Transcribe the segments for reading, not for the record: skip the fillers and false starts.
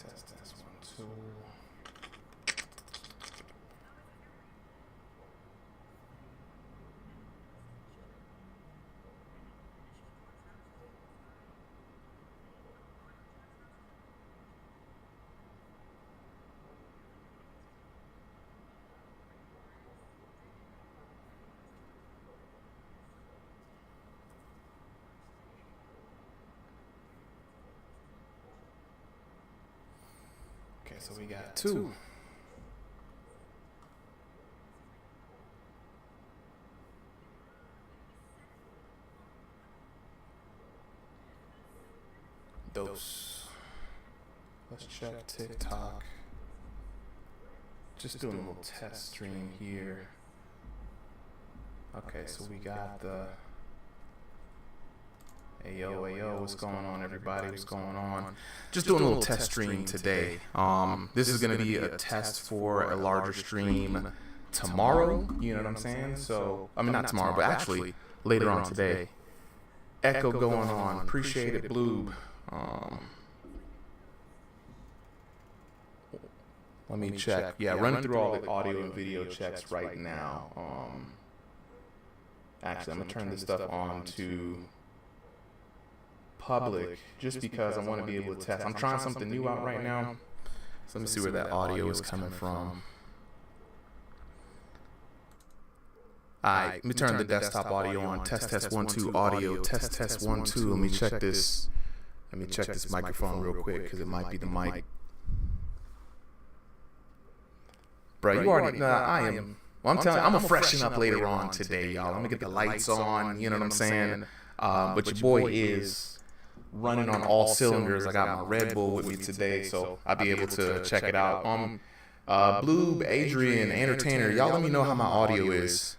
Test 1 2. Okay, so we got 2. Dose. Let's check TikTok. Just doing a little test stream here. Okay, so we got the Ayo, what's going on, everybody? What's going on? Just doing a little test stream today. This is going to be a test for a larger stream tomorrow. You know what I'm saying? So, I mean, not tomorrow, but actually later on today. Echo going on. Appreciate it, Bloob. Let me check. Yeah, run through all the audio and video checks right now. Actually, I'm going to turn this stuff on to public just because I want to be able to test. I'm trying something new out right now. So let me see where that audio is coming from. Alright, let me turn the desktop audio on. Test 1 2 audio. Test 1 2. Let me check this. Let me check this microphone real quick because it might be the mic. Bro, you already. Nah, I am. Well, I'm telling you, I'm gonna freshen up later on today, y'all. I'm gonna get the lights on. You know what I'm saying? But your boy is running on all cylinders. I got my Red Bull with me today, so I'll be able to check it out. Blue, Adrian, Entertainer, y'all let me know how my audio is.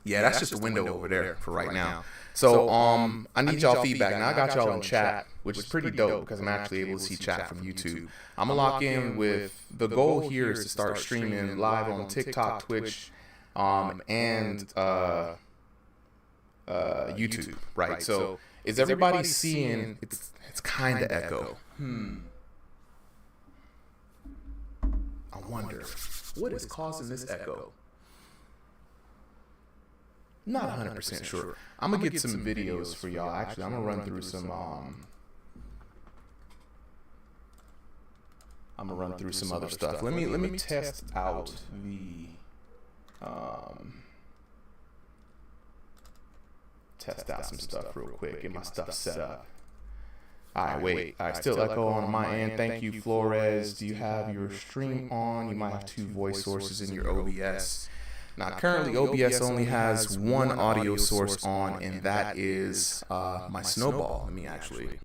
Yeah, that's just a window over there for right now. So, I need y'all feedback. Now, I got y'all in chat, which is pretty dope because I'm actually able to see chat from YouTube. I'm going to lock in with, the goal here is to start streaming live on TikTok, Twitch, and YouTube, right? So, is everybody seeing, it's kind of echo. I wonder, what is causing this echo? Not 100% sure. I'm gonna get some videos for y'all. Actually, I'm gonna run through some. I'm gonna run through some other stuff. Let me test out the. Test out some stuff real quick. Get my stuff set up. All right, wait. All right, still echo on my end. Thank you, Flores. Do you have your stream on? You might have 2 voice sources in your OBS. Now, currently, OBS only has 1 audio source on, and that is my Snowball. Let me actually.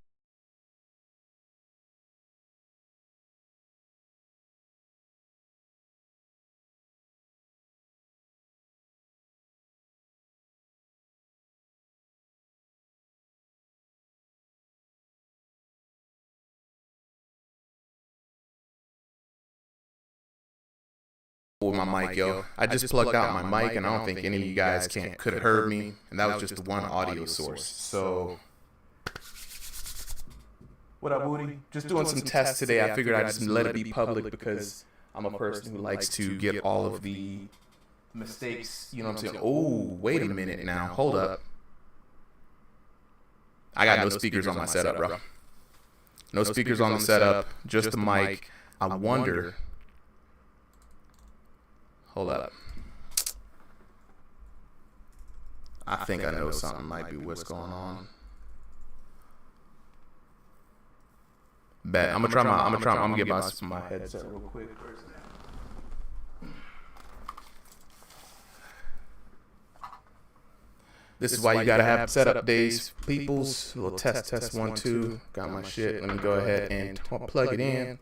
With my mic, yo. I just plugged out my mic, and I don't think any of you guys could have heard me, and that was just the 1 audio source. So, what up, Woody? Just doing some tests today. I figured I'd just let it be public because I'm a person who likes to get all of the mistakes, you know what I'm saying? Oh, wait a minute now. Hold up. I got no speakers on my setup, bro. No speakers on the setup, just the mic. I wonder. Hold up. I think I know something might be what's going on. Bet. I'm gonna get my headset real quick. This is why you gotta have setup days, peoples. A little test 1 2. Got my shit. Let me go ahead and plug it in.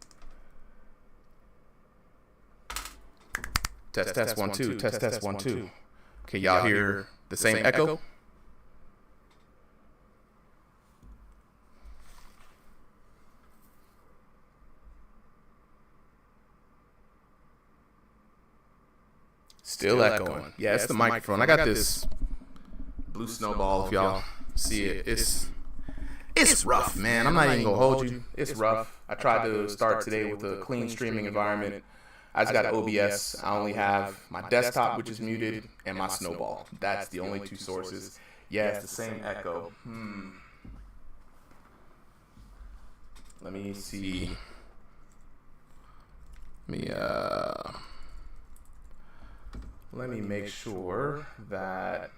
Test 1 2. Test 1 2. Okay, y'all hear the same echo? Still echoing. Yeah, it's the microphone. I got this Blue Snowball. If y'all see it, It's rough, man. I'm not even gonna hold you. It's rough. I tried to start today with a clean streaming environment. I just got OBS. I only have my desktop, which is muted, and my Snowball. That's the only two sources. Yeah, it's the same echo. Let me see. Let me make sure that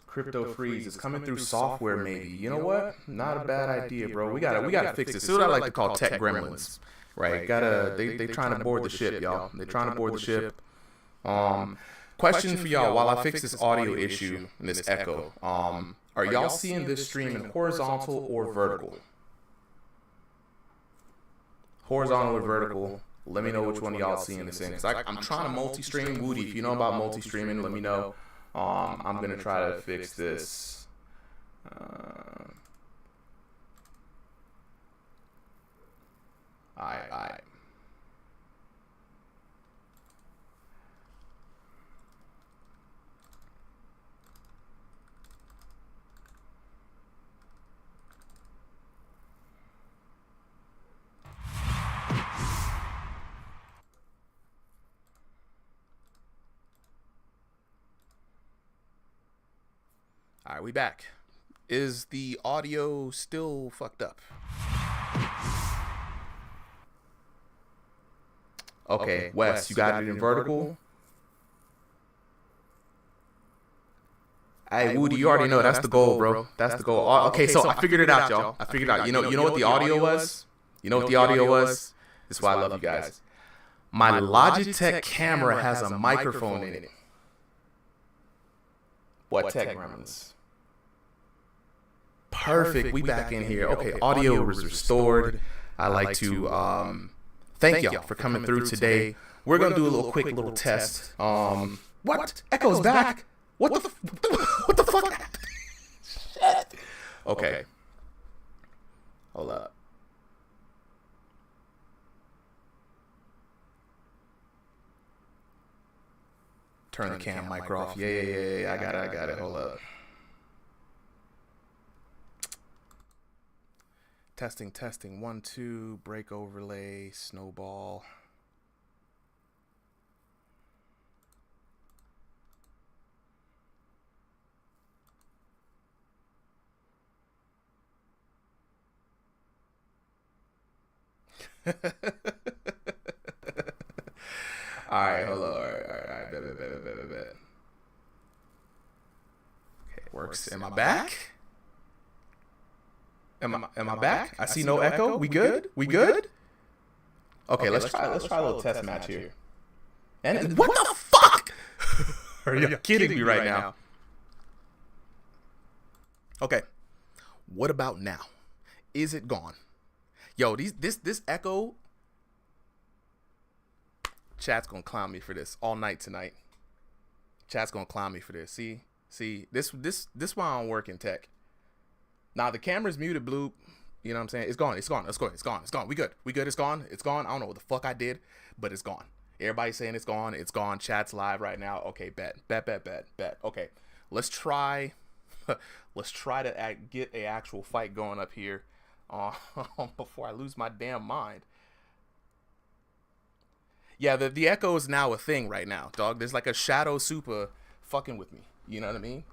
Crypto Freeze is coming through software. Maybe, you know what? Not a bad idea, bro. We gotta fix this. This is what I like to call tech gremlins, right? They trying to board the ship, y'all. They trying to board the ship. Question for y'all while I fix this audio issue and this echo. Are y'all seeing this stream in horizontal or vertical? Horizontal or vertical? Let me know which one of y'all seeing this in. Because I'm trying to multi-stream. Woody, if you know about multi-streaming, let me know. I'm going to try to fix this. Alright. All right, we back. Is the audio still fucked up? Okay, Wes, you got it in vertical? Hey, Woody, you already know that's the goal, bro. That's the goal. Okay, so I figured it out, y'all. I figured it out. You know what the audio was? You know what the audio was? This is why I love you guys. My Logitech camera has a microphone in it. What tech gremlins? Perfect. We back in here. Okay, audio was restored. I like to thank y'all for coming through today. We're gonna do a little quick little test. What? Echo's back. What the fuck? Shit. Okay. Hold up. Turn the cam mic off. Yeah. I got it. Hold up. Testing. 1, 2. Break overlay. Snowball. All right, hold on. All right. Bet. Okay, it works. Am I back? Am I back? I see no echo. We good? Okay, let's try a little test match here. And what the fuck? Are you kidding me right now? Okay. What about now? Is it gone? Yo, this echo. Chat's gonna clown me for this all night tonight. Chat's gonna clown me for this. See, this why I don't work in tech. Now the camera's muted, Blue. You know what I'm saying? It's gone. We good. It's gone. I don't know what the fuck I did, but it's gone. Everybody's saying it's gone. It's gone. Chat's live right now. Okay, bet. Okay, let's try. Let's try to get a actual fight going up here before I lose my damn mind. Yeah, the echo is now a thing right now, dog. There's like a shadow super fucking with me. You know what I mean?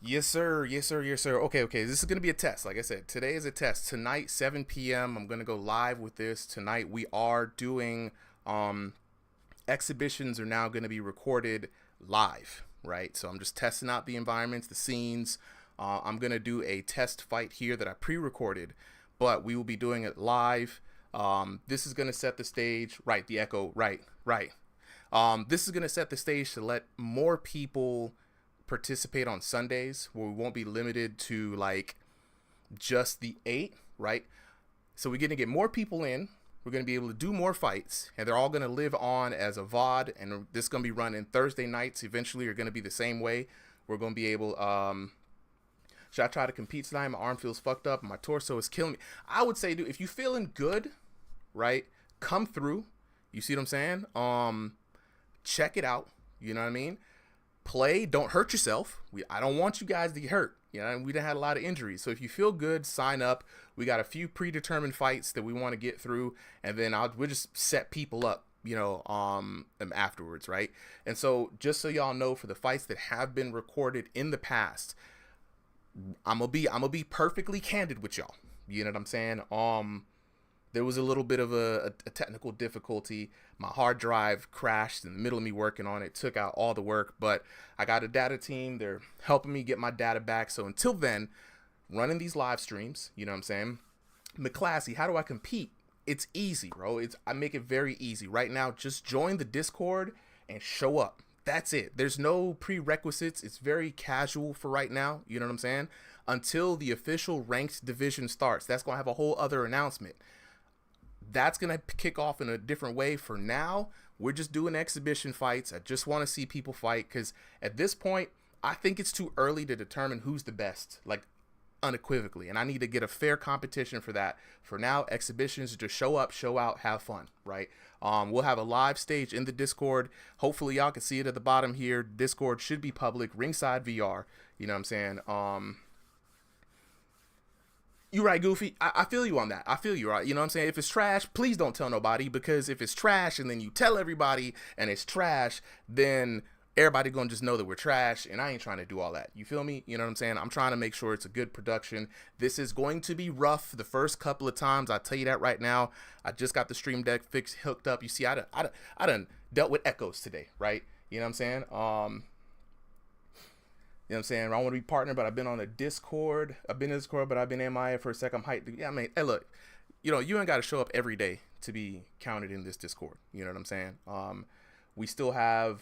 Yes, sir. Okay. This is going to be a test. Like I said, today is a test. Tonight, 7 p.m., I'm going to go live with this. Tonight, we are doing exhibitions are now going to be recorded live, right? So I'm just testing out the environments, the scenes. I'm going to do a test fight here that I pre-recorded, but we will be doing it live. This is going to set the stage. Right, the echo. Right. This is going to set the stage to let more people participate on Sundays, where we won't be limited to like just the 8, right? So we're going to get more people in. We're going to be able to do more fights, and they're all going to live on as a VOD, and this is going to be running Thursday nights. Eventually are going to be the same way. We're going to be able, should I try to compete tonight? My arm feels fucked up. My torso is killing me. I would say, dude, if you're feeling good, right, come through. You see what I'm saying? Check it out. You know what I mean? play, don't hurt yourself. I don't want you guys to get hurt. You know, we done had a lot of injuries. So if you feel good, sign up. We got a few predetermined fights that we want to get through, and then we'll just set people up, you know, afterwards, right? And so just so y'all know, for the fights that have been recorded in the past, I'm gonna be perfectly candid with y'all. You know what I'm saying? There was a little bit of a technical difficulty. My hard drive crashed in the middle of me working on it, took out all the work, but I got a data team. They're helping me get my data back. So until then, running these live streams, you know what I'm saying? McClassy, how do I compete? It's easy, bro. I make it very easy. Right now, just join the Discord and show up. That's it. There's no prerequisites. It's very casual for right now. You know what I'm saying? Until the official ranked division starts. That's going to have a whole other announcement. That's going to kick off in a different way. For now, we're just doing exhibition fights. I just want to see people fight, because at this point, I think it's too early to determine who's the best, like unequivocally. And I need to get a fair competition for that. For now, exhibitions, just show up, show out, have fun, right? We'll have a live stage in the Discord. Hopefully y'all can see it at the bottom here. Discord should be public. Ringside VR. You know what I'm saying? You're right, Goofy. I feel you on that. I feel you, right? You know what I'm saying? If it's trash, please don't tell nobody, because if it's trash and then you tell everybody and it's trash, then everybody gonna just know that we're trash, and I ain't trying to do all that. You feel me? You know what I'm saying? I'm trying to make sure it's a good production. This is going to be rough the first couple of times. I'll tell you that right now. I just got the Stream Deck hooked up. You see, I done dealt with echoes today, right? You know what I'm saying? You know what I'm saying? I want to be partnered, but I've been on a Discord. I've been in Discord, but I've been MIA for a sec. I'm hyped. Yeah, I mean, hey, look, you know, you ain't got to show up every day to be counted in this Discord. You know what I'm saying? We still have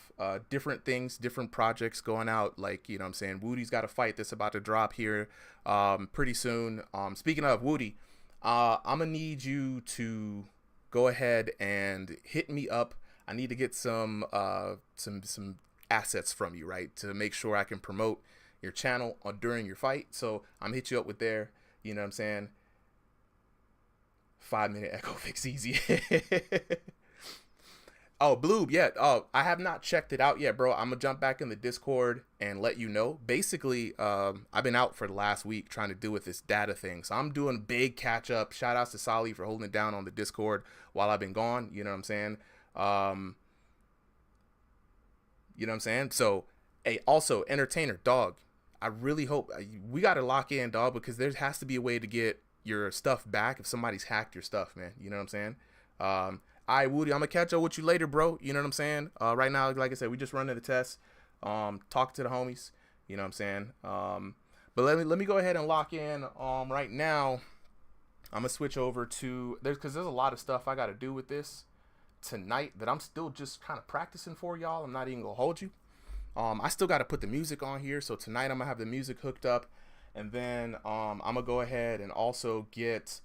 different things, different projects going out. Like, you know what I'm saying? Woody's got a fight that's about to drop here pretty soon. Speaking of Woody, I'm going to need you to go ahead and hit me up. I need to get some assets from you, right, to make sure I can promote your channel during your fight. So I'm gonna hit you up with there. You know what I'm saying? 5-minute echo fix easy. Oh, Bloob, yeah. Oh, I have not checked it out yet, bro. I'm gonna jump back in the Discord and let you know. Basically, I've been out for the last week trying to deal with this data thing, so I'm doing big catch up. Shout outs to Sally for holding it down on the Discord while I've been gone. You know what I'm saying? You know what I'm saying? So, hey, also, Entertainer, dog, I really hope we got to lock in, dog, because there has to be a way to get your stuff back if somebody's hacked your stuff, man. You know what I'm saying? All right, Woody, I'm going to catch up with you later, bro. You know what I'm saying? Right now, like I said, we just running the test, talk to the homies. You know what I'm saying? But let me go ahead and lock in. Right now, I'm going to switch over to, because there's a lot of stuff I got to do with this tonight that I'm still just kind of practicing for y'all. I'm not even gonna hold you. I still got to put the music on here, so tonight I'm gonna have the music hooked up, and then I'm gonna go ahead and also get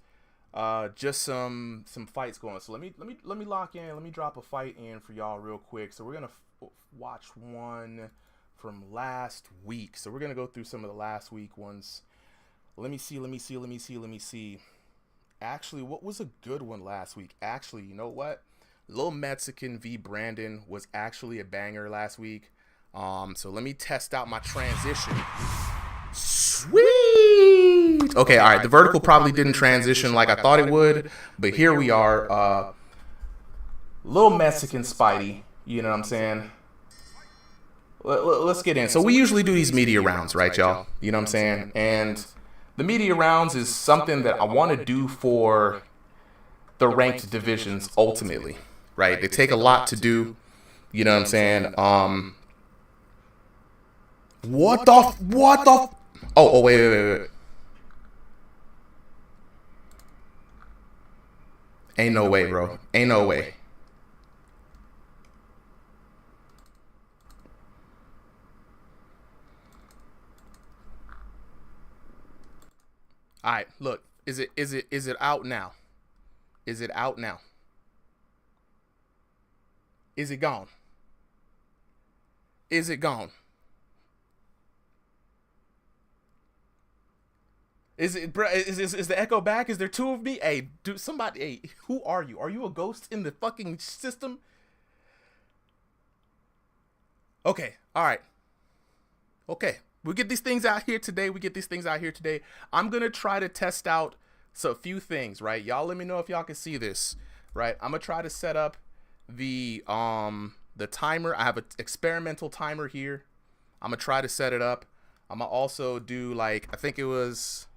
just some fights going. So let me lock in. Let me drop a fight in for y'all real quick. So we're gonna watch one from last week. So we're gonna go through some of the last week ones. Let me see. Actually, what was a good one last week? Actually, you know what? Lil Mexican v Brandon was actually a banger last week. So let me test out my transition. Sweet. Okay, all right. The vertical probably didn't transition like I thought it would, but here we are. Lil Mexican Spidey. You know what I'm saying? Let's get in. So we usually do these media rounds, right, y'all? You know what I'm saying? And the media rounds is something that I want to do for the ranked divisions ultimately. Right, they take a lot to do. You know what I'm saying? What the? Oh, wait. Ain't no way, bro. Ain't no way. All right, look. Is it out now? Is it out now? Is it gone? Is it gone? Is it, bro? Is the echo back? Is there two of me? Hey, dude, somebody. Hey, who are you? Are you a ghost in the fucking system? Okay, all right. Okay, we get these things out here today. I'm gonna try to test out a few things, right? Y'all let me know if y'all can see this, right? I'm gonna try to set up the timer. I have an experimental timer here. I'm gonna try to set it up. I'm gonna also do, like, I think it was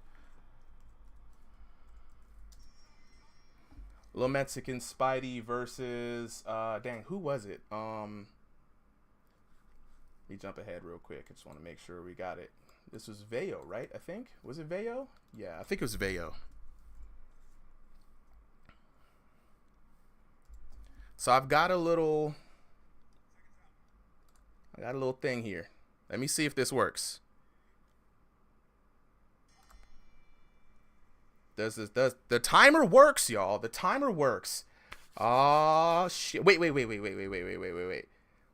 Little Mexican Spidey versus dang, who was it? Let me jump ahead real quick. I just want to make sure we got it. This was Veo, right? I think. Was it Veo? Yeah, I think it was Veo. So I've got a little thing here. Let me see if this works. Does the timer works, y'all? The timer works. Oh shit. Wait.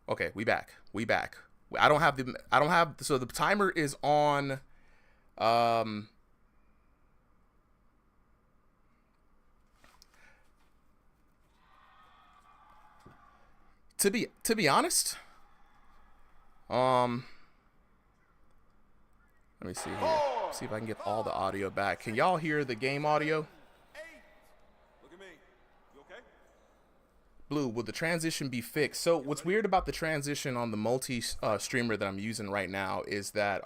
Okay, we back. I don't have so the timer is on to be honest, let me see here. See if I can get all the audio back. Can y'all hear the game audio? Look at me. You okay? Blue, will the transition be fixed? So what's weird about the transition on the multi streamer that I'm using right now is that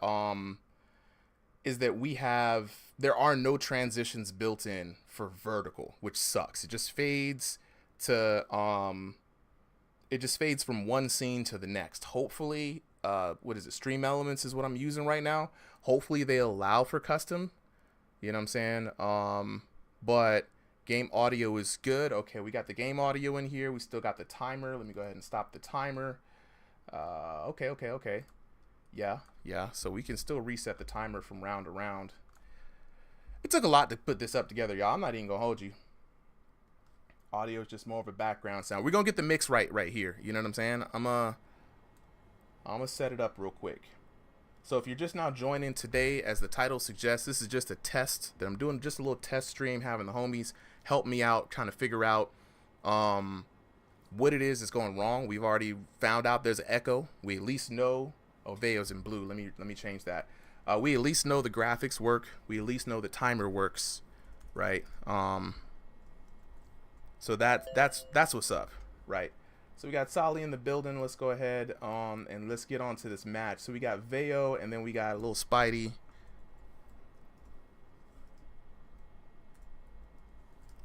there are no transitions built in for vertical, which sucks. It just fades to from one scene to the next. Hopefully, what is it? Stream Elements is what I'm using right now. Hopefully they allow for custom. You know what I'm saying? But game audio is good. Okay, we got the game audio in here. We still got the timer. Let me go ahead and stop the timer. Okay. Yeah. So we can still reset the timer from round to round. It took a lot to put this up together, y'all. I'm not even gonna hold you. Audio is just more of a background sound. We're gonna get the mix right here. You know what I'm saying? I'm gonna set it up real quick. So if you're just now joining today, as the title suggests, this is just a test that I'm doing, just a little test stream, having the homies help me out, trying to figure out what it is that's going wrong. We've already found out there's an echo. We at least know, oh, Veo's in blue. Let me change that. We at least know the graphics work. We at least know the timer works, right? So that's what's up, right? So we got Solly in the building. Let's go ahead and let's get on to this match. So we got Veo, and then we got a little Spidey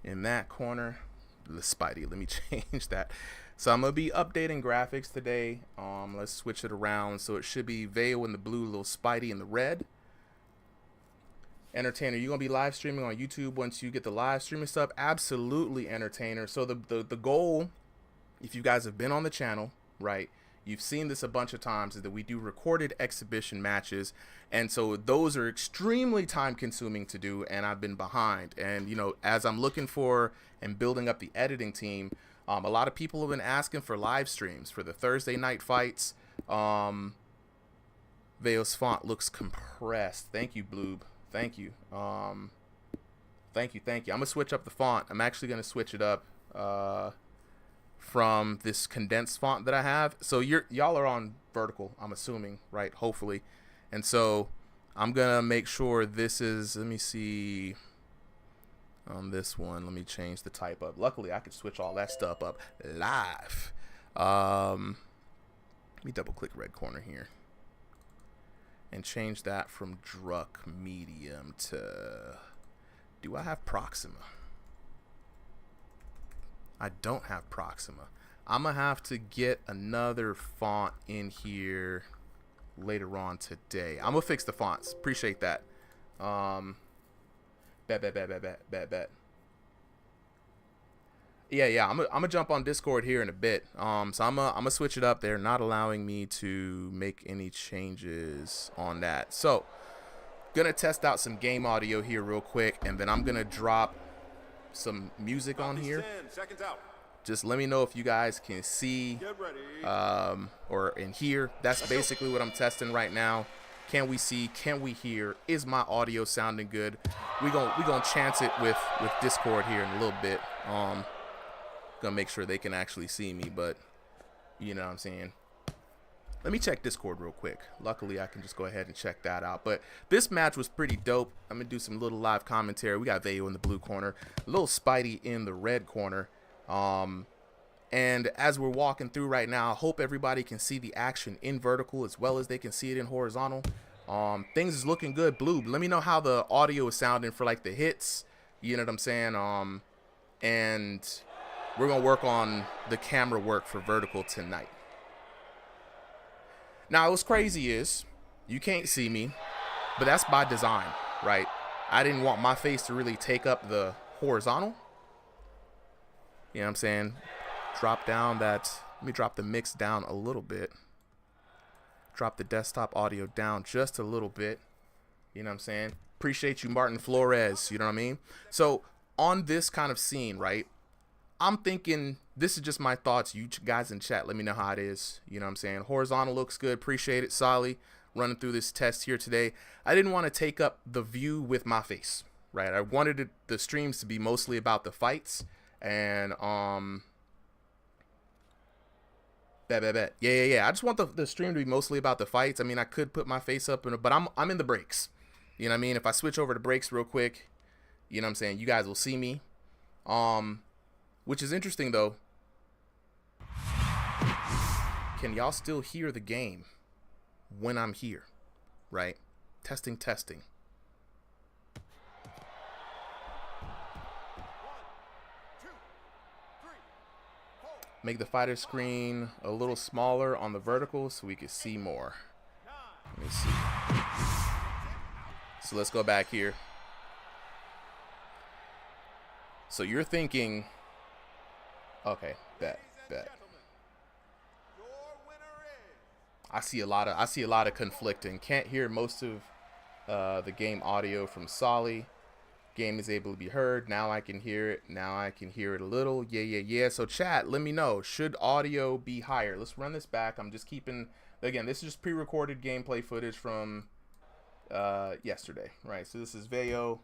in that corner. The Spidey, let me change that. So I'm gonna be updating graphics today. Let's switch it around. So it should be Veo in the blue, little Spidey in the red. Entertainer, you gonna be live streaming on YouTube once you get the live streaming stuff? Absolutely, Entertainer. So the goal, if you guys have been on the channel, right, you've seen this a bunch of times, is that we do recorded exhibition matches. And so those are extremely time consuming to do, and I've been behind. And, you know, as I'm looking for and building up the editing team, a lot of people have been asking for live streams for the Thursday night fights. Veo's font looks compressed. Thank you, Bloob. Thank you. Thank you. I'm gonna switch up the font. I'm actually gonna switch it up from this condensed font that I have. So y'all are on vertical, I'm assuming, right? Hopefully. And so I'm gonna make sure this is, let me see, on this one, let me change the type up. Luckily I could switch all that stuff up live. Let me double click red corner here and change that from Druck medium to, do I have Proxima? I don't have Proxima. I'm gonna have to get another font in here later on today. I'm gonna fix the fonts. Appreciate that. Bet. Yeah. I'm gonna jump on Discord here in a bit. So I'm gonna switch it up. They're not allowing me to make any changes on that. So gonna test out some game audio here real quick, and then I'm gonna drop some music on here. 10 seconds out. Just let me know if you guys can see or in hear. That's basically what I'm testing right now. Can we see? Can we hear? Is my audio sounding good? We gonna chance it with Discord here in a little bit. Gonna make sure they can actually see me, but you know what I'm saying. Let me check Discord real quick. Luckily, I can just go ahead and check that out. But this match was pretty dope. I'm going to do some little live commentary. We got Vayo in the blue corner, little Spidey in the red corner. And as we're walking through right now, I hope everybody can see the action in vertical as well as they can see it in horizontal. Things is looking good. Blue, let me know how the audio is sounding for like the hits. You know what I'm saying? And we're going to work on the camera work for vertical tonight. Now, what's crazy is you can't see me, but that's by design, right? I didn't want my face to really take up the horizontal. You know what I'm saying? Drop down that. Let me drop the mix down a little bit. Drop the desktop audio down just a little bit. You know what I'm saying? Appreciate you, Martin Flores. You know what I mean? So on this kind of scene, right? I'm thinking, this is just my thoughts. You guys in chat, let me know how it is. You know what I'm saying? Horizontal looks good. Appreciate it, Solly. Running through this test here today. I didn't want to take up the view with my face, right? I wanted the streams to be mostly about the fights. And, Yeah. I just want the stream to be mostly about the fights. I mean, I could put my face up, but I'm in the breaks. You know what I mean? If I switch over to breaks real quick, you know what I'm saying? You guys will see me. Which is interesting, though. Can y'all still hear the game when I'm here? Right? Testing. Make the fighter screen a little smaller on the vertical so we can see more. Let me see. So let's go back here. So you're thinking... Okay, bet. I see a lot of conflicting. Can't hear most of the game audio from Solly. Game is able to be heard. Now I can hear it. Now I can hear it a little. Yeah. So chat, let me know. Should audio be higher? Let's run this back. I'm just keeping... Again, this is just pre-recorded gameplay footage from yesterday, right? So this is Vayo.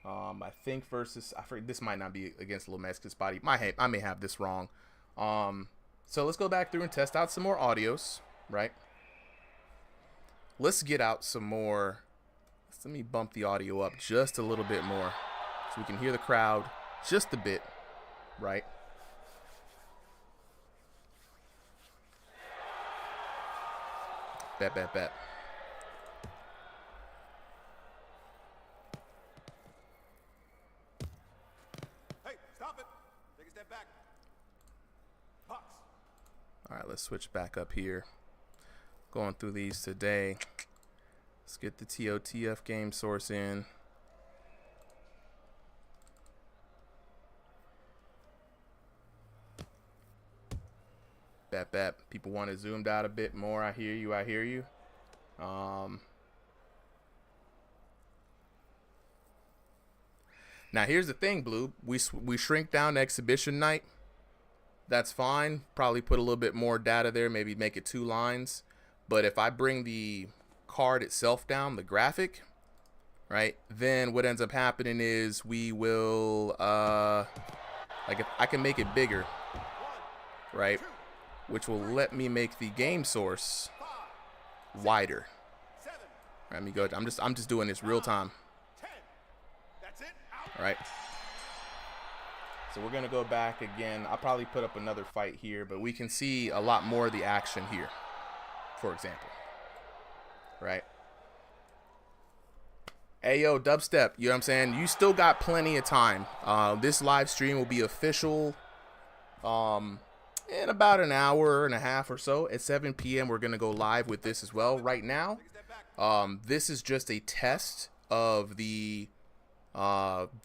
I think versus, I forget, this might not be against Lil Mexican Spotty. I may have this wrong. So let's go back through and test out some more audios, right? Let's get out some more. Let me bump the audio up just a little bit more so we can hear the crowd just a bit, right? Bet. All right, let's switch back up here. Going through these today. Let's get the TOTF game source in. Bet. People want it zoomed out a bit more. I hear you. Now here's the thing, Blue. We shrink down exhibition night. That's fine. Probably put a little bit more data there. Maybe make it 2 lines. But if I bring the card itself down, the graphic, right, then what ends up happening is we will like if I can make it bigger, right, which will let me make the game source wider. Let me go. I'm just doing this real time. All right. So we're gonna go back again. I'll probably put up another fight here, but we can see a lot more of the action here, for example. Right. Ayo, Dubstep, you know what I'm saying? You still got plenty of time. This live stream will be official in about an hour and a half or so. At 7 p.m. we're gonna go live with this as well. Right now, this is just a test of the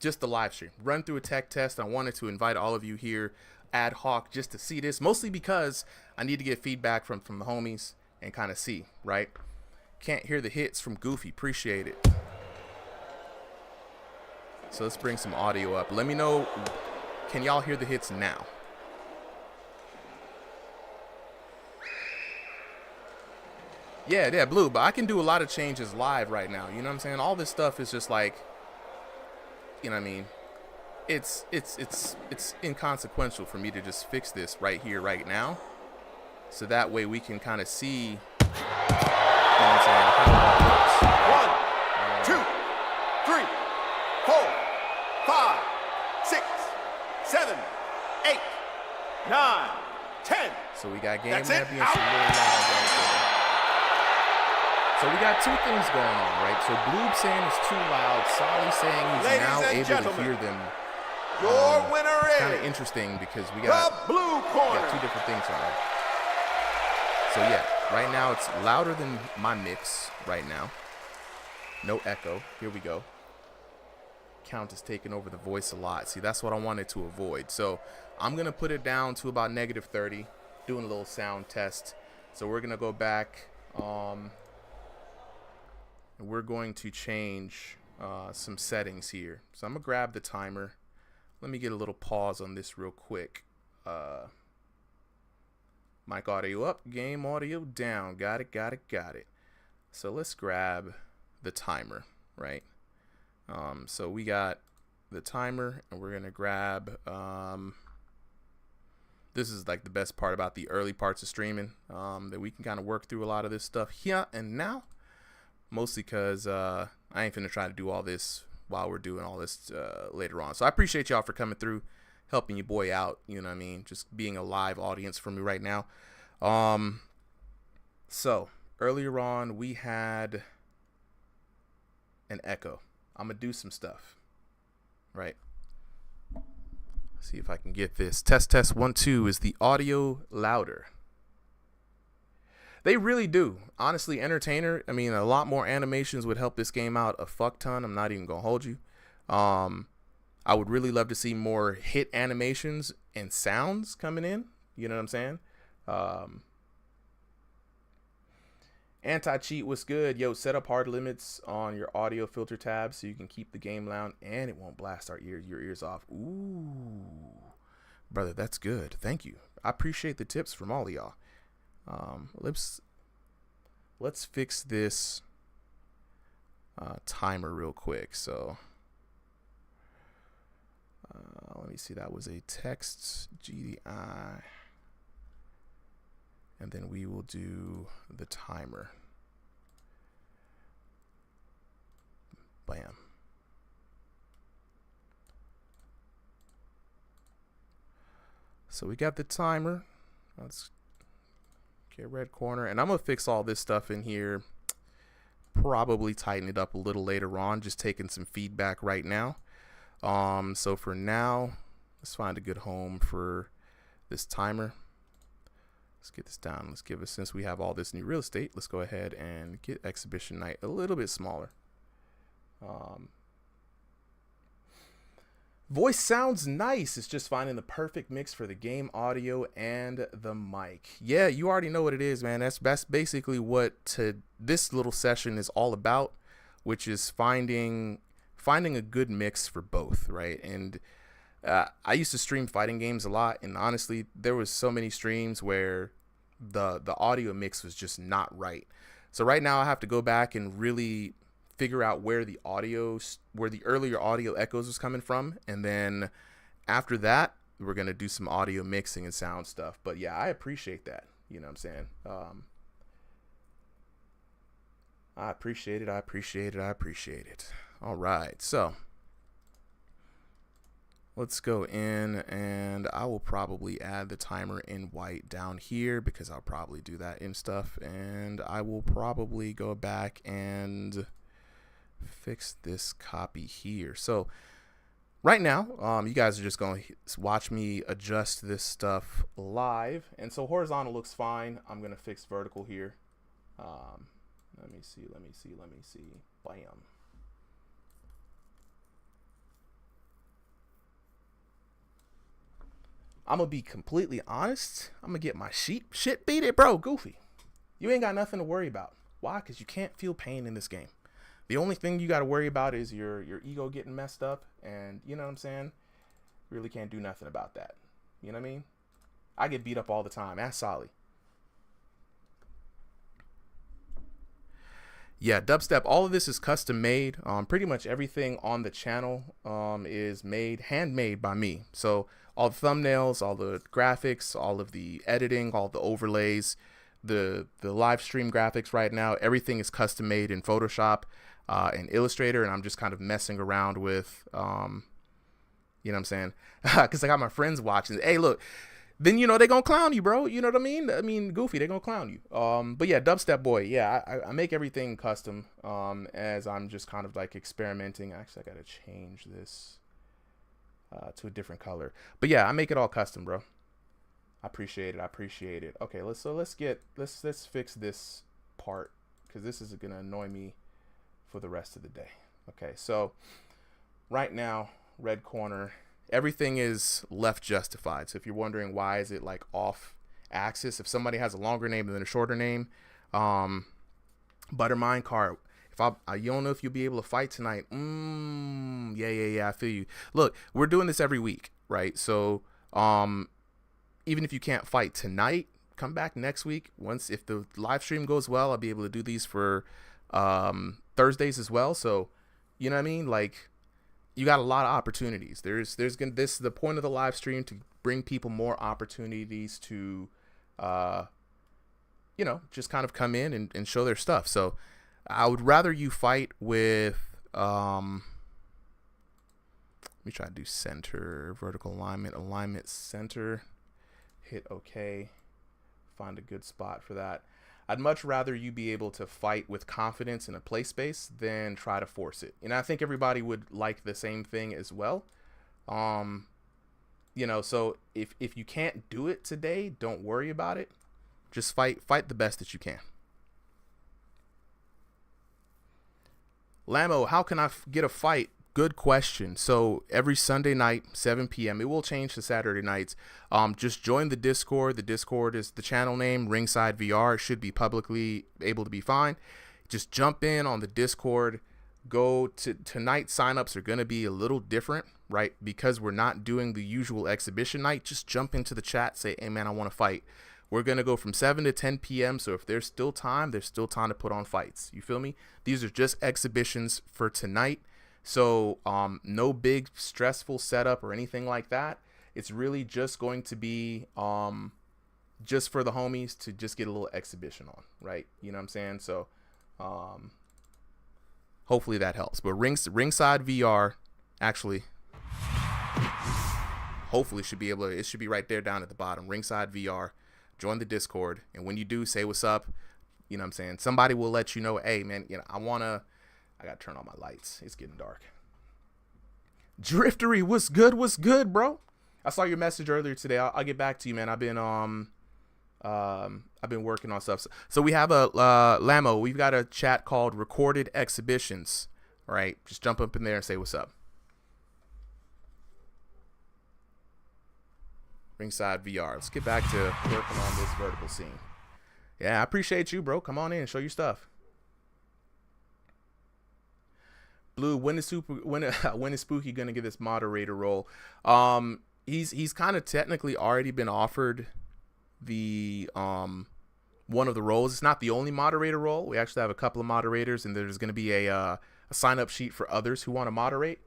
just the live stream. Run through a tech test. I wanted to invite all of you here ad hoc just to see this, mostly because I need to get feedback from the homies and kind of see, right? Can't hear the hits from Goofy. Appreciate it. So let's bring some audio up. Let me know, can y'all hear the hits now? Yeah, Blue, but I can do a lot of changes live right now. You know what I'm saying? All this stuff is just like, you know what I mean? It's inconsequential for me to just fix this right here, right now. so that way we can kind of see, you know what I'm saying, how it looks. 1, 2, 3, 4, 5, 6, 7, 8, 9, 10. So we got game That's it. ambience a little loud right there. So we got two things going on, right? So Bloob saying it's too loud. Solly saying he's Ladies now and able gentlemen, to hear them. Your winner It's kind of is interesting because we the got, blue corner. two different things on it. So yeah, right now it's louder than my mix right now. No echo. Here we go. Count is taking over the voice a lot. See, that's what I wanted to avoid. So I'm going to put it down to about -30, doing a little sound test. So we're going to go back. And we're going to change some settings here. So I'm going to grab the timer. Let me get a little pause on this real quick. Mic audio up, game audio down. Got it. So let's grab the timer, right? So we got the timer, and we're going to grab... this is like the best part about the early parts of streaming, that we can kind of work through a lot of this stuff here and now. Mostly because I ain't finna try to do all this while we're doing all this later on. So I appreciate y'all for coming through, helping your boy out. You know what I mean? Just being a live audience for me right now. So earlier on we had an echo. I'm gonna do some stuff, right? See if I can get this. Test 1 2. Is the audio louder? They really do. Honestly, Entertainer, I mean, a lot more animations would help this game out a fuck ton. I'm not even going to hold you. I would really love to see more hit animations and sounds coming in. You know what I'm saying? Anti-cheat was good. Yo, set up hard limits on your audio filter tab so you can keep the game loud and it won't blast your ears off. Ooh. Brother, that's good. Thank you. I appreciate the tips from all of y'all. Let's fix this timer real quick. So let me see. That was a text GDI, and then we will do the timer. Bam. So we got the timer. Let's get red corner, and I'm gonna fix all this stuff in here. Probably tighten it up a little later on. Just taking some feedback right now. So for now, let's find a good home for this timer. Let's get this down. Let's give it, since we have all this new real estate, let's go ahead and get exhibition night a little bit smaller. Voice sounds nice. It's just finding the perfect mix for the game audio and the mic. Yeah, you already know what it is, man. That's basically what this little session is all about, which is finding a good mix for both, right? And I used to stream fighting games a lot, and honestly, there was so many streams where the audio mix was just not right. So right now I have to go back and really figure out where the earlier audio echoes was coming from, and then after that we're gonna do some audio mixing and sound stuff. But yeah, I appreciate that. You know what I'm saying? I appreciate it. All right, so let's go in, and I will probably add the timer in white down here because I'll probably do that in stuff, and I will probably go back and fix this copy here. So right now, you guys are just going to watch me adjust this stuff live. And so horizontal looks fine. I'm going to fix vertical here. Let me see. Bam. I'm going to be completely honest. I'm going to get my shit beat it, bro. Goofy. You ain't got nothing to worry about. Why? Because you can't feel pain in this game. The only thing you got to worry about is your ego getting messed up, and you know what I'm saying? Really can't do nothing about that. You know what I mean? I get beat up all the time. Ask Solly. Yeah, dubstep. All of this is custom made. Pretty much everything on the channel is handmade by me. So all the thumbnails, all the graphics, all of the editing, all the overlays, the live stream graphics right now, everything is custom made in Photoshop and Illustrator, and I'm just kind of messing around with, you know what I'm saying? Because I got my friends watching. Hey, look, then, you know, they're going to clown you, bro. You know what I mean? I mean, Goofy, they're going to clown you. But yeah, Dubstep Boy. Yeah, I make everything custom as I'm just kind of like experimenting. Actually, I got to change this to a different color. But yeah, I make it all custom, bro. I appreciate it. Okay, let's fix this part, because this is going to annoy me for the rest of the day. Okay, so right now, red corner, everything is left justified. So if you're wondering why is it like off axis, if somebody has a longer name than a shorter name, Buttermine Card, if you don't know if you'll be able to fight tonight. Yeah, I feel you. Look, we're doing this every week, right? So even if you can't fight tonight, come back next week. If the live stream goes well, I'll be able to do these for Thursdays as well. So you know what I mean? Like, you got a lot of opportunities. This is the point of the live stream, to bring people more opportunities to, you know, just kind of come in and show their stuff. So I would rather you fight with, let me try to do center, vertical alignment center, hit OK, find a good spot for that. I'd much rather you be able to fight with confidence in a play space than try to force it. And I think everybody would like the same thing as well. You know, so if you can't do it today, don't worry about it. Just fight the best that you can. Lamo, how can I get a fight? Good question. So every Sunday night, 7 p.m. It will change to Saturday nights. Just join the Discord. The Discord is the channel name, Ringside VR. It should be publicly able to be found. Just jump in on the Discord. Go to tonight. Signups are going to be a little different, right? Because we're not doing the usual exhibition night. Just jump into the chat. Say, hey, man, I want to fight. We're going to go from 7 to 10 p.m. So if there's still time to put on fights. You feel me? These are just exhibitions for tonight. So no big stressful setup or anything like that. It's really just going to be just for the homies to just get a little exhibition on, right? You know what I'm saying? So hopefully that helps. But Ringside VR actually hopefully should be able to, it should be right there down at the bottom. Ringside VR. Join the Discord, and when you do, say what's up. You know what I'm saying? Somebody will let you know, hey man, you know, I gotta turn on my lights. It's getting dark. Driftery, what's good, bro? I saw your message earlier today. I'll get back to you, man. I've been working on stuff. So we have a Lamo. We've got a chat called Recorded Exhibitions. All right, just jump up in there and say what's up. Ringside VR. Let's get back to working on this vertical scene. Yeah, I appreciate you, bro. Come on in and show your stuff. Blue, when is Spooky gonna get this moderator role? He's kind of technically already been offered the one of the roles. It's not the only moderator role. We actually have a couple of moderators, and there's gonna be a sign up sheet for others who want to moderate.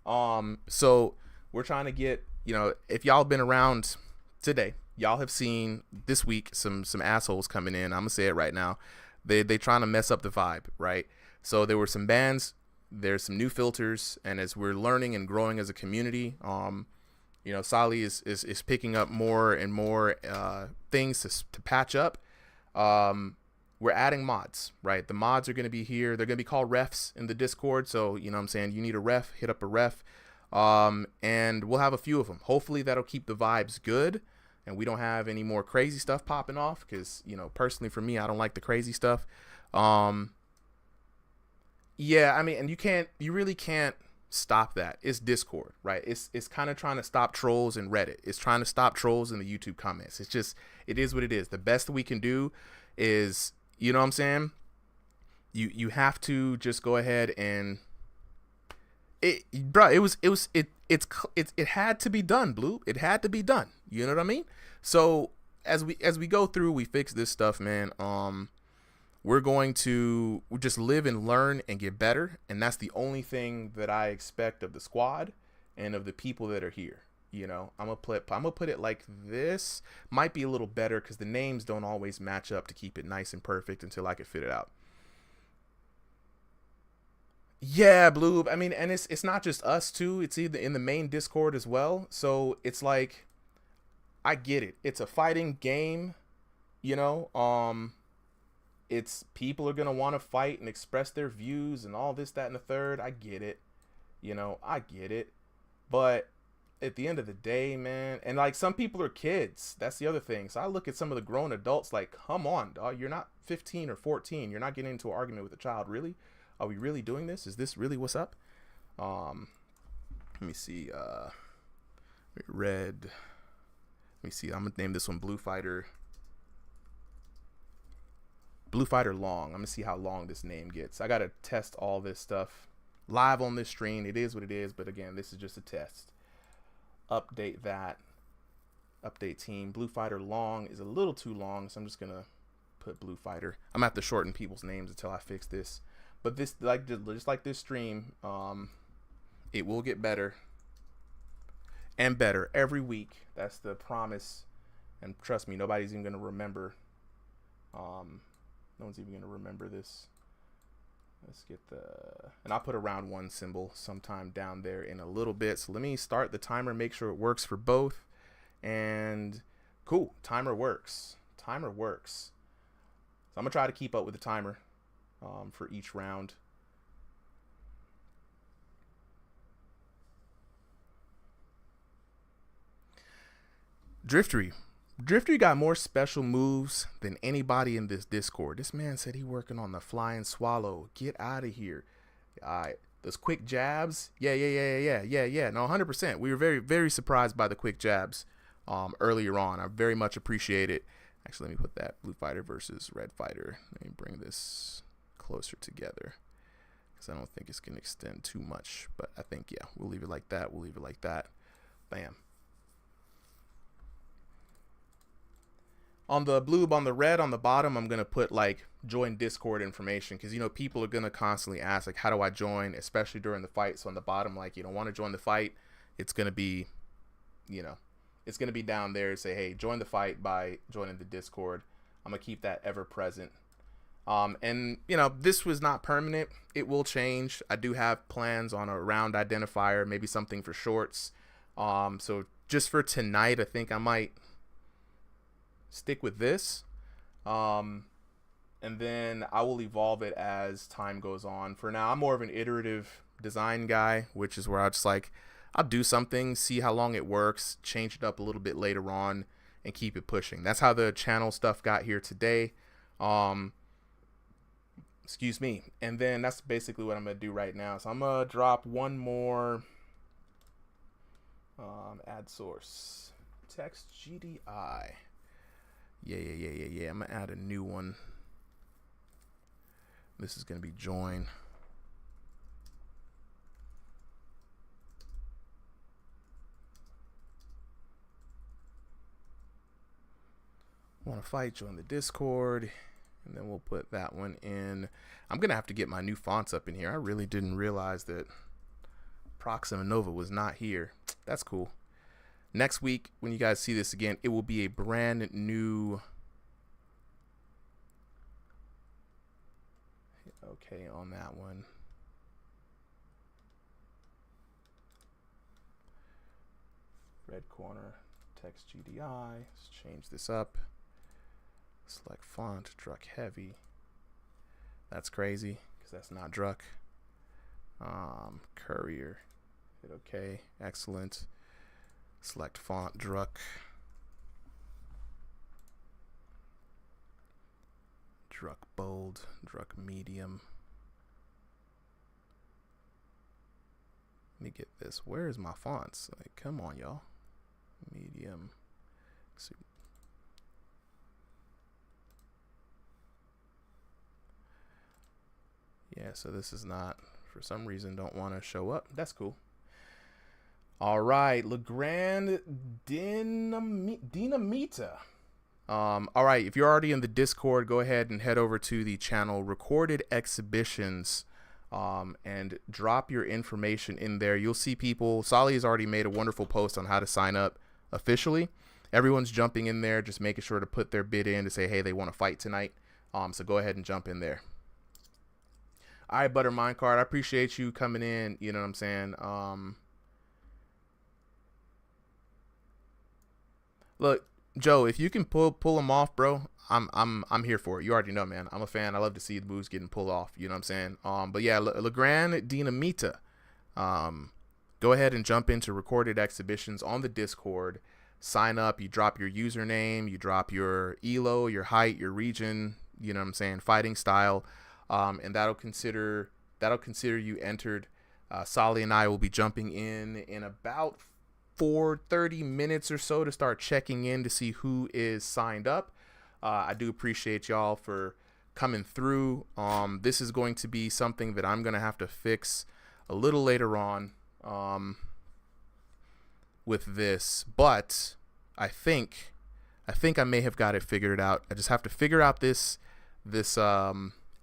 So we're trying to get, you know, if y'all been around today, y'all have seen this week some assholes coming in. I'm gonna say it right now. They trying to mess up the vibe, right? So there were some bans. There's some new filters, and as we're learning and growing as a community, you know, Sally is picking up more and more things to patch up. We're adding mods, right? The mods are going to be here. They're going to be called refs in the Discord. So, you know what I'm saying? You need a ref, hit up a ref. And we'll have a few of them. Hopefully that'll keep the vibes good, and we don't have any more crazy stuff popping off, because, you know, personally for me, I don't like the crazy stuff. Yeah, I mean, and you really can't stop that. It's Discord, right? It's kind of trying to stop trolls in Reddit. It's trying to stop trolls in the YouTube comments. It's just, it is what it is. The best we can do is, you know what I'm saying? You have to just go ahead and it had to be done, Blue. It had to be done. You know what I mean? So as we go through, we fix this stuff, man. We're going to just live and learn and get better. And that's the only thing that I expect of the squad and of the people that are here. You know, I'm gonna put it like this. Might be a little better because the names don't always match up to keep it nice and perfect until I can fit it out. Yeah, Blue. I mean, and it's not just us too. It's either in the main Discord as well. So it's like, I get it. It's a fighting game, you know. It's people are gonna want to fight and express their views and all this, that, and the third. I get it. You know, I get it. But at the end of the day, man, and like some people are kids. That's the other thing. So I look at some of the grown adults like, come on, dog. You're not 15 or 14. You're not getting into an argument with a child, really? Are we really doing this? Is this really what's up? Let me see. Red. Let me see. I'm gonna name this one Blue Fighter. Blue Fighter Long. I'm gonna see how long this name gets. I gotta test all this stuff live on this stream. It is what it is, but again, this is just a test. Update that. Update team. Blue Fighter Long is a little too long, so I'm just gonna put Blue Fighter. I'm gonna have to shorten people's names until I fix this. But this, like, just like this stream, it will get better and better every week. That's the promise. And trust me, nobody's even gonna remember. No one's even gonna remember this. Let's get and I'll put a round 1 symbol sometime down there in a little bit. So let me start the timer, make sure it works for both. And cool, timer works. Timer works. So I'm gonna try to keep up with the timer for each round. Driftery got more special moves than anybody in this Discord. This man said he working on the flying swallow. Get out of here. All right. Those quick jabs. Yeah. No, 100%. We were very, very surprised by the quick jabs earlier on. I very much appreciate it. Actually, let me put that Blue Fighter versus Red Fighter. Let me bring this closer together because I don't think it's going to extend too much. But I think, yeah, we'll leave it like that. We'll leave it like that. Bam. On the blue, on the red, on the bottom, I'm going to put like join Discord information because, you know, people are going to constantly ask, like, how do I join, especially during the fight? So on the bottom, like, you don't want to join the fight. It's going to be, you know, it's going to be down there. Say, hey, join the fight by joining the Discord. I'm going to keep that ever present. And, you know, this was not permanent. It will change. I do have plans on a round identifier, maybe something for shorts. So just for tonight, I think I might stick with this, and then I will evolve it as time goes on. For now, I'm more of an iterative design guy, which is where I just like, I'll do something, see how long it works, change it up a little bit later on, and keep it pushing. That's how the channel stuff got here today. Excuse me. And then that's basically what I'm gonna do right now. So I'm gonna drop one more add source text GDI. Yeah. I'm gonna add a new one. This is gonna be join. Want to fight? Join the Discord, and then we'll put that one in. I'm gonna have to get my new fonts up in here. I really didn't realize that Proxima Nova was not here. That's cool. Next week, when you guys see this again, it will be a brand new. Okay, on that one. Red corner, text GDI. Let's change this up. Select font, Druck heavy. That's crazy because that's not Druck. Courier. Hit OK. Excellent. Select font, Druck. Druck bold, Druck medium. Let me get this. Where is my fonts? Like, come on, y'all. Medium. Yeah, so this is not, for some reason, don't want to show up. That's cool. All right, Legrand Dynamita. All right, if you're already in the Discord, go ahead and head over to the channel Recorded Exhibitions. and drop your information in there. You'll see people. Solly has already made a wonderful post on how to sign up officially. Everyone's jumping in there, just making sure to put their bid in to say, hey, they want to fight tonight. So go ahead and jump in there. All right, Butter Minecart, I appreciate you coming in. You know what I'm saying? Look, Joe, if you can pull them off, bro, I'm here for it. You already know, man. I'm a fan. I love to see the moves getting pulled off. You know what I'm saying? But yeah, Legrand Dinamita. Go ahead and jump into recorded exhibitions on the Discord. Sign up. You drop your username. You drop your elo, your height, your region. You know what I'm saying? Fighting style, and that'll consider you entered. Solly and I will be jumping in about 30 minutes or so to start checking in to see who is signed up. I do appreciate y'all for coming through. This is going to be something that I'm going to have to fix a little later on with this, but I think I may have got it figured out. I just have to figure out this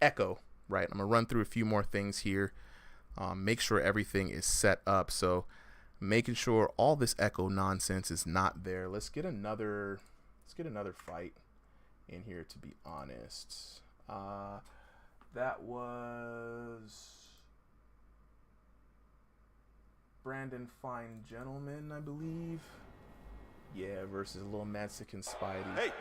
echo, right? I'm gonna run through a few more things here, make sure everything is set up. So making sure all this echo nonsense is not there. Let's get another fight in here, to be honest. That was Brandon Fine Gentleman, I believe. Yeah, versus Little Mexican Spidey. Hey,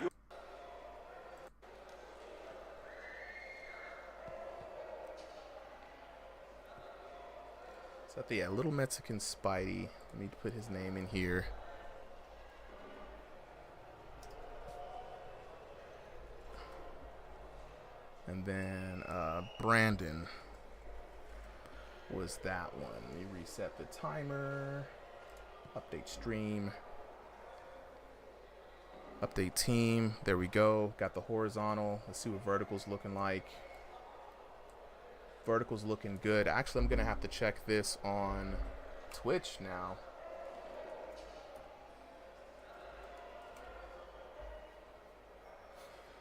So yeah, Little Mexican Spidey. Let me put his name in here. And then Brandon was that one. Let me reset the timer. Update stream. Update team. There we go. Got the horizontal. Let's see what vertical's looking like. Vertical's looking good. Actually, I'm going to have to check this on Twitch now.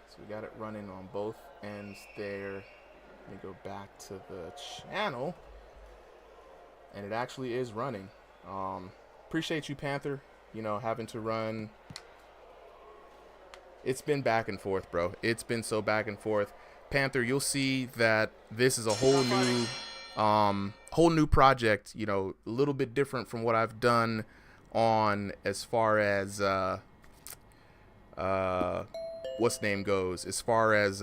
So we got it running on both ends there. Let me go back to the channel. And it actually is running. Appreciate you, Panther. You know, having to run. It's been back and forth, bro. It's been so back and forth. Panther, you'll see that this is a whole new project. You know, a little bit different from what I've done on as far as what's name goes. As far as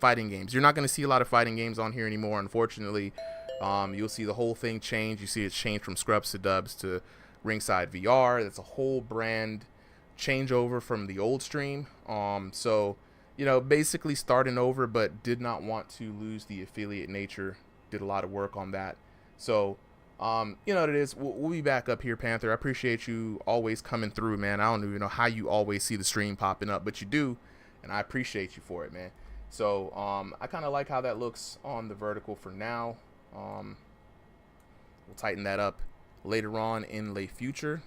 fighting games, you're not going to see a lot of fighting games on here anymore, unfortunately. You'll see the whole thing change. You see it change from Scrubs to Dubs to Ringside VR. That's a whole brand changeover from the old stream. So, you know, basically starting over, but did not want to lose the affiliate nature. Did a lot of work on that. So, you know what it is. We'll be back up here, Panther. I appreciate you always coming through, man. I don't even know how you always see the stream popping up, but you do, and I appreciate you for it, man. So, I kind of like how that looks on the vertical for now. We'll tighten that up later on in the future.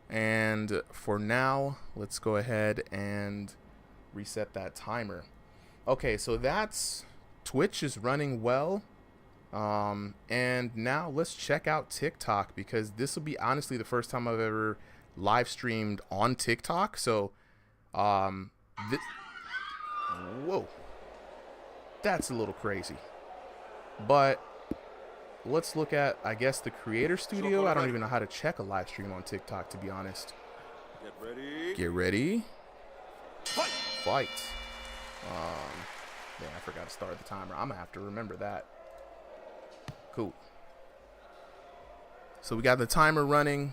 And for now, let's go ahead and reset that timer. Okay, so that's Twitch is running well. And now let's check out TikTok, because this will be honestly the first time I've ever live streamed on TikTok. So, whoa, that's a little crazy. But let's look at, I guess, the Creator Studio. I don't even know how to check a live stream on TikTok, to be honest. Get ready. Get ready. Fight. Fight. Yeah, I forgot to start the timer. I'm gonna have to remember that. Cool. So we got the timer running.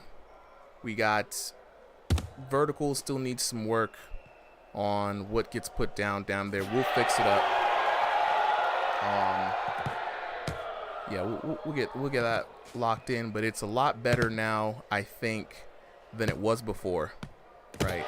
We got vertical still needs some work on what gets put down there. We'll fix it up. Yeah, we'll get that locked in, but it's a lot better now, I think, than it was before, right?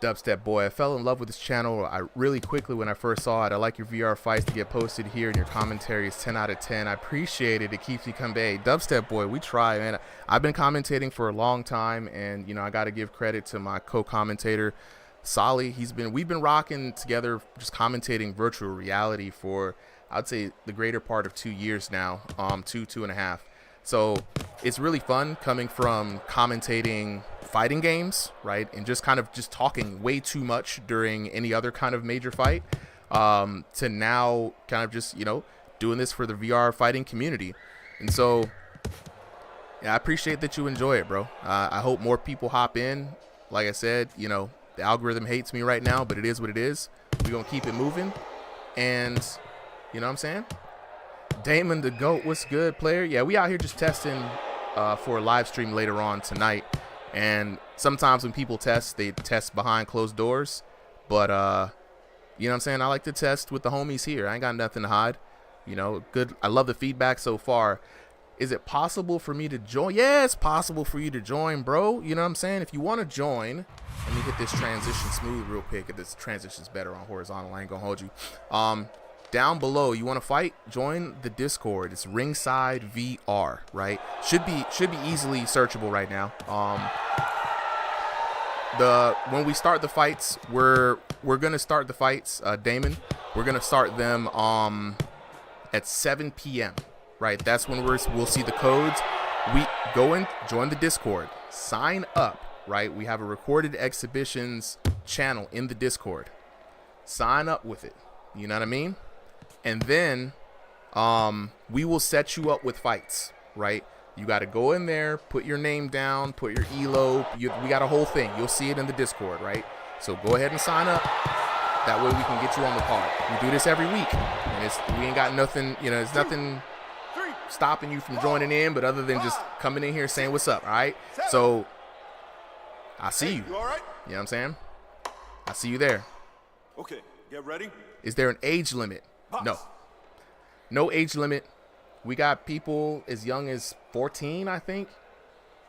Dubstep Boy, I fell in love with this channel really quickly when I first saw it. I like your VR fights to get posted here, and your commentary is 10 out of 10. I appreciate it. It keeps me coming. Hey, Dubstep Boy, we try, man. I've been commentating for a long time, and, you know, I got to give credit to my co-commentator, Solly, we've been rocking together, just commentating virtual reality for, I'd say, the greater part of 2 years now, 2.5. So it's really fun coming from commentating fighting games, right, and just kind of just talking way too much during any other kind of major fight, to now kind of just, doing this for the VR fighting community. And so, yeah, I appreciate that you enjoy it, bro. I hope more people hop in. Like I said, the algorithm hates me right now, but it is what it is. We're going to keep it moving. And, you know what I'm saying? Damon the GOAT, what's good, player? Yeah, we out here just testing for a live stream later on tonight. And sometimes when people test, they test behind closed doors. But, you know what I'm saying? I like to test with the homies here. I ain't got nothing to hide. Good. I love the feedback so far. Is it possible for me to join? Yeah, it's possible for you to join, bro. You know what I'm saying? If you want to join, let me get this transition smooth real quick. If this transition's better on horizontal, I ain't gonna hold you. Down below, you want to fight? Join the Discord. It's Ringside VR, right? Should be easily searchable right now. When we start the fights, we're gonna start the fights, Damon. We're gonna start them at 7 p.m. Right, that's when we'll see the codes. We go in, join the Discord, sign up. Right, we have a recorded exhibitions channel in the Discord. Sign up with it. You know what I mean? And then we will set you up with fights. Right, you got to go in there, put your name down, put your elo. We got a whole thing. You'll see it in the Discord. Right, so go ahead and sign up. That way we can get you on the card. We do this every week, and we ain't got nothing. It's nothing stopping you from joining in, but other than just coming in here saying what's up. All right, so I see you. You all right? You know what I'm saying? I see you there. Okay, get ready. Is there an age limit? No age limit. We got people as young as 14, I think,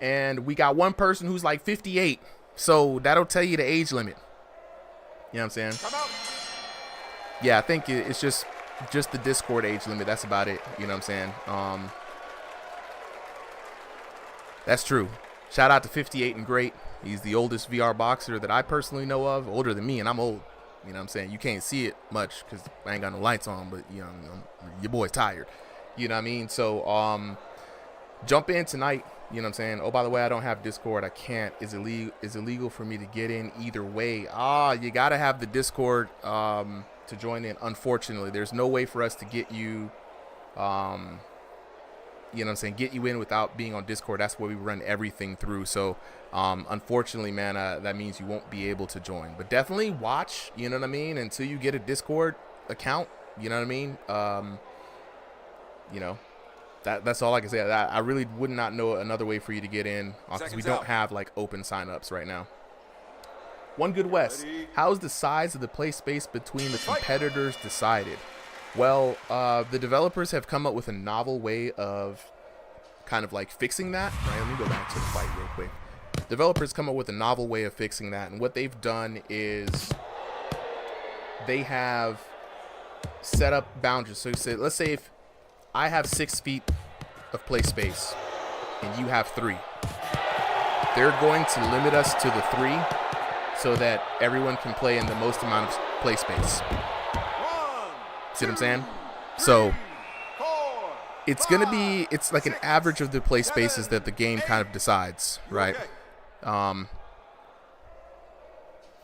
and we got one person who's like 58, so that'll tell you the age limit. You know what I'm saying? Come out. Yeah, I think it's just the Discord age limit. That's about it. You know what I'm saying? That's true. Shout out to 58 and Great. He's the oldest VR boxer that I personally know of. Older than me, and I'm old. You know what I'm saying? You can't see it much because I ain't got no lights on, but your boy's tired. You know what I mean? So jump in tonight. You know what I'm saying? Oh, by the way, I don't have Discord. I can't. Is it legal for me to get in either way? You got to have the Discord to join in. Unfortunately, there's no way for us to get you, you know what I'm saying, get you in without being on Discord. That's where we run everything through. So, unfortunately, man, that means you won't be able to join. But definitely watch, you know what I mean, until you get a Discord account. You know what I mean? That's all I can say. I really would not know another way for you to get in because we don't have like open signups right now. One Good West. How is the size of the play space between the competitors decided? Well, the developers have come up with a novel way of kind of like fixing that. Right, let me go back to the fight real quick. Developers come up with a novel way of fixing that, and what they've done is they have set up boundaries. So let's say if I have 6 feet of play space and you have 3, they're going to limit us to the 3 so that everyone can play in the most amount of play space. See what I'm saying? So it's like an average of the play spaces that the game kind of decides, right?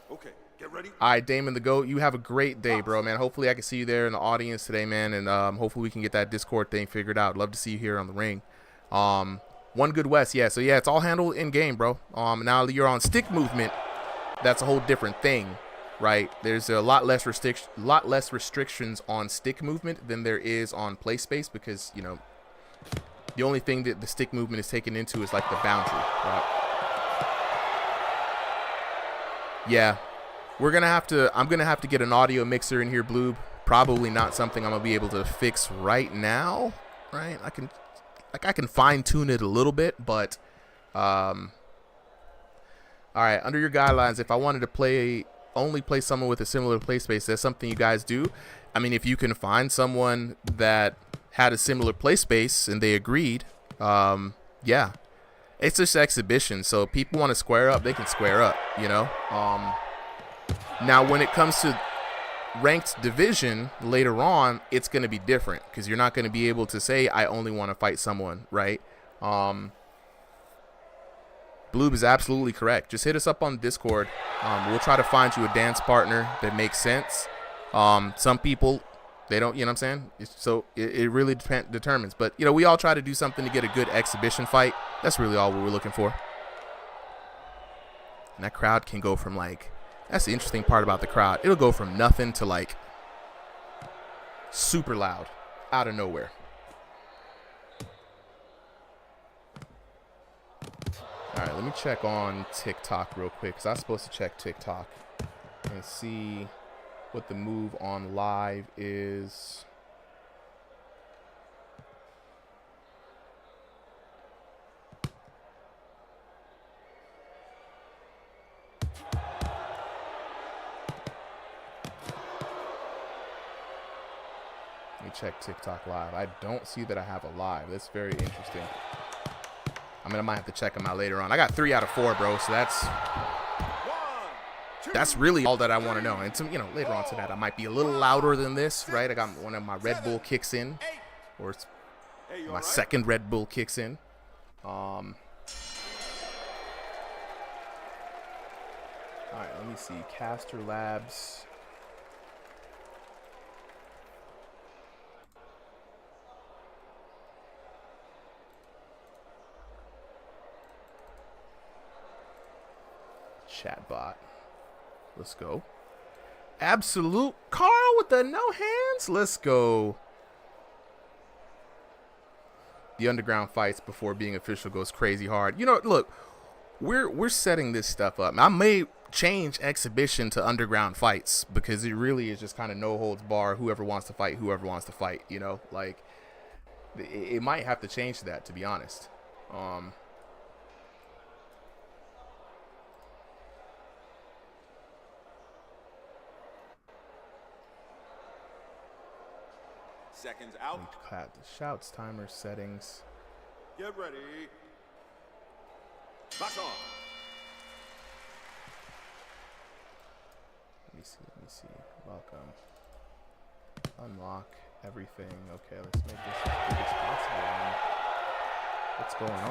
Okay, get ready. All right, Damon the GOAT, you have a great day, bro, man. Hopefully I can see you there in the audience today, man, and hopefully we can get that Discord thing figured out. Love to see you here on the ring. One Good West, yeah. So yeah, it's all handled in game, bro. Now you're on stick movement. That's a whole different thing, right? There's a lot less restrictions on stick movement than there is on play space because the only thing that the stick movement is taken into is like the boundary, right? Yeah, I'm gonna have to get an audio mixer in here, Bloob. Probably not something I'm gonna be able to fix right now, right? I can fine tune it a little bit, but all right, under your guidelines, if I wanted to only play someone with a similar play space, that's something you guys do. I mean, if you can find someone that had a similar play space and they agreed, yeah. It's just exhibition, so if people want to square up, they can square up, Now, when it comes to ranked division later on, it's going to be different because you're not going to be able to say, I only want to fight someone, right? Bloob is absolutely correct. Just hit us up on Discord. We'll try to find you a dance partner that makes sense. Some people, they don't, you know what I'm saying? It really determines. But, you know, we all try to do something to get a good exhibition fight. That's really all we're looking for. And that crowd can go from, like, that's the interesting part about the crowd. It'll go from nothing to, like, super loud out of nowhere. All right, let me check on TikTok real quick because I was supposed to check TikTok and see what the move on live is. Let me check TikTok live. I don't see that I have a live. That's very interesting. I mean, I might have to check them out later on. I got 3 out of 4, bro. So that's really all that I want to know. And you know, later on to that, I might be a little louder than this, right? I got one of my Red Bull kicks in, or it's my second Red Bull kicks in. All right, let me see. Caster Labs. Chatbot. Let's go. Absolute Carl with the no hands. Let's go. The underground fights before being official goes crazy hard. You know, look, we're setting this stuff up. I may change exhibition to underground fights because it really is just kind of no holds bar. Whoever wants to fight, whoever wants to fight. You know, like it might have to change that, to be honest. Seconds out. The shouts, timer, settings. Get ready. Back on. Let me see. Welcome. Unlock everything. Okay, let's make this as big as possible. What's going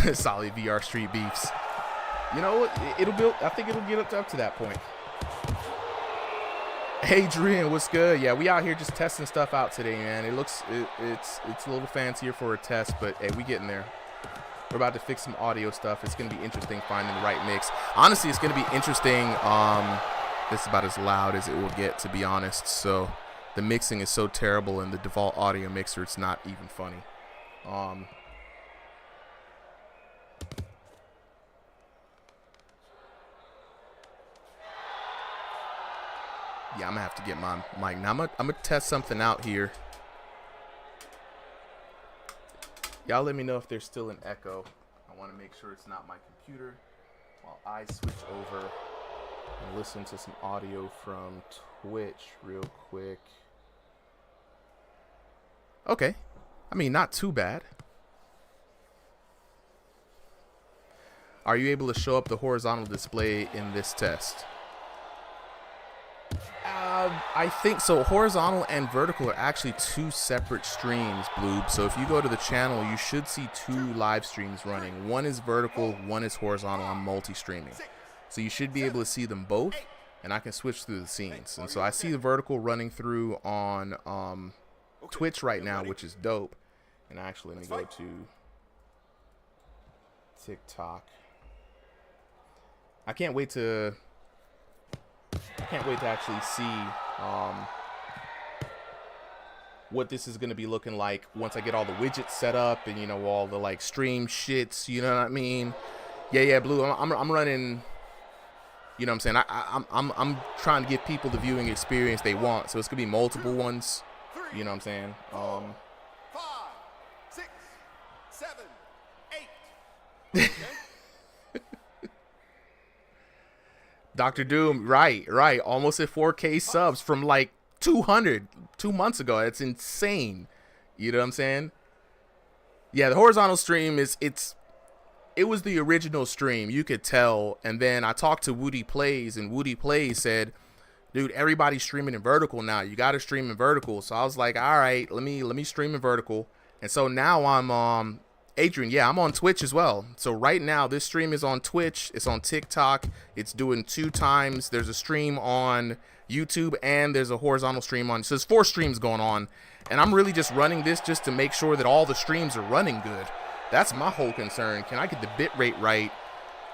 on? Solid VR Street Beefs. You know what? I think it'll get up to that point. Adrian, what's good? Yeah, we out here just testing stuff out today, man. It's a little fancier for a test, but hey, we getting there. We're about to fix some audio stuff. It's gonna be interesting finding the right mix. Honestly, it's gonna be interesting. This is about as loud as it will get, to be honest. So the mixing is so terrible in the default audio mixer, it's not even funny. Yeah, I'm gonna have to get my mic. Now I'm gonna test something out here. Y'all let me know if there's still an echo. I want to make sure it's not my computer while I switch over and listen to some audio from Twitch real quick. Okay. I mean, not too bad. Are you able to show up the horizontal display in this test? I think so. Horizontal and vertical are actually 2 separate streams, Bloob. So if you go to the channel, you should see 2 live streams running. One is vertical, one is horizontal. I'm multi-streaming. So you should be able to see them both, and I can switch through the scenes. And so I see the vertical running through on Twitch right now, which is dope. And actually, let me go to TikTok. I can't wait to actually see what this is going to be looking like once I get all the widgets set up and, you know, all the like stream shits, you know what I mean? Yeah, Blue, I'm running, you know what I'm saying? I'm trying to give people the viewing experience they want. So it's going to be multiple ones, you know what I'm saying? 5, 6, 7, 8. Okay. Dr. Doom, right. Almost at 4K subs from like 200 2 months ago. That's insane. You know what I'm saying? Yeah, the horizontal stream it's it was the original stream. You could tell. And then I talked to Woody Plays, and Woody Plays said, dude, everybody's streaming in vertical now. You got to stream in vertical. So I was like, all right, let me stream in vertical. And so now I'm Adrian, yeah, I'm on Twitch as well. So right now this stream is on Twitch, it's on TikTok, it's doing 2 times. There's a stream on YouTube and there's a horizontal stream on. So there's 4 streams going on. And I'm really just running this just to make sure that all the streams are running good. That's my whole concern. Can I get the bit rate right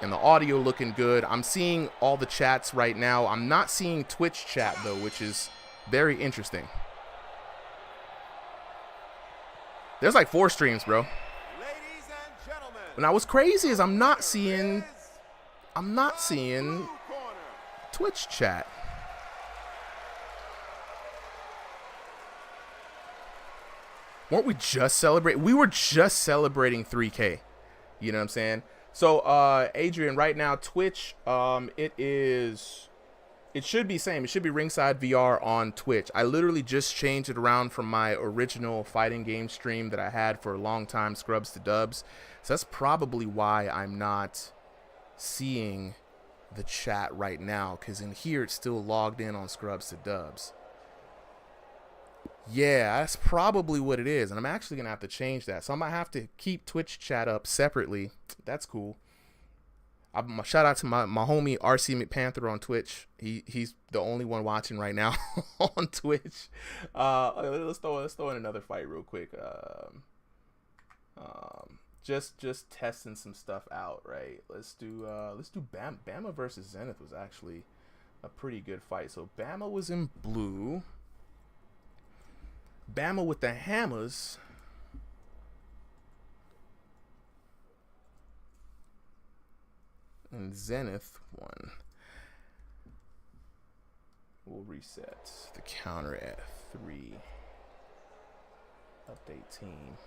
and the audio looking good? I'm seeing all the chats right now. I'm not seeing Twitch chat though, which is very interesting. There's like 4 streams, bro. Ladies and gentlemen, Now what's crazy is I'm not seeing blue corner. Twitch chat. Weren't we just celebrating? We were just celebrating 3K. You know what I'm saying? So, Adrian, right now, Twitch, it should be same. It should be Ringside VR on Twitch. I literally just changed it around from my original fighting game stream that I had for a long time, Scrubs to Dubs. So that's probably why I'm not seeing the chat right now, because in here it's still logged in on Scrubs to Dubs. Yeah, that's probably what it is, and I'm actually going to have to change that. So I might have to keep Twitch chat up separately. That's cool. Shout out to my homie RC McPanther on Twitch. He's the only one watching right now on Twitch. Let's throw in another fight real quick. Just testing some stuff out, right? Let's do Bama versus Zenith was actually a pretty good fight. So Bama was in blue. Bama with the hammers. And Zenith won. We'll reset the counter at 3. Update team.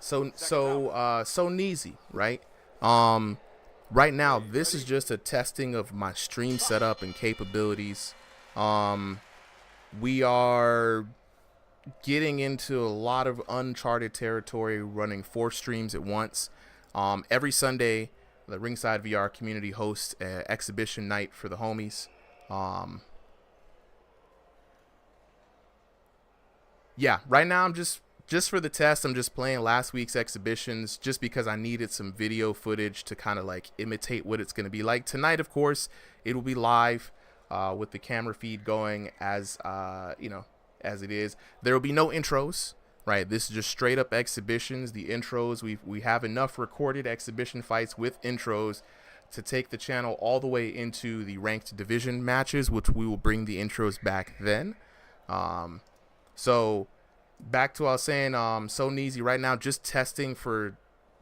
So Neezy, right? Right now this is just a testing of my stream setup and capabilities. We are getting into a lot of uncharted territory, running 4 streams at once. Every Sunday, the Ringside VR community hosts an exhibition night for the homies. Yeah, right now I'm just for the test, I'm just playing last week's exhibitions just because I needed some video footage to kind of like imitate what it's going to be like. Tonight, of course, it will be live with the camera feed going as as it is. There will be no intros. Right, this is just straight up exhibitions. The intros, we have enough recorded exhibition fights with intros to take the channel all the way into the ranked division matches, which we will bring the intros back then. So back to what I was saying, So Neezy right now, just testing for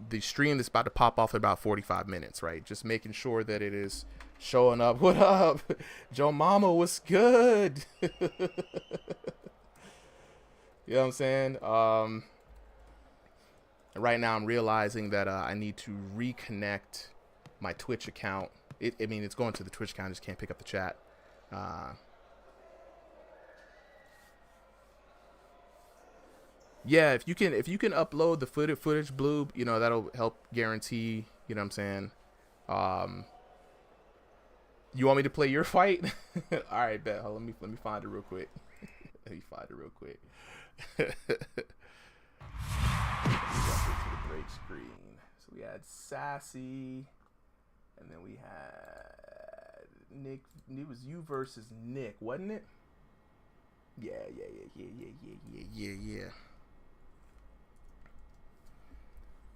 the stream that's about to pop off in about 45 minutes, right? Just making sure that it is showing up. What up? Joe Mama, what's good? You know what I'm saying? Right now I'm realizing that I need to reconnect my Twitch account. It's going to the Twitch account. I just can't pick up the chat. Yeah, if you can upload the footage, Blue, that'll help guarantee. You know what I'm saying? You want me to play your fight? All right, bet. Let me find it real quick. Let me find it real quick. Jump into the break screen. So we had Sassy, and then we had Nick. It was you versus Nick, wasn't it? Yeah.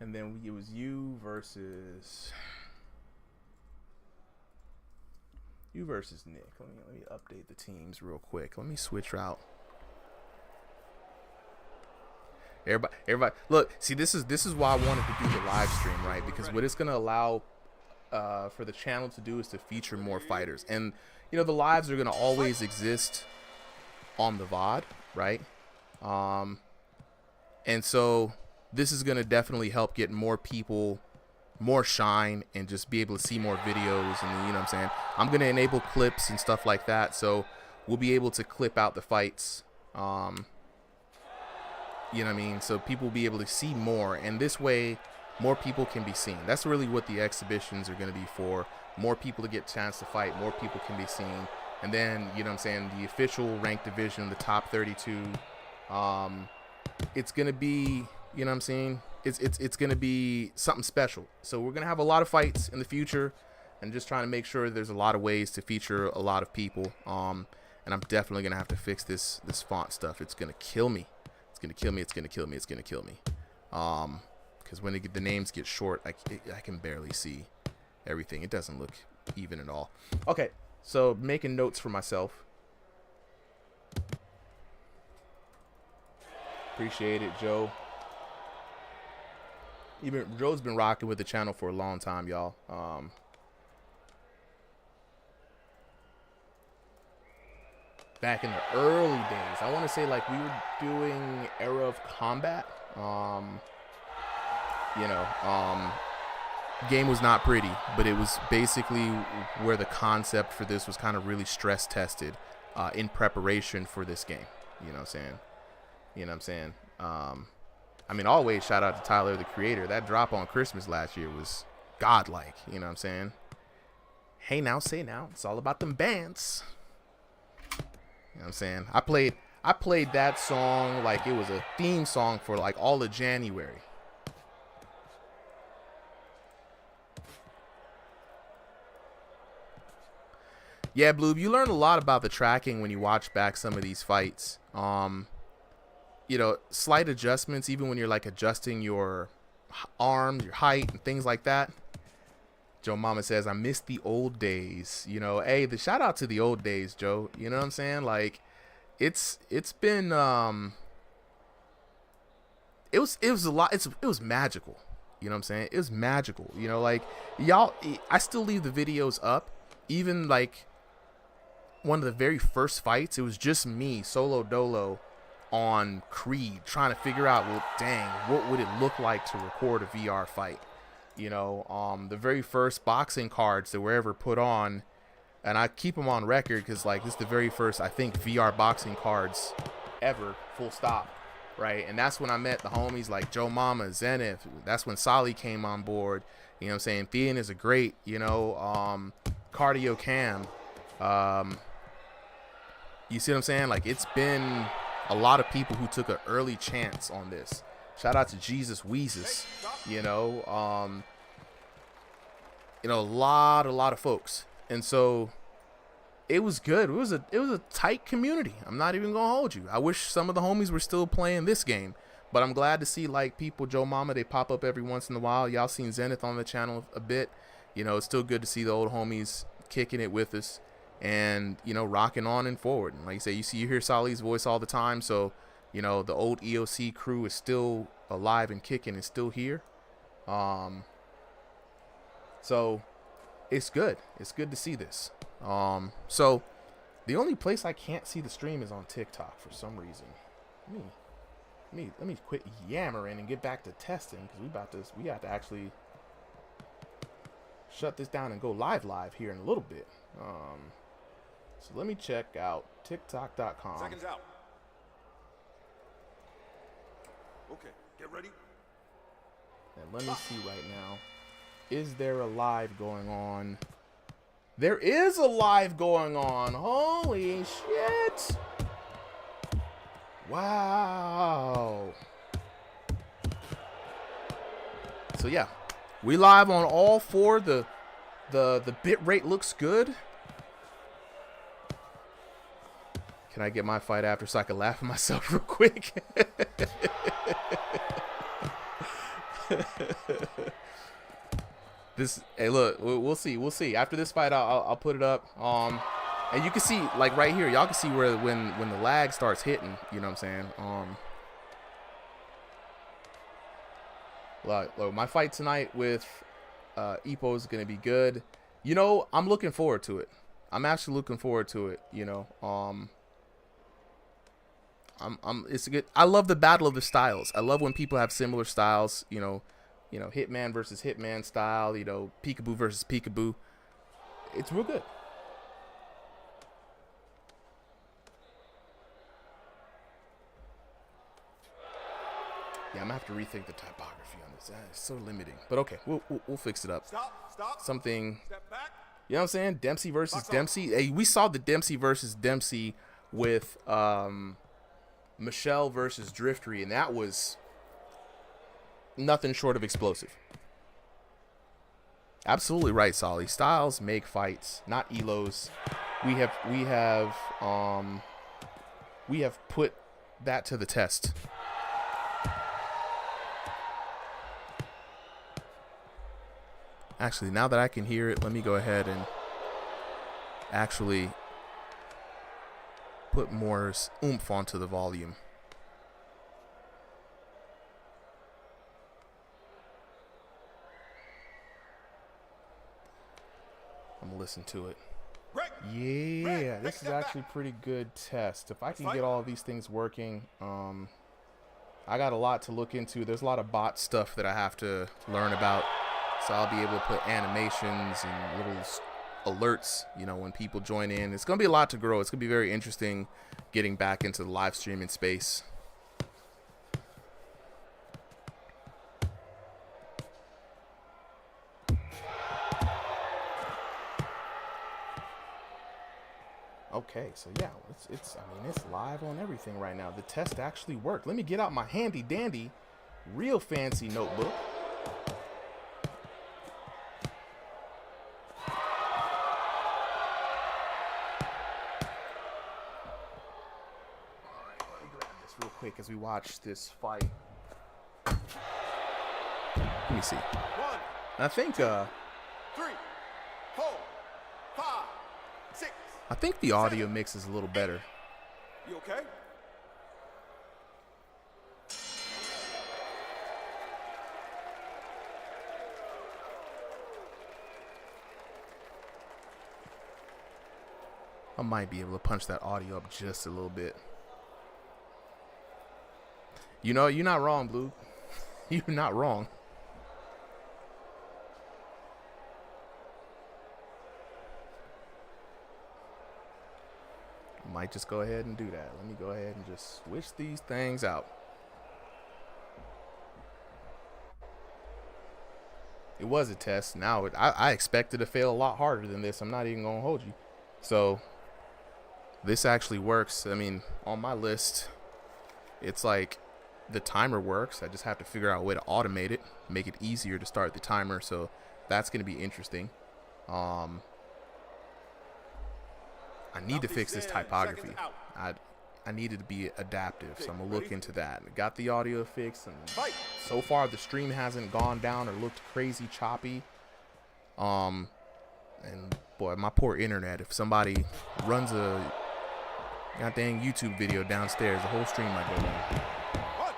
And then it was you versus Nick. Let me update the teams real quick. Let me switch out. Everybody, look. See, this is why I wanted to do the live stream, right? Because what it's gonna allow for the channel to do is to feature more fighters, and the lives are gonna always exist on the VOD, right? And so this is gonna definitely help get more people more shine and just be able to see more videos, and what I'm saying. I'm gonna enable clips and stuff like that, so we'll be able to clip out the fights. You know what I mean? So people will be able to see more. And this way, more people can be seen. That's really what the exhibitions are going to be for. More people to get a chance to fight, more people can be seen. And then, you know what I'm saying, the official ranked division, the top 32, it's going to be, you know what I'm saying, it's going to be something special. So we're going to have a lot of fights in the future, and just trying to make sure there's a lot of ways to feature a lot of people. And I'm definitely going to have to fix this font stuff. It's going to kill me. It's going to kill me. It's going to kill me. It's going to kill me. Because when the names get short, I can barely see everything. It doesn't look even at all. Okay, so making notes for myself. Appreciate it, Joe. Joe's been rocking with the channel for a long time, y'all. Back in the early days, I want to say like we were doing Era of Combat. Game was not pretty, but it was basically where the concept for this was kind of really stress tested in preparation for this game. You know what I'm saying? I mean, always shout out to Tyler, the creator. That drop on Christmas last year was godlike. You know what I'm saying? Hey now, say now. It's all about them bands. You know what I'm saying? I played that song like it was a theme song for like all of January. Yeah, Bloob, you learn a lot about the tracking when you watch back some of these fights. You know, slight adjustments, even when you're like adjusting your arms, your height, and things like that. Joe Mama says, I miss the old days. You know, hey, the shout out to the old days, Joe. You know what I'm saying? Like, it's been it was a lot. It was magical. You know what I'm saying? It was magical. You know, like y'all, I still leave the videos up. Even like one of the very first fights, it was just me solo dolo on Creed trying to figure out, well, dang, what would it look like to record a VR fight? You know, the very first boxing cards that were ever put on, and I keep them on record because like this is the very first, I think, VR boxing cards ever, full stop, right? And that's when I met the homies like Joe Mama, Zenith. That's when Solly came on board. You know what I'm saying? Thean is a great, you know, Cardio Cam. You see what I'm saying? Like, it's been a lot of people who took an early chance on this. Shout out to Jesus Weezus, you know, a lot of folks. And so it was good. It was a tight community. I'm not even gonna hold you. I wish some of the homies were still playing this game, but I'm glad to see like people, Joe Mama, they pop up every once in a while. Y'all seen Zenith on the channel a bit. You know, it's still good to see the old homies kicking it with us and, you know, rocking on and forward. And like I say, you hear Solly's voice all the time. So, you know, the old EOC crew is still alive and kicking and still here. So it's good. It's good to see this. So the only place I can't see the stream is on TikTok for some reason. Let me quit yammering and get back to testing, because we have to actually shut this down and go live here in a little bit. So let me check out TikTok.com. Seconds out. Okay, get ready. And let me see right now. Is there a live going on? There is a live going on. Holy shit. Wow. So yeah, we live on all four. The bit rate looks good. Can I get my fight after so I can laugh at myself real quick? Hey, look, we'll see. After this fight, I'll put it up. And you can see, like right here, y'all can see where when the lag starts hitting. You know what I'm saying? Look, my fight tonight with Ipo is gonna be good. You know, I'm looking forward to it. I'm actually looking forward to it. You know, it's good. I love the battle of the styles. I love when people have similar styles. You know, Hitman versus Hitman style. You know, Peekaboo versus Peekaboo. It's real good. Yeah, I'm gonna have to rethink the typography on this. It's so limiting. But okay, we'll fix it up. Stop. Something. Step back. You know what I'm saying? Dempsey versus Box off. Dempsey. Hey, we saw the Dempsey versus Dempsey with Michelle versus Driftery, and that was nothing short of explosive. Absolutely right, Solly. Styles make fights, not elos. We have put that to the test. Actually, now that I can hear it, let me go ahead and actually put more oomph onto the volume. I'm gonna listen to it. Yeah, this is actually pretty good test. If I can get all of these things working, I got a lot to look into. There's a lot of bot stuff that I have to learn about. So I'll be able to put animations and little alerts, you know, when people join in. It's going to be a lot to grow. It's going to be very interesting getting back into the live streaming space. Okay, so yeah, I mean, it's live on everything right now. The test actually worked. Let me get out my handy dandy, real fancy notebook. Real quick as we watch this fight. Let me see. 1, I think 3, 4, 5, 6. I think the audio mix is a little better. You okay? I might be able to punch that audio up just a little bit. You know, you're not wrong, Blue. You're not wrong. Might just go ahead and do that. Let me go ahead and just switch these things out. It was a test. Now I expected to fail a lot harder than this. I'm not even gonna hold you. So this actually works. I mean, on my list, it's like the timer works. I just have to figure out a way to automate it, make it easier to start the timer. So that's going to be interesting. I need to fix this typography. I needed to be adaptive, so I'm going to look into that. Got the audio fixed, and so far the stream hasn't gone down or looked crazy choppy. And boy, my poor internet. If somebody runs a goddamn YouTube video downstairs, the whole stream might go down. 1,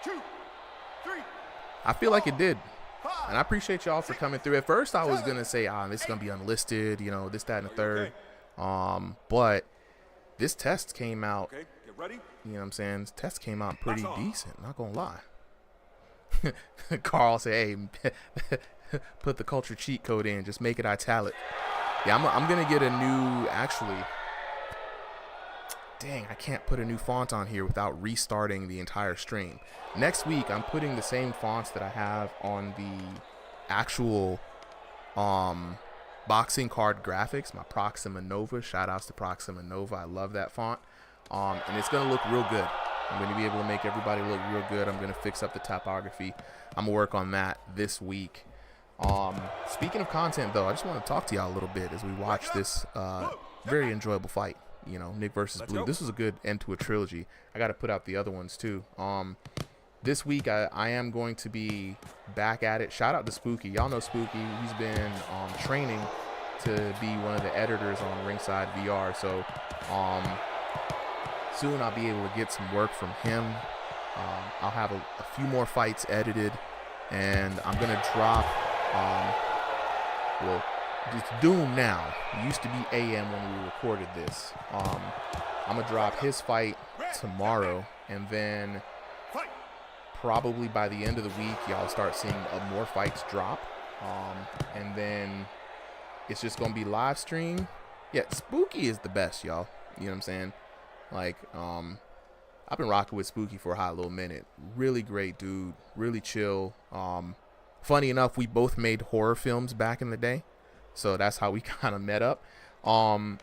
2, 3. I feel like it did. And I appreciate y'all for coming through. At first, I was going to say, this is going to be unlisted, you know, this, that, and the third. But this test came out, Okay, get ready. you know what I'm saying? This test came out pretty decent, not going to lie. Carl said, hey, put the culture cheat code in, just make it italic. Yeah, I'm going to get a new, actually, dang, I can't put a new font on here without restarting the entire stream. Next week, I'm putting the same fonts that I have on the actual boxing card graphics, my Proxima Nova. Shout outs to Proxima Nova. I love that font. And it's going to look real good. I'm going to be able to make everybody look real good. I'm going to fix up the typography. I'm going to work on that this week. Speaking of content, though, I just want to talk to y'all a little bit as we watch this very enjoyable fight. You know, Nick versus Blue. This was a good end to a trilogy. I got to put out the other ones, too. This week, I am going to be back at it. Shout out to Spooky. Y'all know Spooky. He's been training to be one of the editors on Ringside VR. So soon I'll be able to get some work from him. I'll have a few more fights edited. And I'm going to drop, well, it's Doom now. It used to be AM when we recorded this. I'm going to drop his fight tomorrow. And then probably by the end of the week, y'all start seeing more fights drop. And then it's just going to be live stream. Yeah, Spooky is the best, y'all. You know what I'm saying? Like, I've been rocking with Spooky for a hot little minute. Really great dude, really chill. Funny enough, we both made horror films back in the day, so that's how we kind of met up. And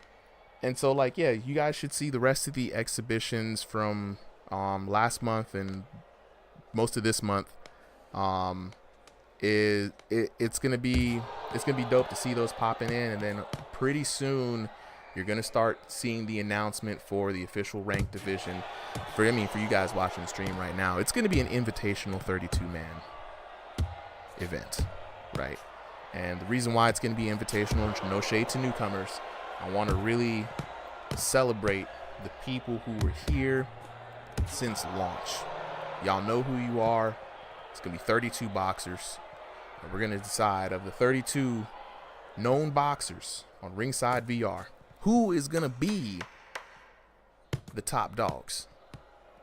so, like, yeah, you guys should see the rest of the exhibitions from last month and most of this month. It's gonna be dope to see those popping in, and then pretty soon you're gonna start seeing the announcement for the official ranked division. For you guys watching the stream right now, it's gonna be an invitational 32-man event, right? And the reason why it's gonna be invitational, no shade to newcomers, I want to really celebrate the people who were here since launch. Y'all know who you are. It's gonna be 32 boxers. And we're going to decide, of the 32 known boxers on Ringside VR, who is going to be the top dogs.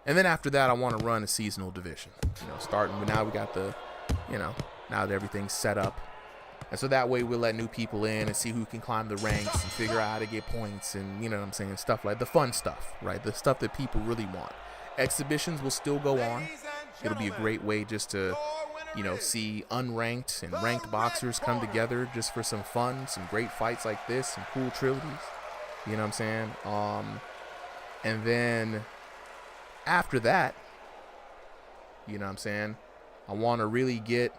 And then after that, I want to run a seasonal division. Starting now we got now that everything's set up. And so that way we'll let new people in and see who can climb the ranks and figure out how to get points and, stuff like the fun stuff, right? The stuff that people really want. Exhibitions will still go on. It'll be a great way just to see unranked and ranked boxers come together just for some fun, some great fights like this, some cool trilogies. You know what I'm saying? And then after that, I want to really get,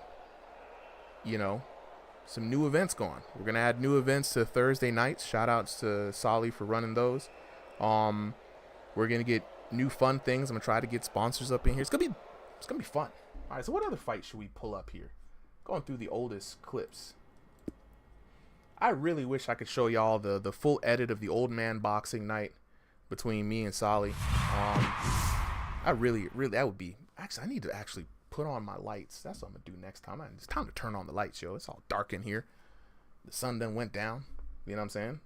some new events going. We're going to add new events to Thursday nights. Shout outs to Solly for running those. We're going to get new fun things. I'm going to try to get sponsors up in here. It's going to be fun. All right, so what other fight should we pull up here? Going through the oldest clips. I really wish I could show y'all the full edit of the old man boxing night between me and Solly. I really, that would be... Actually, I need to actually put on my lights. That's what I'm going to do next time. It's time to turn on the lights, yo. It's all dark in here. The sun done went down. You know what I'm saying?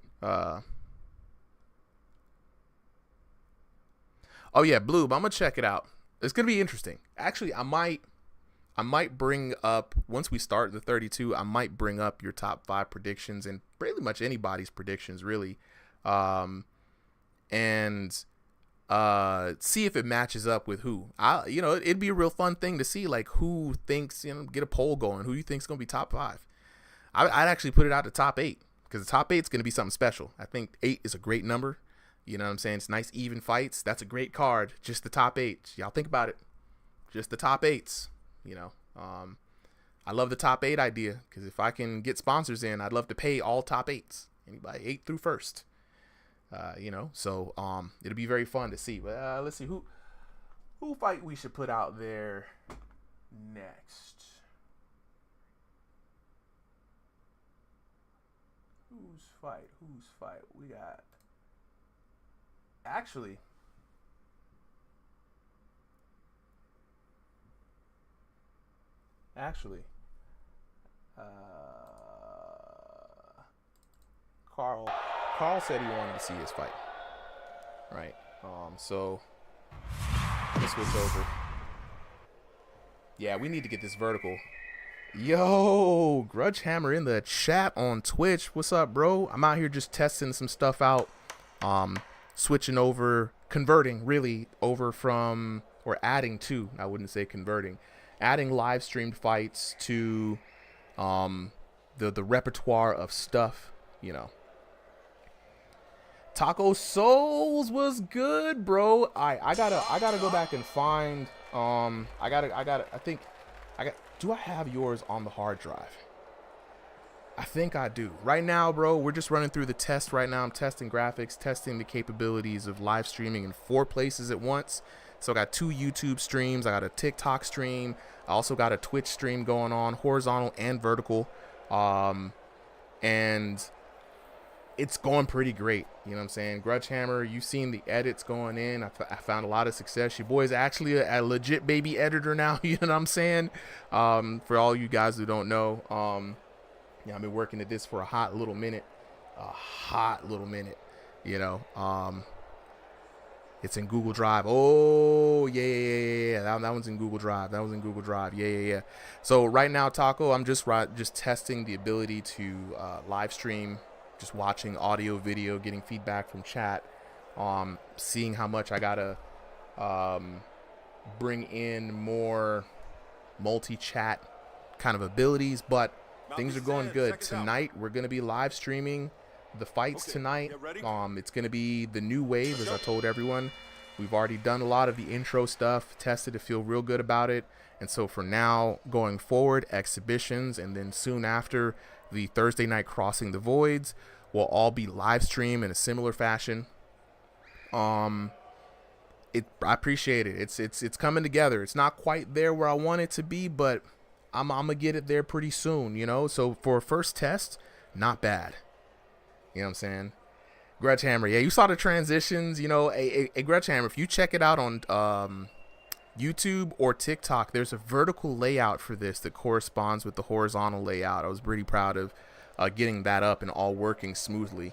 Oh, yeah, Blue. I'm going to check it out. It's going to be interesting. Actually, I might bring up, once we start the 32, I might bring up your top 5 predictions and pretty much anybody's predictions, really. And see if it matches up with who. It'd be a real fun thing to see, like, who thinks, get a poll going. Who you think's going to be top 5. I'd actually put it out to top 8, because the top 8 is going to be something special. I think 8 is a great number. You know what I'm saying? It's nice, even fights. That's a great card. Just the top 8. Y'all think about it. Just the top 8s. I love the top 8 idea, because if I can get sponsors in, I'd love to pay all top 8s. Anybody 8 through 1st. So it'll be very fun to see. But let's see who fight we should put out there next. Whose fight? We got. Actually, Carl said he wanted to see his fight, right? So let's switch over. Yeah, we need to get this vertical. Yo, Grudge Hammer in the chat on Twitch. What's up, bro? I'm out here just testing some stuff out. Switching over, converting really over from, or adding to, I wouldn't say converting, adding live streamed fights to the repertoire of stuff, Taco Souls was good, bro. I gotta go back and find, do I have yours on the hard drive? I think I do. Right now, bro, we're just running through the test right now. I'm testing graphics, testing the capabilities of live streaming in 4 places at once. So I got 2 YouTube streams. I got a TikTok stream. I also got a Twitch stream going on, horizontal and vertical. And it's going pretty great. You know what I'm saying? Grudge Hammer, you've seen the edits going in. I found a lot of success. Your boy's actually a legit baby editor now. You know what I'm saying? For all you guys who don't know, I've been working at this for a hot little minute. It's in Google Drive. Oh, yeah. That one's in Google Drive. Yeah. So right now, Taco, I'm just testing the ability to live stream, just watching audio, video, getting feedback from chat, seeing how much I gotta bring in more multi-chat kind of abilities, but things are going good. Tonight we're going to be live streaming the fights tonight. It's going to be the new wave, as I told everyone. We've already done a lot of the intro stuff, tested to feel real good about it. And so for now, going forward, exhibitions, and then soon after, the Thursday night Crossing the Voids will all be live streamed in a similar fashion. I appreciate it. It's coming together. It's not quite there where I want it to be, but I'm gonna get it there pretty soon, you know. So for a first test, not bad. You know what I'm saying? Grudge Hammer, yeah, you saw the transitions, you know. A Grudge Hammer, if you check it out on YouTube or TikTok, there's a vertical layout for this that corresponds with the horizontal layout. I was pretty proud of getting that up and all working smoothly.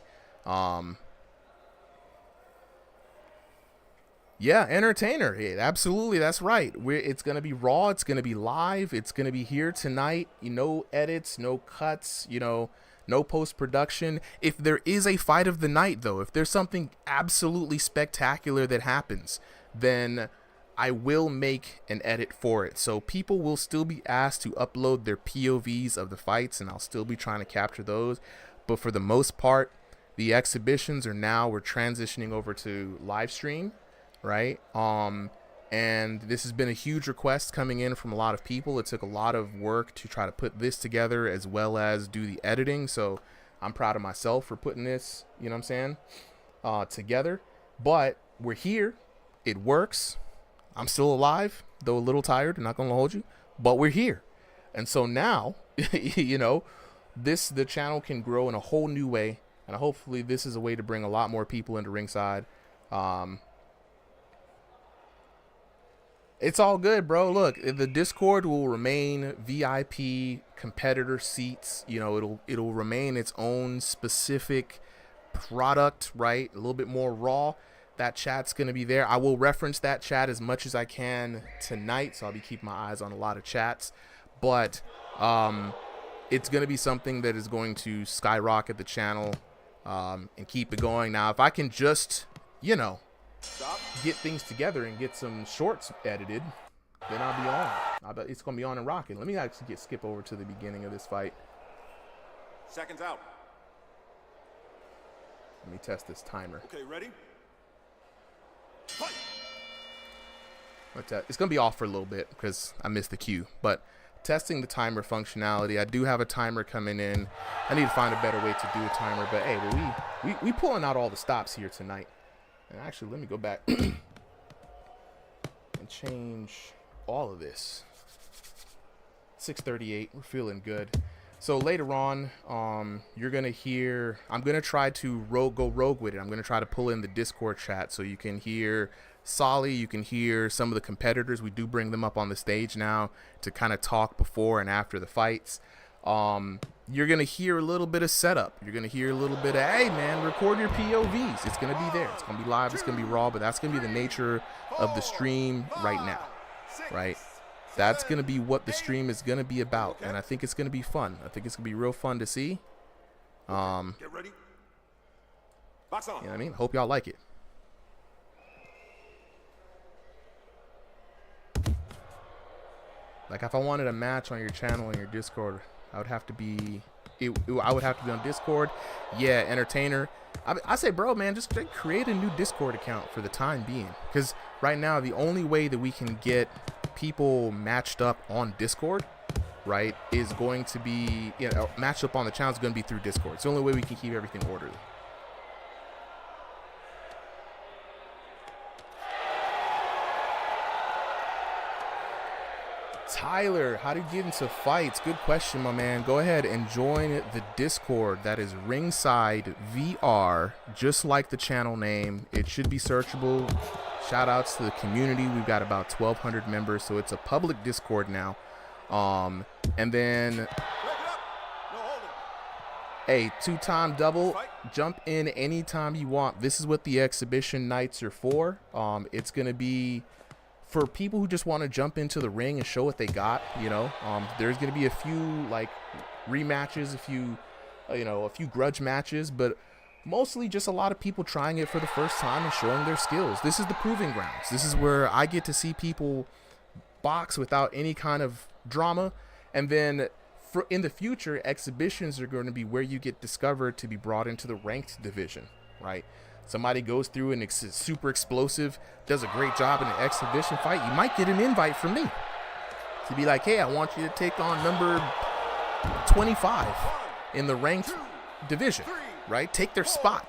Yeah, Entertainer. Yeah, absolutely, that's right. It's going to be raw. It's going to be live. It's going to be here tonight. No edits, no cuts, you know, no post-production. If there is a fight of the night, though, if there's something absolutely spectacular that happens, then I will make an edit for it. So people will still be asked to upload their POVs of the fights, and I'll still be trying to capture those. But for the most part, the exhibitions are now, we're transitioning over to live stream. Right. And this has been a huge request coming in from a lot of people. It took a lot of work to try to put this together as well as do the editing. So I'm proud of myself for putting this, you know what I'm saying, together. But we're here. It works. I'm still alive, though a little tired. I'm not going to hold you, but we're here. And so now, you know, the channel can grow in a whole new way. And hopefully this is a way to bring a lot more people into ringside. It's all good, bro. Look, the Discord will remain VIP competitor seats. You know, it'll remain its own specific product, right? A little bit more raw. That chat's going to be there. I will reference that chat as much as I can tonight, so I'll be keeping my eyes on a lot of chats. But it's going to be something that is going to skyrocket the channel and keep it going. Now, if I can just, you know, get things together and get some shorts edited, then I'll be on. I bet it's gonna be on and rocking. Let me actually skip over to the beginning of this fight. Seconds out. Let me test this timer. Okay, ready? Fight. It's gonna be off for a little bit because I missed the cue, but testing the timer functionality. I do have a timer coming in. I need to find a better way to do a timer, but hey, well, we pulling out all the stops here tonight. And actually, let me go back and change all of this. 6:38, we're feeling good. So later on, you're going to hear, I'm going to try to go rogue with it. I'm going to try to pull in the Discord chat so you can hear Solly, you can hear some of the competitors. We do bring them up on the stage now to kind of talk before and after the fights. You're going to hear a little bit of setup. You're going to hear a little bit of, hey, man, record your POVs. It's going to be there. It's going to be live. It's going to be raw, but that's going to be the nature of the stream right now, right? That's going to be what the stream is going to be about, and I think it's going to be fun. I think it's going to be real fun to see. Get ready. Box on. You know what I mean? Hope y'all like it. Like, if I wanted a match on your channel and your Discord, I would have to be on Discord. Yeah, Entertainer. I say, bro, man, just create a new Discord account for the time being. Because right now, the only way that we can get people matched up on Discord, right, is going to be, you know, matched up on the channel is going to be through Discord. It's the only way we can keep everything orderly. Tyler, how do you get into fights? Good question, my man. Go ahead and join the Discord. That is Ringside VR, just like the channel name. It should be searchable. Shout outs to the community. We've got about 1,200 members, so it's a public Discord now. And then, hey, 2-time double. Jump in anytime you want. This is what the exhibition nights are for. It's going to be for people who just want to jump into the ring and show what they got, you know. There's going to be a few like rematches, a few grudge matches, but mostly just a lot of people trying it for the first time and showing their skills. This is the proving grounds. This is where I get to see people box without any kind of drama. And then in the future, exhibitions are going to be where you get discovered to be brought into the ranked division, right? Somebody goes through and is super explosive, does a great job in an exhibition fight. You might get an invite from me to be like, hey, I want you to take on number 25 in the ranked division, right? Take their spot,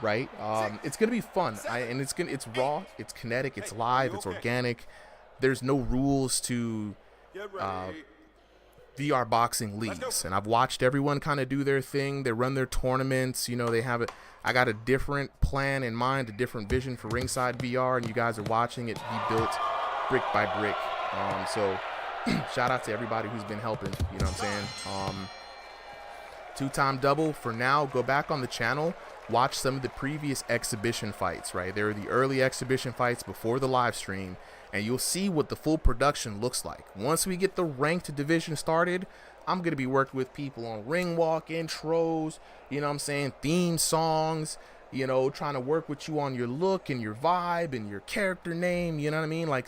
right? It's gonna be fun, it's raw, it's kinetic, it's live, it's organic. There's no rules to VR boxing leagues, and I've watched everyone kind of do their thing. They run their tournaments, you know. They have it. I got a different plan in mind, a different vision for Ringside VR, and you guys are watching it be built brick by brick. So shout out to everybody who's been helping, you know what I'm saying? Two-time double. For now, go back on the channel, watch some of the previous exhibition fights, right? There are the early exhibition fights before the live stream, and you'll see what the full production looks like. Once we get the ranked division started, I'm going to be working with people on ring walk intros, you know what I'm saying, theme songs, you know, trying to work with you on your look and your vibe and your character name, you know what I mean? Like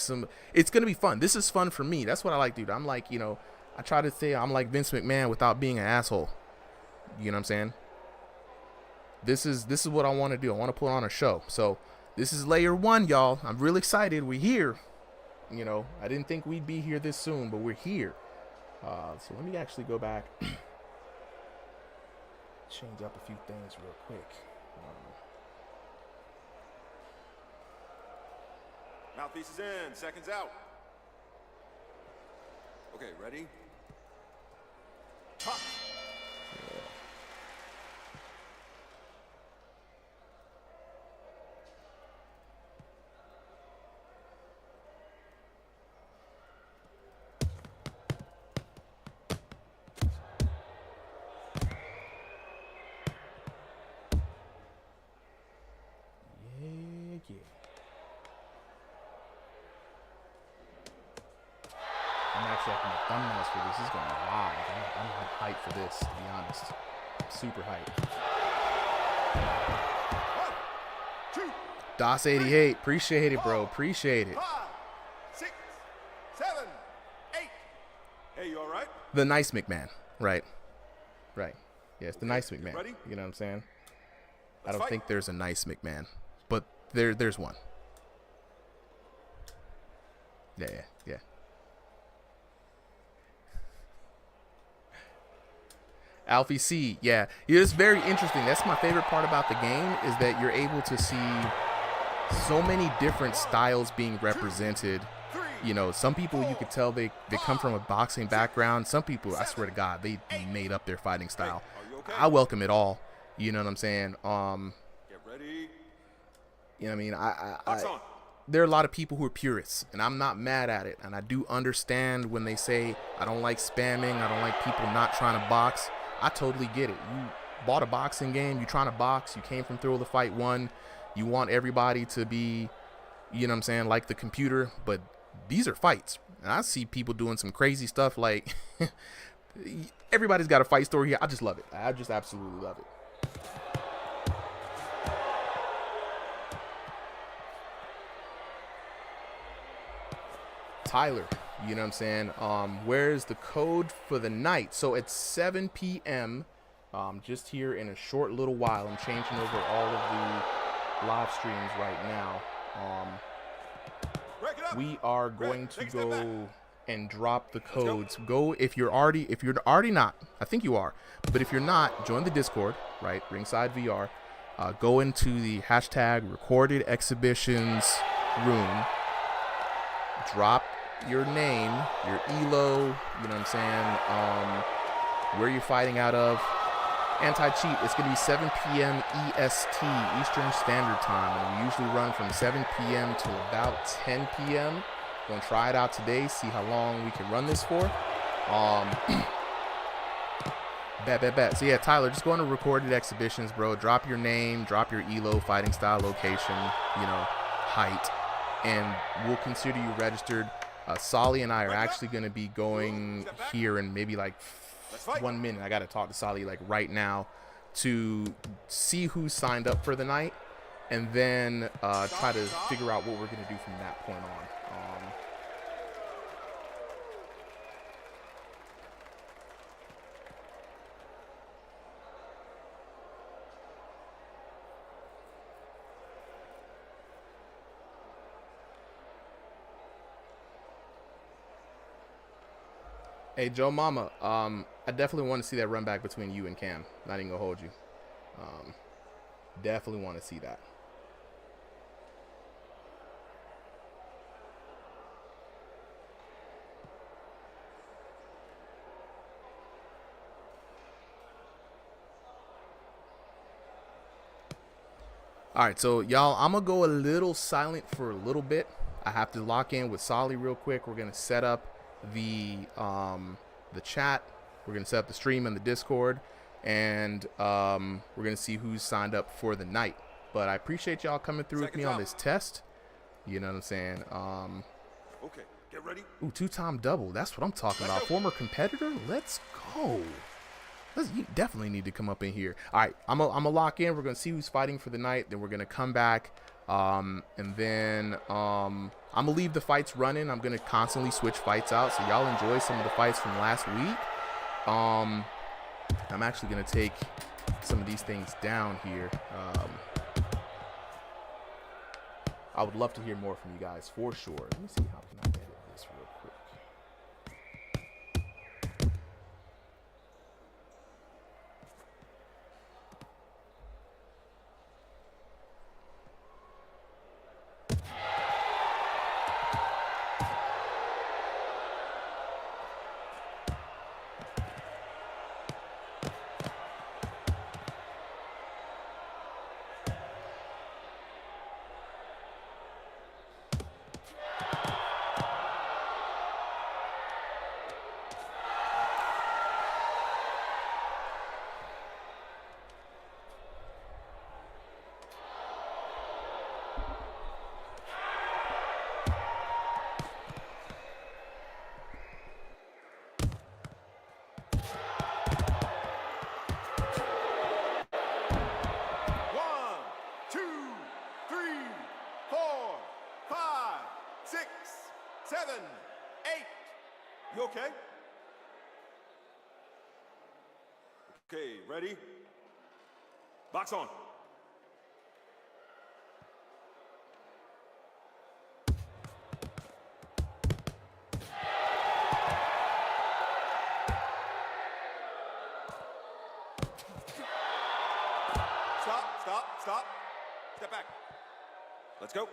it's going to be fun. This is fun for me. That's what I like, dude. I'm like, you know, I try to say I'm like Vince McMahon without being an asshole. You know what I'm saying? This is what I want to do. I want to put on a show. So this is layer 1, y'all. I'm really excited. We're here. You know, I didn't think we'd be here this soon, but we're here. So let me actually go back, change up a few things real quick. Mouthpiece is in, seconds out. Okay, ready? Pop. I'm actually making my thumbnails for this. This is going to be live. I'm hyped for this, to be honest. Super hyped. 1, 2, DOS88, appreciate it, bro. Appreciate it. 5, 6, 7, 8. Hey, you all right? The nice McMahon, right? Right. Yeah, it's the nice McMahon. Ready? You know what I'm saying? I Let's don't fight. think there's a nice McMahon, but there's one. Yeah. Alfie C, yeah, it's very interesting. That's my favorite part about the game, is that you're able to see so many different styles being represented. You know, some people you could tell they come from a boxing background. Some people, I swear to God, they made up their fighting style. I welcome it all. You know what I'm saying? Get ready. You know what I mean? Box on. There are a lot of people who are purists, and I'm not mad at it. And I do understand when they say, I don't like spamming, I don't like people not trying to box. I totally get it. You bought a boxing game, you're trying to box, you came from Thrill of the Fight 1, you want everybody to be, you know what I'm saying, like the computer, but these are fights. And I see people doing some crazy stuff like, everybody's got a fight story here. I just love it. I just absolutely love it. Tyler, you know what I'm saying? Where's the code for the night? So it's 7 p.m. Just here in a short little while. I'm changing over all of the live streams right now. We are going to go and drop the codes. Go if you're already not. I think you are, but if you're not, join the Discord, right? Ringside VR. Go into the hashtag recorded exhibitions room. Drop your name, your elo, you know what I'm saying, where you're fighting out of. Anti-cheat, it's going to be 7 p.m. EST, Eastern Standard Time, and we usually run from 7 p.m. to about 10 p.m. Going to try it out today, see how long we can run this for. Bet. So yeah, Tyler, just go into recorded exhibitions, bro. Drop your name, drop your elo, fighting style, location, you know, height, and we'll consider you registered. Solly and I are actually going to be going here in maybe like 1 minute. I got to talk to Solly like right now to see who signed up for the night, and then try to figure out what we're going to do from that point on. Hey, Joe Mama, I definitely want to see that run back between you and Cam. Not even going to hold you. Definitely want to see that. All right, so y'all, I'm going to go a little silent for a little bit. I have to lock in with Solly real quick. We're going to set up the chat. We're going to set up the stream and the Discord. And we're going to see who's signed up for the night. But I appreciate y'all coming through with me on this test. You know what I'm saying? Okay, get ready. Ooh, 2-time double. That's what I'm talking about. Former competitor? Let's go. You definitely need to come up in here. All right, I'm gonna lock in. We're gonna see who's fighting for the night. Then we're gonna come back, and then I'm gonna leave the fights running. I'm gonna constantly switch fights out, so y'all enjoy some of the fights from last week. I'm actually gonna take some of these things down here. I would love to hear more from you guys for sure. Let me see how can I edit this real quick. You okay? Okay, ready? Box on. Stop. Step back. Let's go.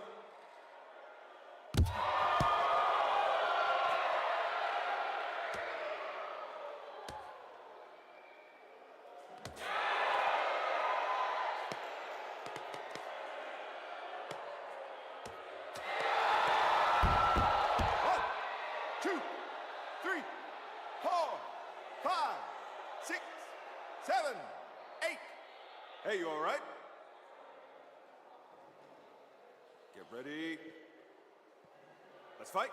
Hey, you all right? Get ready. Let's fight.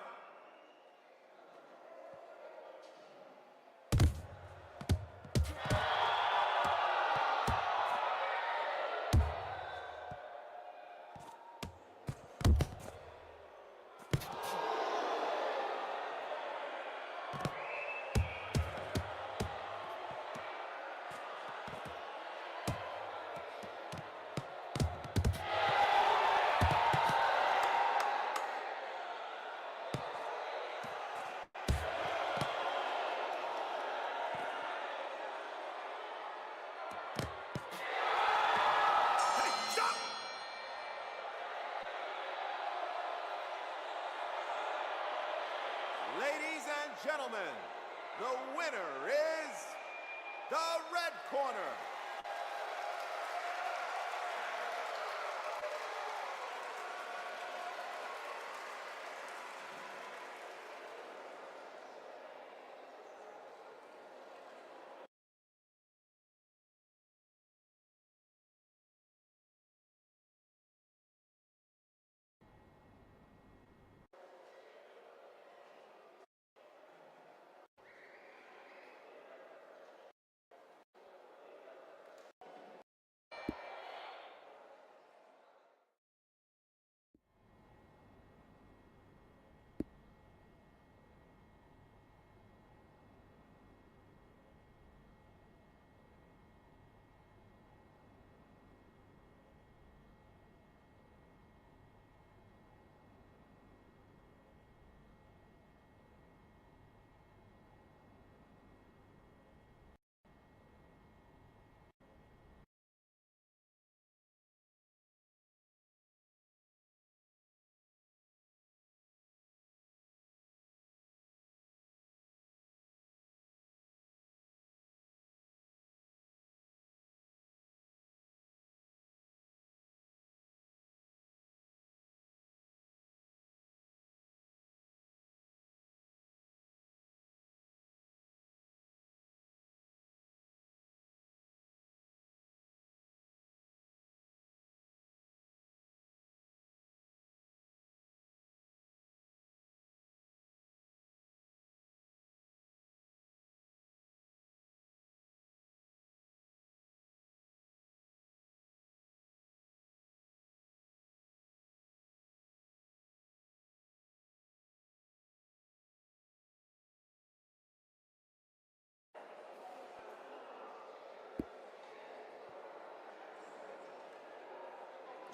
Ladies and gentlemen, the winner is the red corner.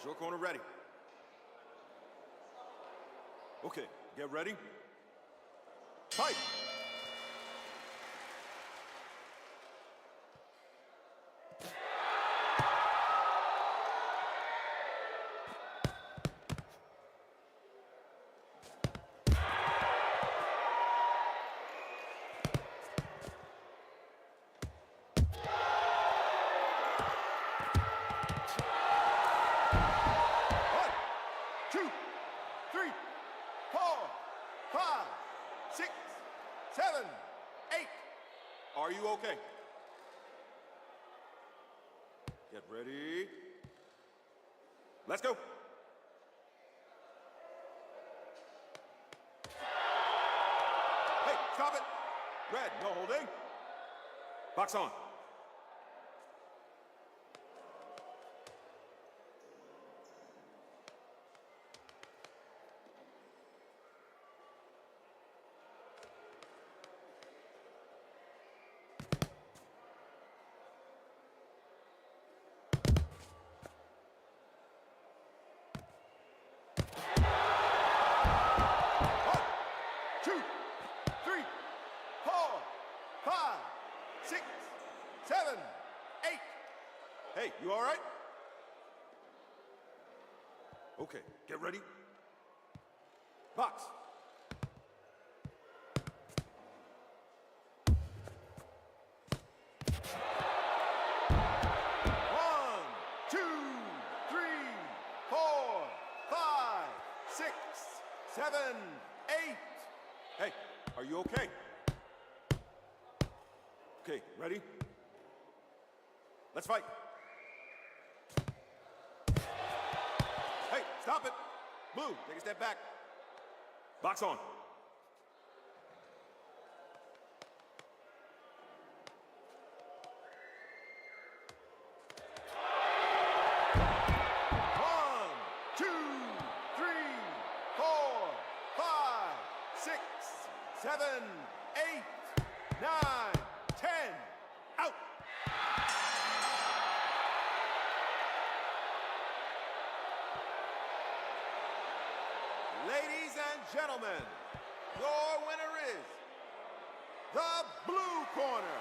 Is your corner ready? Okay, get ready. Fight! Are you okay? Get ready. Let's go. Hey, stop it. Red, no holding. Box on. Hey, you all right? Okay, get ready. Box. One, two, three, four, five, six, seven, eight. Hey, are you okay? Okay, ready? Let's fight. Hey, stop it. Blue, take a step back. Box on. One, two, three, four, five, six, seven, 8, 9, 10. Out. Ladies and gentlemen, your winner is the blue corner.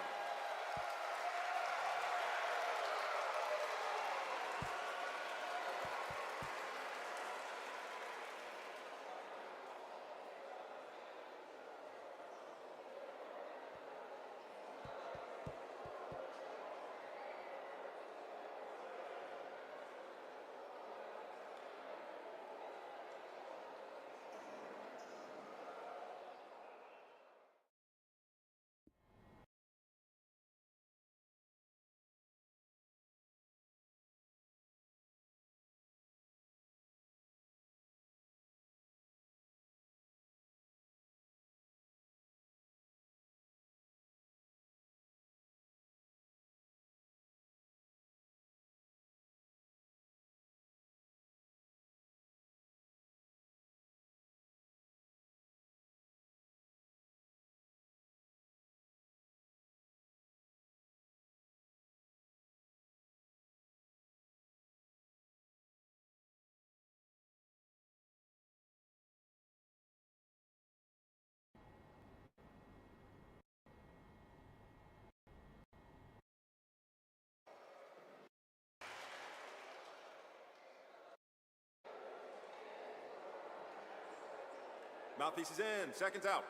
Mouthpiece is in, seconds out.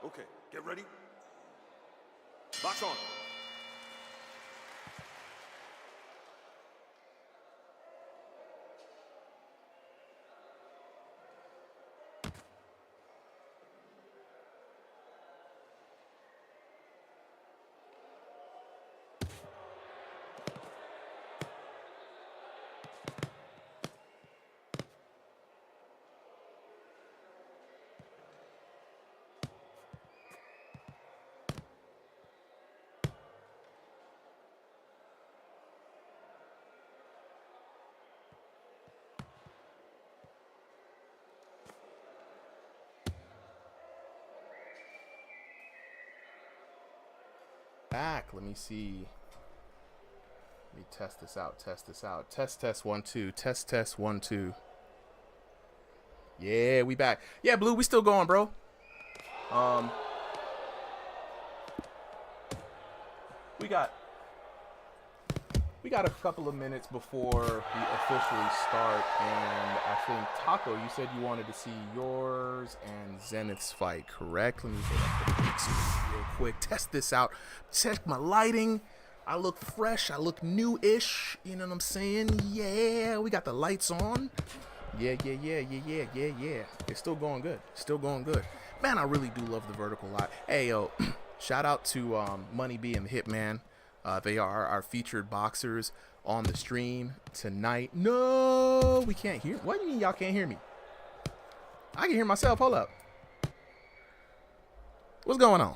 Okay, get ready. Box on. Back. Let me see. Let me test this out. Test 1 2. Test 1 2. Yeah, we back. Yeah, Blue, we still going, bro. We got a couple of minutes before we officially start, and I think Taco, you said you wanted to see yours and Zenith's fight, correct? Let me hit up the big screen real quick. Test this out. Check my lighting. I look fresh. I look new-ish. You know what I'm saying? Yeah, we got the lights on. Yeah. It's still going good. Man, I really do love the vertical lot. Hey, yo, shout out to Money B and the Hitman. They are our featured boxers on the stream tonight. No, we can't hear. What do you mean y'all can't hear me? I can hear myself. Hold up. What's going on?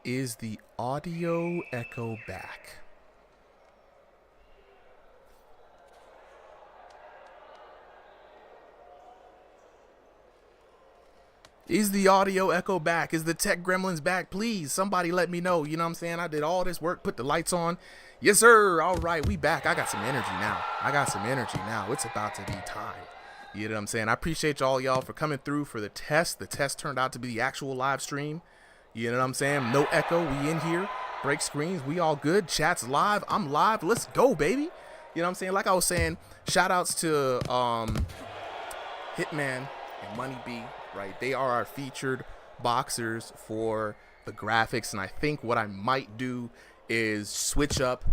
Is the audio echo back? Is the audio echo back? Is the tech gremlins back? Please, somebody let me know. You know what I'm saying? I did all this work, put the lights on. Yes, sir. All right, we back. I got some energy now. It's about to be time. You know what I'm saying? I appreciate y'all for coming through for the test. The test turned out to be the actual live stream. You know what I'm saying? No echo. We in here. Break screens. We all good. Chat's live. I'm live. Let's go, baby. You know what I'm saying? Like I was saying, shout outs to Hitman and Money B. Right, they are our featured boxers for the graphics, and I think what I might do is switch up,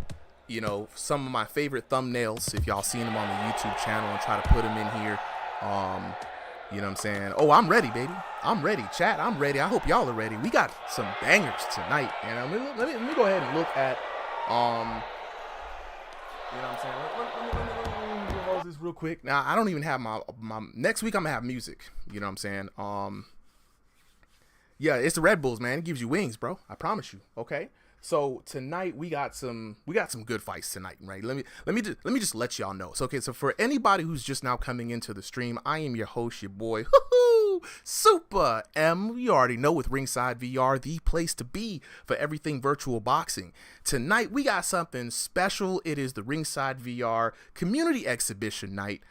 you know, some of my favorite thumbnails if y'all seen them on the YouTube channel and try to put them in here. You know what I'm saying? Oh, I'm ready, baby. I'm ready, chat. I'm ready. I hope y'all are ready. We got some bangers tonight, and let me go ahead and look at you know what I'm saying? Let me pause this real quick. Now, I don't even have my next week I'm gonna have music. You know what I'm saying? Yeah, it's the Red Bulls, man. It gives you wings, bro. I promise you. Okay. So tonight we got some good fights tonight, right? Let me just let y'all know. So okay, so for anybody who's just now coming into the stream, I am your host, your boy, Super M. You already know, with Ringside VR, the place to be for everything virtual boxing. Tonight we got something special. It is the Ringside VR community exhibition night.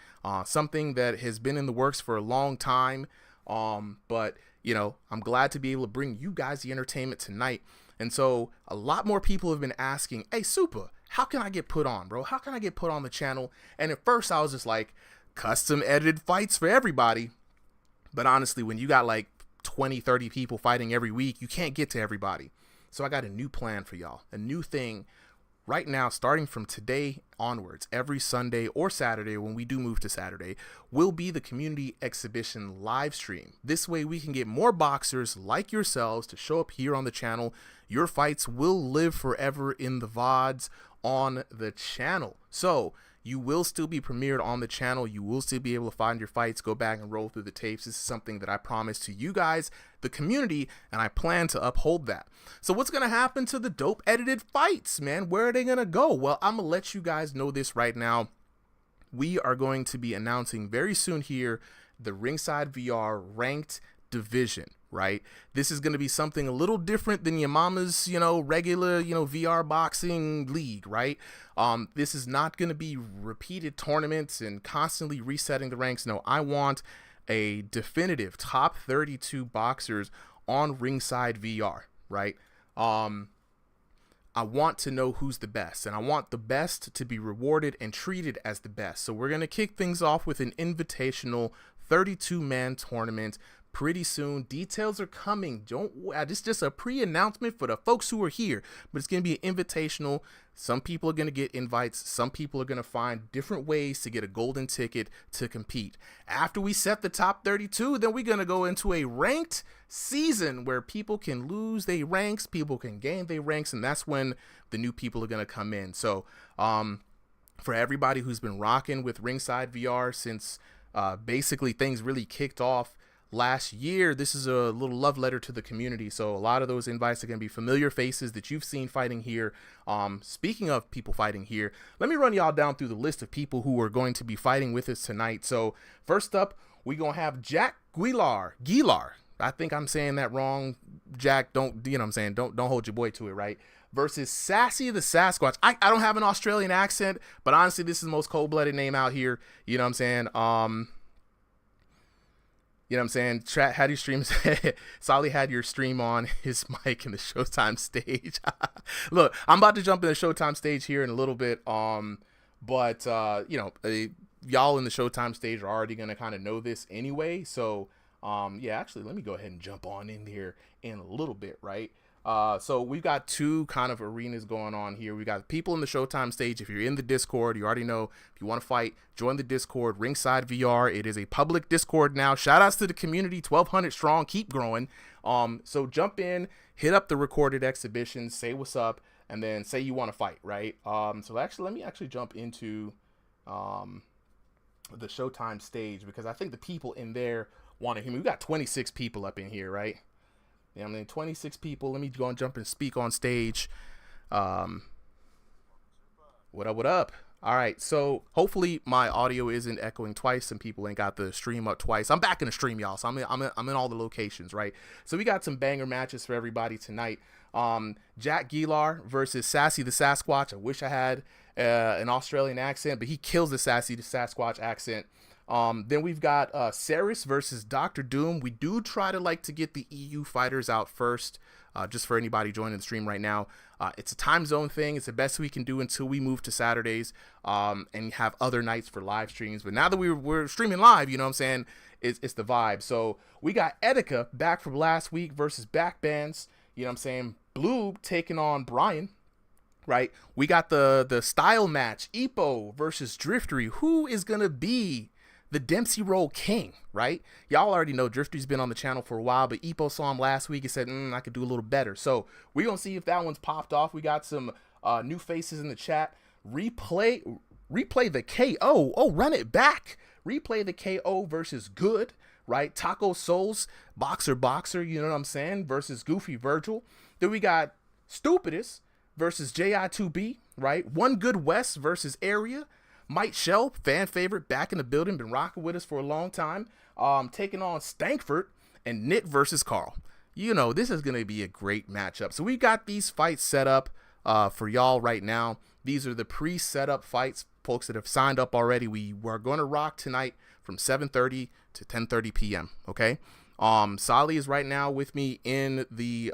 Something that has been in the works for a long time. But you know, I'm glad to be able to bring you guys the entertainment tonight. And so a lot more people have been asking, hey, Super, how can I get put on, bro? How can I get put on the channel? And at first I was just like, custom edited fights for everybody. But honestly, when you got like 20, 30 people fighting every week, you can't get to everybody. So I got a new plan for y'all, a new thing right now, starting from today onwards. Every Sunday or Saturday, when we do move to Saturday, will be the community exhibition live stream. This way we can get more boxers like yourselves to show up here on the channel. Your fights will live forever in the VODs on the channel. So you will still be premiered on the channel. You will still be able to find your fights, go back and roll through the tapes. This is something that I promised to you guys, the community, and I plan to uphold that. So what's going to happen to the dope edited fights, man? Where are they going to go? Well, I'm going to let you guys know this right now. We are going to be announcing very soon here the Ringside VR ranked division, right? This is going to be something a little different than your mama's, regular, VR boxing league, right? This is not going to be repeated tournaments and constantly resetting the ranks. No, I want a definitive top 32 boxers on Ringside VR, right? I want to know who's the best, and I want the best to be rewarded and treated as the best. So we're going to kick things off with an invitational 32-man tournament pretty soon. Details are coming. This is just a pre-announcement for the folks who are here, but it's going to be an invitational. Some people are going to get invites. Some people are going to find different ways to get a golden ticket to compete. After we set the top 32, then we're going to go into a ranked season where people can lose their ranks, people can gain their ranks, and that's when the new people are going to come in. So for everybody who's been rocking with Ringside VR since basically things really kicked off last year. This is a little love letter to the community. So a lot of those invites are going to be familiar faces that you've seen fighting here. Speaking of people fighting here, let me run y'all down through the list of people who are going to be fighting with us tonight. So first up, we're going to have Jack Guilar. I think I'm saying that wrong. Jack, don't, you know what I'm saying? Don't hold your boy to it, right? Versus Sassy the Sasquatch. I don't have an Australian accent, but honestly, this is the most cold-blooded name out here. You know what I'm saying? You know what I'm saying? Had your stream, Solly had your stream on his mic in the Showtime stage. Look, I'm about to jump in the Showtime stage here in a little bit. But you know, y'all in the Showtime stage are already going to kind of know this anyway. So, yeah, actually, let me go ahead and jump on in here in a little bit, right? So we've got two kind of arenas going on here. We got people in the Showtime stage. If you're in the Discord, you already know, if you want to fight, join the Discord, Ringside VR. It is a public Discord now. Shout outs to the community, 1,200 strong, keep growing. So jump in, hit up the recorded exhibition, say what's up, and then say you want to fight, right? So actually, let me actually jump into the Showtime stage, because I think the people in there want to hear me. We got 26 people up in here, right? Yeah, I mean, 26 people. Let me go and jump and speak on stage. What up? All right, so hopefully my audio isn't echoing twice and people ain't got the stream up twice. I'm back in the stream, y'all, so I'm in all the locations, right? So we got some banger matches for everybody tonight. Jack Guilar versus Sassy the Sasquatch. I wish I had an Australian accent, but he kills the Sassy the Sasquatch accent. Then we've got Ceres versus Dr. Doom. We do try to like to get the EU fighters out first, just for anybody joining the stream right now. It's a time zone thing. It's the best we can do until we move to Saturdays and have other nights for live streams. But now that we're streaming live, you know what I'm saying, it's the vibe. So we got Etika back from last week versus Backbands. You know what I'm saying? Blue taking on Brian. Right? We got the style match, Ippo versus Driftery. Who is going to be the Dempsey Roll King, right? Y'all already know Drifter's been on the channel for a while, but Ippo saw him last week and said, I could do a little better. So we're going to see if that one's popped off. We got some new faces in the chat. Replay the KO. Oh, run it back. Replay the KO versus Good, right? Taco Souls, Boxer, you know what I'm saying, versus Goofy Virgil. Then we got Stupidest versus JI2B, right? One Good West versus Area. Mike Shell, fan favorite, back in the building, been rocking with us for a long time. Taking on Stankford and Nick versus Carl. You know, this is going to be a great matchup. So we got these fights set up for y'all right now. These are the pre-set up fights, folks that have signed up already. We are going to rock tonight from 7:30 to 10:30 p.m., okay? Solly is right now with me in the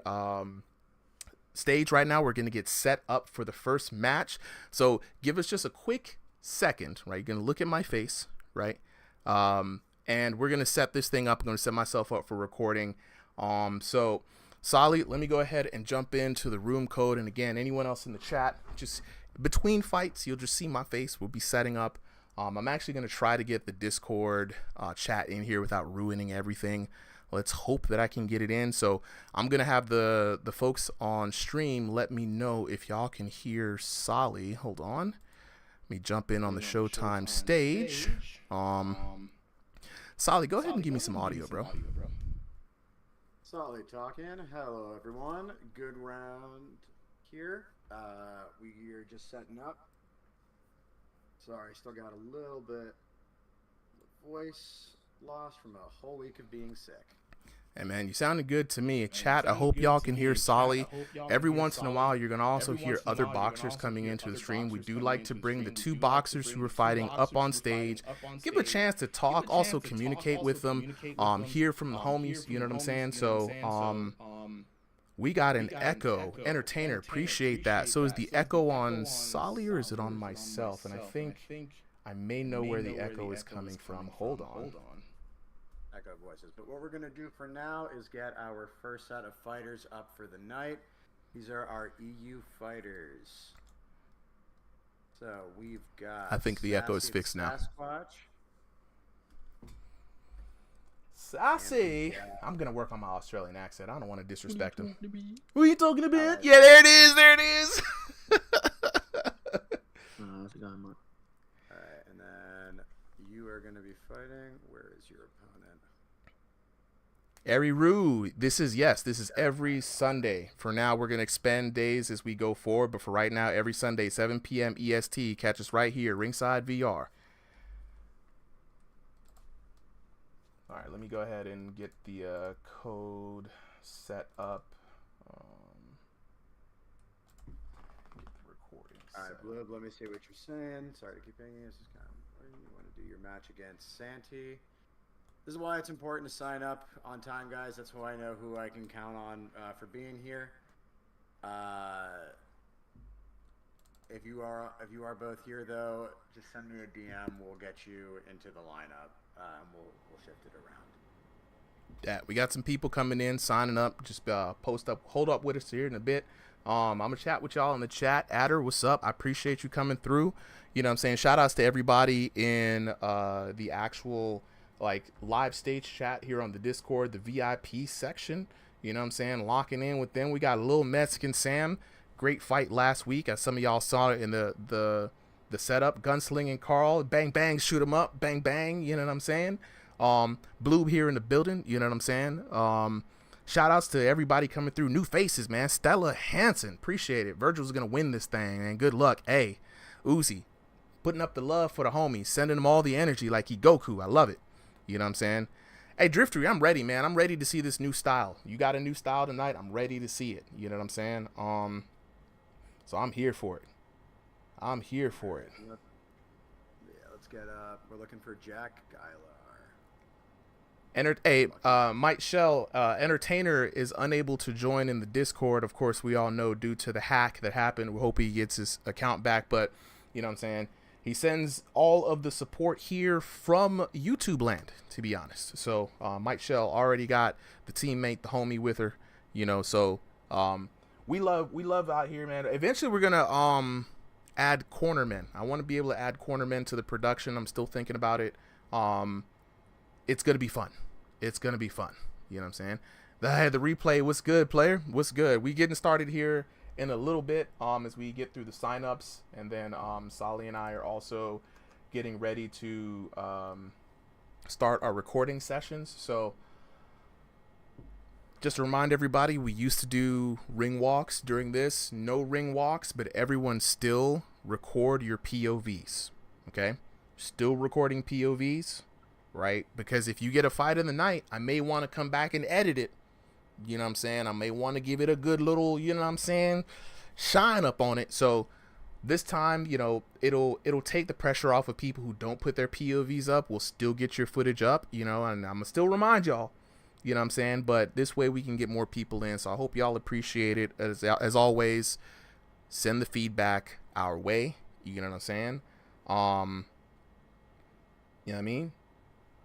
stage right now. We're going to get set up for the first match. So give us just a quick second, right? You're going to look at my face, right? And we're going to set this thing up. I'm going to set myself up for recording. So Solly, let me go ahead and jump into the room code. And again, anyone else in the chat, just between fights, you'll just see my face. We'll be setting up. I'm actually going to try to get the Discord chat in here without ruining everything. Let's hope that I can get it in. So I'm going to have the folks on stream let me know if y'all can hear Solly. Hold on. Let me jump in on the Showtime stage. Solly, go ahead and give me some audio, bro. Solly talking. Hello, everyone. Good round here. We are just setting up. Sorry, still got a little bit of voice loss from a whole week of being sick. Hey man, you sounded good to me. Chat, I hope y'all can hear Solly. Every once in a while, you're going to also hear other boxers coming into the stream. We do like to bring the two boxers who are fighting up on stage, give a chance to talk, also communicate with them, hear from the homies, you know what I'm saying? So, we got an echo. Entertainer, appreciate that. So is the echo on Solly or is it on myself? And I think I may know where the echo is coming from. Hold on. Echo voices. But what we're going to do for now is get our first set of fighters up for the night. These are our EU fighters. So we've got... I think the echo is fixed now. Sasquatch. Sassy. I'm going to work on my Australian accent. I don't want to disrespect him. Who are you talking about? Right. Yeah, there it is. There it is. Alright, and then you are going to be fighting. Where is your opponent? Ari Roo, this is every Sunday. For now, we're going to expand days as we go forward, but for right now, every Sunday, 7 p.m. EST, catch us right here, Ringside VR. All right, let me go ahead and get the code set up. Get the recording All right, set. Blib, let me see what you're saying. Sorry to keep hanging. This is kind of important. You want to do your match against Santi. This is why it's important to sign up on time, guys. That's why I know who I can count on for being here. If you are both here, though, just send me a DM. We'll get you into the lineup. We'll shift it around. Yeah, we got some people coming in, signing up. Just hold up with us here in a bit. I'm gonna chat with y'all in the chat. Adder, what's up? I appreciate you coming through. You know what I'm saying? Shout outs to everybody in the actual live stage chat here on the Discord, the VIP section. You know what I'm saying? Locking in with them. We got a little Mexican Sam. Great fight last week, as some of y'all saw it in the setup. Gunslinging Carl, bang bang, shoot him up, bang bang. You know what I'm saying? Blue here in the building. You know what I'm saying? Shout outs to everybody coming through. New faces, man. Stella Hansen, appreciate it. Virgil's gonna win this thing, and good luck. Hey, Uzi, putting up the love for the homies, sending them all the energy like he Goku. I love it. You know what I'm saying? Hey, Driftery, I'm ready, man. I'm ready to see this new style. You got a new style tonight. I'm ready to see it. You know what I'm saying? So I'm here for it. I'm here for it. Yeah, let's get we're looking for Jack Geilar. Mike Shell, Entertainer is unable to join in the Discord. Of course, we all know due to the hack that happened. We hope he gets his account back, but you know what I'm saying? He sends all of the support here from YouTube land, to be honest. So Mike Shell already got the teammate, the homie with her, you know. So we love out here, man. Eventually, we're gonna add cornermen. I want to be able to add cornermen to the production. I'm still thinking about it. It's gonna be fun. It's gonna be fun. You know what I'm saying? The replay. What's good, player? What's good? We getting started here in a little bit as we get through the signups, and then Solly and I are also getting ready to start our recording sessions. So just to remind everybody, we used to do ring walks during this. No ring walks, but everyone still record your POVs. Okay, still recording POVs, right? Because if you get a fight in the night, I may want to come back and edit it. You know what I'm saying? I may want to give it a good little, you know what I'm saying, shine up on it. So this time, you know, it'll take the pressure off of people who don't put their POVs up. We'll still get your footage up, you know, and I'm gonna still remind y'all, you know what I'm saying? But this way we can get more people in. So I hope y'all appreciate it. As always, send the feedback our way. You know what I'm saying? You know what I mean?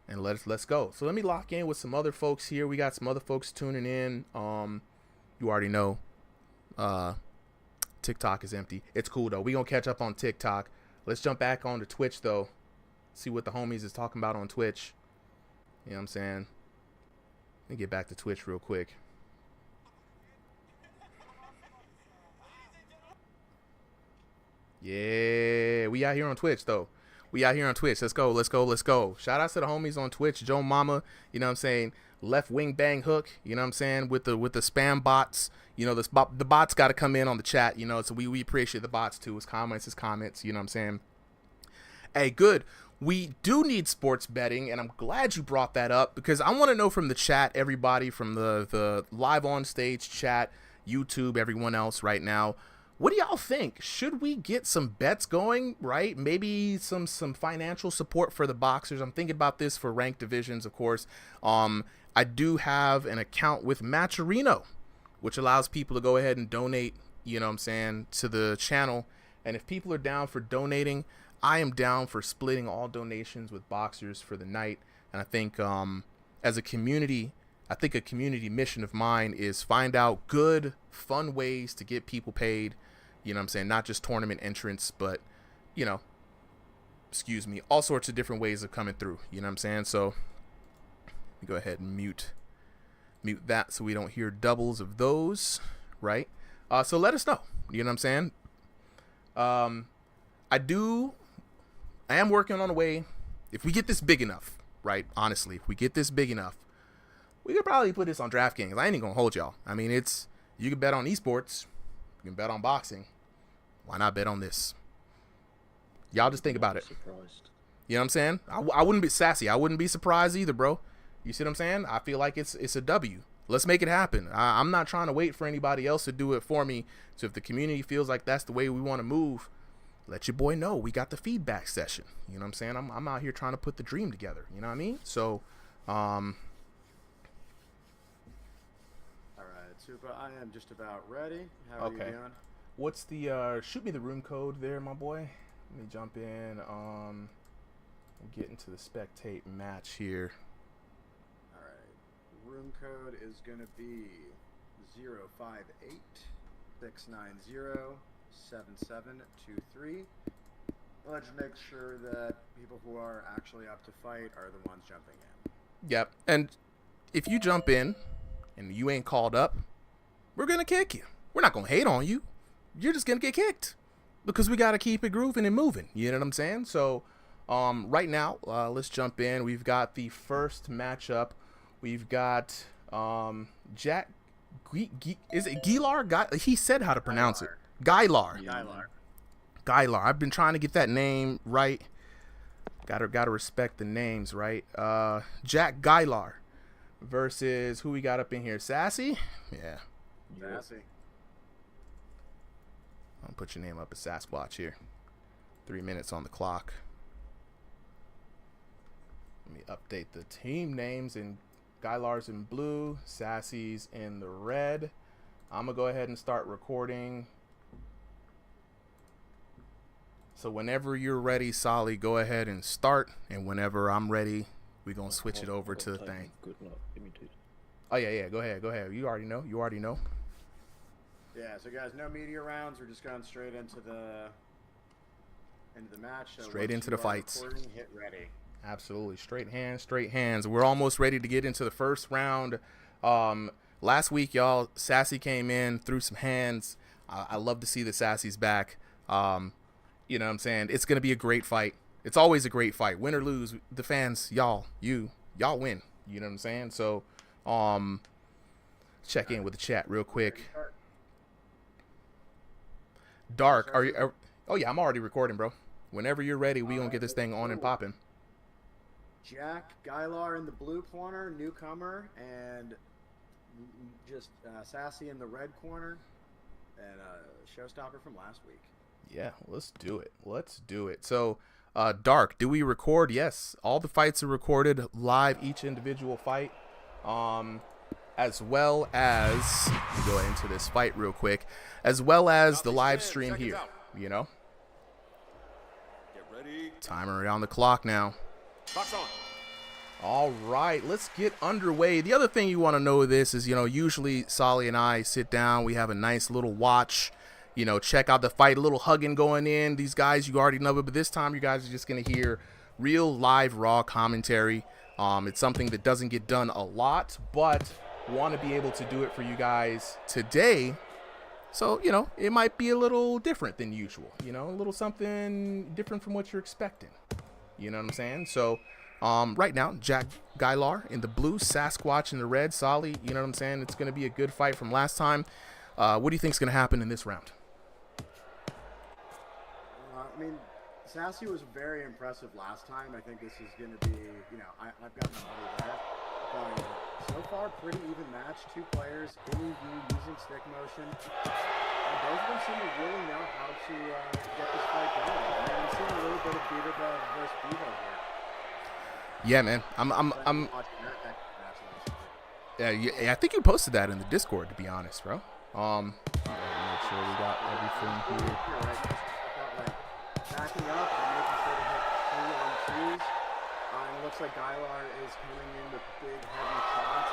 And let's go. So let me lock in with some other folks here. We got some other folks tuning in. You already know. TikTok is empty. It's cool though. We gonna catch up on TikTok. Let's jump back onto Twitch though. See what the homies is talking about on Twitch. You know what I'm saying? Let me get back to Twitch real quick. Yeah, we out here on Twitch though. We out here on Twitch. Let's go. Shout out to the homies on Twitch. Joe Mama, you know what I'm saying? Left wing bang hook, you know what I'm saying? With the spam bots. You know, the bots got to come in on the chat, you know, so we appreciate the bots too. His comments, you know what I'm saying? Hey, good. We do need sports betting, and I'm glad you brought that up because I want to know from the chat, everybody from the live on stage chat, YouTube, everyone else right now, what do y'all think? Should we get some bets going, right? Maybe some financial support for the boxers. I'm thinking about this for ranked divisions, of course. I do have an account with Matcherino, which allows people to go ahead and donate, you know what I'm saying, to the channel. And if people are down for donating, I am down for splitting all donations with boxers for the night. And I think as a community, I think a community mission of mine is find out good, fun ways to get people paid. You know what I'm saying? Not just tournament entrance, but, you know, all sorts of different ways of coming through. You know what I'm saying? So let me go ahead and mute that so we don't hear doubles of those, right? So let us know. You know what I'm saying? I am working on a way. If we get this big enough, right? Honestly, if we get this big enough, we could probably put this on DraftKings. I ain't even gonna hold y'all. I mean, you can bet on esports, you can bet on boxing. Why not bet on this? Y'all just think about it. Surprised. You know what I'm saying? I wouldn't be sassy. I wouldn't be surprised either, bro. You see what I'm saying? I feel like it's a W. Let's make it happen. I'm not trying to wait for anybody else to do it for me. So if the community feels like that's the way we want to move, let your boy know. We got the feedback session. You know what I'm saying? I'm out here trying to put the dream together. You know what I mean? So, All right, Super. I am just about ready. How are you doing? What's the shoot me the room code there, my boy? Let me jump in. Get into the spectate match here. All right. Room code is going to be 058-690-7723. Let's make sure that people who are actually up to fight are the ones jumping in. Yep. And if you jump in and you ain't called up, we're going to kick you. We're not going to hate on you. You're just going to get kicked because we got to keep it grooving and moving. You know what I'm saying? So right now, let's jump in. We've got the first matchup. We've got Jack. Is it Gilar? He said how to pronounce it. Guylar. Guylar. I've been trying to get that name right. Gotta respect the names, right? Jack Guylar versus who we got up in here? Sassy? Yeah. Sassy. I'll put your name up as Sasquatch here. 3 minutes on the clock. Let me update the team names. And Guylar's in blue, Sassy's in the red. I'm gonna go ahead and start recording. So whenever you're ready, Solly, go ahead and start. And whenever I'm ready, we're gonna switch it over to the thing. Good luck. Give me 2. Oh yeah, go ahead. You already know. Yeah, so guys, no media rounds. We're just going straight into the match. So Straight once into you the are fights. recording, hit ready. Absolutely. Straight hands. We're almost ready to get into the first round. Last week, y'all, Sassy came in, threw some hands. I love to see the Sassy's back. You know what I'm saying? It's going to be a great fight. It's always a great fight. Win or lose, the fans, y'all win. You know what I'm saying? So, check in with the chat real quick. Dark, are you? Oh yeah, I'm already recording, bro. Whenever you're ready, we gonna get this thing on and popping. Jack Guylar in the blue corner, newcomer, and just Sassy in the red corner, and showstopper from last week. Yeah, let's do it. So, Dark, do we record? Yes, all the fights are recorded live, each individual fight, as well as go into this fight real quick, as well as the live stream here. You know, Get ready. timer on the clock now. Box on. All right, let's get underway. The other thing you want to know of this is, usually Solly and I sit down, we have a nice little watch, check out the fight, a little hugging going in. These guys, you already know, but this time you guys are just going to hear real live raw commentary. It's something that doesn't get done a lot, but want to be able to do it for you guys today. So, it might be a little different than usual, a little something different from what you're expecting. You know what I'm saying? So, right now, Jack Guylar in the blue, Sasquatch in the red, Solly, you know what I'm saying? It's going to be a good fight from last time. What do you think is going to happen in this round? Sassy was very impressive last time. I think this is going to be, I've got my money there. But so far, pretty even match. 2 players in review using stick motion. And both of them seem to really know how to get this fight going. We've seen a little bit of Beaver versus Bevo here. Yeah, man. Yeah, I think you posted that in the Discord, to be honest, bro. Make sure we got everything here. Backing up and making sure to hit 3 on 2s. It looks like Guylar is coming in with big, heavy shots.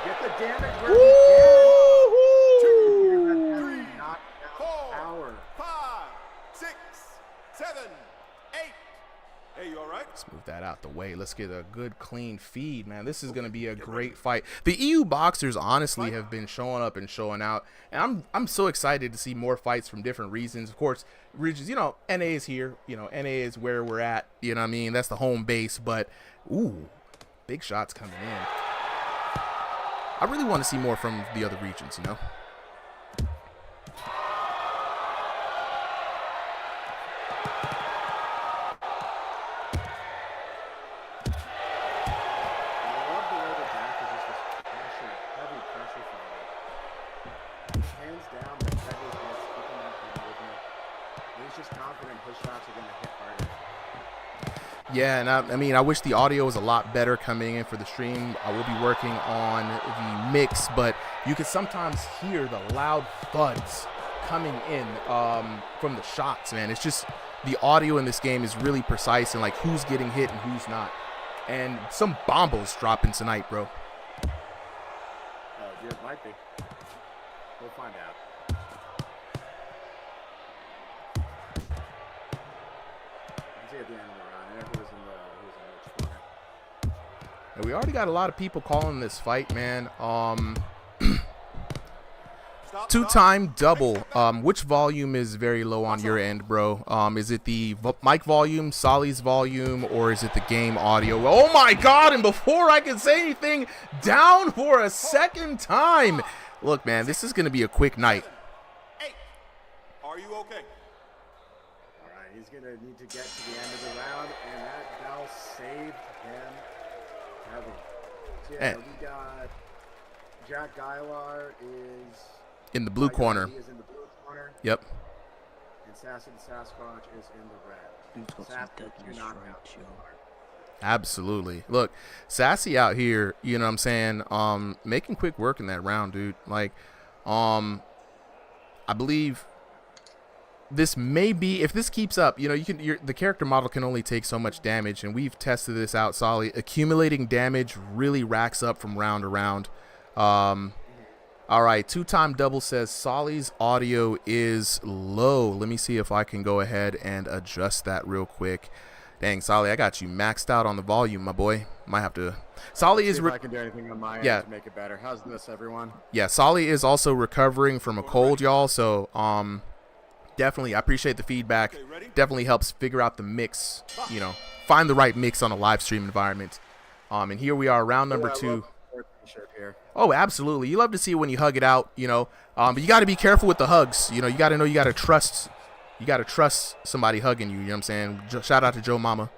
Get the damage where he can. 2, 3, 4, 5, 6, 7, 8. Hey, you all right? Let's move that out the way. Let's get a good, clean feed, man. This is going to be a great fight. The EU boxers honestly have been showing up and showing out, and I'm so excited to see more fights from different regions. Of course, regions, NA is here. NA is where we're at. You know what I mean? That's the home base. But, ooh, big shots coming in. I really want to see more from the other regions, you know? Yeah, and I mean, I wish the audio was a lot better coming in for the stream. I will be working on the mix, but you can sometimes hear the loud thuds coming in from the shots, man. It's just the audio in this game is really precise and like who's getting hit and who's not. And some bombos dropping tonight, bro. Yeah, it might be. We'll find out. You can see at the end of the round, who was in which corner. And we already got a lot of people calling this fight, man. Two-time double. Which volume is very low on your end, bro? Is it the mic volume, Solly's volume, or is it the game audio? Oh my God! And before I can say anything, down for a second time. Look, man, this is gonna be a quick night. Are you okay? All right, he's gonna need to get to the end of the round, and that bell saved him heavy. So yeah, we got Jack Guylar is in the blue corner. He is in the blue corner. Yep. And Sassy the Sasquatch is in the red. Sassy, you're not out too hard. Absolutely. Look, Sassy out here, you know what I'm saying, making quick work in that round, dude. Like, I believe this may be, if this keeps up, you know, the character model can only take so much damage, and we've tested this out, Solly. Accumulating damage really racks up from round to round. All right, two-time double says Solly's audio is low. Let me see if I can go ahead and adjust that real quick. Dang, Solly, I got you maxed out on the volume, my boy. Might have to. Solly is. See if I can do anything on my end to make it better. How's this, everyone? Yeah, Solly is also recovering from a cold, y'all. So, definitely, I appreciate the feedback. Definitely helps figure out the mix. You know, find the right mix on a live stream environment. And here we are, round number 2. Here. Oh, absolutely. You love to see it when you hug it out, you know. But you got to be careful with the hugs. You know, you got to know you got to trust. You got to trust somebody hugging you. You know what I'm saying? Shout out to Joe Mama.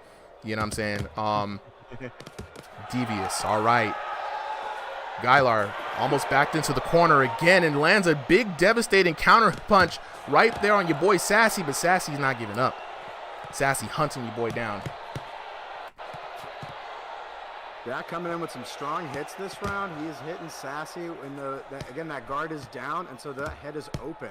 You know what I'm saying? Devious. All right. Guylar almost backed into the corner again and lands a big, devastating counter punch right there on your boy Sassy. But Sassy's not giving up. Sassy hunting your boy down. Jack coming in with some strong hits this round. He is hitting Sassy. Again, that guard is down, and so that head is open.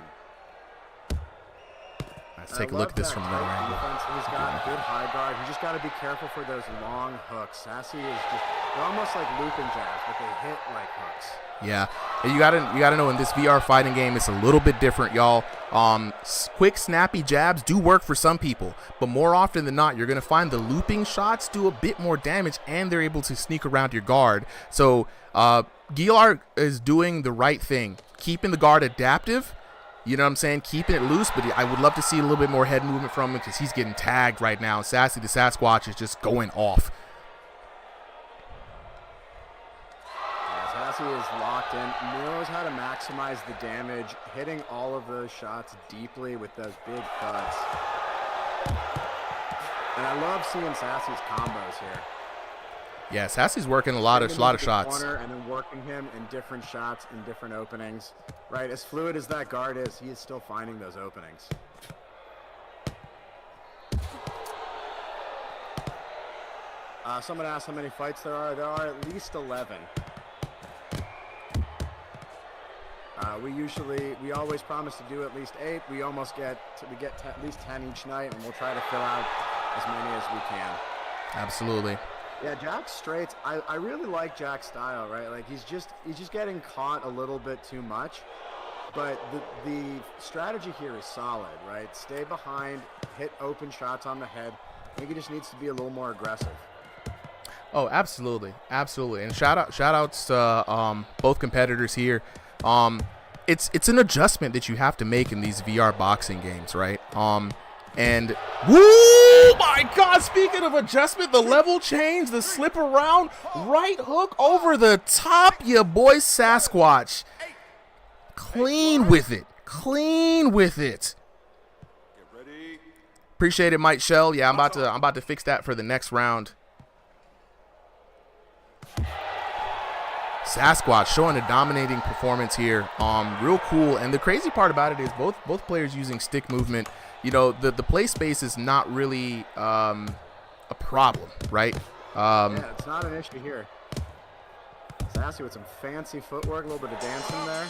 Let's take a look at this from another angle. He's got good high guard. You just got to be careful for those long hooks. Sassy is they're almost like looping jabs, but they hit like hooks. Yeah, and you gotta know in this VR fighting game, it's a little bit different, y'all. Quick, snappy jabs do work for some people, but more often than not, you're gonna find the looping shots do a bit more damage, and they're able to sneak around your guard. So, Guylar is doing the right thing, keeping the guard adaptive. You know what I'm saying? Keeping it loose, but I would love to see a little bit more head movement from him because he's getting tagged right now. Sassy the Sasquatch is just going off. Sassy is locked in, knows how to maximize the damage, hitting all of those shots deeply with those big cuts. And I love seeing Sassy's combos here. Yeah, Sassy's working a lot of shots. And then working him in different shots in different openings. Right, as fluid as that guard is, he is still finding those openings. Someone asked how many fights there are. There are at least 11. We always promise to do at least 8. We get at least 10 each night, and we'll try to fill out as many as we can. Absolutely. Yeah, Jack's straights. I really like Jack's style, right? Like he's just getting caught a little bit too much. But the strategy here is solid, right? Stay behind, hit open shots on the head. I think he just needs to be a little more aggressive. Oh, absolutely, absolutely. And shout outs to both competitors here. It's an adjustment that you have to make in these VR boxing games, right? And woo! Oh my God, speaking of adjustment, the level change, the slip around, right hook over the top, your boy Sasquatch. Clean with it. Clean with it. Get ready. Appreciate it, Mike Shell. Yeah, I'm about to fix that for the next round. Sasquatch showing a dominating performance here. Real cool. And the crazy part about it is both players using stick movement. You know, the play space is not really a problem, right? Yeah, it's not an issue here. Sassy with some fancy footwork, a little bit of dancing there.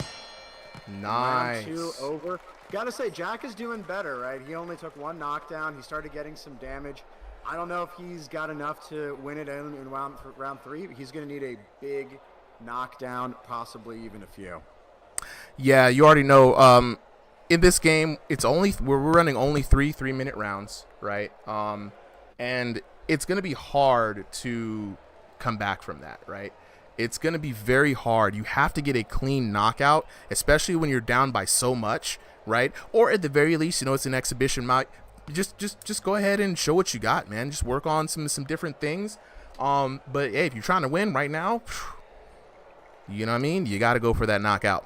Nice. Round 2 over. Gotta say, Jack is doing better, right? He only took 1 knockdown. He started getting some damage. I don't know if he's got enough to win it in round 3. He's going to need a big knockdown, possibly even a few. Yeah, you already know. In this game, we're running only 3 3-minute rounds, right? And it's going to be hard to come back from that, right? It's going to be very hard. You have to get a clean knockout, especially when you're down by so much, right? Or at the very least, you know, it's an exhibition match. Just go ahead and show what you got, man. Just work on some different things. But hey, if you're trying to win right now, you know what I mean? You got to go for that knockout.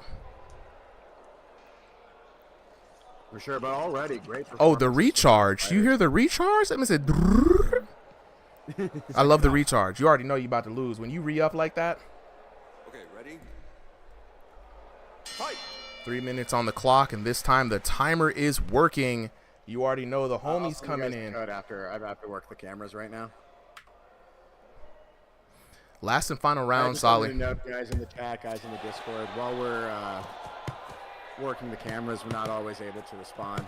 For sure, but already great performance. Oh, the recharge. You hear the recharge? That means it. I love the recharge. You already know you're about to lose. When you re-up like that. Okay, ready? Fight. 3 minutes on the clock, and this time the timer is working. You already know the homie's coming in. I have to work the cameras right now. Last and final round, Solly. Solly. Note, guys in the chat, guys in the Discord, while we're working the cameras, we're not always able to respond.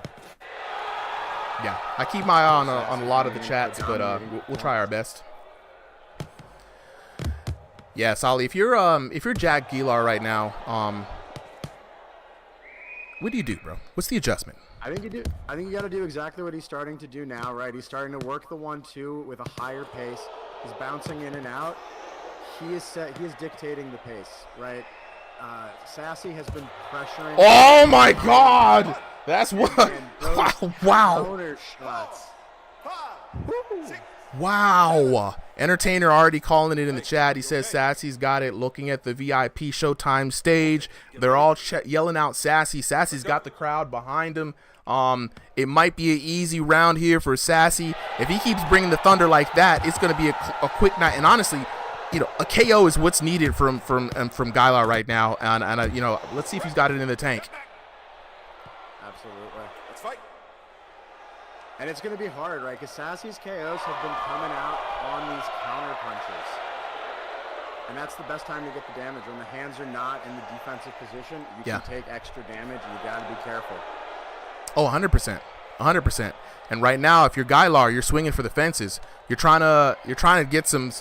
Yeah, I keep my eye on a lot of the chats, but we'll try our best. Yeah, Solly, if you're Jack Gilar right now, what do you do, bro? What's the adjustment? I think you got to do exactly what he's starting to do now, right? He's starting to work the 1-2 with a higher pace. He's bouncing in and out. He is dictating the pace, right? Sassy has been pressuring. Oh my God! That's what. Wow. Counter shots. 5, 6. Wow. Entertainer already calling it in the chat. He says Sassy's got it. Looking at the VIP Showtime stage, they're all yelling out Sassy. Sassy's got the crowd behind him. It might be an easy round here for Sassy. If he keeps bringing the thunder like that, it's going to be a quick night. And honestly, you know, a KO is what's needed from Gilar right now. And you know, let's see if he's got it in the tank. Absolutely. Let's fight. And it's going to be hard, right? Because Sassy's KOs have been coming out on these counter punches. And that's the best time to get the damage. When the hands are not in the defensive position, you can take extra damage, and you got to be careful. Oh, 100%. 100%. And right now, if you're Gilar, you're swinging for the fences. You're trying to get some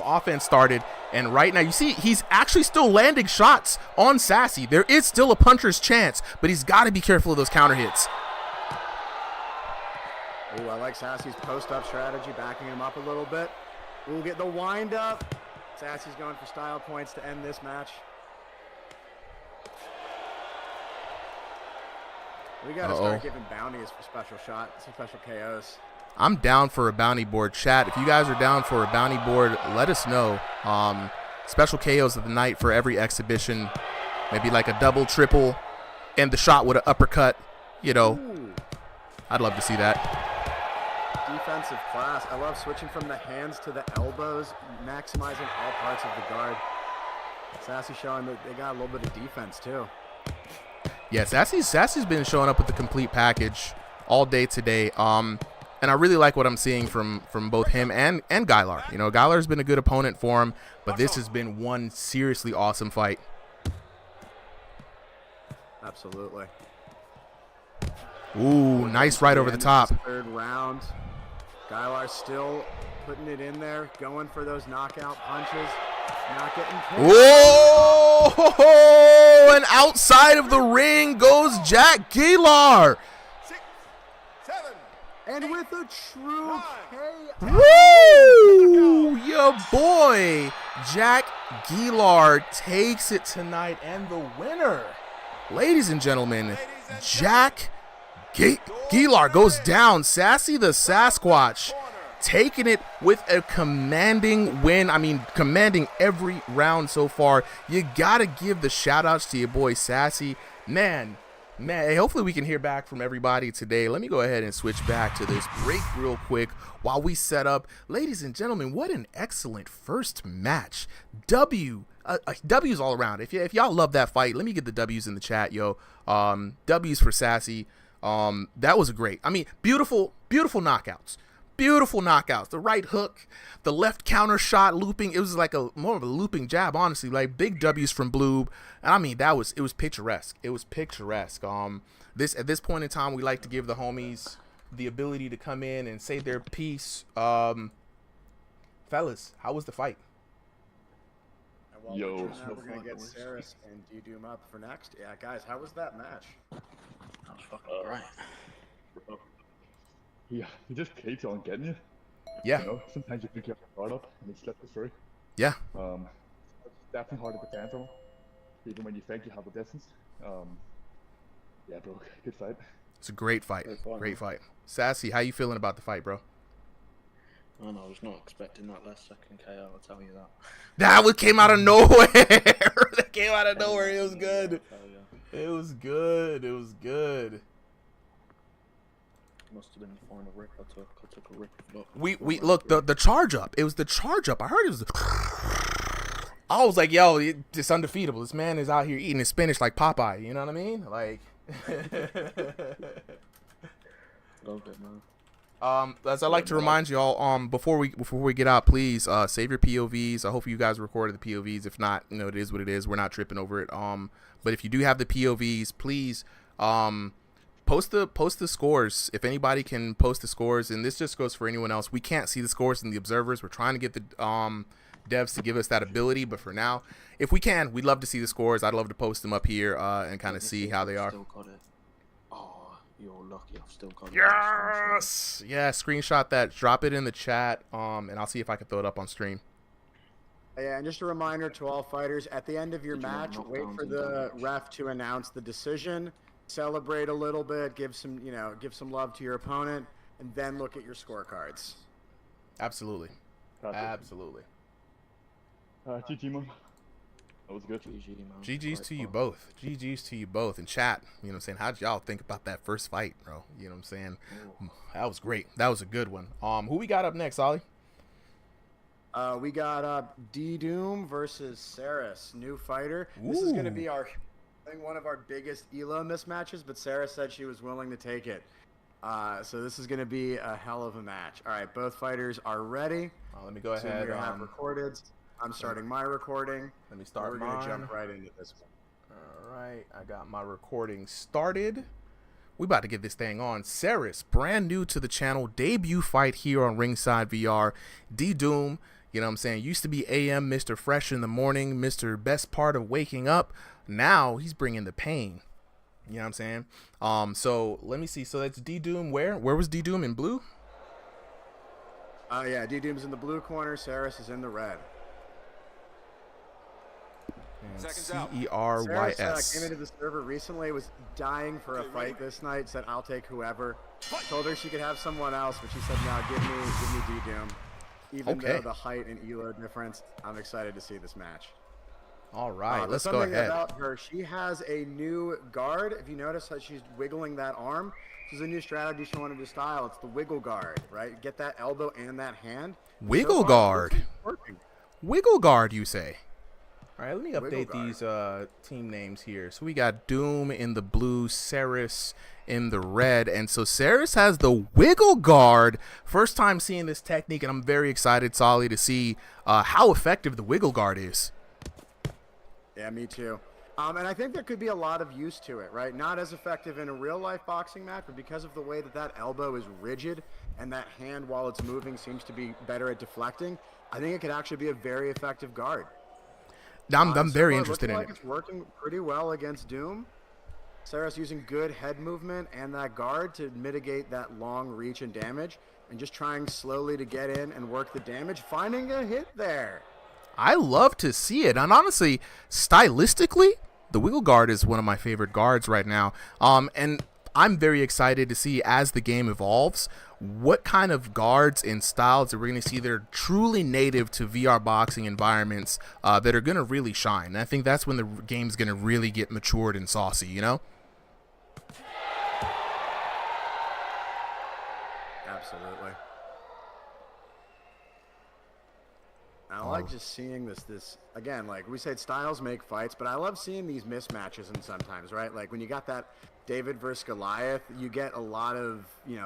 offense started. And right now, you see he's actually still landing shots on Sassy. There is still a puncher's chance, but he's got to be careful of those counter hits. Ooh, I like Sassy's post-up strategy, backing him up a little bit. We'll get the wind-up. Sassy's going for style points to end this match. We got to start giving bounties for special shots, special KOs. I'm down for a bounty board. Chat, if you guys are down for a bounty board, let us know. Special KOs of the night for every exhibition. Maybe like a double, triple, and the shot with an uppercut. You know, Ooh. I'd love to see that. Defensive class. I love switching from the hands to the elbows, maximizing all parts of the guard. Sassy showing that they got a little bit of defense too. Yeah, Sassy's been showing up with the complete package all day today. And I really like what I'm seeing from both him and Gilar. You know, Gilar's been a good opponent for him, but this has been one seriously awesome fight. Absolutely. Ooh, nice right over the top. Third round. Gilar still putting it in there, going for those knockout punches. Not getting pinned. Whoa! And outside of the ring goes Jack Gilar. 6, 7. And with a true KO. Woo! Your boy, Jack Gilar takes it tonight. And the winner, ladies and gentlemen, Jack Gilar goes down. Sassy the Sasquatch taking it with a commanding win. I mean, commanding every round so far. You got to give the shout-outs to your boy Sassy. Man, hey, hopefully we can hear back from everybody today. Let me go ahead and switch back to this break real quick while we set up. Ladies and gentlemen, what an excellent first match. W's all around. If y'all love that fight, let me get the W's in the chat, yo. W's for Sassy. That was great. I mean, beautiful knockouts. Beautiful knockouts. The right hook, the left counter shot looping. It was like more of a looping jab, honestly. Like big W's from Bloob. And I mean, it was picturesque. It was picturesque. At this point in time, we like to give the homies the ability to come in and say their piece. Fellas, how was the fight? Yo, we're gonna get Saris and D-Doom up for next. Yeah, guys, how was that match? That was fucking great. Yeah, he just keeps on getting you. Yeah. You know, sometimes you think you have a guard up and he slips it through. Yeah. It's definitely hard to defend from him, even when you think you have the distance. Yeah, bro, good fight. It's a great fight. Great fight. Sassy, how you feeling about the fight, bro? I was not expecting that last second KO, I'll tell you that. That came out of nowhere. That came out of nowhere. It was good. It was good. It was good. Must have been the final rip I took. I took a rip. We look the charge up. It was the charge up. I heard it was. I was like, yo, it's undefeatable. This man is out here eating his spinach like Popeye. You know what I mean? Like. Loved it, man. As I like to remind y'all, before we get out, please save your POVs. I hope you guys recorded the POVs. If not, you know, it is what it is. We're not tripping over it. But if you do have the POVs, please post the scores. If anybody can post the scores, and this just goes for anyone else. We can't see the scores in the observers. We're trying to get the devs to give us that ability, but for now, if we can, we'd love to see the scores. I'd love to post them up here and kind of see how they are. Still got it. Oh, you're lucky. I've still got it. Yes, yeah. Screenshot that. Drop it in the chat. And I'll see if I can throw it up on stream. Yeah, and just a reminder to all fighters: at the end of your match, wait for the ref to announce the decision. Celebrate a little bit, give some love to your opponent, and then look at your scorecards. Absolutely. Absolutely. GG, man. That was good. GG, man. GG's to you both. GG's to you both. In chat, you know what I'm saying? How'd y'all think about that first fight, bro? You know what I'm saying? Ooh. That was great. That was a good one. Who we got up next, Ollie? We got D-Doom versus Saris, new fighter. Ooh. This is going to be one of our biggest ELO mismatches, but Sarah said she was willing to take it. So this is going to be a hell of a match. All right, both fighters are ready. Let me go ahead. We have recorded. I'm starting my recording. Let me start We're going to jump right into this one. All right, I got my recording started. We about to get this thing on. Saris, brand new to the channel, debut fight here on Ringside VR. D-Doom, you know what I'm saying, used to be AM, Mr. Fresh in the morning, Mr. Best Part of Waking Up. Now he's bringing the pain. You know what I'm saying? So let me see. So that's D-Doom. Where was D-Doom in blue? Yeah, D-Doom's in the blue corner. Saris is in the red. CERYS. Saris came into the server recently, was dying for a fight this night, said, I'll take whoever. Told her she could have someone else, but she said, no, give me D-Doom. Even though the height and ELO difference, I'm excited to see this match. All right, let's go ahead. Something about her, she has a new guard. If you notice how she's wiggling that arm, this is a new strategy she wanted to style. It's the wiggle guard, right? Get that elbow and that hand. Wiggle guard. Wiggle guard, you say? All right, let me update these team names here. So we got Doom in the blue, Saris in the red. And so Saris has the wiggle guard. First time seeing this technique, and I'm very excited, Solly, to see how effective the wiggle guard is. Yeah, me too. And I think there could be a lot of use to it, right? Not as effective in a real-life boxing match, but because of the way that elbow is rigid and that hand, while it's moving, seems to be better at deflecting, I think it could actually be a very effective guard. I'm very interested in it. It's working pretty well against Doom. Saris using good head movement and that guard to mitigate that long reach and damage, and just trying slowly to get in and work the damage, finding a hit there. I love to see it. And honestly, stylistically, the wiggle guard is one of my favorite guards right now. And I'm very excited to see, as the game evolves, what kind of guards and styles that we're going to see that are truly native to VR boxing environments that are going to really shine. And I think that's when the game's going to really get matured and saucy, you know? Absolutely. I like just seeing this again, like we said, styles make fights, but I love seeing these mismatches and sometimes, right? Like when you got that David versus Goliath, you get a lot of, you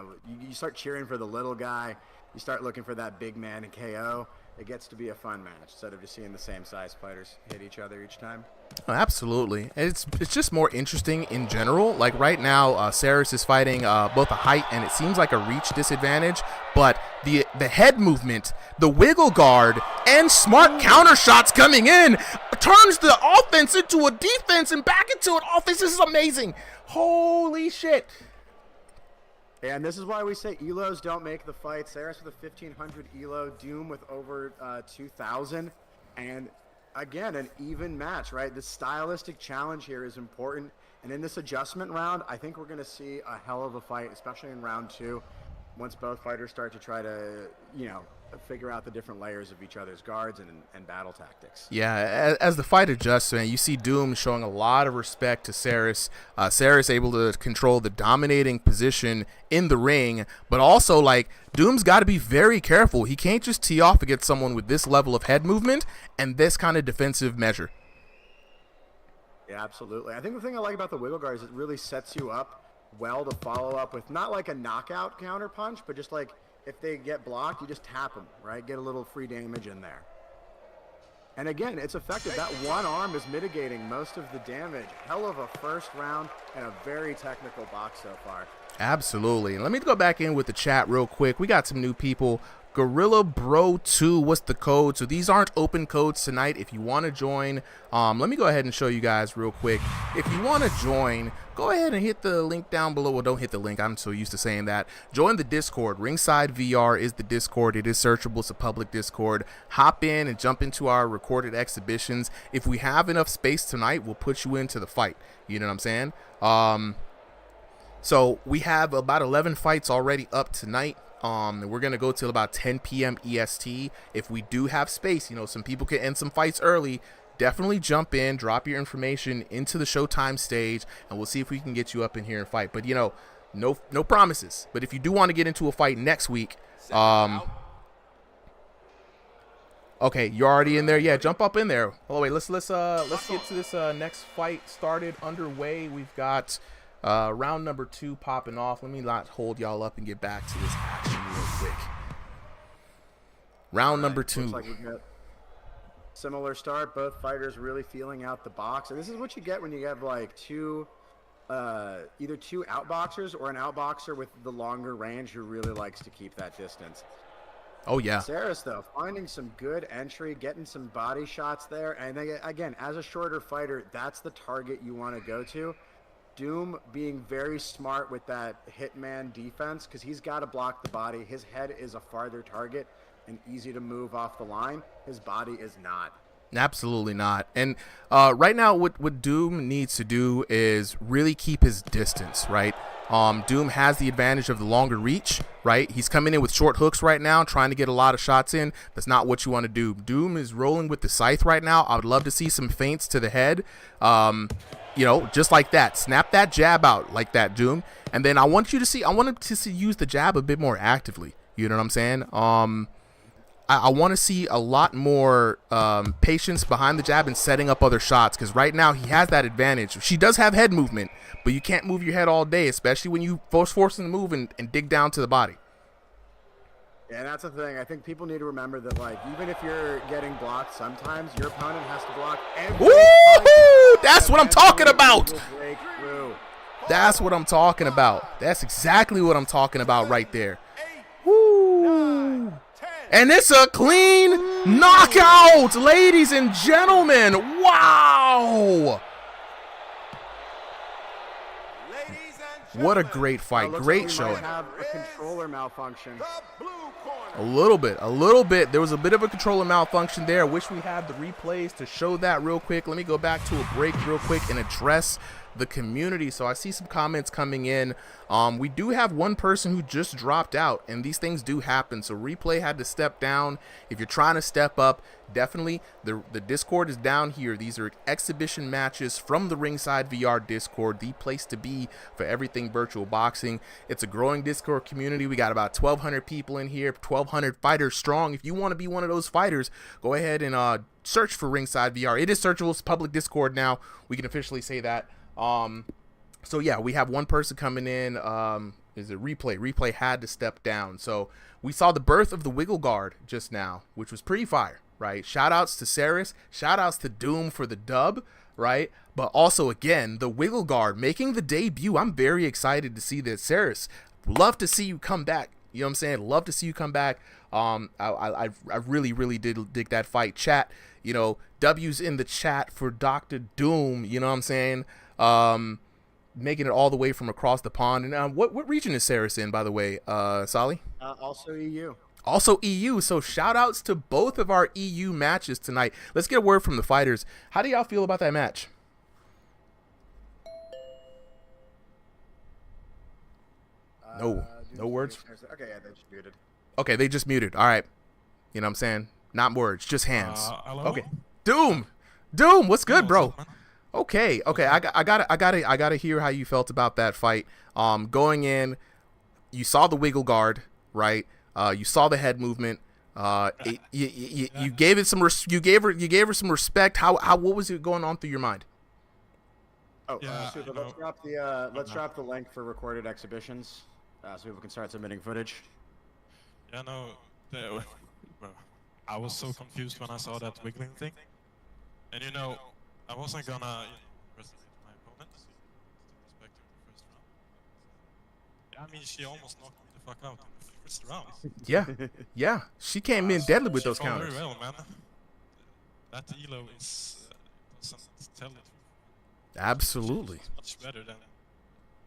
start cheering for the little guy. You start looking for that big man and KO. It gets to be a fun match instead of just seeing the same size fighters hit each other each time. Oh, absolutely. It's just more interesting in general. Like right now, Saris is fighting both a height and it seems like a reach disadvantage, but the head movement, the wiggle guard, and smart counter shots coming in turns the offense into a defense and back into an offense. This is amazing. Holy shit. And this is why we say Elos don't make the fight. Saris with a 1,500 Elo, Doom with over 2,000. And again, an even match, right? The stylistic challenge here is important. And in this adjustment round, I think we're going to see a hell of a fight, especially in round 2, once both fighters start to try to, figure out the different layers of each other's guards and battle tactics. Yeah, as the fight adjusts, man, you see Doom showing a lot of respect to Saris. Saris able to control the dominating position in the ring, but also, like, Doom's got to be very careful. He can't just tee off against someone with this level of head movement and this kind of defensive measure. Yeah, absolutely. I think the thing I like about the wiggle guard is it really sets you up well to follow up with not like a knockout counter punch, but just like if they get blocked, you just tap them, right? Get a little free damage in there. And again, it's effective. That one arm is mitigating most of the damage. Hell of a first round and a very technical box so far. Absolutely. Let me go back in with the chat real quick. We got some new people. Gorilla Bro 2, what's the code? So these aren't open codes tonight. If you want to join, let me go ahead and show you guys real quick. If you want to join, go ahead and hit the link down below. Well, don't hit the link. I'm so used to saying that. Join the Discord. Ringside VR is the Discord. It is searchable. It's a public Discord. Hop in and jump into our recorded exhibitions. If we have enough space tonight, we'll put you into the fight. You know what I'm saying? So we have about 11 fights already up tonight. We're going to go till about 10 p.m. EST. If we do have space, some people can end some fights early. Definitely jump in, drop your information into the Showtime stage, and we'll see if we can get you up in here and fight. But, no promises. But if you do want to get into a fight next week, okay, you're already in there. Yeah, jump up in there. Oh, wait, let's get to this next fight started underway. We've got round number 2 popping off. Let me not hold y'all up and get back to this action real quick. Round number 2. Looks like we've got similar start. Both fighters really feeling out the box. And this is what you get when you have like either two outboxers or an outboxer with the longer range who really likes to keep that distance. Oh, yeah. Saris, though, finding some good entry, getting some body shots there. And again, as a shorter fighter, that's the target you want to go to. Doom being very smart with that hitman defense because he's got to block the body. His head is a farther target and easy to move off the line. His body is not. Absolutely not. And right now what Doom needs to do is really keep his distance, right? Doom has the advantage of the longer reach, right? He's coming in with short hooks right now, trying to get a lot of shots in. That's not what you want to do. Doom is rolling with the scythe right now. I would love to see some feints to the head. Just like that. Snap that jab out like that, Doom. And then I want him to use the jab a bit more actively. You know what I'm saying? I want to see a lot more patience behind the jab and setting up other shots because right now he has that advantage. She does have head movement, but you can't move your head all day, especially when you force him to move and dig down to the body. Yeah, that's the thing. I think people need to remember that, like, even if you're getting blocked, sometimes your opponent has to block every Woo! That's what I'm talking about. That's what I'm talking about. That's exactly what I'm talking about right there. Woo! And it's a clean knockout, ladies and gentlemen. Wow! What a great fight. Great showing. Have a controller malfunction. A little bit. There was a bit of a controller malfunction there. I wish we had the replays to show that real quick. Let me go back to a break real quick and address the community. So I see some comments coming in. We do have one person who just dropped out, and these things do happen. So Replay had to step down. If you're trying to step up, definitely the Discord is down here. These are exhibition matches from the Ringside VR Discord, the place to be for everything virtual boxing. It's a growing Discord community. We got about 1,200 people in here, 1,200 fighters strong. If you want to be one of those fighters, go ahead and search for Ringside VR. It is searchable. It's public Discord now. We can officially say that. So yeah, we have one person coming in. Is it Replay? Replay had to step down. So we saw the birth of the Wiggle Guard just now, which was pretty fire, right? Shout outs to Saris. Shout outs to Doom for the dub, right? But also, again, the Wiggle Guard making the debut. I'm very excited to see this. Saris, love to see you come back. You know what I'm saying? Love to see you come back. I really did dig that fight. Chat, you know, W's in the chat for Dr. Doom. You know what I'm saying? Making it all the way from across the pond. And what region is Saris in, by the way, Sally? Also EU. Also EU. So shout outs to both of our EU matches tonight. Let's get a word from the fighters. How do y'all feel about that match? No words. Okay, yeah, they just muted. Okay, they just muted. All right. You know what I'm saying? Not words, just hands. Hello? Okay. Doom, what's good, bro? Okay. I gotta hear how you felt about that fight. Going in, you saw the Wiggle Guard, right? You saw the head movement. You gave it some. You gave her some respect. What was it going on through your mind? Oh, Yeah, Super, you know, let's drop the link for recorded exhibitions, so people can start submitting footage. Yeah, no, well, I was so confused when I saw that wiggling thing. And you know, I wasn't gonna resonate my opponent to respect her in the first round. Yeah, I mean, she almost knocked me the fuck out in the first round. Yeah. She came in deadly with those She fought counters. very well, man. That elo is doesn't tell the truth. Absolutely. It's much better than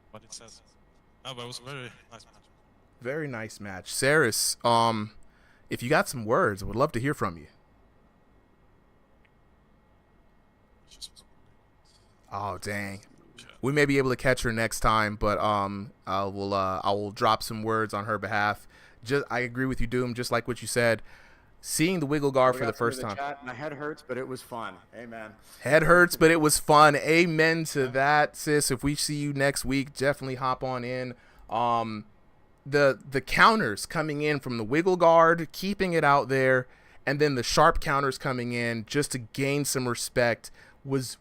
what it says. No, but it was a very nice match. Very nice match. Saris, if you got some words, I would love to hear from you. Oh, dang. We may be able to catch her next time, but I will drop some words on her behalf. I agree with you, Doom, just like what you said. Seeing the Wiggle Guard for the first time. My head hurts, but it was fun. Amen. Head hurts, but it was fun. Amen to that, sis. If we see you next week, definitely hop on in. The counters coming in from the Wiggle Guard, keeping it out there, and then the sharp counters coming in just to gain some respect was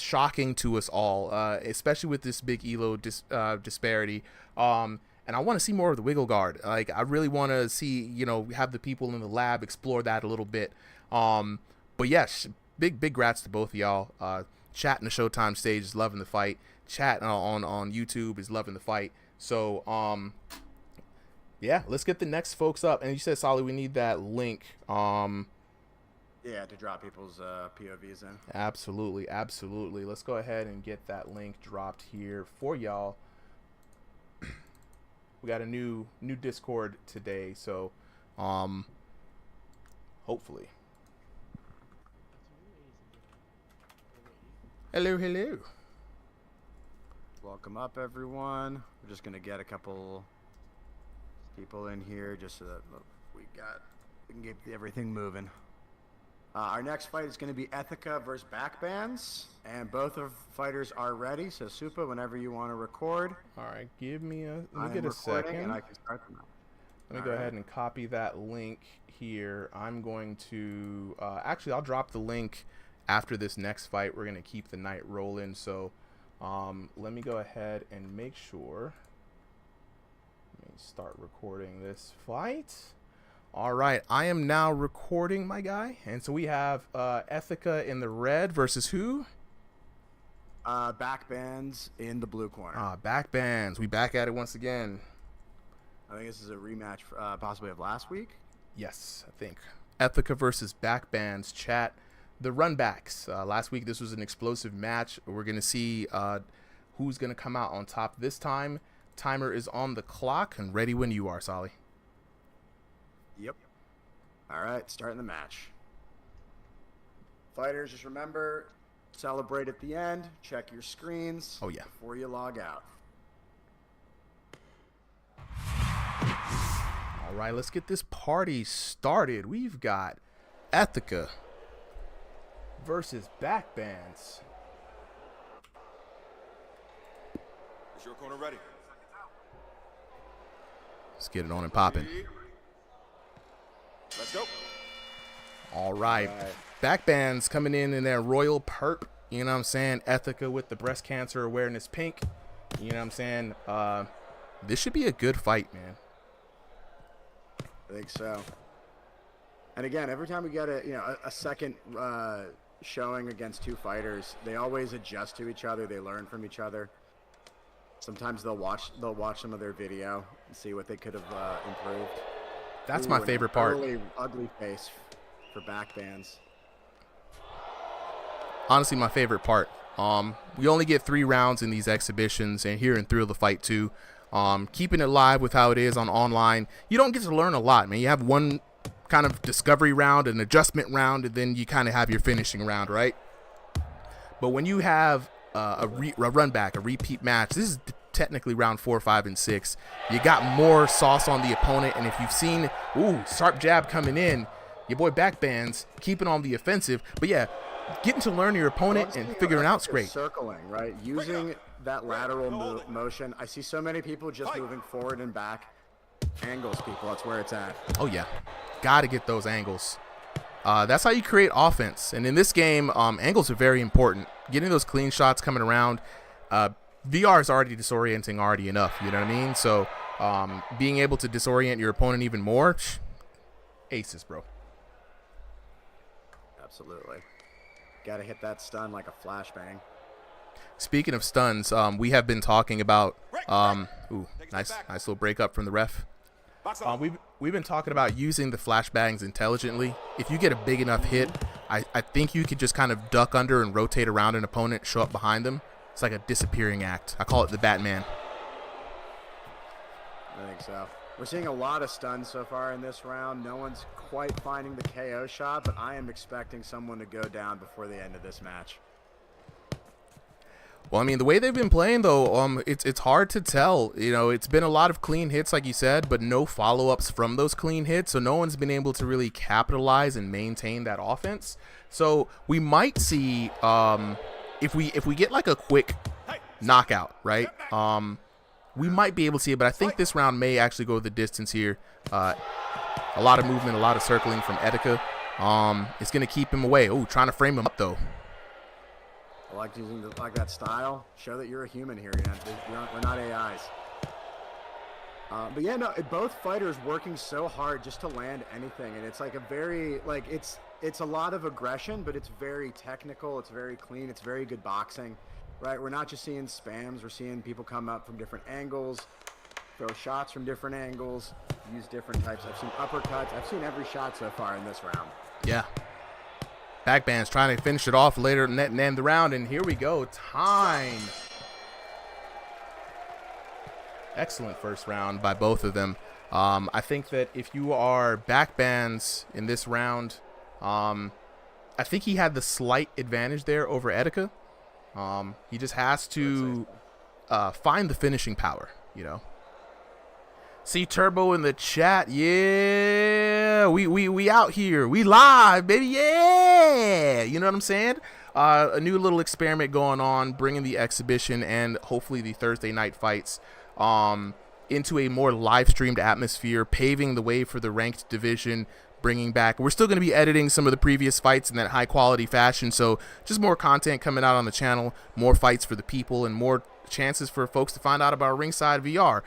shocking to us all, especially with this big elo disparity. And I want to see more of the Wiggle Guard. Like, I really want to see, have the people in the lab explore that a little bit. But yes, big grats to both of y'all. Chat in the Showtime stage is loving the fight. Chat on YouTube is loving the fight. So, yeah, let's get the next folks up. And you said, Solly, we need that link. Yeah, to drop people's POVs in. Absolutely. Let's go ahead and get that link dropped here for y'all. We got a new Discord today, so hopefully. Hello. Welcome up, everyone. We're just gonna get a couple people in here just so that we can get everything moving. Our next fight is going to be Ethica versus Backbands, and both of fighters are ready. So Supa, whenever you want to record. All right, let me get a recording, second. and I can start the match. Let me go ahead and copy that link here. I'm going to actually I'll drop the link after this next fight. We're going to keep the night rolling. So let me go ahead and make sure. Let me start recording this fight. All right, I am now recording, my guy. And so we have Ethica in the red versus who? Backbands in the blue corner. Backbands. We back at it once again. I think this is a rematch possibly of last week. Yes, I think. Ethica versus Backbands. Chat. The runbacks. Last week, this was an explosive match. We're going to see who's going to come out on top this time. Timer is on the clock and ready when you are, Solly. Yep. All right, starting the match. Fighters, just remember Celebrate at the end. Check your screens. Oh, yeah. Before you log out. All right, let's get this party started. We've got Ethica versus Backbands. Is your corner ready? Let's get it on and popping. Let's go. All right. Backbands coming in their royal perp. You know what I'm saying? Ethica with the breast cancer awareness pink. You know what I'm saying? This should be a good fight, man. I think so. And again, every time we get a second showing against two fighters, they always adjust to each other. They learn from each other. Sometimes they'll watch some of their video and see what they could have improved. That's my favorite part. Early ugly face for Backbands. Honestly, my favorite part. We only get 3 rounds in these exhibitions, and here in Thrill of the Fight 2. Keeping it live with how it is on online, you don't get to learn a lot, man. You have one kind of discovery round, an adjustment round, and then you kind of have your finishing round, right? But when you have a run back, a repeat match, this is technically round 4, 5, and 6. You got more sauce on the opponent, and if you've seen, sharp jab coming in, your boy Backbands keeping on the offensive. But yeah, getting to learn your opponent and figuring out's great. Circling, right? Using that lateral motion. I see so many people just moving forward and back. Angles, people. That's where it's at. Oh, yeah. Got to get those angles. That's how you create offense. And in this game, angles are very important. Getting those clean shots coming around. VR is already disorienting already enough. You know what I mean? So being able to disorient your opponent even more, aces, bro. Absolutely. Got to hit that stun like a flashbang. Speaking of stuns, we have been talking about nice little break up from the ref. We've been talking about using the flashbangs intelligently. If you get a big enough hit, I think you could just kind of duck under and rotate around an opponent, show up behind them. It's like a disappearing act. I call it the Batman. I think so. We're seeing a lot of stuns so far in this round. No one's quite finding the KO shot, but I am expecting someone to go down before the end of this match. Well, I mean, the way they've been playing, though, it's hard to tell. You know, it's been a lot of clean hits, like you said, but no follow-ups from those clean hits, so no one's been able to really capitalize and maintain that offense. So we might see, if we get like a quick knockout, right? We might be able to see it, but I think this round may actually go the distance here. A lot of movement, a lot of circling from Ethica. It's going to keep him away. Oh, trying to frame him up, though. I like using that style. Show that you're a human here. We're not AIs. But yeah, no, both fighters working so hard just to land anything, and it's like a very it's a lot of aggression, but it's very technical. It's very clean. It's very good boxing, right? We're not just seeing spams. We're seeing people come up from different angles, throw shots from different angles, use different types. I've seen uppercuts. I've seen every shot so far in this round. Yeah. Backbands trying to finish it off later and end the round, and here we go. Time. Excellent first round by both of them. I think that if you are Backbands in this round, I think he had the slight advantage there over Ethica. He just has to find the finishing power, you know. See Turbo in the chat. Yeah, we out here. We live, baby. Yeah, you know what I'm saying? A new little experiment going on, bringing the exhibition and hopefully the Thursday night fights into a more live streamed atmosphere, paving the way for the ranked division, bringing back. We're still going to be editing some of the previous fights in that high quality fashion. So just more content coming out on the channel, more fights for the people, and more chances for folks to find out about Ringside VR.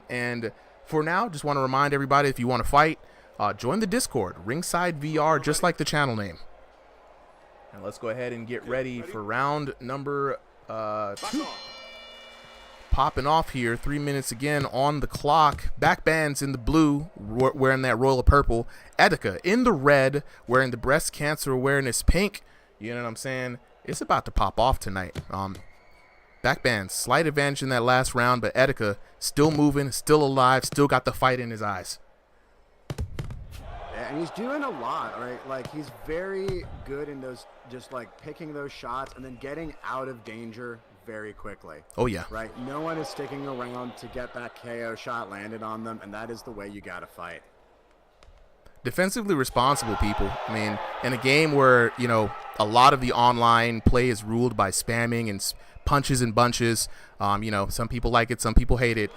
And for now, just want to remind everybody, if you want to fight, join the Discord, Ringside VR, just like the channel name. And let's go ahead and get ready for round number 2. Popping off here, 3 minutes again on the clock. Backbands in the blue, wearing that royal purple. Ethica in the red, wearing the breast cancer awareness pink. You know what I'm saying? It's about to pop off tonight. Backbands, slight advantage in that last round, but Ethica still moving, still alive, still got the fight in his eyes. And he's doing a lot, right? Like, he's very good in those, just like picking those shots and then getting out of danger very quickly. Oh, yeah. Right? No one is sticking around to get that KO shot landed on them, and that is the way you got to fight. Defensively responsible, people. I mean, in a game where, you know, a lot of the online play is ruled by spamming and punches and bunches, you know, some people like it, some people hate it.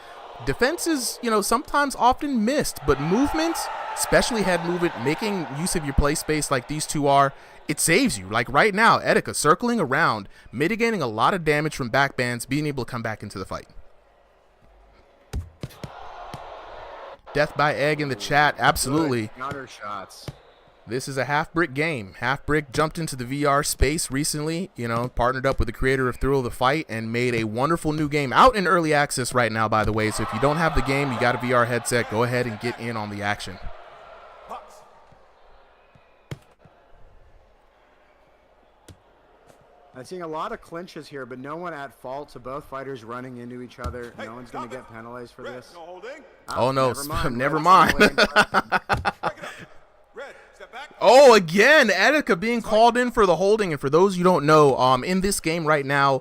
Defense is, you know, sometimes often missed, but movement, especially head movement, making use of your play space like these two are, it saves you. Like right now, Etika circling around, mitigating a lot of damage from backbands, being able to come back into the fight. Death by Egg in the chat, absolutely. Counter shots. This is a Half Brick game. Half Brick jumped into the VR space recently, you know, partnered up with the creator of Thrill of the Fight and made a wonderful new game out in early access right now, by the way. So if you don't have the game, you got a VR headset, go ahead and get in on the action. I'm seeing a lot of clinches here, but no one at fault, so both fighters running into each other. No one's going to get penalized for this. No holding. Oh, no, never Red's mind. Red, step back. Oh, again, Etika being called in for the holding. And for those you don't know, in this game right now,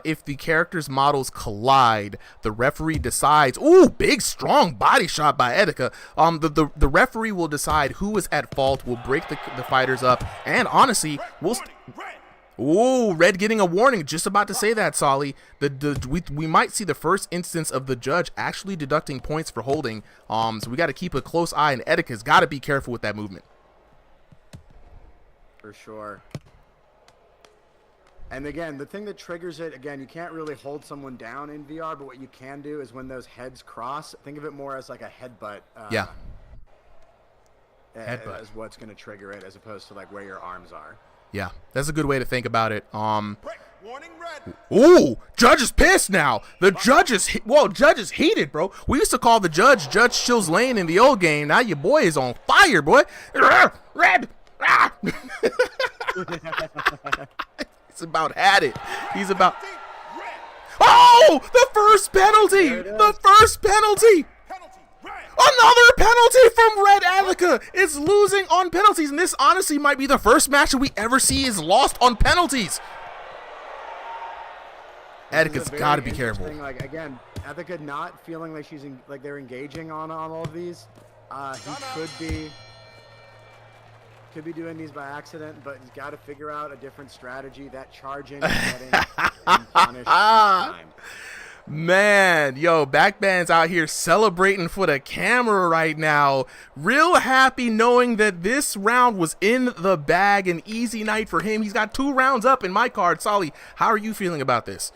if the characters' models collide, the referee decides. Ooh, big, strong body shot by Etika. The referee will decide who is at fault, will break the fighters up, and honestly, will. Ooh, Red getting a warning. Just about to say that, Solly. We might see the first instance of the judge actually deducting points for holding. So we got to keep a close eye, and Etika's got to be careful with that movement. For sure. And again, the thing that triggers it, again, you can't really hold someone down in VR, but what you can do is when those heads cross, think of it more as like a headbutt. Yeah. As what's going to trigger it, as opposed to like where your arms are. Yeah, that's a good way to think about it. Warning, Red. Ooh, judge is pissed now. The judge is judge is heated, bro. We used to call the judge Chills Lane in the old game. Now your boy is on fire, boy. Red. He's about had it. He's about. Oh, the first penalty. The first penalty. Another penalty from Red. Etika is losing on penalties, and this honestly might be the first match that we ever see is lost on penalties. Etika's got to be careful. Like again, Etika not feeling like like they're engaging on all of these. He could be doing these by accident, but he's got to figure out a different strategy. That charging, getting, and punish time. Man, yo, Backban's out here celebrating for the camera right now. Real happy knowing that this round was in the bag. An easy night for him. He's got 2 rounds up in my card. Solly, how are you feeling about this?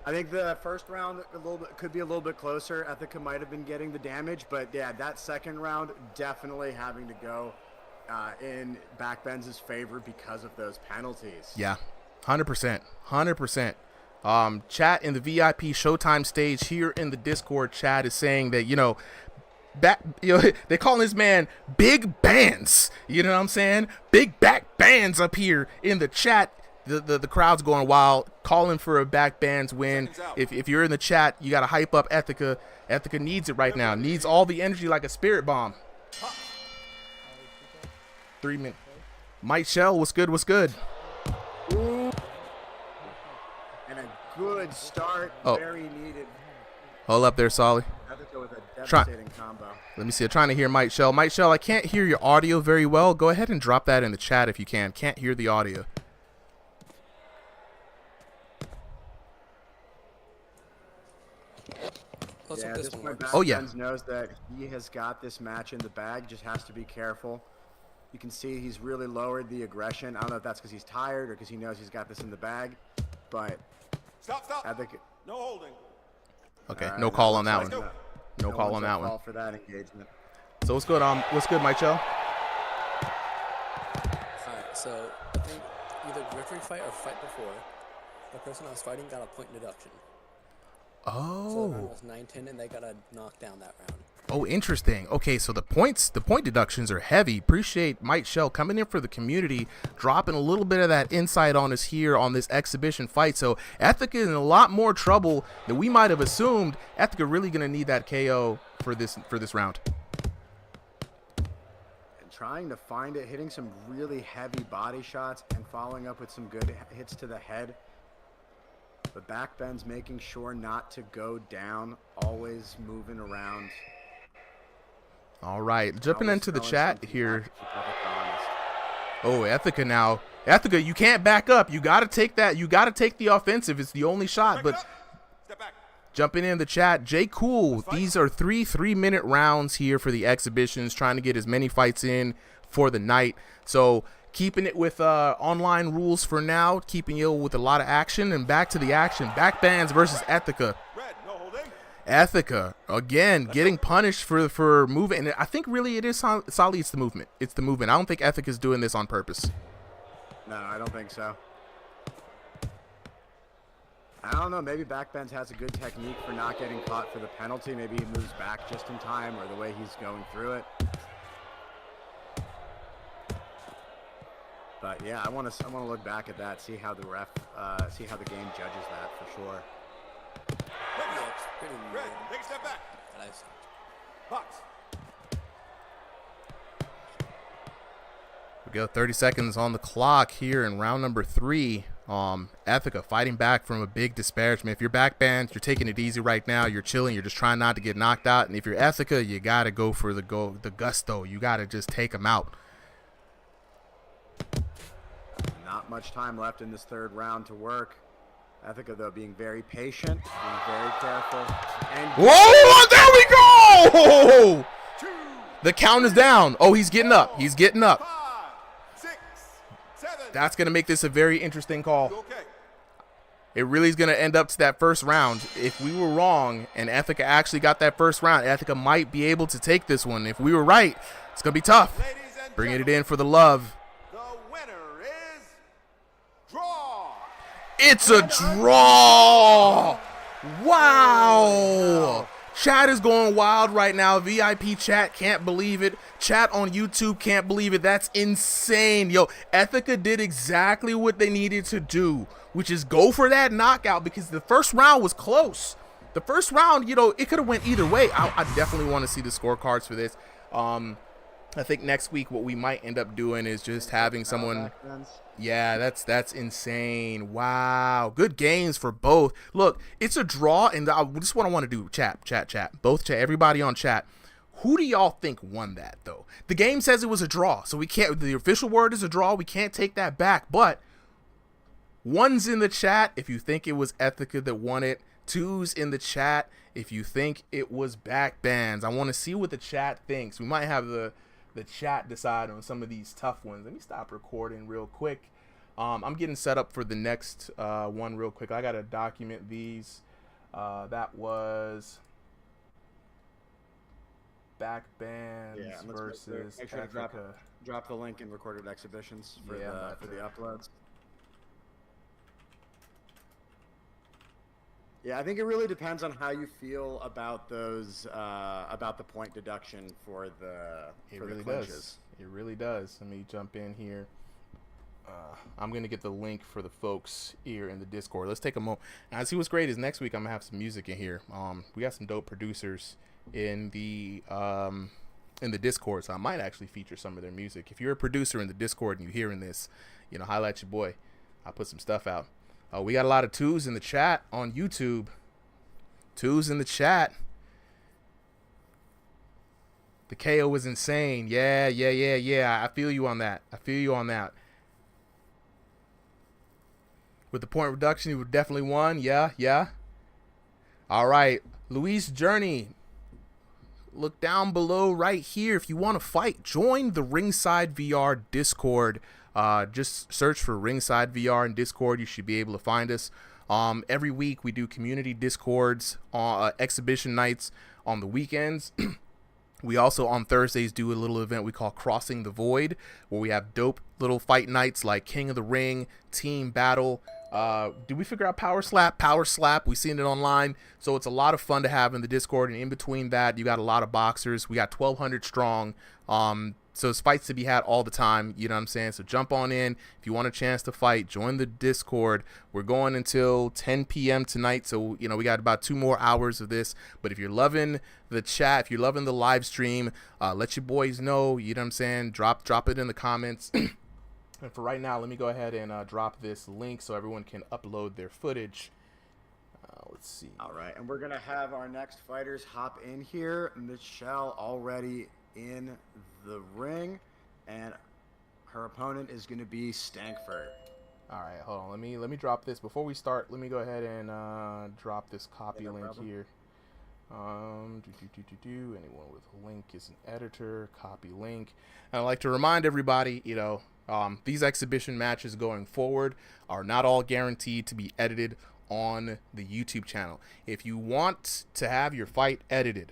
I think the first round could be a little bit closer. Etika might have been getting the damage, but yeah, that second round definitely having to go in Backben's favor because of those penalties. Yeah, 100%. 100%. Chat in the VIP Showtime stage here in the Discord chat is saying that, you know, they're calling this man Big Bands. You know what I'm saying? Big back bands up here in the chat. The crowd's going wild, calling for a Backban's win. If you're in the chat, you got to hype up Etika. Etika needs it right now. Needs all the energy like a spirit bomb. 3 minutes. Mike Shell, what's good? What's good? Good start, very needed. Hold up there, Solly. Etika with a devastating combo. Let me see. I'm trying to hear Mike Shell. Mike Shell, I can't hear your audio very well. Go ahead and drop that in the chat if you can. Can't hear the audio. Yeah, at this point, yeah. knows that he has got this match in the bag. Just has to be careful. You can see he's really lowered the aggression. I don't know if that's because he's tired or because he knows he's got this in the bag, but Stop. I think No holding. Okay, no call on that one. No call on that one. Call for that engagement. So what's good? What's good, Mike Shell? Alright, so I think either referee fight or fight before, the person I was fighting got a point deduction. So the round Oh. was 9-10 and they got a knockdown that round. Oh, interesting. Okay, so the point deductions are heavy. Appreciate Mike Shell coming in for the community, dropping a little bit of that insight on us here on this exhibition fight. So Etika is in a lot more trouble than we might have assumed. Etika really going to need that KO for this round. trying to find it, hitting some really heavy body shots and following up with some good hits to the head. But back bends, making sure not to go down, always moving around. All right, jumping Always into the throwing chat something here. back to keep everything honest. Oh, Ethica now. Ethica, you can't back up. You got to take that. You got to take the offensive. It's the only shot. But Step back. jumping in the chat, Jay Cool. These are 3-3-minute rounds here for the exhibitions, trying to get as many fights in for the night. So keeping it with online rules for now, keeping you with a lot of action. And back to the action. Backbands versus Ethica. Red, no holding. Ethica, again, getting punished for moving. And I think really it is solely it's the movement. It's the movement. I don't think Ethica's doing this on purpose. No, I don't think so. I don't know. Maybe backbends has a good technique for not getting caught for the penalty. Maybe he moves back just in time, or the way he's going through it. But yeah, I want to look back at that, see how the see how the game judges that for sure. Yeah, it's pretty Red, weird take a step back. that I've seen. Box. We go 30 seconds on the clock here in round number 3. Ethica fighting back from a big disparagement. If you're backband, you're taking it easy right now. You're chilling. You're just trying not to get knocked out. And if you're Ethica, you got to go for the gusto. You got to just take them out. Not much time left in this third round to work. Ethica, though, being very patient, being very careful. And Whoa, there we go! The count is down. Oh, he's getting up. He's getting up. 5, 6, 7. That's going to make this a very interesting call. Okay. It really is going to end up to that first round. If we were wrong and Ethica actually got that first round, Ethica might be able to take this one. If we were right, it's going to be tough. Ladies and Bringing it gentlemen, in for the love. the winner is draw. It's a draw. Wow. Chat is going wild right now. VIP chat can't believe it. Chat on YouTube can't believe it. That's insane. Yo, Ethica did exactly what they needed to do, which is go for that knockout, because the first round was close. The first round, you know, it could have went either way. I definitely want to see the scorecards for this. I think next week what we might end up doing is just having someone. backbends. Yeah, that's insane. Wow. Good games for both. Look, it's a draw, and this is what I want to do. Chat. Both chat, everybody on chat. Who do y'all think won that, though? The game says it was a draw, so we can't, the official word is a draw. We can't take that back, but one's in the chat if you think it was Ethica that won it. Two's in the chat if you think it was backbands. I want to see what the chat thinks. We might have the chat decide on some of these tough ones. Let me stop recording real quick. I'm getting set up for the next one real quick. I gotta document these. That was backbands Yeah, and let's versus make sure to Ethica. drop the link in recorded exhibitions for Yeah, I'm the about for to. the uploads. Yeah, I think it really depends on how you feel about those about the point deduction for the It for really the clinches. does. It really does. Let me jump in here. I'm going to get the link for the folks here in the Discord. Let's take a moment. And I see what's great is next week I'm going to have some music in here. We got some dope producers in the Discord, so I might actually feature some of their music. If you're a producer in the Discord and you're hearing this, you know, holla at your boy. I'll put some stuff out. We got a lot of twos in the chat on YouTube. Twos in the chat. The KO was insane. Yeah. I feel you on that. With the point reduction, you would definitely won. Yeah. All right. Luis Journey. Look down below right here. If you want to fight, join the Ringside VR Discord. Just search for Ringside VR in Discord. You should be able to find us. Every week we do community Discords, exhibition nights on the weekends. We also on Thursdays do a little event we call Crossing the Void, where we have dope little fight nights like King of the Ring, Team Battle, Did we figure out Power Slap? Power Slap. We've seen it online. So it's a lot of fun to have in the Discord. And in between that, you got a lot of boxers. We got 1,200 strong. So it's fights to be had all the time. You know what I'm saying? So jump on in. If you want a chance to fight, join the Discord. We're going until 10 p.m. tonight. So, you know, we got about 2 more hours of this. But if you're loving the chat, if you're loving the live stream, let your boys know. You know what I'm saying? Drop it in the comments. And for right now, let me go ahead and drop this link so everyone can upload their footage. Let's see. All right, and we're going to have our next fighters hop in here. Michelle already in the ring, and her opponent is going to be Stankford. All right, hold on. Let me drop this. Before we start, let me go ahead and drop this copy link here. Anyone with a link is an editor. Copy link. And I'd like to remind everybody, you know, these exhibition matches going forward are not all guaranteed to be edited on the YouTube channel. If you want to have your fight edited,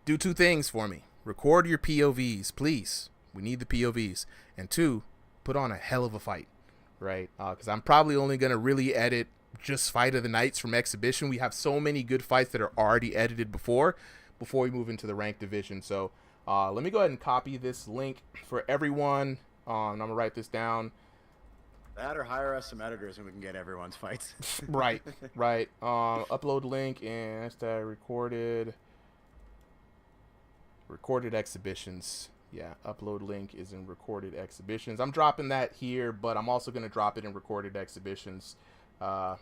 do 2 things for me. Record your POVs, please. We need the POVs. And 2, put on a hell of a fight, right? Because I'm probably only going to really edit just Fight of the Nights from exhibition. We have so many good fights that are already edited before we move into the ranked division. So let me go ahead and copy this link for everyone. And I'm going to write this down. That or hire us some editors and we can get everyone's fights. Right. Upload link and hashtag recorded exhibitions. Yeah, upload link is in recorded exhibitions. I'm dropping that here, but I'm also going to drop it in recorded exhibitions. Excellent.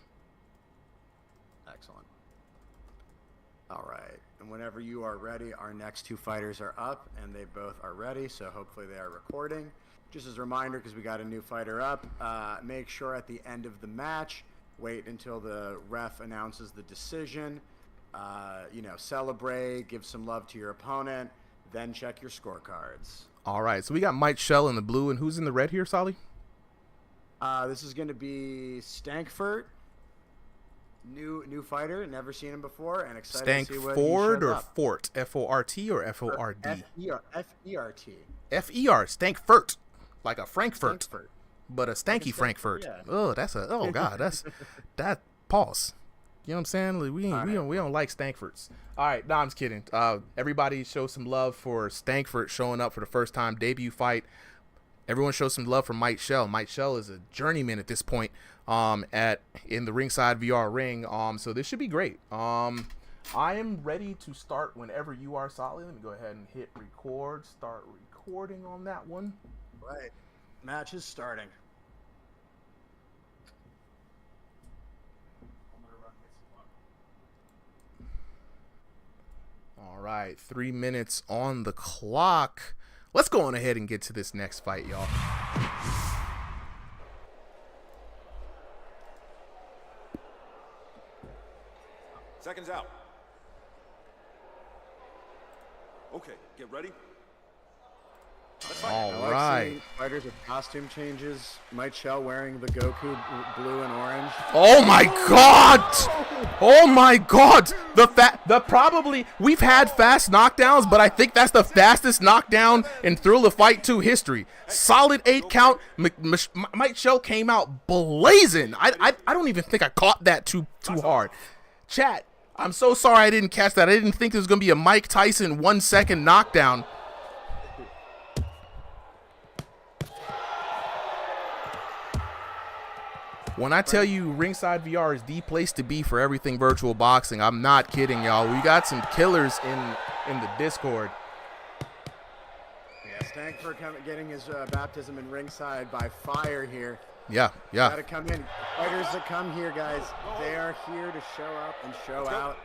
All right. And whenever you are ready, our next 2 fighters are up, and they both are ready, so hopefully they are recording. Just as a reminder, because we got a new fighter up, make sure at the end of the match, wait until the ref announces the decision. You know, celebrate, give some love to your opponent, then check your scorecards. All right, so we got Mike Shell in the blue, and who's in the red here, Solly? This is going to be Stankford. New fighter, never seen him before, and excited to see what he Stankford shows or up. Fort? F-O-R-T or F-O-R-D? F-E-R-T. F-E-R, Stankfurt. Like a Frankfurt. Stankford. But a stanky Frankfurt. yeah. Oh, God, that pause. You know what I'm saying? Like, we don't like Stankforts. All right, no, I'm just kidding. Everybody show some love for Stankford showing up for the first time debut fight. Everyone show some love for Mike Shell. Mike Shell is a journeyman at this point in the Ringside VR ring. So this should be great. I am ready to start whenever you are, Solly. Let me go ahead and hit record. Start recording on that one. Right. Match is starting. All right, 3 minutes on the clock. Let's go on ahead and get to this next fight, y'all. Seconds out. Okay, get ready. All I like right. seeing fighters with costume changes. Mike Shell wearing the Goku blue and orange. Oh my God! Oh my God! We've had fast knockdowns, but I think that's the fastest knockdown in Thrill of Fight 2 history. Solid 8 count. Mike Shell came out blazing. I don't even think I caught that too hard. Chat, I'm so sorry I didn't catch that. I didn't think there was gonna be a Mike Tyson 1 second knockdown. When I tell you Ringside VR is the place to be for everything virtual boxing, I'm not kidding, y'all. We got some killers in the Discord. Yeah, Stankford getting his baptism in Ringside by fire here. Yeah. Gotta come in. Fighters that come here, guys, they are here to show up and show out.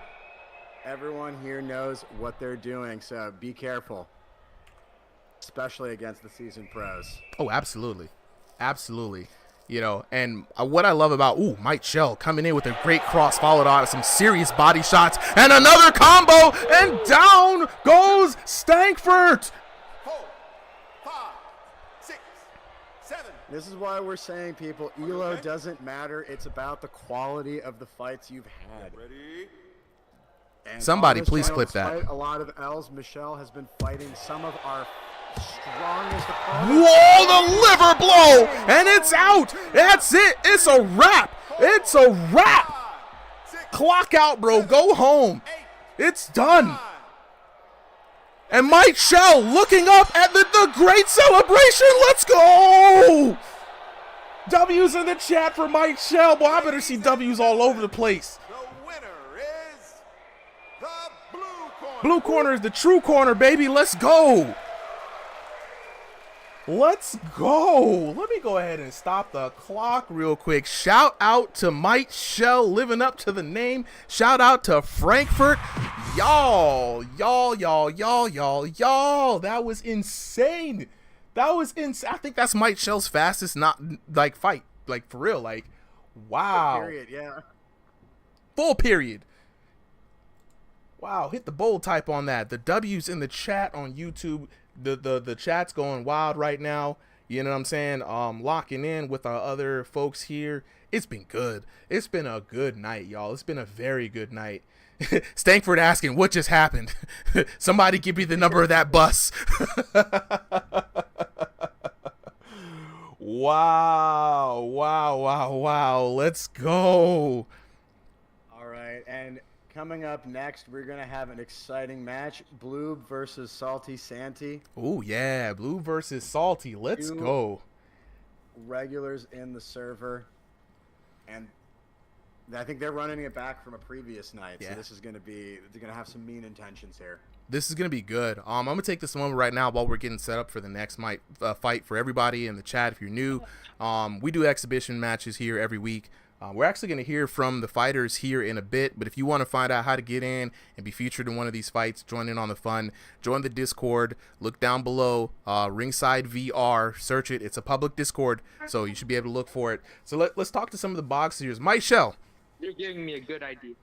Everyone here knows what they're doing, so be careful. Especially against the seasoned pros. Oh, absolutely. You know, and what I love about, Mike Shell coming in with a great cross followed on some serious body shots and another combo, and down goes Stankford. 4, 5, 6, 7. This is why we're saying, people, ELO doesn't matter. It's about the quality of the fights you've had. Ready? And Somebody on this please channel, clip that. despite a lot of L's, Michelle has been fighting some of our Strongest opponent. Whoa, the liver blow, and it's out. That's it. It's a wrap. It's a wrap. Clock out, bro. Go home. It's done. And Mike Shell looking up at the great celebration. Let's go. W's in the chat for Mike Shell. Boy, I better see W's all over the place. The winner is the blue corner. Blue corner is the true corner, baby. Let's go. Let's go. Let me go ahead and stop the clock real quick. Shout out to Mike Shell living up to the name. Shout out to Frankfurt. Y'all. That was insane. That was insane. I think that's Mike Shell's fastest fight. Like, for real. Like, wow. Period, yeah. Full period. Wow, hit the bold type on that. The W's in the chat on YouTube. The chat's going wild right now. You know what I'm saying? Locking in with our other folks here. It's been good. It's been a good night, y'all. It's been a very good night. Stankford asking, what just happened? Somebody give me the number of that bus. Wow. Let's go. All right, and coming up next, we're going to have an exciting match. Blue versus Salty Santy. Oh, yeah. Blue versus Salty. Let's go. Regulars in the server. And I think they're running it back from a previous night. Yeah. So this is going to be, they're going to have some mean intentions here. This is going to be good. I'm going to take this moment right now while we're getting set up for the next fight for everybody in the chat. If you're new, we do exhibition matches here every week. We're actually going to hear from the fighters here in a bit, but if you want to find out how to get in and be featured in one of these fights, join in on the fun, join the Discord, look down below, Ringside VR, search it. It's a public Discord, so you should be able to look for it. So let's talk to some of the boxers. Mike Shell. You're giving me a good idea.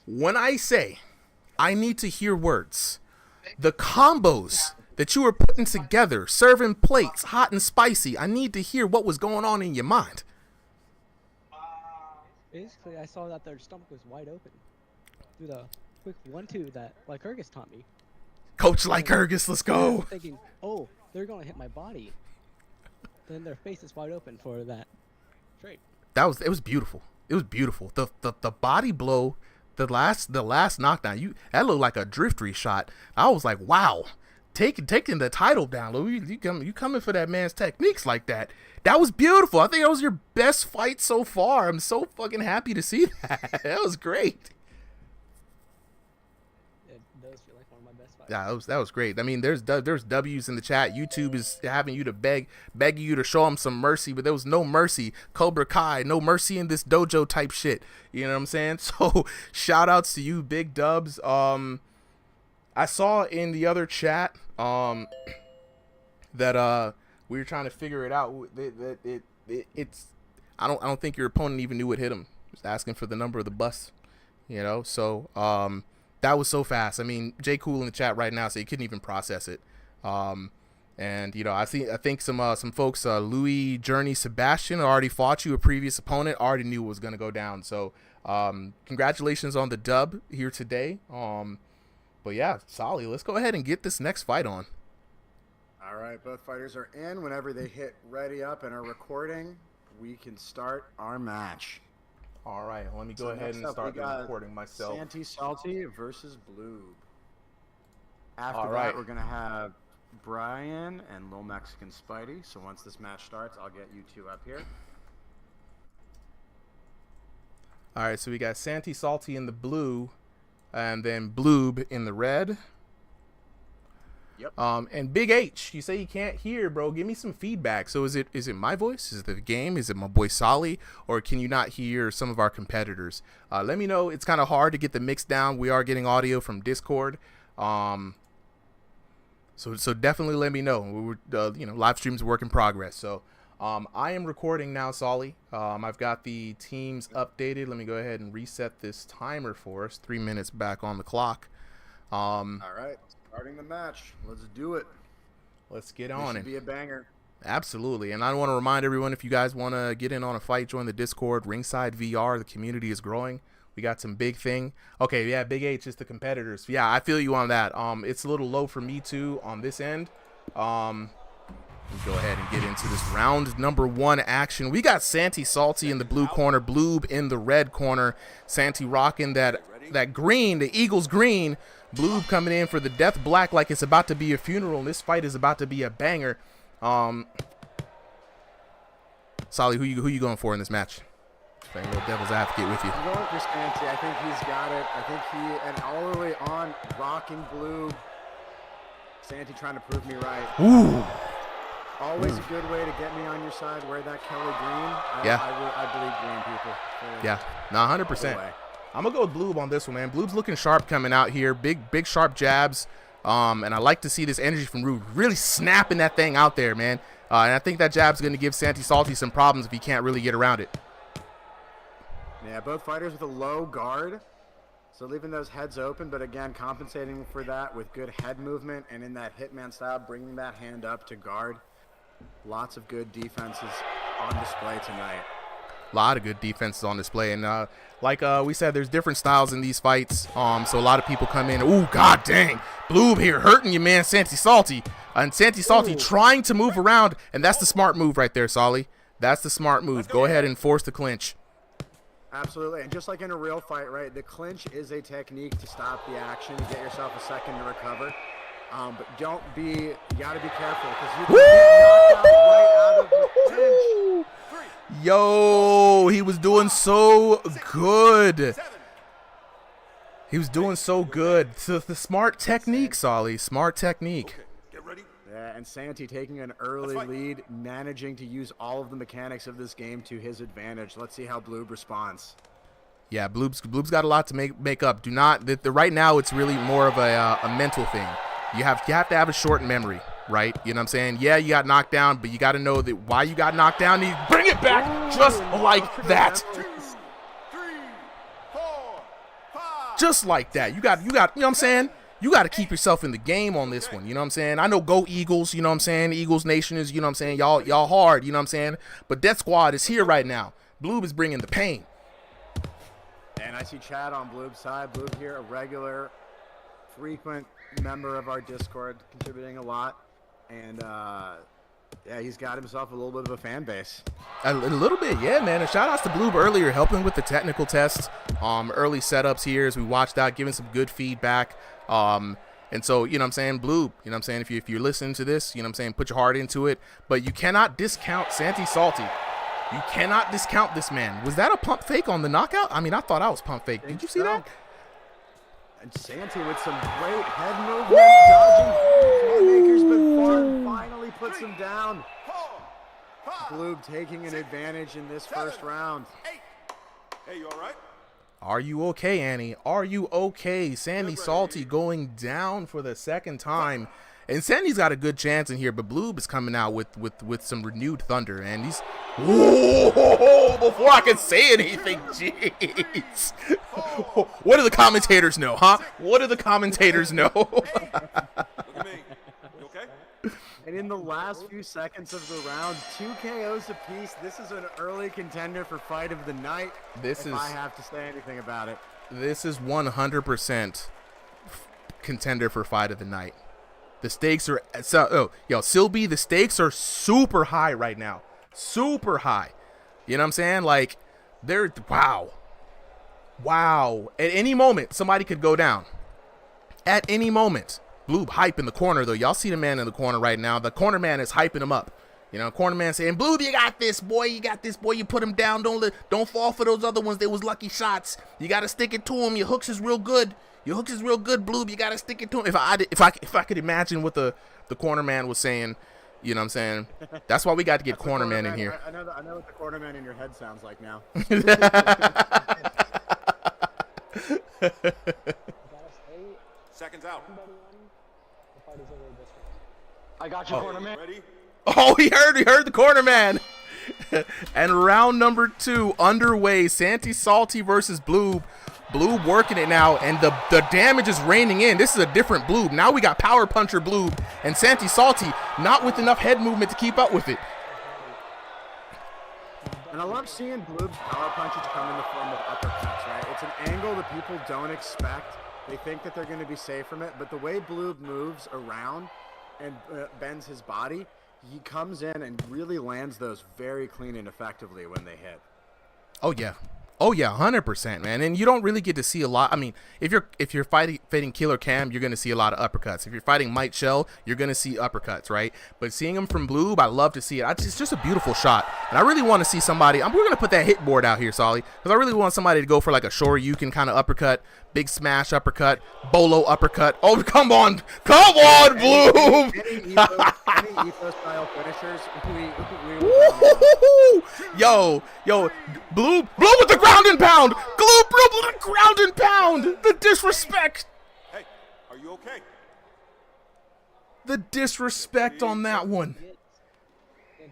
When I say I need to hear words, the combos that you were putting together, serving plates, hot and spicy, I need to hear what was going on in your mind. Basically, I saw that their stomach was wide open through the quick 1-2 that Lycurgus taught me. Coach Lycurgus, let's go. Thinking, oh, they're going to hit my body. Then their face is wide open for that trade. It was beautiful. It was beautiful. The body blow, the last knockdown, that looked like a driftery shot. I was like, wow. Taking the title down, Louis. You coming for that man's techniques like that. That was beautiful. I think that was your best fight so far. I'm so fucking happy to see that. That was great. It does feel like one of my best fights. Yeah, that was great. I mean, there's W's in the chat. YouTube is having you to begging you to show them some mercy, but there was no mercy. Cobra Kai, no mercy in this dojo type shit. You know what I'm saying? So shout outs to you, Big Dubs. I saw in the other chat that we were trying to figure it out. It's I don't think your opponent even knew what hit him. Just asking for the number of the bus, you know. So that was so fast. I mean, Jay Cool in the chat right now, so he couldn't even process it. And you know, I think some folks, Louis Journey Sebastian already fought you, a previous opponent, already knew what was gonna go down. So congratulations on the dub here today. But yeah, Solly, let's go ahead and get this next fight on. All right, both fighters are in. Whenever they hit ready up and are recording, we can start our match. All right, let me go ahead and start recording myself. Santy Salty versus Blue. After that, right, we're going to have Brian and Lil Mexican Spidey. So once this match starts, I'll get you two up here. All right, so we got Santy Salty in the blue, and then Bloob in the red. Yep. And Big H, you say you can't hear, bro. Give me some feedback. So is it my voice? Is it the game? Is it my boy Solly? Or can you not hear some of our competitors? Let me know. It's kind of hard to get the mix down. We are getting audio from Discord. So definitely let me know. Live stream's a work in progress. So I am recording now, Solly. I've got the teams updated. Let me go ahead and reset this timer for us. 3 minutes back on the clock. All right. Starting the match. Let's do it. Let's get on it. Be a banger. Absolutely. And I want to remind everyone, if you guys want to get in on a fight, join the Discord, Ringside VR. The community is growing. We got some big thing. Okay, yeah, Big H is the competitors. Yeah, I feel you on that. It's a little low for me too on this end, Let's go ahead and get into this round number 1 action. We got Santi Salty in the blue corner, Bloob in the red corner. Santi rocking that green, the Eagles green. Bloob coming in for the death black like it's about to be a funeral. And this fight is about to be a banger. Solly, who you going for in this match? Playing a little devil's advocate with you. I'm going for Santi. I think he's got it. I think and all the way on, rocking Bloob. Santi trying to prove me right. Ooh. Always a good way to get me on your side. Wear that Kelly green. I believe green people. Yeah, no, 100%. I'm gonna go with Bloob on this one, man. Bloob's looking sharp coming out here. Big sharp jabs. And I like to see this energy from Bloob really snapping that thing out there, man. And I think that jab's gonna give Santi Salty some problems if he can't really get around it. Yeah, both fighters with a low guard. So leaving those heads open, but again, compensating for that with good head movement and in that hitman style, bringing that hand up to guard. Lots of good defenses on display tonight. A lot of good defenses on display. And like we said, there's different styles in these fights. So a lot of people come in. Ooh, god dang. Bloob here hurting you, man, Santi Salty. And Santi Salty trying to move around. And that's the smart move right there, Solly. That's the smart move. Go ahead and force the clinch. Absolutely. And just like in a real fight, right, the clinch is a technique to stop the action, get yourself a second to recover. But you gotta be careful because you can get knocked out right out of the clinch. Yo, he was doing so good. He was doing so good. So the smart technique, Solly, smart technique. Get ready. Yeah, and Santi taking an early lead, managing to use all of the mechanics of this game to his advantage. Let's see how Bloob responds. Yeah, Bloob's got a lot to make up. Do not right now it's really more of a mental thing. You have to have a short memory, right? You know what I'm saying? Yeah, you got knocked down, but you got to know that why you got knocked down. You bring it back just like that. 2, 3, 4, 5. Just like that. You know what I'm saying? You got to keep yourself in the game on this one. You know what I'm saying? I know go Eagles, you know what I'm saying? Eagles Nation is, you know what I'm saying? Y'all hard, you know what I'm saying? But Death Squad is here right now. Bloob is bringing the pain. And I see Chad on Bloob's side. Bloob here, a regular, frequent member of our Discord, contributing a lot. And, yeah, he's got himself a little bit of a fan base. A little bit, yeah, man. And shout outs to Bloob earlier, helping with the technical tests, early setups here as we watched that, giving some good feedback. And so, you know what I'm saying, Bloob, you know what I'm saying, if you're listening to this, you know what I'm saying, put your heart into it. But you cannot discount Santi Salty. You cannot discount this man. Was that a pump fake on the knockout? I mean, I thought I was pump fake. Did you see that? And Santi with some great head movement, dodging haymakers, but Farn finally puts him down. Bloob taking an advantage in this first round. Hey, you all right? Are you okay, Annie? Are you okay? Santi Salty going down for the second time. And Sandy's got a good chance in here, but Bloob is coming out with some renewed thunder, and he's before I can say anything, jeez. What do the commentators know, huh? What do the commentators know? Look at me. You okay? And in the last few seconds of the round, 2 KOs apiece. This is an early contender for fight of the night. If I have to say anything about it. This is 100% contender for fight of the night. The stakes are Silby, the stakes are super high right now. Super high. You know what I'm saying? Like, they're wow. At any moment, somebody could go down. At any moment. Bloob hype in the corner, though. Y'all see the man in the corner right now. The corner man is hyping him up. You know, corner man saying, Bloob, you got this, boy. You got this, boy. You put him down. Don't fall for those other ones. They was lucky shots. You got to stick it to him. Your hooks is real good. Your hooks is real good, Bloob. You got to stick it to him. If I could imagine what the corner man was saying, you know what I'm saying? That's why we got to get corner man in here. I know what the corner man in your head sounds like now. Seconds out. I got you, corner man. Ready? Oh, he heard the corner man. And round number 2 underway. Santi Salty versus Bloob. Bloob working it now, and the damage is raining in. This is a different Bloob. Now we got Power Puncher Bloob and Santi Salty not with enough head movement to keep up with it. And I love seeing Bloob's power punches come in the form of uppercuts, right? It's an angle that people don't expect. They think that they're going to be safe from it, but the way Bloob moves around and bends his body, he comes in and really lands those very clean and effectively when they hit. Oh yeah. Oh yeah, 100%, man. And you don't really get to see a lot. I mean, if you're fighting Killer Cam, you're gonna see a lot of uppercuts. If you're fighting Mike Shell, you're gonna see uppercuts, right? But seeing him from Bloob, I love to see it. It's just a beautiful shot, and I really want to see somebody. We're gonna put that hit board out here, Solly, because I really want somebody to go for like a Shoryuken kind of uppercut, big smash uppercut, bolo uppercut. Oh, come on, Bloob! Any Ethos style finishers, Yo, Bloob with the ground and pound! Bloob with the ground and pound! The disrespect! Hey, are you okay? The disrespect on that one.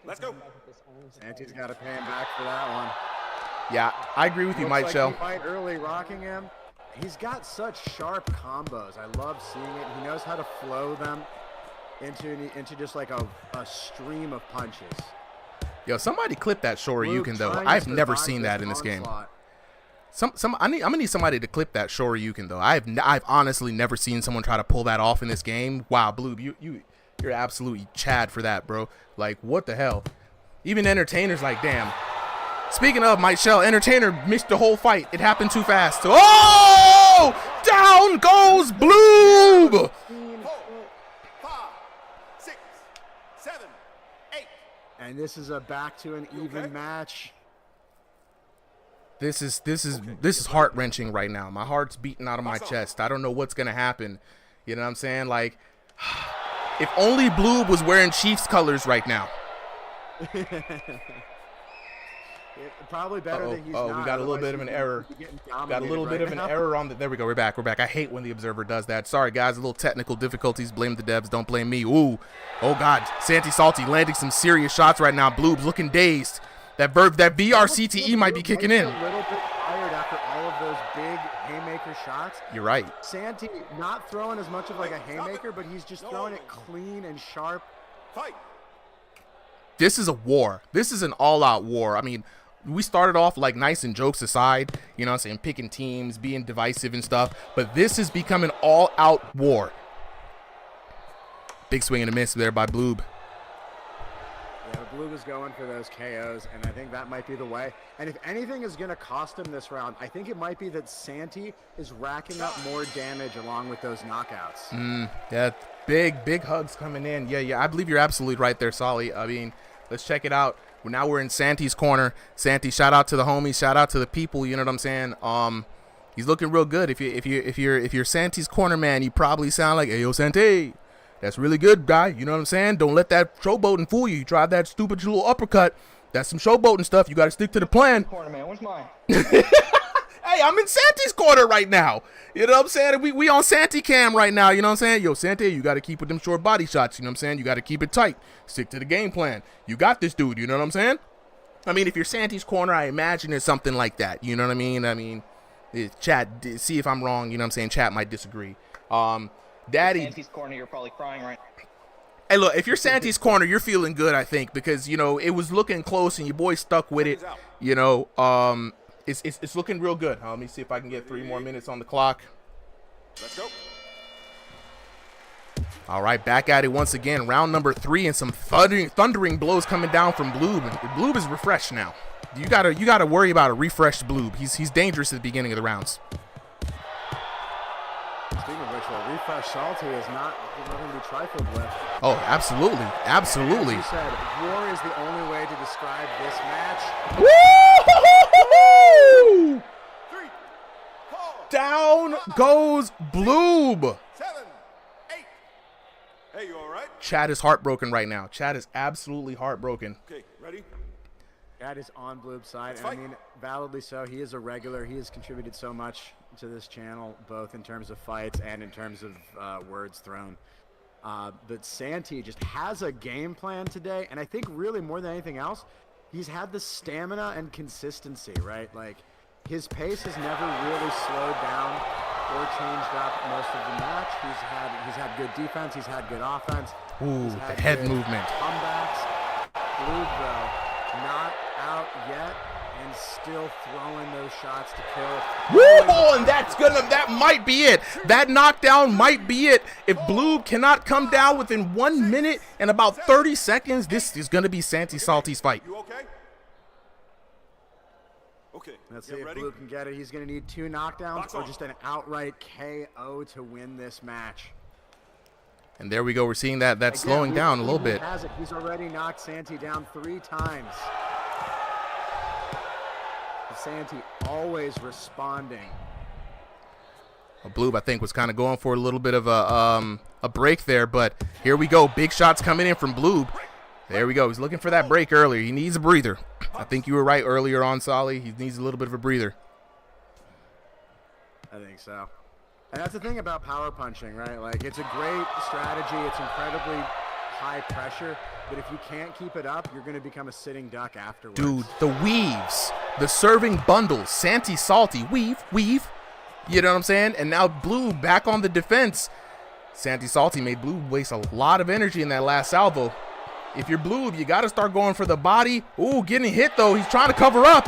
Let's go. Santy's got to pay him back for that one. Yeah, I agree with you, Mike Shell. He might early rocking him. He's got such sharp combos. I love seeing it. He knows how to flow them into just like a stream of punches. Yo, somebody clip that Shoryuken though. I've never seen that in this game. I'm gonna need somebody to clip that Shoryuken though. I've honestly never seen someone try to pull that off in this game. Wow, Bloob, you're absolutely Chad for that, bro. Like, what the hell? Even Entertainer's like, damn. Speaking of Mike Shell, Entertainer missed the whole fight. It happened too fast. Oh! Down goes Bloob! 4, 5, 6, 7, 8. And this is a back to an even match. This is heart-wrenching right now. My heart's beating out of my chest. I don't know what's gonna happen. You know what I'm saying? Like, if only Bloob was wearing Chiefs colors right now. Probably better that he's not. We got a little bit of an error. Got a little bit of an error on the. There we go. We're back. I hate when the observer does that. Sorry, guys. A little technical difficulties. Blame the devs. Don't blame me. Ooh. Oh, God. Santy Salty landing some serious shots right now. Bloob's looking dazed. That VRCTE might be kicking in. A little bit tired after all of those big haymaker shots. You're right. Santy not throwing as much of like a haymaker, but he's just throwing it clean and sharp. Fight. This is a war. This is an all-out war. I mean, we started off like nice and jokes aside, you know what I'm saying, picking teams, being divisive and stuff, but this is becoming all-out war. Big swing and a miss there by Bloob. Yeah, Bloob is going for those KOs, and I think that might be the way. And if anything is going to cost him this round, I think it might be that Santy is racking up more damage along with those knockouts. Yeah, big hugs coming in. Yeah, I believe you're absolutely right there, Solly. I mean, let's check it out. Now we're in Santy's corner. Santy, shout out to the homies, shout out to the people. You know what I'm saying? He's looking real good. If you're Santy's corner man, you probably sound like, "Hey, yo, Santy, that's really good, guy." You know what I'm saying? Don't let that showboating fool you. You tried that stupid little uppercut. That's some showboating stuff. You got to stick to the plan. Corner man, where's mine? Hey, I'm in Santy's corner right now. You know what I'm saying? We on Santy cam right now. You know what I'm saying? Yo, Santy, you got to keep with them short body shots. You know what I'm saying? You got to keep it tight. Stick to the game plan. You got this, dude. You know what I'm saying? I mean, if you're Santy's corner, I imagine it's something like that. You know what I mean? Chat, see if I'm wrong. You know what I'm saying? Chat might disagree. Daddy. Santy's corner, you're probably crying right now. Hey, look, if you're Santy's corner, you're feeling good, I think, because, you know, it was looking close and your boy stuck with it. You know, it's looking real good. Let me see if I can get 3 more minutes on the clock. Let's go. All right, back at it once again. Round number 3 and some thundering blows coming down from Bloob. Bloob is refreshed now. You gotta worry about a refreshed Bloob. He's dangerous at the beginning of the rounds. Speaking of which, a refresh Salty is not going to be trifled with. Oh, absolutely. Absolutely. As you said, war is the only way to describe this match. Woo! 3, 4, Down goes Bloob. 7, 8. Hey, you all right? Chad is heartbroken right now. Chad is absolutely heartbroken. Okay, ready? That is on Bloob's side, and I mean, validly so. He is a regular. He has contributed so much to this channel, both in terms of fights and in terms of words thrown. But Santy just has a game plan today, and I think really more than anything else, he's had the stamina and consistency, right? Like, his pace has never really slowed down or changed up most of the match. He's had good defense. He's had good offense. Ooh, the head movement. Comebacks. Bloob, though, not out yet. and still throwing those shots to kill. Woo! And that might be it. That knockdown might be it. If Blue cannot come down within 1 minute and about 30 seconds, this is gonna be Santi Salty's fight. You okay? Okay. Let's see Get if ready. Blue can get it. He's going to need 2 knockdowns Box or off. just an outright KO to win this match. And there we go. We're seeing that Again, slowing down a little Blue bit. has it. He's already knocked Santi down 3 times. Santi always responding. Blue, I think, was kind of going for a little bit of a break there, but here we go. Big shots coming in from Blue. There we go. He's looking for that break earlier. He needs a breather. I think you were right earlier on, Solly. He needs a little bit of a breather. I think so. And that's the thing about power punching, right? Like, it's a great strategy. It's incredibly high pressure. But if you can't keep it up, you're going to become a sitting duck afterwards. Dude, the weaves, the serving bundles, Santi Salty, weave. You know what I'm saying? And now Blue back on the defense. Santi Salty made Blue waste a lot of energy in that last salvo. If you're Blue, you got to start going for the body. Ooh, getting hit, though. He's trying to cover up.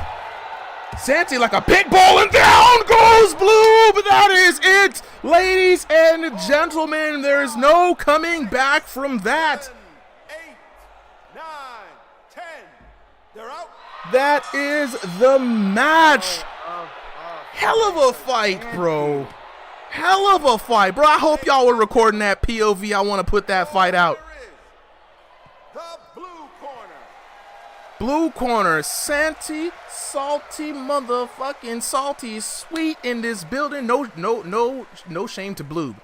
Santi like a pit bull, and down goes Blue. But that is it, ladies and gentlemen. There's no coming back from that. 7, 8, 9, 10. They're out. That is the match. Hell of a fight, bro. Hell of a fight, bro. I hope y'all were recording that POV. I want to put that fight out. Here is the blue corner. Blue corner, Santi Salty, motherfucking Salty, sweet in this building. No shame to Blue.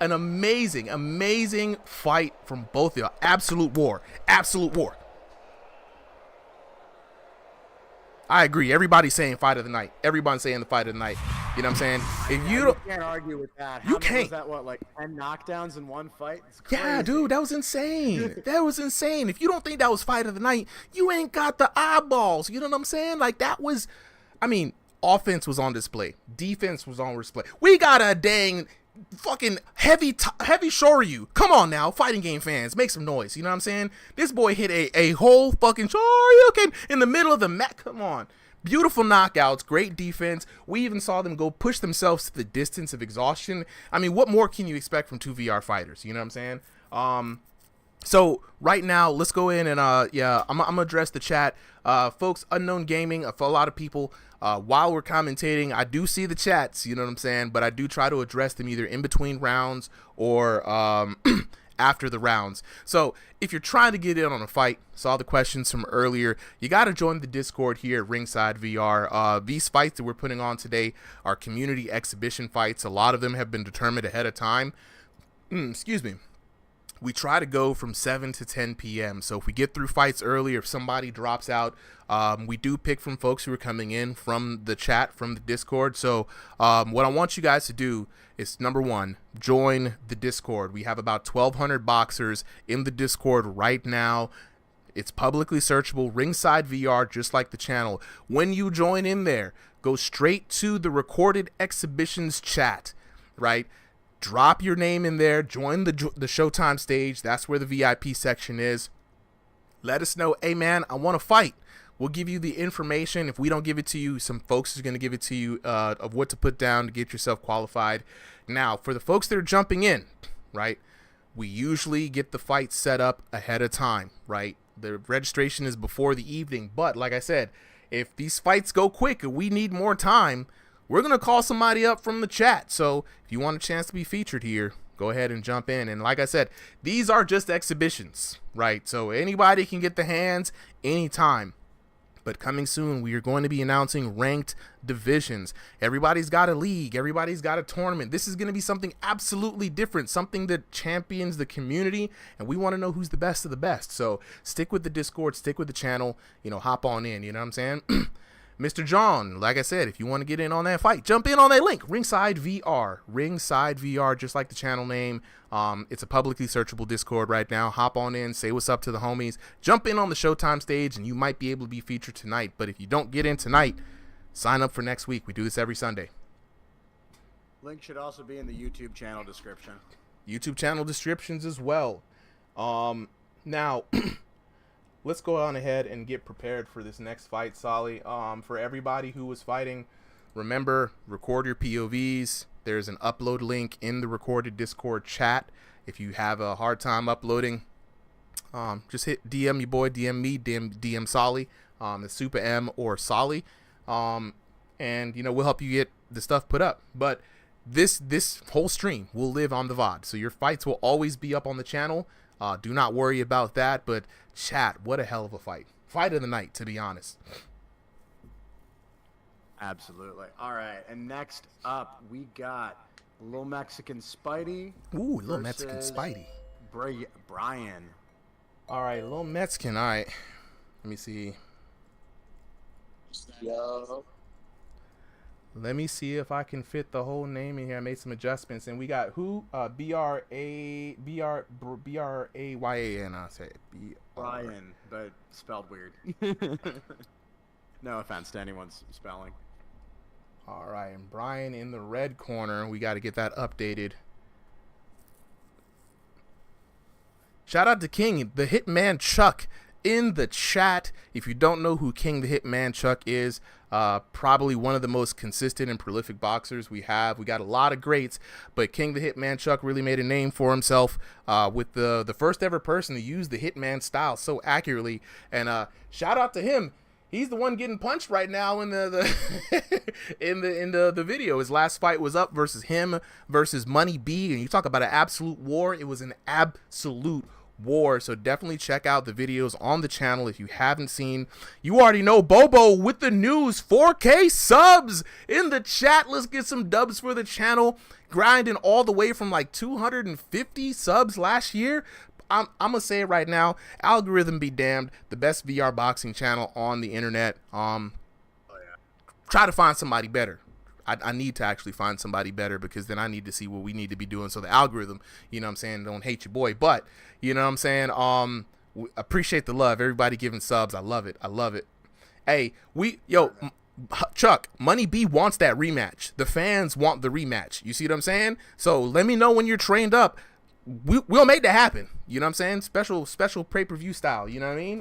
An amazing fight from both of y'all. Absolute war. I agree. Everybody's saying fight of the night. Everybody's saying the fight of the night. You know what I'm saying? If you don't, can't argue with that. You How many can't. Was that what, like 10 knockdowns in one fight? It's crazy. yeah, dude, that was insane. That was insane. If you don't think that was fight of the night, you ain't got the eyeballs. You know what I'm saying? Like, that was, I mean, offense was on display. Defense was on display. We got a dang fucking heavy Shoryu. Come on now, fighting game fans, make some noise. You know what I'm saying? This boy hit a whole fucking Shoryuken in the middle of the mat. Come on. Beautiful knockouts, great defense. We even saw them go push themselves to the distance of exhaustion. I mean, what more can you expect from 2 VR fighters? You know what I'm saying? So right now, let's go in and I'm gonna address the chat. Folks, Unknown Gaming, for a lot of people, while we're commentating, I do see the chats, you know what I'm saying? But I do try to address them either in between rounds or after the rounds. So if you're trying to get in on a fight, saw the questions from earlier, you got to join the Discord here at Ringside VR. These fights that we're putting on today are community exhibition fights. A lot of them have been determined ahead of time. Excuse me. We try to go from 7 to 10 p.m. So if we get through fights early or if somebody drops out, we do pick from folks who are coming in from the chat, from the Discord. So what I want you guys to do is, number one, join the Discord. We have about 1,200 boxers in the Discord right now. It's publicly searchable, Ringside VR, just like the channel. When you join in there, go straight to the recorded exhibitions chat, right? Drop your name in there, join the Showtime stage. That's where the VIP section is. Let us know, hey man, I want to fight. We'll give you the information. If we don't give it to you, some folks are going to give it to you of what to put down to get yourself qualified. Now, for the folks that are jumping in, right, we usually get the fight set up ahead of time, right? The registration is before the evening. But like I said, if these fights go quick and we need more time, we're going to call somebody up from the chat. So if you want a chance to be featured here, go ahead and jump in. And like I said, these are just exhibitions, right? So anybody can get the hands anytime. But coming soon, we are going to be announcing ranked divisions. Everybody's got a league. Everybody's got a tournament. This is going to be something absolutely different, something that champions the community, and we want to know who's the best of the best. So stick with the Discord, stick with the channel, hop on in, you know what I'm saying? Mr. John, like I said, if you want to get in on that fight, jump in on that link, Ringside VR. Ringside VR, just like the channel name. It's a publicly searchable Discord right now. Hop on in, say what's up to the homies. Jump in on the Showtime stage, and you might be able to be featured tonight. But if you don't get in tonight, sign up for next week. We do this every Sunday. Link should also be in the YouTube channel description. YouTube channel descriptions as well. Now, let's go on ahead and get prepared for this next fight, Solly. For everybody who was fighting, remember, record your POVs. There's an upload link in the recorded Discord chat. If you have a hard time uploading, just hit DM your boy, DM me, DM Solly, the Super M or Solly, and we'll help you get the stuff put up. But this whole stream will live on the VOD, so your fights will always be up on the channel. Do not worry about that. But chat, what a hell of a fight of the night, to be honest. Absolutely. All right, and next up we got Little Mexican Spidey. Ooh, Little Mexican Spidey. Brian. All right, Little Mexican. All right, let me see. Yo. Let me see if I can fit the whole name in here. I made some adjustments, and we got who? B-R-A-Y-A-N. I say Brian, but spelled weird. No offense to anyone's spelling. All right, and Brian in the red corner. We got to get that updated. Shout out to King, the Hitman Chuck, in the chat. If you don't know who King the Hitman Chuck is, probably one of the most consistent and prolific boxers we have. We got a lot of greats, but King the Hitman Chuck really made a name for himself with the first ever person to use the Hitman style so accurately. And shout out to him. He's the one getting punched right now in the in the video. His last fight was up versus him versus Money B, and you talk about an absolute war. It was an absolute war. So definitely check out the videos on the channel if you haven't seen. You already know Bobo with the news. 4K subs in the chat. Let's get some dubs for the channel. Grinding all the way from like 250 subs last year. I'm gonna say it right now, algorithm be damned, the best VR boxing channel on the internet. Try to find somebody better. I need to actually find somebody better, because then I need to see what we need to be doing, so the algorithm, don't hate your boy. But appreciate the love, everybody giving subs. I love it. Hey, Chuck, Money B wants that rematch. The fans want the rematch. You see what I'm saying? So let me know when you're trained up. We'll make that happen. You know what I'm saying? Special pay-per-view style. You know what I mean?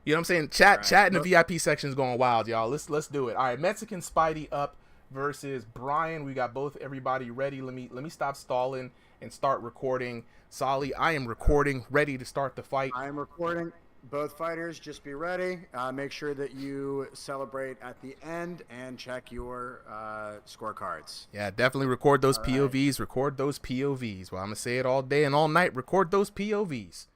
You know what I'm saying? Chat in the VIP section is going wild, y'all. Let's do it. All right, Mexican Spidey up versus Brian. We got everybody ready. Let me stop stalling and start recording. Solly, I am recording, ready to start the fight. I am recording. Both fighters, just be ready. Make sure that you celebrate at the end and check your scorecards. Yeah, definitely record those POVs. Record those POVs. Well, I'm going to say it all day and all night. Record those POVs.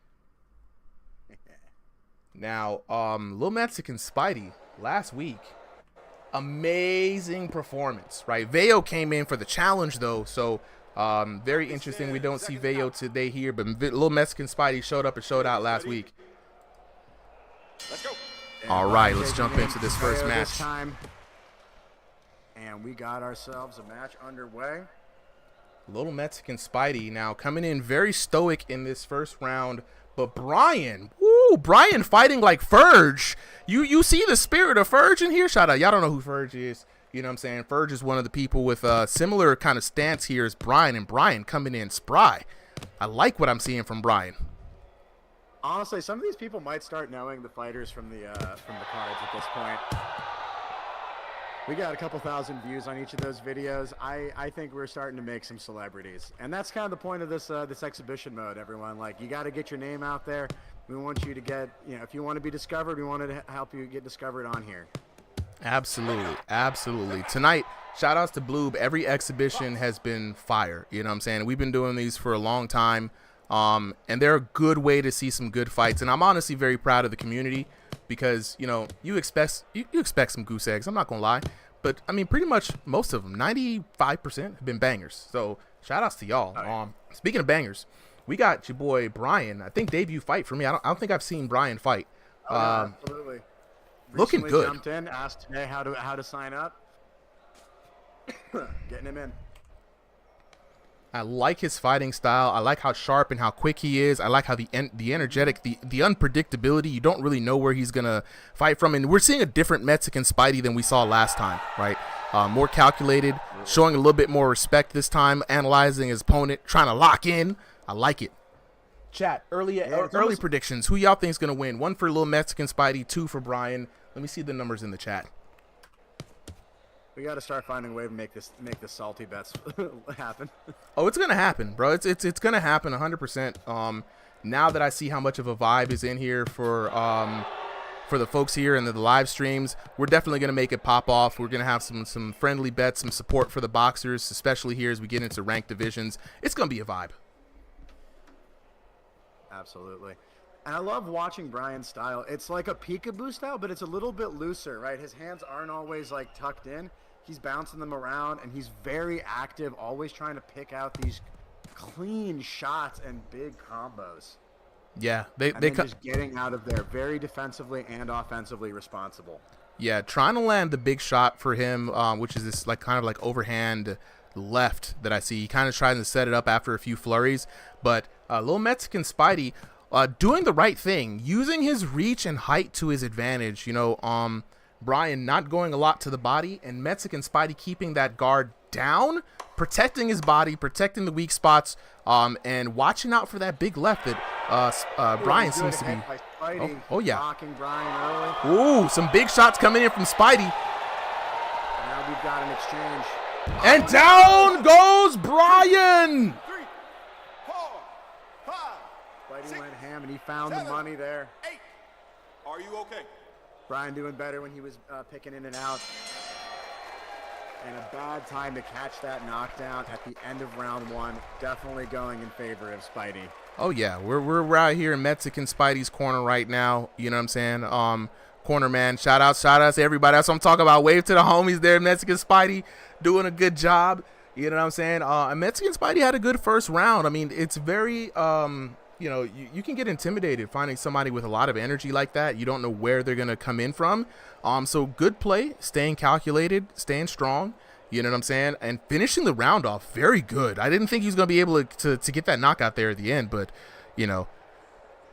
Now, Little Mexican Spidey, last week, amazing performance, right? Veo came in for the challenge, though, so very interesting. We don't see Veo today here, but Little Mexican Spidey showed up and showed out last week. Let's go. All right, let's jump into this first match. And we got ourselves a match underway. Little Mexican Spidey now coming in very stoic in this first round, but Brian fighting like Ferg. You see the spirit of Ferg in here? Shout out. Y'all don't know who Ferg is. You know what I'm saying? Ferg is one of the people with a similar kind of stance here as Brian, and Brian coming in spry. I like what I'm seeing from Brian. Honestly, some of these people might start knowing the fighters from the cards at this point. We got a couple thousand views on each of those videos. I think we're starting to make some celebrities, and that's kind of the point of this exhibition mode. Everyone, like, you got to get your name out there. We want you to get, if you want to be discovered, we want to help you get discovered on here. Absolutely. Tonight, shout outs to Bloob. Every exhibition has been fire. You know what I'm saying? We've been doing these for a long time. And they're a good way to see some good fights, and I'm honestly very proud of the community, because you expect some goose eggs. I'm not gonna lie, but I mean, pretty much most of them, 95% have been bangers. So shout outs to y'all. Speaking of bangers, we got your boy Brian. I think debut fight for me. I don't think I've seen Brian fight. Absolutely. Looking good. Jumped in, asked today how to sign up. Getting him in. I like his fighting style. I like how sharp and how quick he is. I like how the energetic, the unpredictability. You don't really know where he's gonna fight from, and we're seeing a different Mexican Spidey than we saw last time, right? More calculated, showing a little bit more respect this time, analyzing his opponent, trying to lock in. I like it. Chat, early it's early almost- predictions. Who y'all think's gonna win? 1 for Lil Mexican Spidey, 2 for Brian. Let me see the numbers in the chat. We got to start finding a way to make the salty bets happen. Oh, it's gonna happen, bro. It's gonna happen 100%. Now that I see how much of a vibe is in here for the folks here in the live streams, we're definitely gonna make it pop off. We're gonna have some friendly bets, some support for the boxers, especially here as we get into ranked divisions. It's gonna be a vibe. Absolutely. And I love watching Brian's style. It's like a peekaboo style, but it's a little bit looser, right? His hands aren't always like tucked in. He's bouncing them around, and he's very active, always trying to pick out these clean shots and big combos. Yeah, They just getting out of there, very defensively and offensively responsible. Yeah, trying to land the big shot for him, which is this like kind of like overhand left that I see. He kind of trying to set it up after a few flurries, but Lil Mexican Spidey doing the right thing, using his reach and height to his advantage. You know, Brian not going a lot to the body, and Mexican Spidey keeping that guard down, protecting his body, protecting the weak spots, and watching out for that big left that Brian seems to be. Oh yeah. Blocking Brian early. Ooh, some big shots coming in from Spidey. Now we've got an exchange. And down goes Brian. 3, 4, 5, Spidey went ham, and he found the money there. 8. Are you okay? Brian doing better when he was picking in and out. And a bad time to catch that knockdown at the end of round 1. Definitely going in favor of Spidey. Oh yeah, we're right here in Mexican Spidey's corner right now. You know what I'm saying? Corner man, shout out to everybody. That's what I'm talking about. Wave to the homies there, Mexican Spidey doing a good job. You know what I'm saying? Mexican Spidey had a good first round. I mean, it's very you know, you can get intimidated finding somebody with a lot of energy like that. You don't know where they're gonna come in from. So good play, staying calculated, staying strong. You know what I'm saying? And finishing the round off very good. I didn't think he was gonna be able to get that knockout there at the end, but you know,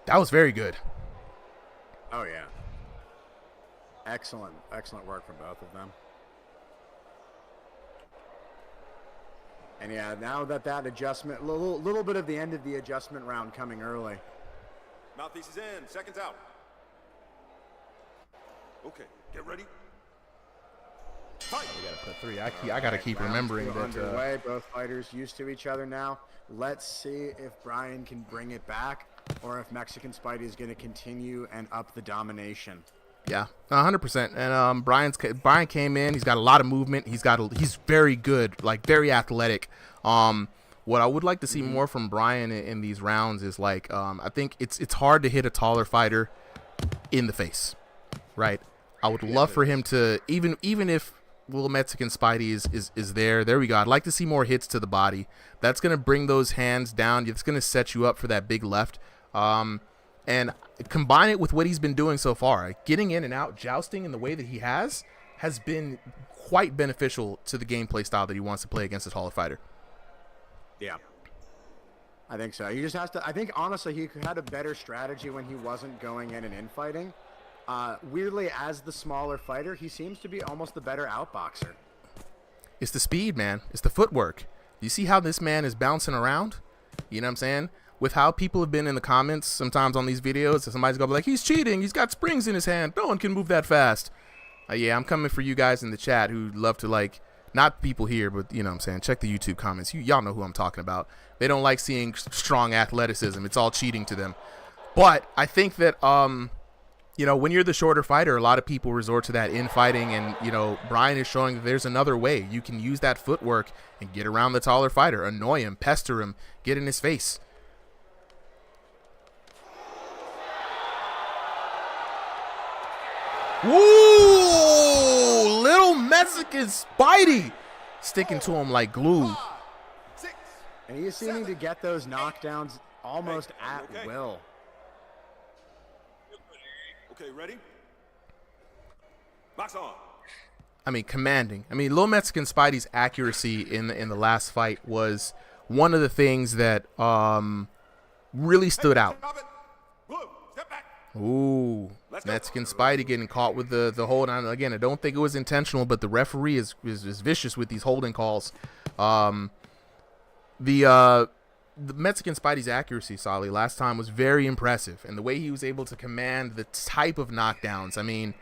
that was very good. Oh yeah. Excellent work from both of them. And yeah, now that adjustment, little bit of the end of the adjustment round coming early. Mouthpiece is in. Seconds out. Okay, get ready. Fight. We gotta put 3. I gotta keep remembering that. Underway. Both fighters used to each other now. Let's see if Brian can bring it back, or if Mexican Spidey is going to continue and up the domination. Yeah, 100%. And Brian came in. He's got a lot of movement. He's very good, like very athletic. What I would like to see more from Brian in these rounds is like I think it's hard to hit a taller fighter in the face, right? I would love for him to even if Little Mexican Spidey is there. There we go. I'd like to see more hits to the body. That's gonna bring those hands down. It's gonna set you up for that big left. And combine it with what he's been doing so far, getting in and out, jousting in the way that he has been quite beneficial to the gameplay style that he wants to play against a taller fighter. Yeah, I think so. He just has to. I think honestly, he had a better strategy when he wasn't going in and infighting. Weirdly, as the smaller fighter, he seems to be almost the better outboxer. It's the speed, man. It's the footwork. You see how this man is bouncing around? You know what I'm saying? With how people have been in the comments sometimes on these videos, somebody's gonna be like, he's cheating, he's got springs in his hand, no one can move that fast. Yeah, I'm coming for you guys in the chat who love to, like, not people here, but you know what I'm saying, check the YouTube comments. Y'all know who I'm talking about. They don't like seeing strong athleticism. It's all cheating to them. But I think that you know, when you're the shorter fighter, a lot of people resort to that infighting, and you know, Brian is showing that there's another way. You can use that footwork and get around the taller fighter, annoy him, pester him, get in his face. Ooh, Little Mexican Spidey sticking to him like glue. 5, 6. And he is seeming to get those knockdowns almost at will. Okay, ready? Box on. I mean, commanding. I mean, Little Mexican Spidey's accuracy in the last fight was one of the things that really stood out. Stop it. Blue, step back. Ooh, Mexican Spidey getting caught with the hold on. Again, I don't think it was intentional, but the referee is vicious with these holding calls. The the Mexican Spidey's accuracy, Solly, last time was very impressive, and the way he was able to command the type of knockdowns. I mean,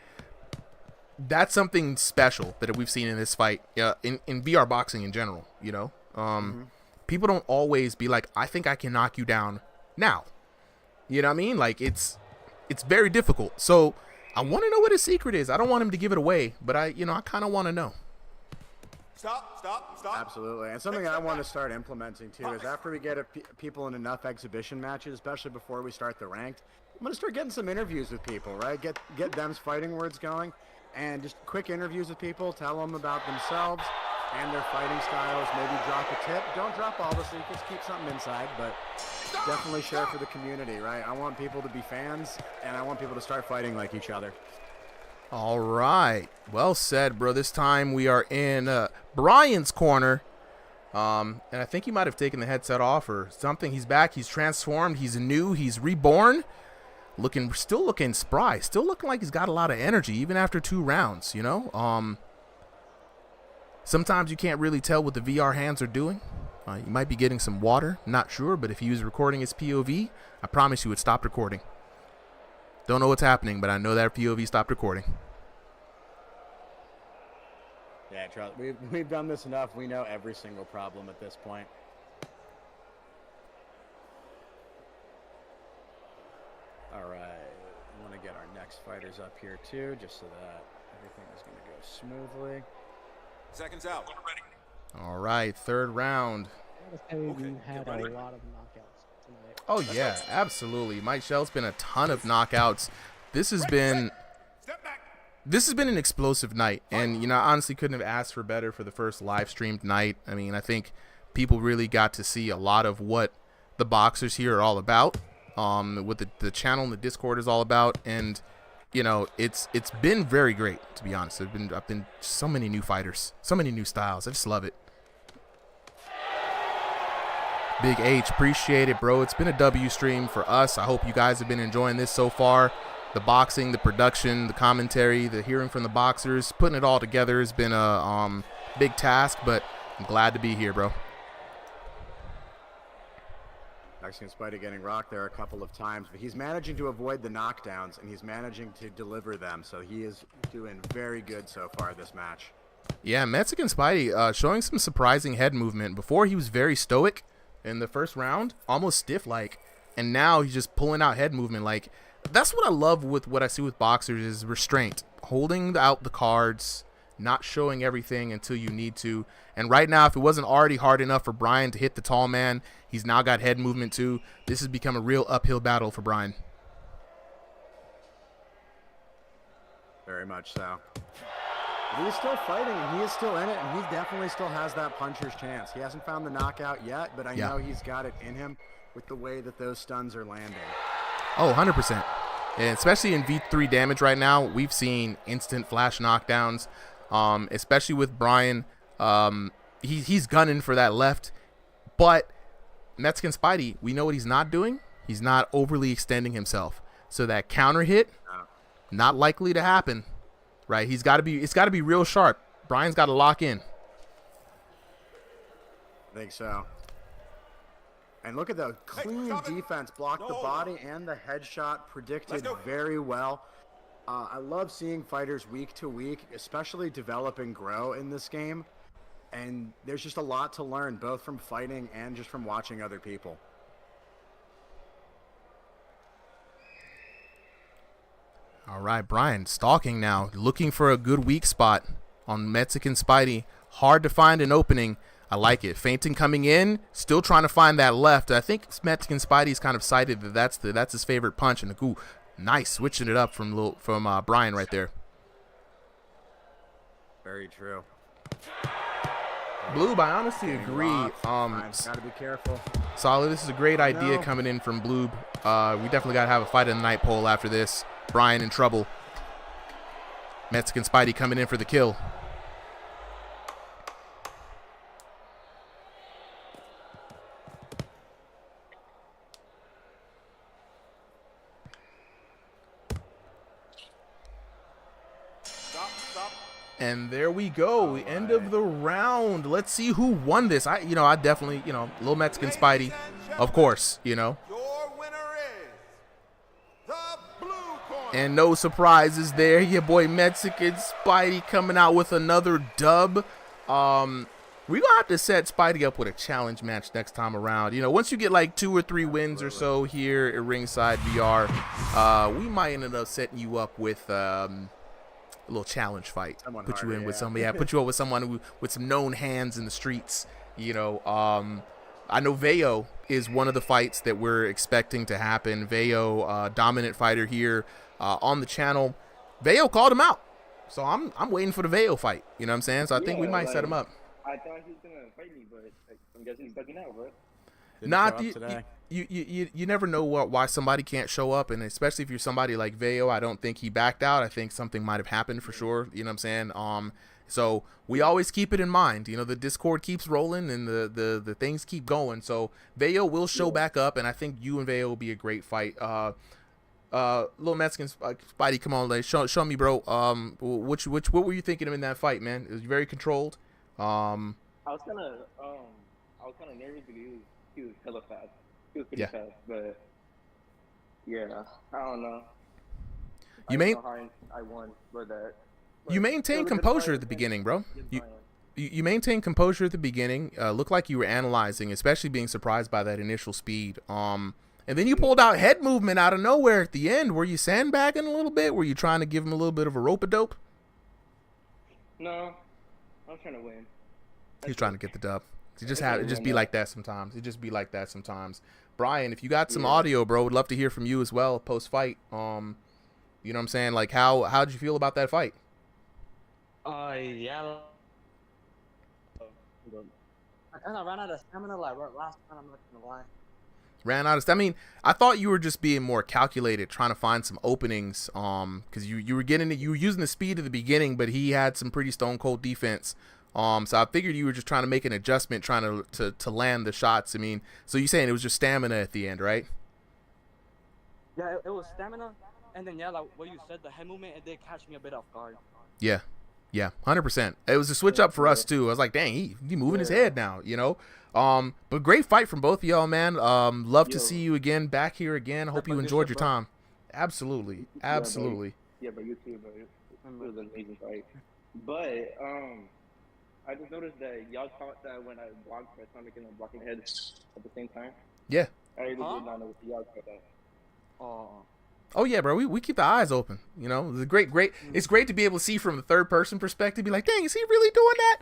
that's something special that we've seen in this fight. In VR boxing in general, you know. People don't always be like, I think I can knock you down now. You know what I mean? Like, it's very difficult. So I want to know what his secret is. I don't want him to give it away, but I kind of want to know. Stop. Absolutely. And something I want to start implementing too is after we get people in enough exhibition matches, especially before we start the ranked, I'm going to start getting some interviews with people, right? Get them's fighting words going, and just quick interviews with people, tell them about themselves and their fighting styles, maybe drop a tip. Don't drop all the secrets, keep something inside, but definitely share for the community, right? I want people to be fans, and I want people to start fighting like each other. All right. Well said, bro. This time we are in Brian's corner. And I think he might have taken the headset off or something. He's back. He's transformed. He's new. He's reborn. Still looking spry. Still looking like he's got a lot of energy, even after 2 rounds, you know? Sometimes you can't really tell what the VR hands are doing. You might be getting some water. Not sure, but if he was recording his POV, I promise you it stopped recording. Don't know what's happening, but I know that POV stopped recording. Yeah, trust. We've done this enough. We know every single problem at this point. All right. I want to get our next fighters up here, too, just so that everything is going to go smoothly. Seconds out. All right, 3rd round. We had a lot of knockouts tonight. Oh, yeah, absolutely. Mike Shell's been a ton of knockouts. This has been an explosive night, and, you know, I honestly couldn't have asked for better for the first live-streamed night. I mean, I think people really got to see a lot of what the boxers here are all about, what the channel and the Discord is all about, and, you know, it's been very great, to be honest. I've been so many new fighters, so many new styles. I just love it. Big H, appreciate it, bro. It's been a W stream for us. I hope you guys have been enjoying this so far. The boxing, the production, the commentary, the hearing from the boxers, putting it all together has been a big task, but I'm glad to be here, bro. Mexican Spidey getting rocked there a couple of times, but he's managing to avoid the knockdowns, and he's managing to deliver them, so he is doing very good so far this match. Yeah, Mexican Spidey showing some surprising head movement. Before he was very stoic in the first round, almost stiff-like, and now he's just pulling out head movement. Like, that's what I love with what I see with boxers is restraint, holding out the cards, not showing everything until you need to. And right now, if it wasn't already hard enough for Brian to hit the tall man, he's now got head movement too. This has become a real uphill battle for Brian. Very much so. But he's still fighting, and he is still in it, and he definitely still has that puncher's chance. He hasn't found the knockout yet, but I know he's got it in him with the way that those stuns are landing. Oh, 100%. And especially in V3 damage right now, we've seen instant flash knockdowns, especially with Brian. He's gunning for that left, but Mexican Spidey, we know what he's not doing. He's not overly extending himself. So that counter hit, not likely to happen, right? It's got to be real sharp. Brian's got to lock in. I think so. And look at the clean defense, blocked the body and the headshot, predicted very well. I love seeing fighters week to week, especially develop and grow in this game. And there's just a lot to learn, both from fighting and just from watching other people. All right, Brian, stalking now, looking for a good weak spot on Mexican Spidey. Hard to find an opening. I like it. Feinting coming in, still trying to find that left. I think Mexican Spidey's kind of cited that that's his favorite punch. And ooh, nice, switching it up from Brian right there. Very true. Bloob, I honestly agree. Gotta be careful. Solid. This is a great idea coming in from Bloob. We definitely gotta have a fight in the night poll after this. Brian in trouble. Mexican Spidey coming in for the kill. And there we go. End of the round. Let's see who won this. I definitely, Little Mexican Spidey, of course, Your winner is the blue corner. And no surprises there. Your boy Mexican Spidey coming out with another dub. We're going to have to set Spidey up with a challenge match next time around. Once you get like 2 or 3 wins or so here at Ringside VR, we might end up setting you up with a little challenge fight. Put you in with somebody. Put you up with someone with some known hands in the streets. I know Veo is one of the fights that we're expecting to happen. Veo, dominant fighter here on the channel. Veo called him out. So I'm waiting for the Veo fight. You know what I'm saying? So I think we might set him up. I thought he was gonna fight me, but I'm guessing he's ducking out, bro. You never know why somebody can't show up, and especially if you're somebody like Veo, I don't think he backed out. I think something might have happened for sure. You know what I'm saying? So we always keep it in mind. The Discord keeps rolling and the things keep going. So Veo will show back up, and I think you and Veo will be a great fight. Little Mexican Spidey, come on, like, show me, bro. What were you thinking of in that fight, man? It was very controlled. I was kind of nervous because he was hella fast. He was pretty fast, but yeah, I don't know. I won for that. You maintained composure at the beginning, bro. You maintained composure at the beginning. Looked like you were analyzing, especially being surprised by that initial speed. And then you pulled out head movement out of nowhere at the end. Were you sandbagging a little bit? Were you trying to give him a little bit of a rope-a-dope? No, I was trying to win. He's trying to get the dub. It just be like that sometimes. Brian, if you got some audio, bro, would love to hear from you as well post fight. You know what I'm saying? Like, how did you feel about that fight? Yeah. I kind of ran out of stamina like last time. I'm not gonna lie. Ran out of. I mean, I thought you were just being more calculated, trying to find some openings. Because you were using the speed at the beginning, but he had some pretty stone cold defense. So I figured you were just trying to make an adjustment, trying to land the shots. I mean, so you're saying it was just stamina at the end, right? Yeah, it was stamina, and then like what you said, the head movement, it did catch me a bit off guard. Yeah, 100%. It was a switch up for us too. I was like, dang, he moving his head now, But great fight from both of y'all, man. Love to see you again, back here again. Hope you enjoyed your time. Absolutely. Yeah, but you too, bro. It was an amazing fight. But I just noticed that y'all thought that when I blocked my stomach and I'm blocking heads at the same time. Yeah. I really did not know y'all thought that. Oh yeah, bro. We keep the eyes open. The great. It's great to be able to see from the third person perspective. Be like, dang, is he really doing that?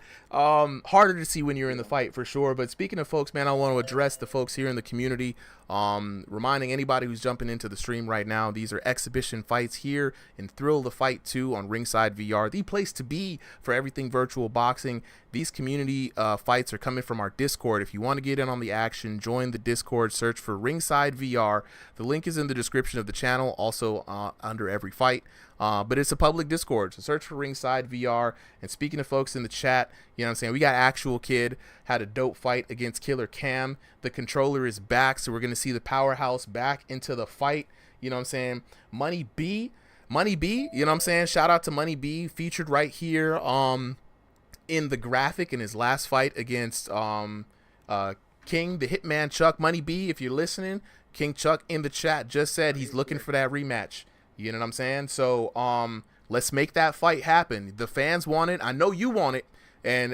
Harder to see when you're in the fight for sure. But speaking of folks, man, I want to address the folks here in the community. Reminding anybody who's jumping into the stream right now, these are exhibition fights here in Thrill the Fight 2 on Ringside VR, the place to be for everything virtual boxing. These community fights are coming from our Discord. If you want to get in on the action, join the Discord, search for Ringside VR. The link is in the description of the channel, also under every fight. But it's a public Discord, so search for Ringside VR. And speaking of folks in the chat, you know what I'm saying, we got Actual Kid, had a dope fight against Killer Cam. The controller is back, so we're going to see the powerhouse back into the fight. You know what I'm saying? Money B, you know what I'm saying? Shout out to Money B, featured right here in the graphic in his last fight against King, the Hitman Chuck. Money B, if you're listening, King Chuck in the chat just said he's looking for that rematch. You know what I'm saying? So let's make that fight happen. The fans want it. I know you want it. And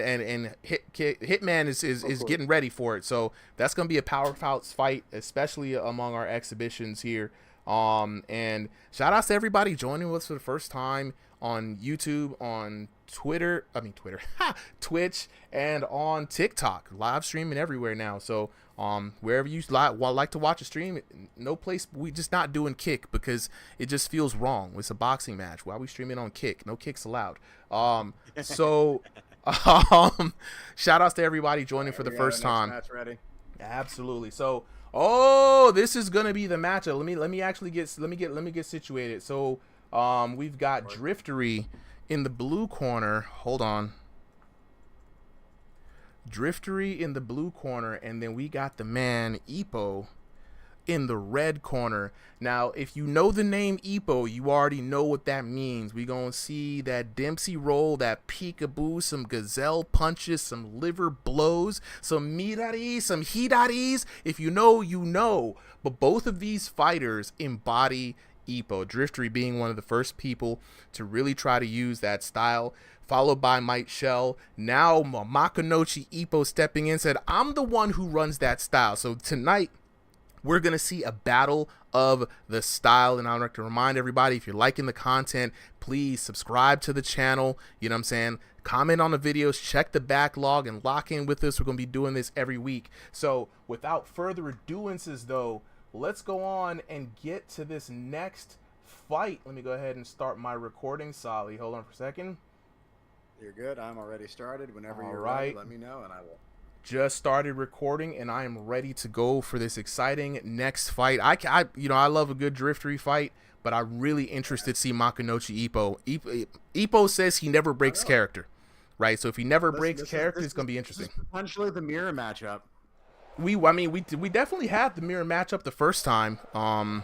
Hitman is getting ready for it. So that's going to be a powerhouse fight, especially among our exhibitions here. And shout outs to everybody joining us for the first time on YouTube, on Twitch, and on TikTok. Live streaming everywhere now. So wherever you like to watch a stream, no place, we just not doing Kick because it just feels wrong. It's a boxing match. Why are we streaming on Kick? No kicks allowed. Shout outs to everybody joining for the first time. Match ready. Absolutely. So this is gonna be the matchup. Let me get situated. So we've got Driftery in the blue corner. Hold on. Driftery in the blue corner, and then we got the man Ipo in the red corner. Now, if you know the name Ippo, you already know what that means. We gonna see that Dempsey roll, that peekaboo, some gazelle punches, some liver blows, some miraris, some hidaris. If you know, you know. But both of these fighters embody Ippo. Driftery being one of the first people to really try to use that style, followed by Mike Shell. Now Makunouchi Ippo stepping in, said, I'm the one who runs that style. So tonight, we're going to see a battle of the style. And I'd like to remind everybody, if you're liking the content, please subscribe to the channel. You know what I'm saying? Comment on the videos, check the backlog, and lock in with us. We're going to be doing this every week. So without further aduances, though, let's go on and get to this next fight. Let me go ahead and start my recording. Solly, hold on for a second. You're good. I'm already started. Whenever All you're right. ready, let me know and I will. Just started recording, and I am ready to go for this exciting next fight. I love a good Driftery fight, but I'm really interested to see Makunouchi Ippo. Ippo says he never breaks character, right? So if he never breaks character, it's gonna be interesting. This is potentially the mirror matchup. We definitely had the mirror matchup the first time. We're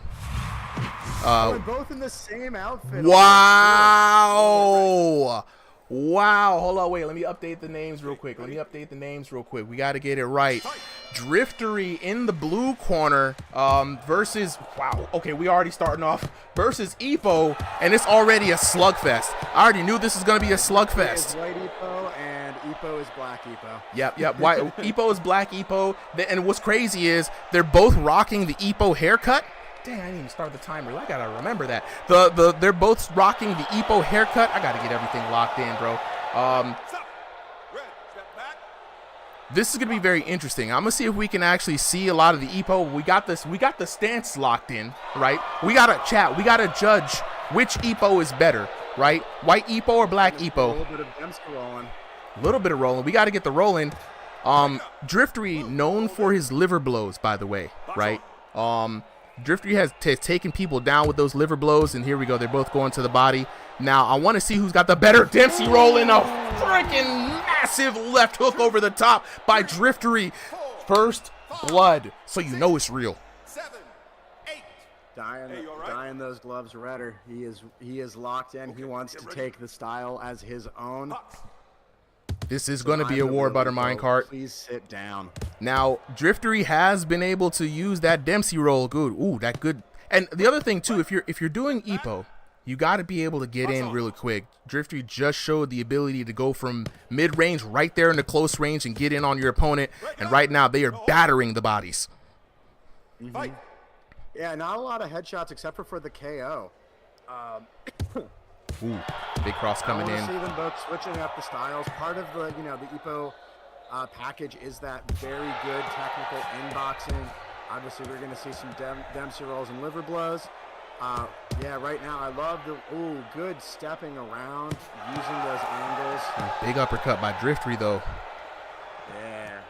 both in the same outfit. Wow. Wow, hold on, wait, let me update the names real quick. We got to get it right. Driftery in the blue corner versus, wow, okay, we already starting off, versus Ippo, and it's already a slugfest. I already knew this was going to be a slugfest. White Ippo and Ippo is black Ippo. Yep, Ippo is black Ippo, and what's crazy is they're both rocking the Ippo haircut. Dang, I didn't even start the timer. I gotta remember that. They're both rocking the Ippo haircut. I gotta get everything locked in, bro. This is gonna be very interesting. I'm gonna see if we can actually see a lot of the Ippo. We got the stance locked in, right? We gotta chat. We gotta judge which Ippo is better, right? White Ippo or black Ippo? A little bit of Dempsey rolling. A little bit of rolling. We gotta get the rolling. Driftery known for his liver blows, by the way, right? Driftery has taken people down with those liver blows, and here we go. They're both going to the body. Now, I want to see who's got the better. Dempsey rolling a freaking massive left hook over the top by Driftery. First blood, so you know it's real. 7, 8. Dyeing those gloves redder. He is locked in. He wants to take the style as his own. This is going to be a war, Butter Minecart. Please sit down. Now, Driftery has been able to use that Dempsey roll. Good. Ooh, that good. And the other thing, too, if you're doing Ippo, you got to be able to get in really quick. Driftery just showed the ability to go from mid-range right there into close range and get in on your opponent. And right now, they are battering the bodies. Mm-hmm. Yeah, not a lot of headshots except for the KO. Ooh, big cross coming in. I want to see them both switching up the styles. Part of the Ippo package is that very good technical inboxing. Obviously, we're going to see some Dempsey rolls and liver blows. Yeah, right now I love the good stepping around, using those angles. Big uppercut by Driftery though. Yeah.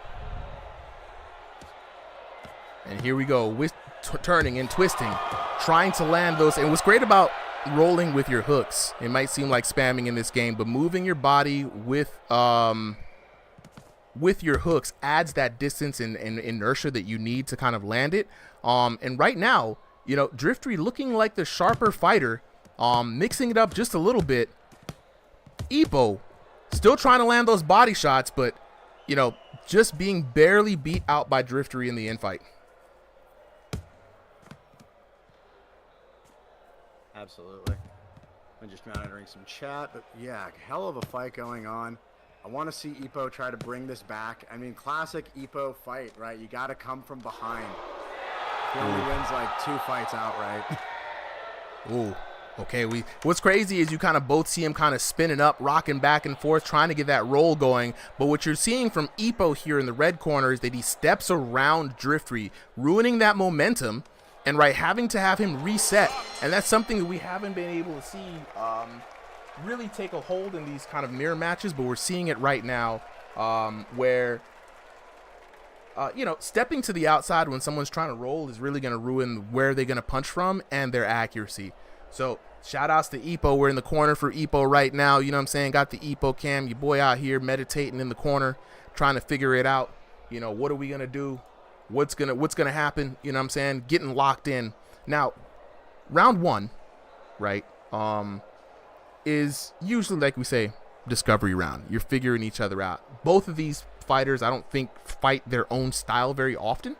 And here we go, turning and twisting, trying to land those. And what's great about rolling with your hooks, it might seem like spamming in this game, but moving your body with your hooks adds that distance and inertia that you need to kind of land it. And right now, you know, Driftery looking like the sharper fighter, mixing it up just a little bit. Ippo still trying to land those body shots, but, you know, just being barely beat out by Driftery in the infight. Absolutely. I'm just monitoring some chat, but yeah, hell of a fight going on. I want to see Ippo try to bring this back. I mean, classic Ippo fight, right? You got to come from behind. He only wins like 2 fights outright. Ooh, okay. What's crazy is you kind of both see him kind of spinning up, rocking back and forth, trying to get that roll going. But what you're seeing from Ippo here in the red corner is that he steps around Driftery, ruining that momentum, and having to have him reset. And that's something that we haven't been able to see really take a hold in these kind of mirror matches, but we're seeing it right now where you know, stepping to the outside when someone's trying to roll is really going to ruin where they're going to punch from and their accuracy. So shout outs to Ippo. We're in the corner for Ippo right now. You know what I'm saying? Got the Ippo cam. Your boy out here meditating in the corner, trying to figure it out. You know, what are we going to do? what's gonna happen. You know what I'm saying? Getting locked in. Now, round 1, right? Is usually, like we say, discovery round. You're figuring each other out. Both of these fighters, I don't think, fight their own style very often,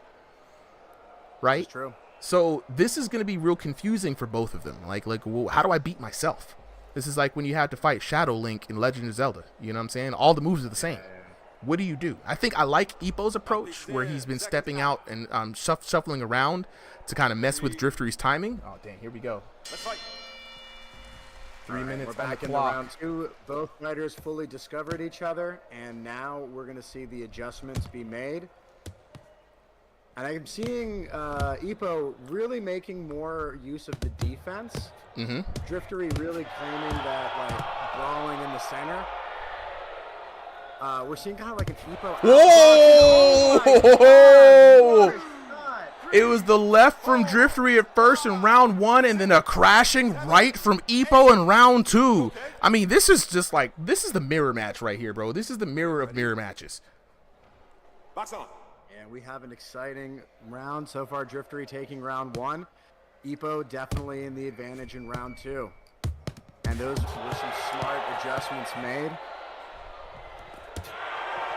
right? That's true. So this is going to be real confusing for both of them. Like, well, how do I beat myself? This is like when you had to fight Shadow Link in Legend of Zelda. You know what I'm saying? All the moves are the same. What do? I think I like Ippo's approach, where he's been stepping out and shuffling around to kind of mess with Driftery's timing. Oh, dang, here we go. Let's fight. 3 minutes We're on the back in clock. round 2. Both fighters fully discovered each other, and now we're going to see the adjustments be made. And I'm seeing Ippo really making more use of the defense. Mm-hmm. Driftery really claiming that, like, brawling in the center. We're seeing kind of like an Ippo. Whoa! It was the left from Driftery at first in round 1, and then a crashing right from Ippo in round 2. I mean, this is just like, this is the mirror match right here, bro. This is the mirror of mirror matches. Box on. And we have an exciting round so far. Driftery taking round 1. Ippo definitely in the advantage in round 2. And those were some smart adjustments made.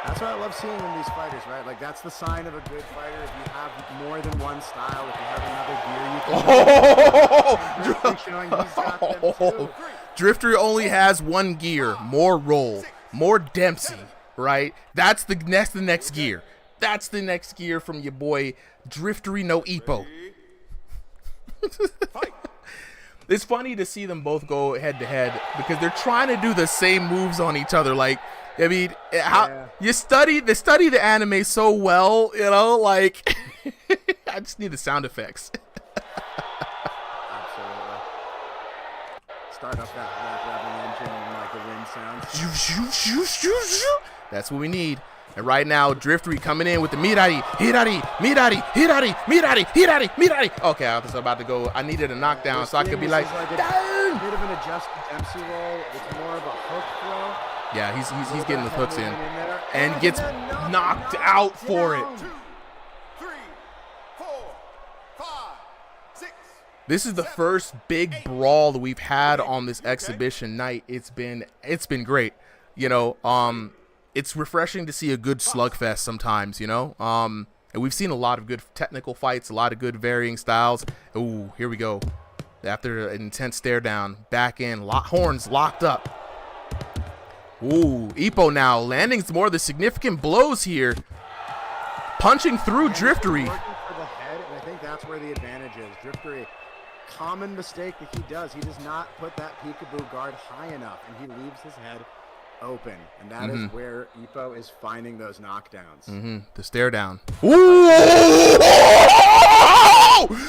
That's what I love seeing in these fighters, right? Like, that's the sign of a good fighter. If you have more than one style, if you have another gear, you can Driftery showing he's got them too. Drifter only has one gear, more roll, more Dempsey, right? That's the next gear. That's the next gear from your boy Driftery no Ippo. It's funny to see them both go head to head because they're trying to do the same moves on each other. Like, I mean, they study the anime so well, you know, like I just need the sound effects. Absolutely. Start up that revving engine and like the wind sounds. That's what we need. And right now, Driftery coming in with the Mirari. Okay, I was about to go. I needed a knockdown, so I could be like, a bit of an adjusted Dempsey roll. It's more of a hook throw. yeah, he's getting the hooks in and gets knocked out for it. 2, 3, 4, 5, 6. This is the first big brawl that we've had on this exhibition night. It's been great. You know, it's refreshing to see a good slugfest sometimes, you know. And we've seen a lot of good technical fights, a lot of good varying styles. Ooh, here we go. After an intense stare down, back in, horns locked up. Ooh, Ippo now landing some more of the significant blows here. Punching through Driftery. Working for the head, and I think that's where the advantage is. Driftery, common mistake that he does not put that peekaboo guard high enough, and he leaves his head open, and that is where Ippo is finding those knockdowns. The stare down. Ooh!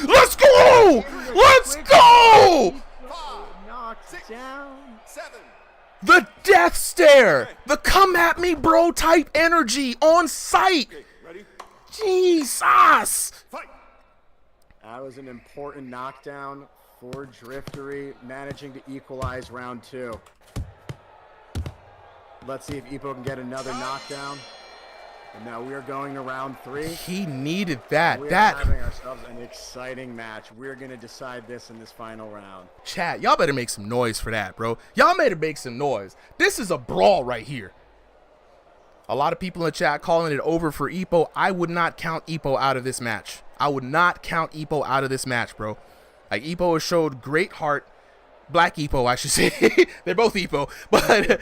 Let's go! Let's go! Knocks down. 7. The death stare, the come at me bro type energy on sight. Ready? Jesus. Fight. That was an important knockdown for Driftery, managing to equalize round 2. Let's see if Ippo can get another knockdown. And now we are going to round 3. He needed that. We are having ourselves an exciting match. We're going to decide this in this final round. Chat, y'all better make some noise for that, bro. Y'all better make some noise. This is a brawl right here. A lot of people in the chat calling it over for Ippo. I would not count Ippo out of this match. I would not count Ippo out of this match, bro. Like, Ippo has showed great heart. Black Ippo, I should say. They're both Ippo, but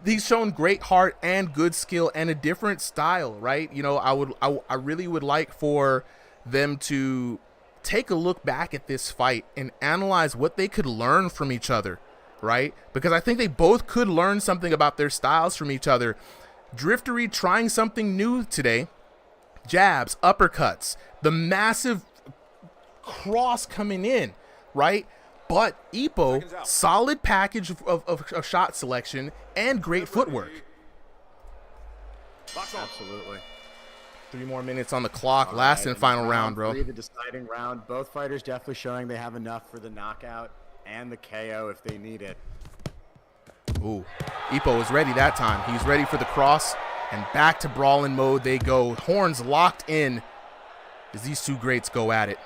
he's shown great heart and good skill and a different style, right? You know, I really would like for them to take a look back at this fight and analyze what they could learn from each other, right? Because I think they both could learn something about their styles from each other. Driftery trying something new today. Jabs, uppercuts, the massive cross coming in, right? But Ippo, solid package of shot selection and great footwork. Absolutely. 3 more minutes on the clock. Last and final round, bro. 3, the deciding round. Both fighters definitely showing they have enough for the knockout and the KO if they need it. Ooh, Ippo was ready that time. He's ready for the cross, and back to brawling mode they go. Horns locked in. as these two greats go at it.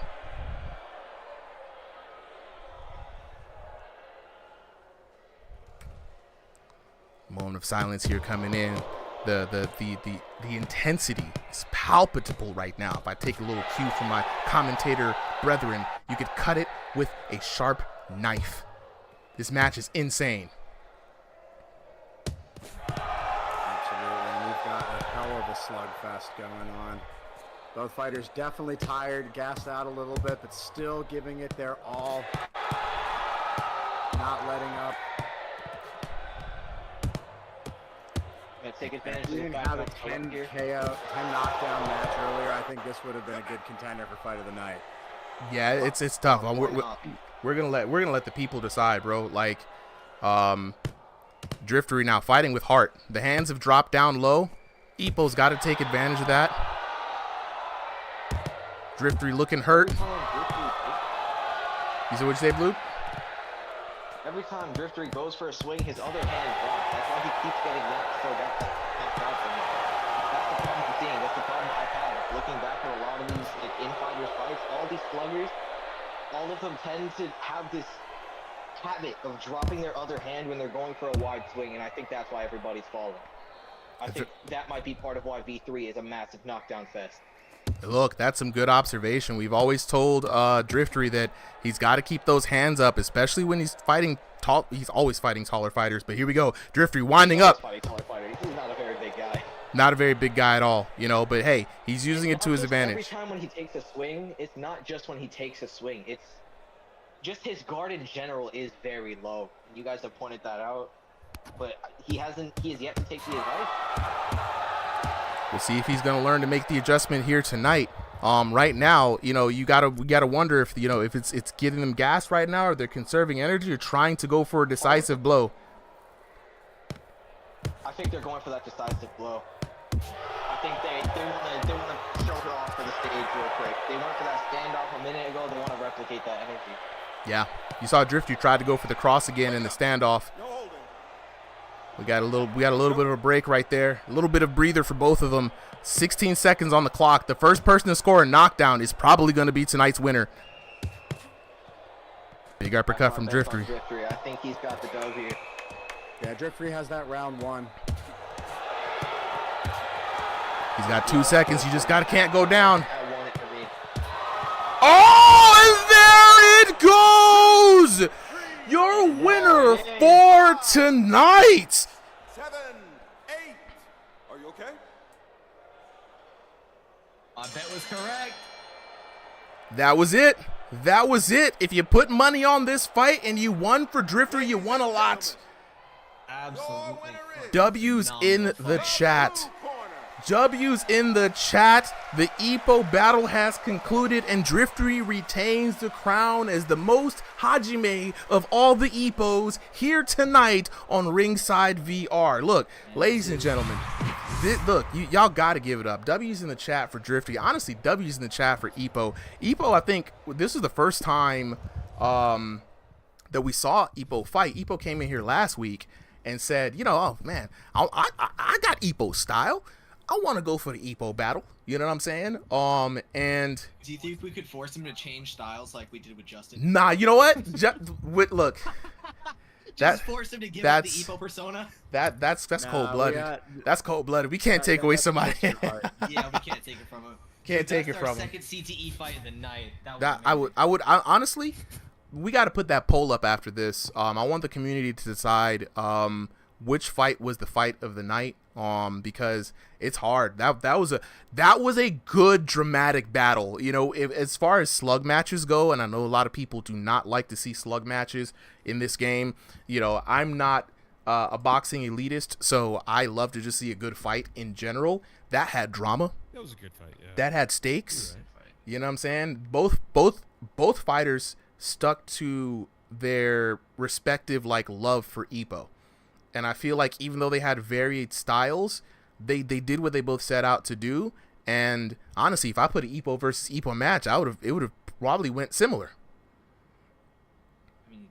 Moment of silence here coming in. The intensity is palpable right now. If I take a little cue from my commentator brethren, you could cut it with a sharp knife. This match is insane. Absolutely, and we've got a hell of a slugfest going on. Both fighters definitely tired, gassed out a little bit, but still giving it their all. Not letting up. Take advantage If we didn't have a 10 KO, 10 knockdown match earlier, I think this would have been a good contender for fight of the night. Yeah, it's tough. We're gonna let the people decide, bro. Like, Driftery now fighting with heart. The hands have dropped down low. Ipo's got to take advantage of that. Driftery looking hurt. You said what you say, Blue? Every time Driftery goes for a swing, his other hand drops. That's why he keeps getting knocked out from him. That's the problem I'm seeing. That's the problem I've had. Looking back at a lot of these in-fighters fights, all these sluggers, all of them tend to have this habit of dropping their other hand when they're going for a wide swing, and I think that's why everybody's falling. I think that might be part of why V3 is a massive knockdown fest. Look, that's some good observation. We've always told Driftery that he's got to keep those hands up, especially when he's fighting tall. He's always fighting taller fighters, but here we go. Driftery winding up. Fighting taller fighters. He's not a very big guy. Not a very big guy at all, you know, but hey, he's using it to his advantage. Every time when he takes a swing, it's not just when he takes a swing. It's just his guard in general is very low. You guys have pointed that out, but he has yet to take the advice. We'll see if he's going to learn to make the adjustment here tonight. Right now, you know, we gotta wonder if, you know, if it's getting them gas right now, or they're conserving energy, or trying to go for a decisive blow. I think they're going for that decisive blow. I think they want to show it off for the stage real quick. They went for that standoff a minute ago. They want to replicate that energy. Yeah, you saw Driftery tried to go for the cross again in the standoff. We got a little bit of a break right there. A little bit of breather for both of them. 16 seconds on the clock. The first person to score a knockdown is probably going to be tonight's winner. Big uppercut from Driftery. I think he's got the dub here. Yeah, Driftery has that round one. He's got 2 seconds. You just can't go down. Oh, and there it goes! Your winner for tonight. 7, 8. Are you okay? My bet was correct. That was it. That was it. If you put money on this fight and you won for Drifter, you won a lot. Absolutely. W's in the chat. W's in the chat. The Ipo battle has concluded, and Driftery retains the crown as the most Hajime of all the Ipos here tonight on Ringside VR. Look, ladies and gentlemen, y'all got to give it up. W's in the chat for Driftery. Honestly, W's in the chat for Ipo. Ipo, I think this is the first time that we saw Ipo fight. Ipo came in here last week and said, you know, oh man, I got Ipo style. I want to go for the Ipo battle. You know what I'm saying? And do you think we could force him to change styles like we did with Justin? Nah, you know what? Look. Just force him to give up the Ipo persona? That's cold-blooded. That's cold-blooded. We can't take away somebody. Yeah, we can't take it from him. Can't take it from him. Second CTE fight of the night. I would honestly, we got to put that poll up after this. I want the community to decide which fight was the fight of the night. Because it's hard. That was a good dramatic battle. You know, as far as slug matches go, and I know a lot of people do not like to see slug matches in this game. You know, I'm not a boxing elitist, so I love to just see a good fight in general. That had drama. That was a good fight. Yeah. That had stakes. Right. You know what I'm saying? Both fighters stuck to their respective love for Ipo. And I feel like even though they had varied styles, they did what they both set out to do. And honestly, if I put an Ipo versus Ipo match, it would have probably went similar. I mean,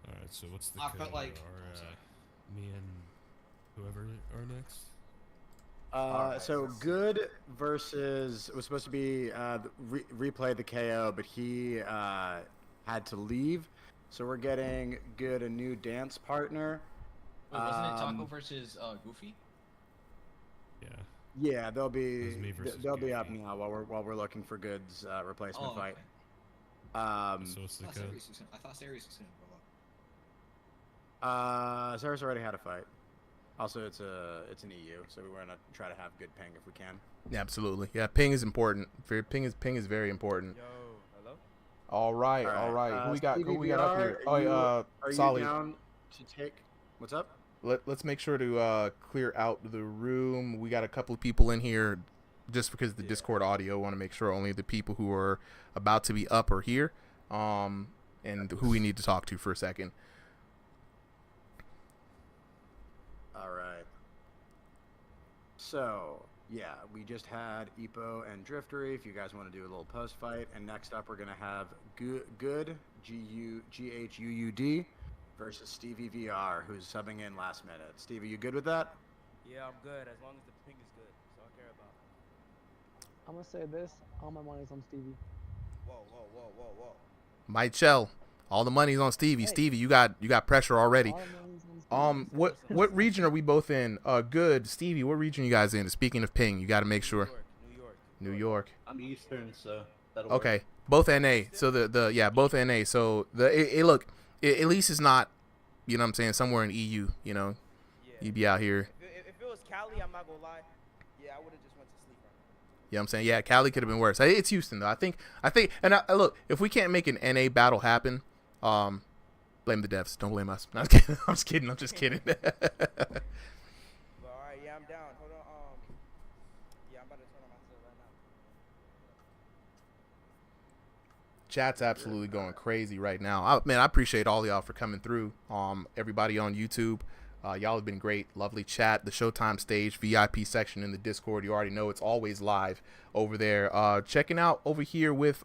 all right. So what's the? I felt like me and whoever are next. So Good versus it was supposed to be replay the KO, but he had to leave. So we're getting Good a new dance partner. Wait, wasn't it Taco versus Goofy? Yeah. Yeah, they'll be up Goofy. now while we're looking for Good's replacement fight. So what's the I code? thought Series was gonna go up. Sarah's already had a fight. Also, it's an EU, so we want to try to have good ping if we can. Yeah, absolutely. Yeah, ping is important. Ping is very important. Yo, hello. All right. Who we got? Who we got up here? Are Solly. you down to take? What's up? Let's make sure to clear out the room. We got a couple of people in here, just because of the Discord audio. Want to make sure only the people who are about to be up are here, and who we need to talk to for a second. All right. So, yeah, we just had Epo and Driftery, if you guys want to do a little post fight. And next up, we're going to have Good, Ghuud, versus Stevie VR, who's subbing in last minute. Stevie, you good with that? Yeah, I'm good as long as the ping is good. That's all I care about. I'm gonna say this. All my money's on Stevie. Whoa. Michelle, all the money's on Stevie. Hey. Stevie, you got pressure already. All my money's on Stevie. What region are we both in? Good, Stevie. What region you guys in? Speaking of ping, you got to make sure. New York. I'm Eastern, so that'll Okay, work. both NA. So both NA. So look, at least it's not, you know what I'm saying, somewhere in EU. You know, you'd be out here. If it was Cali, I'm not gonna lie. Yeah, I would have just went to sleep right now. You know what I'm saying? Yeah, Cali could have been worse. It's Houston though. I think, and look, if we can't make an NA battle happen, blame the devs. Don't blame us. No, I'm just kidding. I'm just kidding. But alright, yeah, I'm down. Hold on. Yeah, I'm about to turn on my set right now. Chat's absolutely going crazy right now. Man, I appreciate all y'all for coming through. Everybody on YouTube, y'all have been great. Lovely chat. The Showtime stage VIP section in the Discord. You already know it's always live over there. Checking out over here with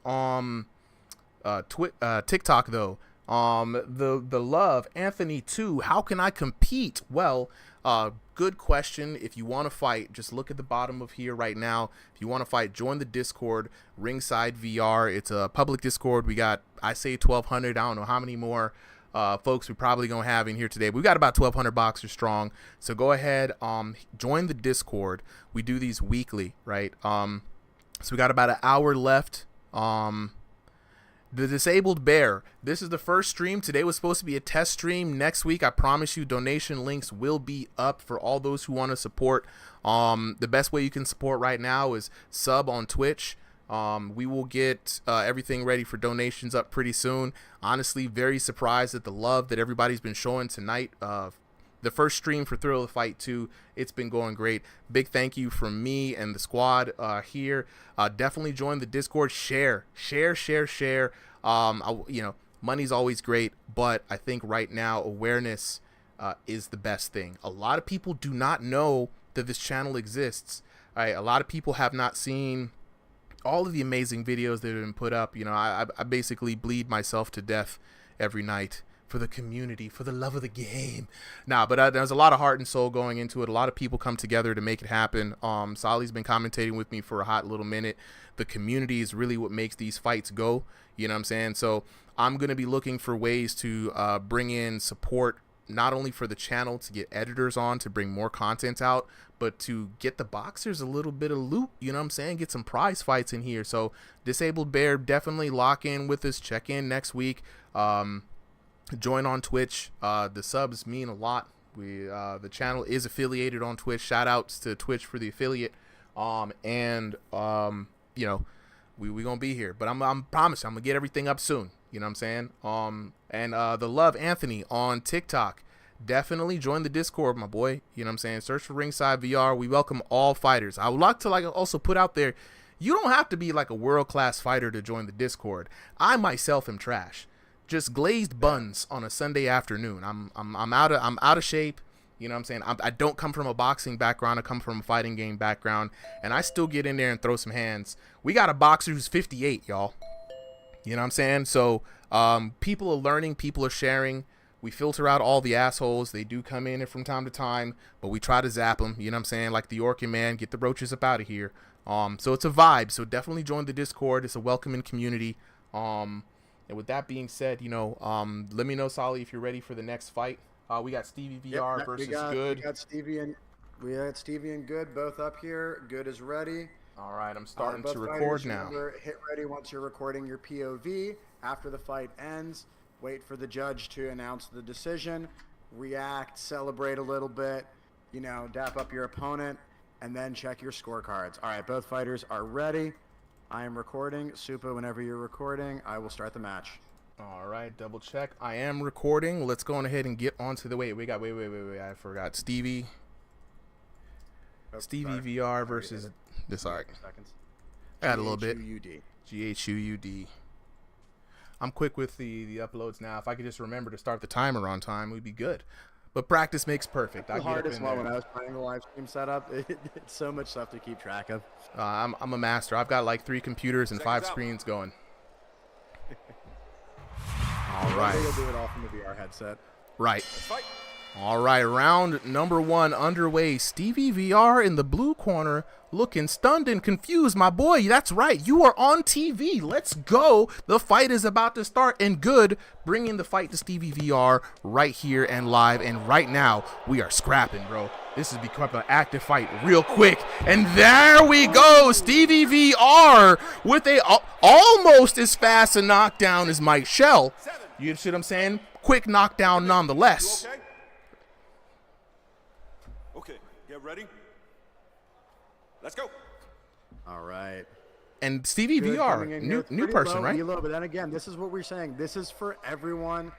TikTok though. The love Anthony 2. How can I compete? Well, good question. If you want to fight, just look at the bottom of here right now. If you want to fight, join the Discord, Ringside VR. It's a public Discord. We got, I say 1,200. I don't know how many more folks we probably gonna have in here today. We got about 1,200 boxers strong. So go ahead, join the Discord. We do these weekly, right? So we got about an hour left. The Disabled Bear. This is the first stream. Today was supposed to be a test stream. Next week, I promise you, donation links will be up for all those who want to support. The best way you can support right now is sub on Twitch. We will get everything ready for donations up pretty soon. Honestly, very surprised at the love that everybody's been showing tonight. The first stream for Thrill of the Fight 2, it's been going great. Big thank you from me and the squad here. Definitely join the Discord. Share. Money's always great, but I think right now awareness is the best thing. A lot of people do not know that this channel exists. All right, a lot of people have not seen all of the amazing videos that have been put up. You know, I basically bleed myself to death every night for the community, for the love of the game. But there's a lot of heart and soul going into it. A lot of people come together to make it happen. Solly's been commentating with me for a hot little minute. The community is really what makes these fights go. You know what I'm saying? So I'm going to be looking for ways to bring in support, not only for the channel to get editors on to bring more content out, but to get the boxers a little bit of loot, you know what I'm saying? Get some prize fights in here. So Disabled Bear, definitely lock in with us. Check in next week. Join on Twitch. The subs mean a lot. The channel is affiliated on Twitch. Shout outs to Twitch for the affiliate. We gonna be here, but I'm promising I'm gonna get everything up soon. You know what I'm saying? The love Anthony on TikTok. Definitely join the Discord, my boy. You know what I'm saying? Search for Ringside VR. We welcome all fighters. I would like to also put out there, you don't have to be like a world-class fighter to join the Discord. I myself am trash. Just glazed buns on a Sunday afternoon. I'm out of shape. You know what I'm saying? I don't come from a boxing background. I come from a fighting game background, and I still get in there and throw some hands. We got a boxer who's 58, y'all. You know what I'm saying? So people are learning, people are sharing. We filter out all the assholes. They do come in from time to time, but we try to zap them. You know what I'm saying? Like the Orkin man, get the roaches up out of here. So it's a vibe. So definitely join the Discord. It's a welcoming community. And with that being said, you know, let me know, Solly, if you're ready for the next fight. We got Stevie VR versus Good. We got Stevie and Good both up here. Good is ready. All right, I'm starting Both to record fighters, now. Remember, hit ready once you're recording your POV. After the fight ends, wait for the judge to announce the decision. React, celebrate a little bit, you know, dap up your opponent, and then check your scorecards. All right, both fighters are ready. I am recording. Supa, whenever you're recording, I will start the match. All right, double check. I am recording. Let's go on ahead and get onto the wait. Wait. I forgot Stevie. Stevie VR versus this. All right. Add a little bit. GHUUD. I'm quick with the uploads now. If I could just remember to start the timer on time, we'd be good. But practice makes perfect. The hardest one when I was playing the live stream setup. It's so much stuff to keep track of. I'm a master. I've got like 3 computers and 5 screens going. All right. You'll do it all from the VR headset. Right. All right, round number 1 underway. Stevie VR in the blue corner, looking stunned and confused. My boy, that's right. You are on TV. Let's go. The fight is about to start, and Good bringing the fight to Stevie VR right here and live. And right now, we are scrapping, bro. This has become an active fight real quick. And there we go. Stevie VR with a almost as fast a knockdown as Mike Shell. You see what I'm saying? Quick knockdown nonetheless. Okay, get ready. Let's go. All right. And Stevie VR, new person, right? Elo, but then again, this is what we're saying. This is for everyone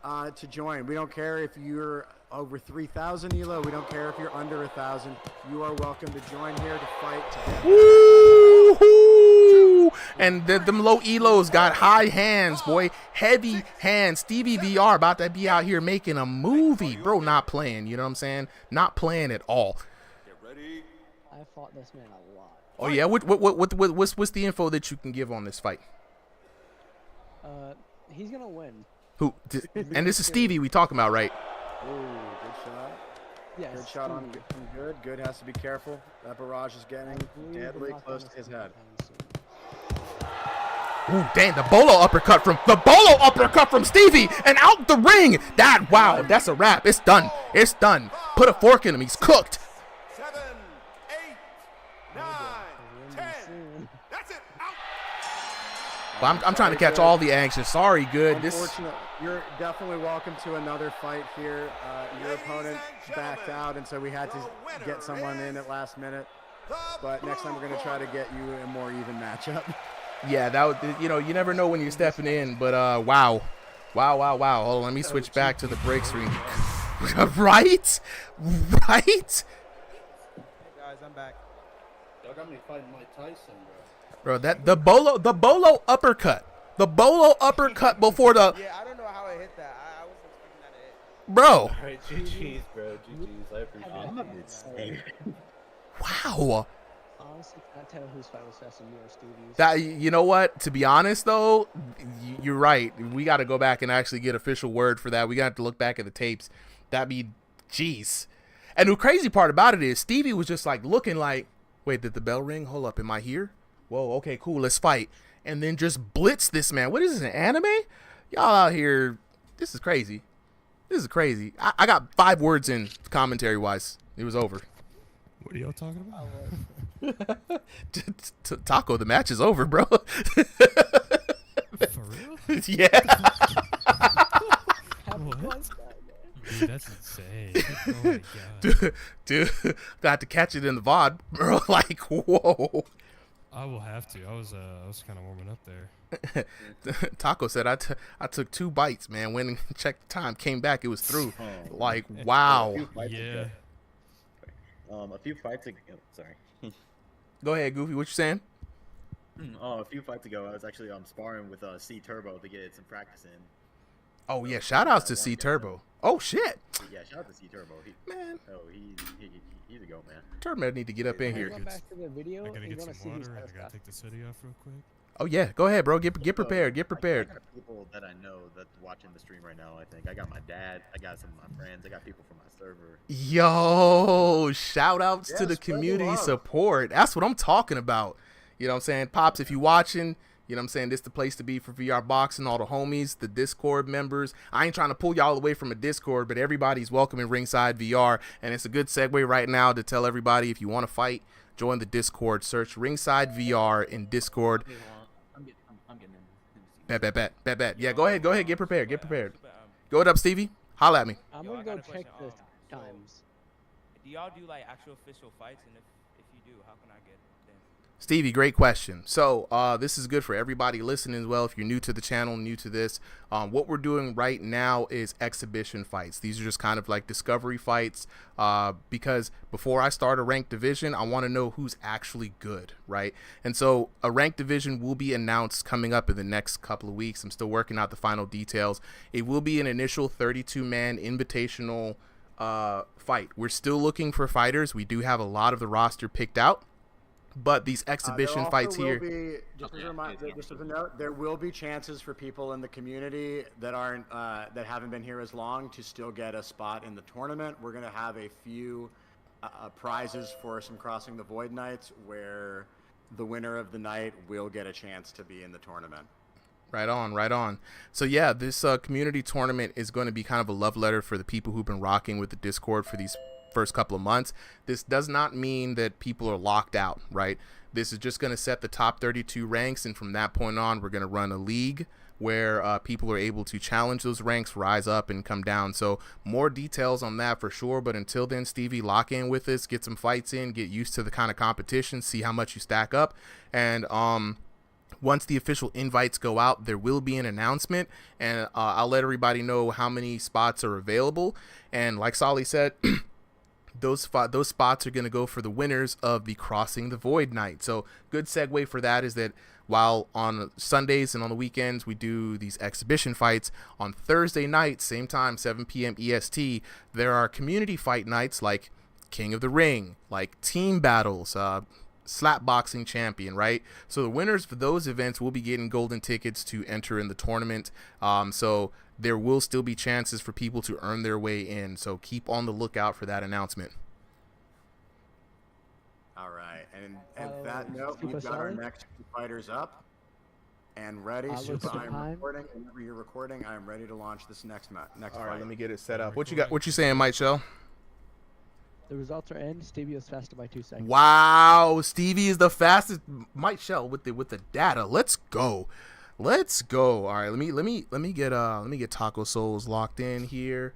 to join. We don't care if you're over 3,000 Elo. We don't care if you're under 1,000. You are welcome to join here to fight. Woo-hoo! And them low Elos got high hands, boy. Heavy hands. Stevie VR about to be out here making a movie. Bro, not playing. You know what I'm saying? Not playing at all. I fought this man a lot. Oh, yeah? What's the info that you can give on this fight? He's going to win. Who? And this is Stevie we talking about, right? Ooh, good shot. Yes, good shot on Good. Good has to be careful. That barrage is getting deadly close to his head. Ooh, dang, the bolo uppercut from Stevie, and out the ring. Wow, that's a wrap. It's done. It's done. Put a fork in him. He's cooked. 7, 8, 9, 10. That's it. Out. Well, I'm trying to catch all the action. Sorry, Good. Unfortunately, you're definitely welcome to another fight here. Your opponent backed out, and so we had to get someone in at last minute. But next time we're going to try to get you a more even matchup. Yeah, that would, you know, you never know when you're stepping in, but wow. Hold on, let me switch back to the break screen. Right? Hey guys, I'm back. Y'all got me fighting Mike Tyson, Bro, that the bolo uppercut. The bolo uppercut before the. Yeah, I don't know how I hit that. I wasn't expecting that to hit. Bro. All right, GG's, bro. GG's. I appreciate it. Wow. Honestly, can't tell whose fight was faster, me or Stevie's. That, you know what? To be honest, though, you're right. We got to go back and actually get official word for that. We got to look back at the tapes. That'd be, jeez. And the crazy part about it is Stevie was just like looking like, wait, did the bell ring? Hold up, am I here? Whoa, okay, cool, let's fight. And then just blitz this man. What is this, an anime? Y'all out here, this is crazy. This is crazy. I got 5 words in commentary-wise. It was over. What are y'all talking about? Taco, the match is over, bro. For real? Yeah. What? Dude, that's insane. Oh my god. Dude, got to catch it in the VOD, bro. Like, whoa. I will have to. I was kind of warming up there. Taco said I took 2 bites, man. Went and checked the time, came back, it was through. Like, wow. Yeah. A few fights ago, sorry. Go ahead, Goofy. What you saying? A few fights ago, I was actually sparring with C Turbo to get some practice in. Oh yeah, shout outs to C Turbo. Oh shit. Yeah, shout out to C Turbo. He's a go, man. Turbo need to get up in here. Go back to the video. I gotta get some water. I gotta take this hoodie off real quick. Oh yeah, go ahead, bro. Get prepared. Get prepared. I got people that I know that's watching the stream right now. I think I got my dad. I got some of my friends. I got people from my server. Yo, shout outs to the spread the community love. support. That's what I'm talking about. You know what I'm saying? Pops, if you watching, you know what I'm saying, this the place to be for VR Boxing, all the homies, the Discord members. I ain't trying to pull y'all away from a Discord, but everybody's welcome in Ringside VR. And it's a good segue right now to tell everybody, if you want to fight, join the Discord. Search Ringside VR in Discord. I'm getting in. Bet. Yeah, go ahead. Get prepared. Go up, Stevie. Holla at me. I'm Yo, gonna I go got a check the question. times. Do y'all do like actual official fights? And if you do, how can I get them? Stevie, great question. So this is good for everybody listening as well. If you're new to the channel, new to this, what we're doing right now is exhibition fights. These are just kind of like discovery fights because before I start a ranked division, I want to know who's actually good, right? And so a ranked division will be announced coming up in the next couple of weeks. I'm still working out the final details. It will be an initial 32-man invitational fight. We're still looking for fighters. We do have a lot of the roster picked out. But these exhibition fights here. Just as a note, there will be chances for people in the community that aren't that haven't been here as long to still get a spot in the tournament. We're going to have a few prizes for some Crossing the Void nights, where the winner of the night will get a chance to be in the tournament. Right on. So yeah, this community tournament is going to be kind of a love letter for the people who've been rocking with the Discord for these first couple of months. This does not mean that people are locked out, right? This is just going to set the top 32 ranks, and from that point on, we're going to run a league where people are able to challenge those ranks, rise up, and come down. So more details on that for sure. But until then, Stevie, lock in with us, get some fights in, get used to the kind of competition, see how much you stack up, and once the official invites go out, there will be an announcement, and I'll let everybody know how many spots are available. And like Solly said, those spots are going to go for the winners of the Crossing the Void night. So good segue for that is that while on Sundays and on the weekends we do these exhibition fights, on Thursday night, same time, 7 p.m. EST, there are community fight nights like King of the Ring, like team battles, slap boxing champion, right? So the winners for those events will be getting golden tickets to enter in the tournament. So there will still be chances for people to earn their way in. So keep on the lookout for that announcement. All right, and at that note, we've got our next two fighters up and ready. Super, I am recording. Whenever you're recording, I am ready to launch this next fight. All right, let me get it set up. What you got? What you saying, Mike Shell? The results are in. Stevie was faster by 2 seconds. Wow, Stevie is the fastest. Mike Shell with the data. Let's go. All right, let me get Taco Souls locked in here,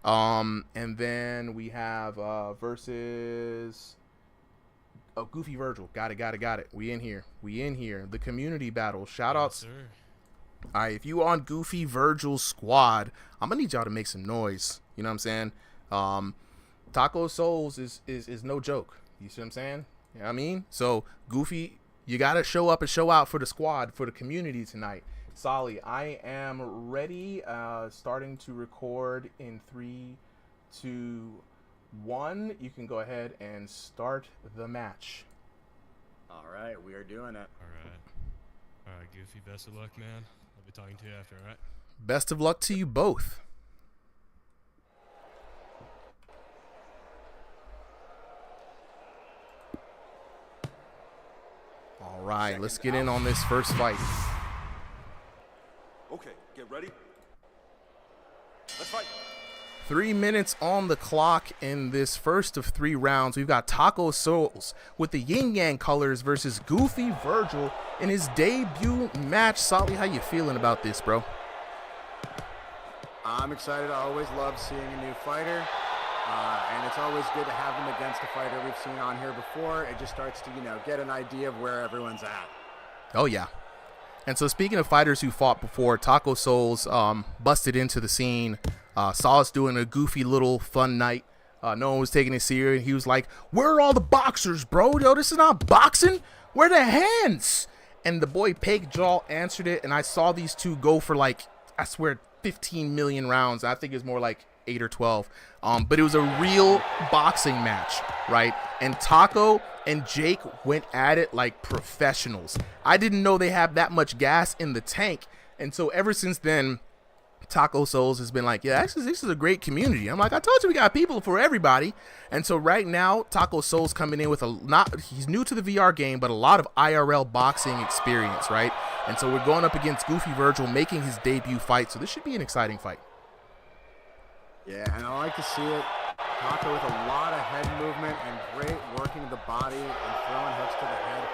and then we have versus Goofy Virgil. Got it. We in here. The community battle. Shout outs. All right, if you on Goofy Virgil's squad, I'm gonna need y'all to make some noise. You know what I'm saying? Taco Souls is no joke. You see what I'm saying? You know what I mean? So Goofy, you gotta show up and show out for the squad, for the community tonight. Solly, I am ready. Starting to record in 3, 2, 1. You can go ahead and start the match. All right, we are doing it. All right, Goofy. Best of luck, man. I'll be talking to you after. All right. Best of luck to you both. All right, let's get in on this first fight. Okay, get ready. Let's fight. 3 minutes on the clock in this first of 3 rounds. We've got Taco Souls with the Yin Yang colors versus Goofy Virgil in his debut match. Solly, how you feeling about this, bro? I'm excited. I always love seeing a new fighter. And it's always good to have them against a fighter we've seen on here before. It just starts to, get an idea of where everyone's at. Oh, yeah. And so speaking of fighters who fought before, Taco Souls busted into the scene, saw us doing a goofy little fun night. No one was taking it serious. He was like, where are all the boxers, bro? Yo, this is not boxing. Where are the hands? And the boy Peg Jaw answered it, and I saw these two go for I swear, 15 million rounds. I think it was more like 8 or 12. But it was a real boxing match. right? And Taco and Jake went at it like professionals. I didn't know they have that much gas in the tank. And so ever since then, Taco Souls has been like, yeah, this is a great community. I'm like, I told you we got people for everybody. And so right now, Taco Souls coming in with he's new to the VR game, but a lot of IRL boxing experience, right? And so we're going up against Goofy Virgil, making his debut fight. So this should be an exciting fight. Yeah, and I like to see it. Taco with a lot of head movement and great working the body and throwing hooks to the head.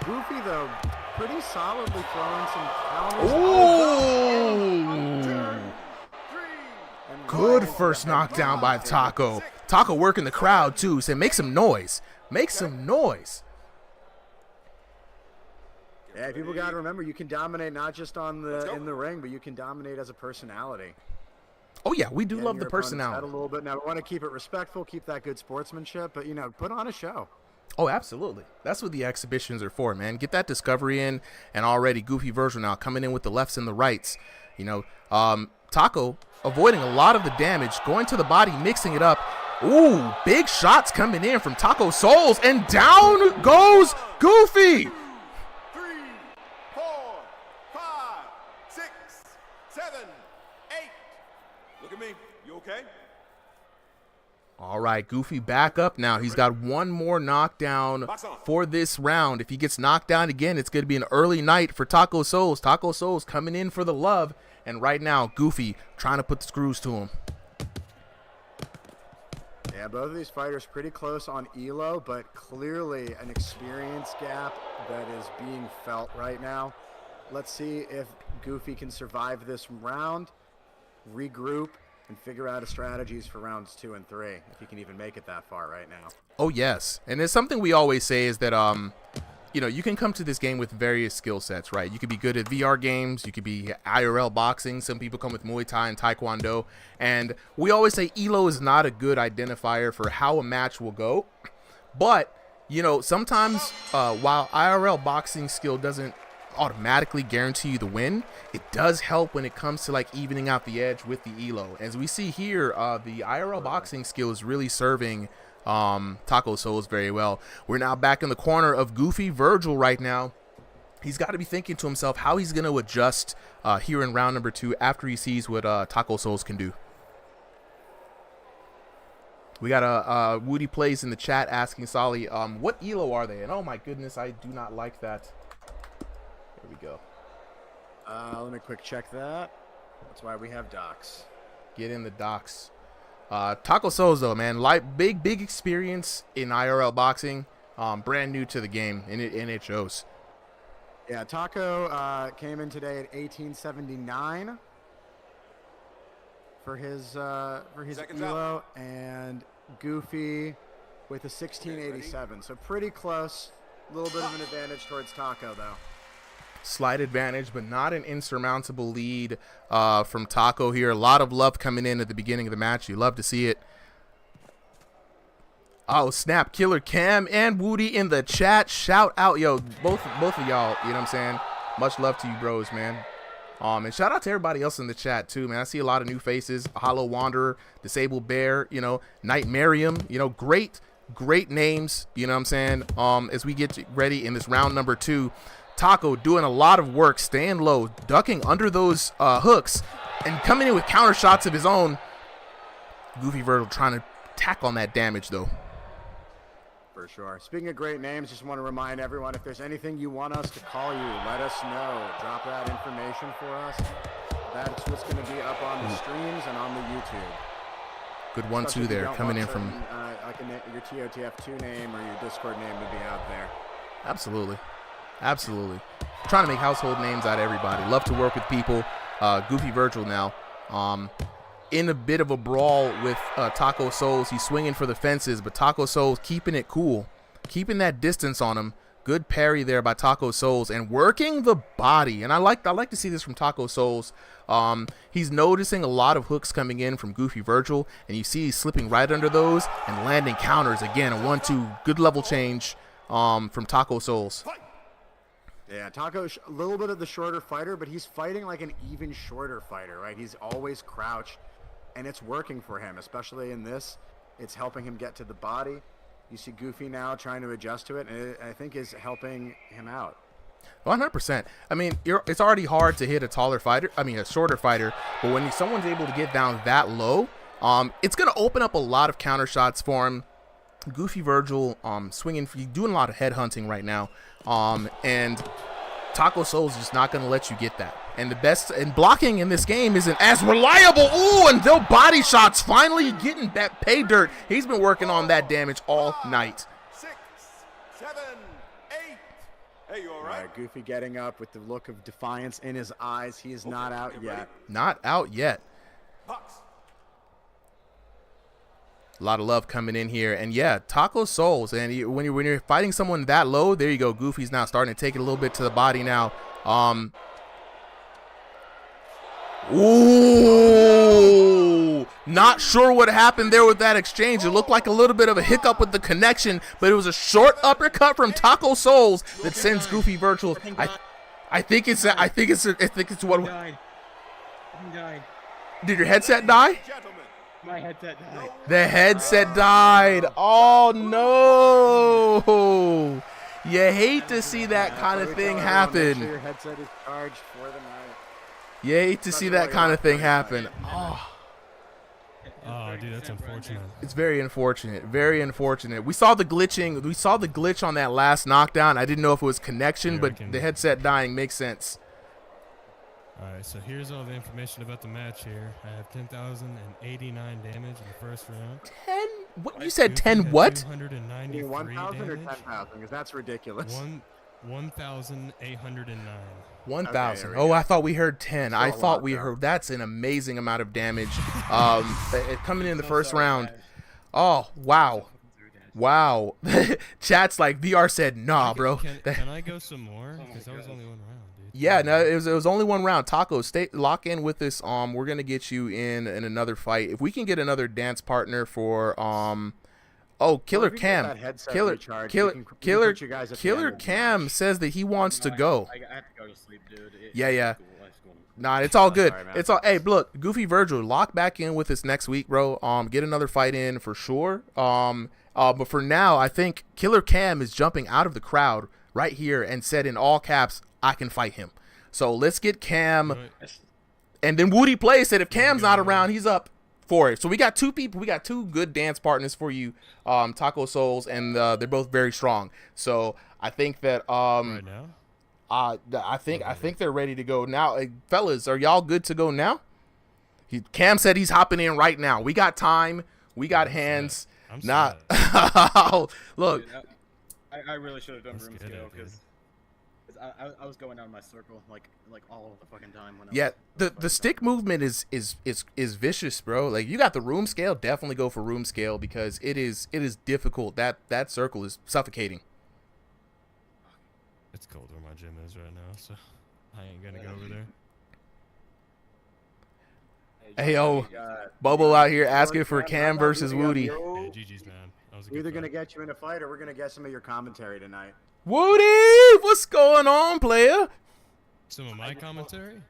Goofy, though, pretty solidly throwing some counters. Oh! Good first knockdown by Taco. Taco working the crowd, too. Said, make some noise. Make some noise. Yeah, people got to remember, you can dominate not just in the ring, but you can dominate as a personality. Oh, yeah, we do love the personality. A little bit. Now, we want to keep it respectful, keep that good sportsmanship, but, put on a show. Oh, absolutely. That's what the exhibitions are for, man. Get that discovery in, and already Goofy Virgil now coming in with the lefts and the rights. Taco avoiding a lot of the damage, going to the body, mixing it up. Ooh, big shots coming in from Taco Souls, and down goes Goofy. 3, 4, 5, 6, 7, 8. Look at me. You okay? All right, Goofy back up now. He's got one more knockdown for this round. If he gets knocked down again, it's going to be an early night for Taco Souls. Taco Souls coming in for the love. And right now, Goofy trying to put the screws to him. Yeah, both of these fighters pretty close on elo, but clearly an experience gap that is being felt right now. Let's see if Goofy can survive this round, regroup, and figure out strategies for rounds 2 and 3, if he can even make it that far right now. Oh, yes. And it's something we always say is that, you can come to this game with various skill sets, right? You could be good at VR games. You could be IRL boxing. Some people come with Muay Thai and Taekwondo. And we always say elo is not a good identifier for how a match will go. But, sometimes while IRL boxing skill doesn't automatically guarantee you the win, it does help when it comes to evening out the edge with the elo. As we see here, the IRL boxing skill is really serving Taco Souls very well. We're now back in the corner of Goofy Virgil right now. He's got to be thinking to himself how he's going to adjust here in round number 2 after he sees what Taco Souls can do. We got a Woody Plays in the chat asking Solly, what elo are they? And oh my goodness, I do not like that. There we go. Let me quick check that. That's why we have docs. Get in the docs. Taco Souls, though, man, big experience in IRL boxing. Brand new to the game, and it shows. Yeah, Taco came in today at 1879 for his elo, and Goofy with a 1687. So pretty close. A little bit of an advantage towards Taco, though. Slight advantage, but not an insurmountable lead from Taco here. A lot of love coming in at the beginning of the match. You love to see it. Oh, snap. Killer Cam and Woody in the chat. Shout out. Yo, both of y'all, you know what I'm saying? Much love to you bros, man. And shout out to everybody else in the chat, too, man. I see a lot of new faces. Hollow Wanderer, Disabled Bear, Night Miriam, great names, you know what I'm saying? As we get ready in this round number 2, Taco doing a lot of work, staying low, ducking under those hooks, and coming in with counter shots of his own. Goofy Virgil trying to tack on that damage, though. For sure. Speaking of great names, just want to remind everyone, if there's anything you want us to call you, let us know. Drop that information for us. That's what's going to be up on the streams and on the YouTube. Good 1-2 there, coming in from... your TOTF2 name or your Discord name to be out there. Absolutely. Trying to make household names out of everybody. Love to work with people. Goofy Virgil now. In a bit of a brawl with Taco Souls. He's swinging for the fences, but Taco Souls keeping it cool. Keeping that distance on him. Good parry there by Taco Souls and working the body. And I like to see this from Taco Souls. He's noticing a lot of hooks coming in from Goofy Virgil, and you see he's slipping right under those and landing counters. Again, a 1-2. Good level change from Taco Souls. Yeah, Taco's a little bit of the shorter fighter, but he's fighting like an even shorter fighter, right? He's always crouched, and it's working for him, especially in this. It's helping him get to the body. You see Goofy now trying to adjust to it, and it, I think is helping him out. 100%. I mean, it's already hard to hit a taller fighter. I mean, a shorter fighter. But when someone's able to get down that low, it's going to open up a lot of counter shots for him. Goofy Virgil, swinging, doing a lot of head hunting right now. And Taco Soul's just not going to let you get that. And the best and blocking in this game isn't as reliable. Ooh, and they'll body shots finally getting that pay dirt. He's been working on that damage all night. 6, 7, 8. Hey, you all All right? right, Goofy getting up with the look of defiance in his eyes. He is not out yet. Not out yet. Box. A lot of love coming in here. And yeah, Taco Souls. And when you're fighting someone that low, there you go. Goofy's now starting to take it a little bit to the body now. Ooh, not sure what happened there with that exchange. It looked like a little bit of a hiccup with the connection, but it was a short uppercut from Taco Souls that sends Goofy Virtual. I think it's what. I'm dying. Did your headset die? My headset died. The headset died. Oh no! You hate to see that kind of thing Make happen. sure your headset is charged for the night. You hate to see that kind of thing happen. Oh, dude, that's unfortunate. It's very unfortunate. Very unfortunate. We saw the glitching. We saw the glitch on that last knockdown. I didn't know if it was connection, but the headset dying makes sense. All right, so here's all the information about the match here. I have 10,089 damage in the first round. 10? What you said? 10 what? 293 1,000 or damage. 10,000? Because that's ridiculous. 1,809. 1,000. Oh, I thought we heard 10. I thought we heard. That's an amazing amount of damage. Coming in the first round. Oh, wow. Wow. Chat's like, VR said, nah, bro. Can I go some more? Because that was only one round, dude. Yeah, no, it was only one round. Taco, lock in with this. We're gonna get you in another fight. If we can get another dance partner for Killer Cam. Killer Cam says that he wants to go. I have to go to sleep, dude. Yeah. Nah, it's all good. It's all. Hey, look, Goofy Virgil, lock back in with us next week, bro. Get another fight in for sure. But for now, I think Killer Cam is jumping out of the crowd right here and said in all caps, I can fight him. So let's get Cam. And then Woody Play said if Cam's not around, he's up for it. So we got two people. We got two good dance partners for you, Taco Souls, and they're both very strong. So I think that right now? I think they're ready to go now. Fellas, are y'all good to go now? Cam said he's hopping in right now. We got time. We got hands. Look. Dude, I really should have done room scale because I was going down my circle like all the fucking time. When the stick movement is vicious, bro. Like you got the room scale, definitely go for room scale because it is difficult. That circle is suffocating. It's cold where my gym is right now, so I ain't gonna go over there. Hey, yo, Bobo out here asking for Cam versus Woody. Yeah, GG's, man. That was a We're either good going to fight. get you in a fight or we're going to get some of your commentary tonight. Woody, what's going on, player? Some of my commentary?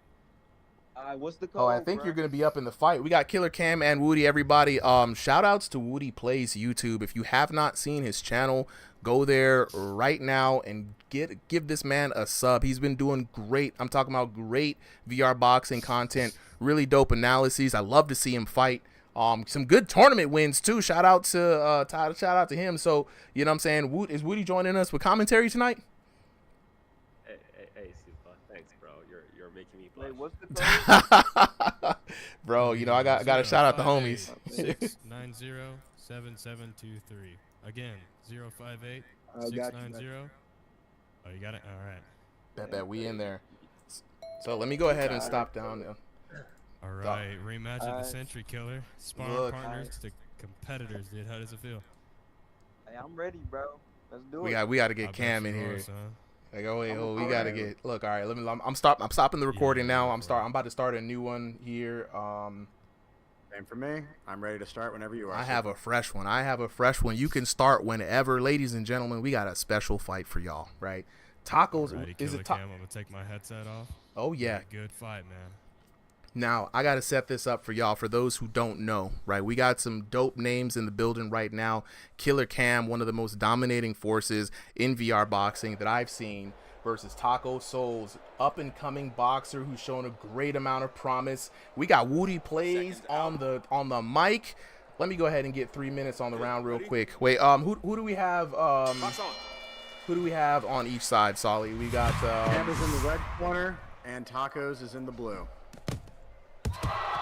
What's the code? Oh, I think you're going to be up in the fight. We got Killer Cam and Woody, everybody. Shout outs to Woody Plays YouTube. If you have not seen his channel, go there right now and give this man a sub. He's been doing great. I'm talking about great VR boxing content, really dope analyses. I love to see him fight. Some good tournament wins too. Shout out to him. So, you know what I'm saying? Is Woody joining us with commentary tonight? Hey, Super. Thanks, bro. You're making me blush. Wait, what's the code? Bro, you know I got to shout out the homies. 690-7723. Again, 058 I got you, 690. Oh, you got it. All right. Bet we in there. So let me go ahead and stop down there. All right, rematch of the Century Killer. Sparring Look. partners to competitors, dude. How does it feel? Hey, I'm ready, bro. Let's do We it. got to I get bet Cam in you here. are, son. Like, we got to get. Look, all right. I'm stopping the recording now. I'm about to start a new one here. Same for me. I'm ready to start whenever you are. I have a fresh one. You can start whenever, ladies and gentlemen. We got a special fight for y'all, right? Tacos. Alrighty, Is Killer it Cam, I'm gonna take my headset off. Oh yeah. Good fight, man. Now, I got to set this up for y'all, for those who don't know, right? We got some dope names in the building right now. Killer Cam, one of the most dominating forces in VR boxing that I've seen, versus Taco Souls, up-and-coming boxer who's shown a great amount of promise. We got Woody Plays on the mic. Let me go ahead and get 3 minutes on the round real quick. Wait, who do we have? Who do we have on each side, Solly? We got Cam is in the red corner, and Tacos is in the blue.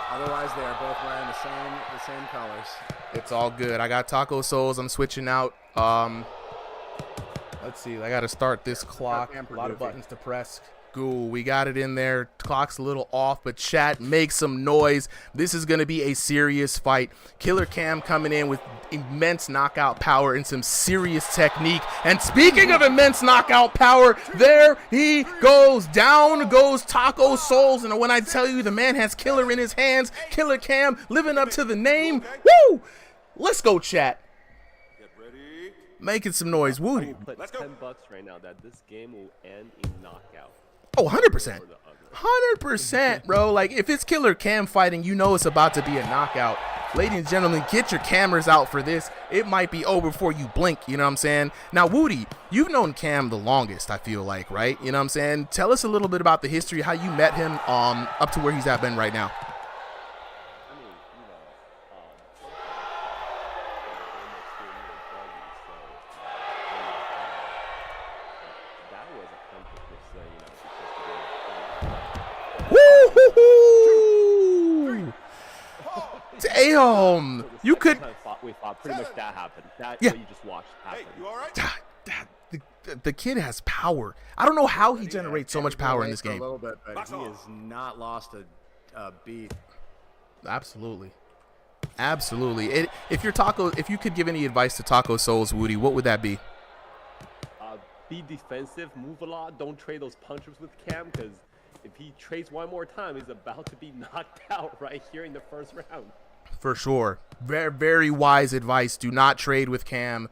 Otherwise, they are both wearing the same colors. It's all good. I got Taco Souls. I'm switching out. Let's see. I got to start this clock. A lot of buttons to press. Cool. We got it in there. Clock's a little off, but chat, make some noise. This is going to be a serious fight. Killer Cam coming in with immense knockout power and some serious technique. And speaking of immense knockout power, there he goes. Down goes Taco Souls. And when I tell you the man has killer in his hands, Killer Cam living up to the name. Woo! Let's go, chat. Making some noise. Woody. Put $10 right now that this game will end in knockout. Oh, 100%. 100%, bro. Like, if it's Killer Cam fighting, you know it's about to be a knockout. Ladies and gentlemen, get your cameras out for this. It might be over before you blink, you know what I'm saying? Now, Woody, you've known Cam the longest, I feel like, right? You know what I'm saying? Tell us a little bit about the history, how you met him up to where he's at been right now. Damn, you could. We thought pretty much that happened. That yeah. What you just watched happen. Hey, you all right? The kid has power. I don't know how he generates so much power in this game. A little bit, but he has not lost a beat. Absolutely, absolutely. If you could give any advice to Taco Souls, Woody, what would that be? Be defensive, move a lot, don't trade those punches with Cam, because if he trades one more time, he's about to be knocked out right here in the first round. For sure. Very, very wise advice. Do not trade with Cam.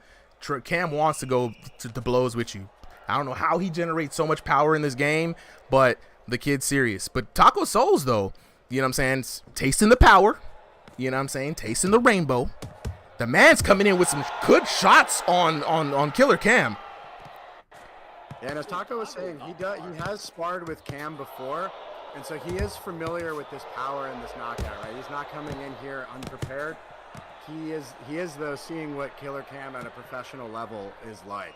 Cam wants to go to the blows with you. I don't know how he generates so much power in this game, but the kid's serious. But Taco Souls, though, you know what I'm saying, tasting the power, you know what I'm saying, tasting the rainbow. The man's coming in with some good shots on Killer Cam. Yeah, and as Taco was saying, he has sparred with Cam before, and so he is familiar with this power and this knockout, right? He's not coming in here unprepared. He is though seeing what Killer Cam at a professional level is like.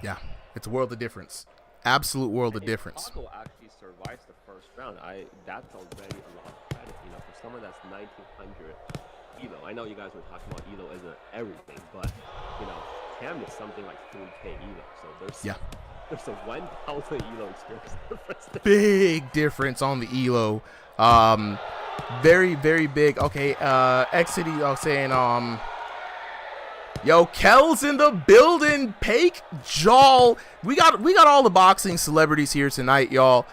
Yeah, it's a world of difference. Absolute world of difference. Taco actually survives the first round. That's already a lot of credit, you know, for someone that's 1900 Elo. I know you guys were talking about Elo isn't everything, but you know, Cam is something like 3K Elo, so there's a 1,000 Elo experience difference. Big difference on the Elo. Very, very big. Okay, Xity saying, yo, Kel's in the building. Pake Jaw. We got all the boxing celebrities here tonight, y'all.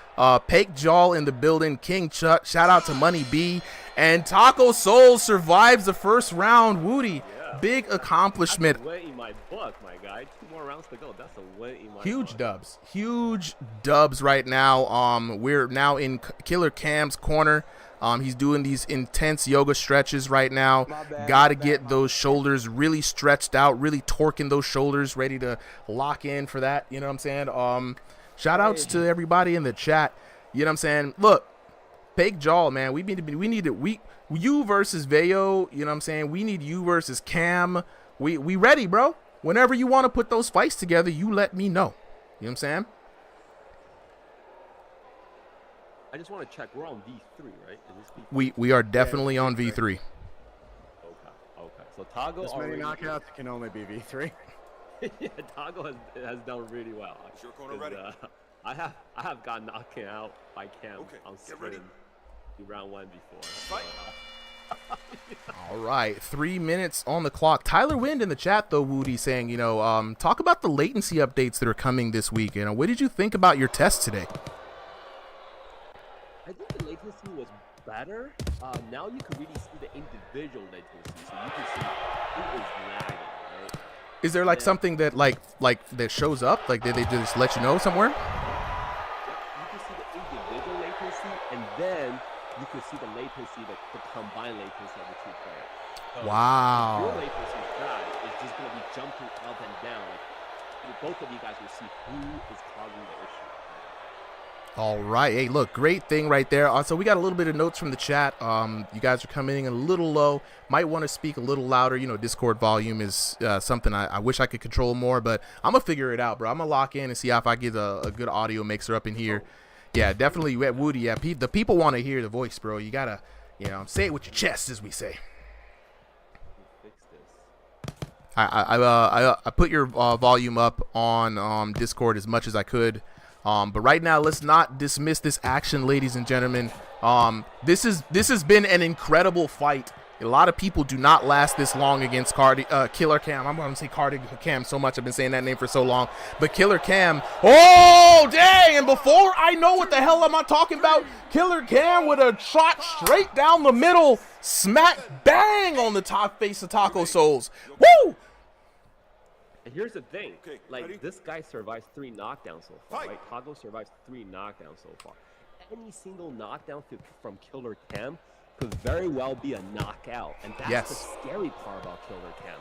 Pake Jaw in the building. King Chuck. Shout out to Money B. And Taco Souls survives the first round. Woody, big accomplishment. That's a win in my book, my guy. 2 more rounds to go. That's a win in my Huge dubs. Huge dubs right now. We're now in Killer Cam's corner. He's doing these intense yoga stretches right now. Got to get those shoulders really stretched out, really torquing those shoulders, ready to lock in for that. You know what I'm saying? Shout outs to everybody in the chat. You know what I'm saying? Look, Pake Jaw, man. We need you versus Veo. You know what I'm saying? We need you versus Cam. We ready, bro. Whenever you want to put those fights together, you let me know. You know what I'm saying? I just want to check. We're on V3, right? Is this V3? We are definitely on V3. Okay. So Tago this many knockouts can only be V3. Yeah, Tago has done really well. Your corner ready? I have gotten knocked out by Cam on screen in round 1 before. All right, 3 minutes on the clock. Tyler Wind in the chat though, Woody, saying, you know, talk about the latency updates that are coming this week. You know, what did you think about your test today? I think the latency was better. Now you can really see the individual latency, so you can see who is lagging, right? Is there like something that like that shows up? Like did they just let you know somewhere? Yep, you can see the individual latency, and then you can see the latency, the combined latency of the two players. So Wow. Your latency is bad. It's just going to be jumping up and down. Like, both of you guys will see who is causing the issue. All right. Hey, look, great thing right there. So we got a little bit of notes from the chat. You guys are coming in a little low. Might want to speak a little louder. You know, Discord volume is something I wish I could control more, but I'm going to figure it out, bro. I'm going to lock in and see if I get a good audio mixer up in here. Yeah, definitely. Woody, yeah, the people want to hear the voice, bro. You got to, you know, say it with your chest, as we say. I put your volume up on Discord as much as I could. But right now, let's not dismiss this action, ladies and gentlemen. This has been an incredible fight. A lot of people do not last this long against Killer Cam. I'm going to say Cardi Cam so much. I've been saying that name for so long. But Killer Cam, oh, dang. And before I know what the hell am I talking about, Killer Cam with a shot straight down the middle, smack bang on the top face of Taco Souls. Woo! And here's the thing, like, this guy survives 3 knockdowns so far, right? Taco survives 3 knockdowns so far. Any single knockdown from Killer Cam could very well be a knockout, and that's the scary part about Killer Cam.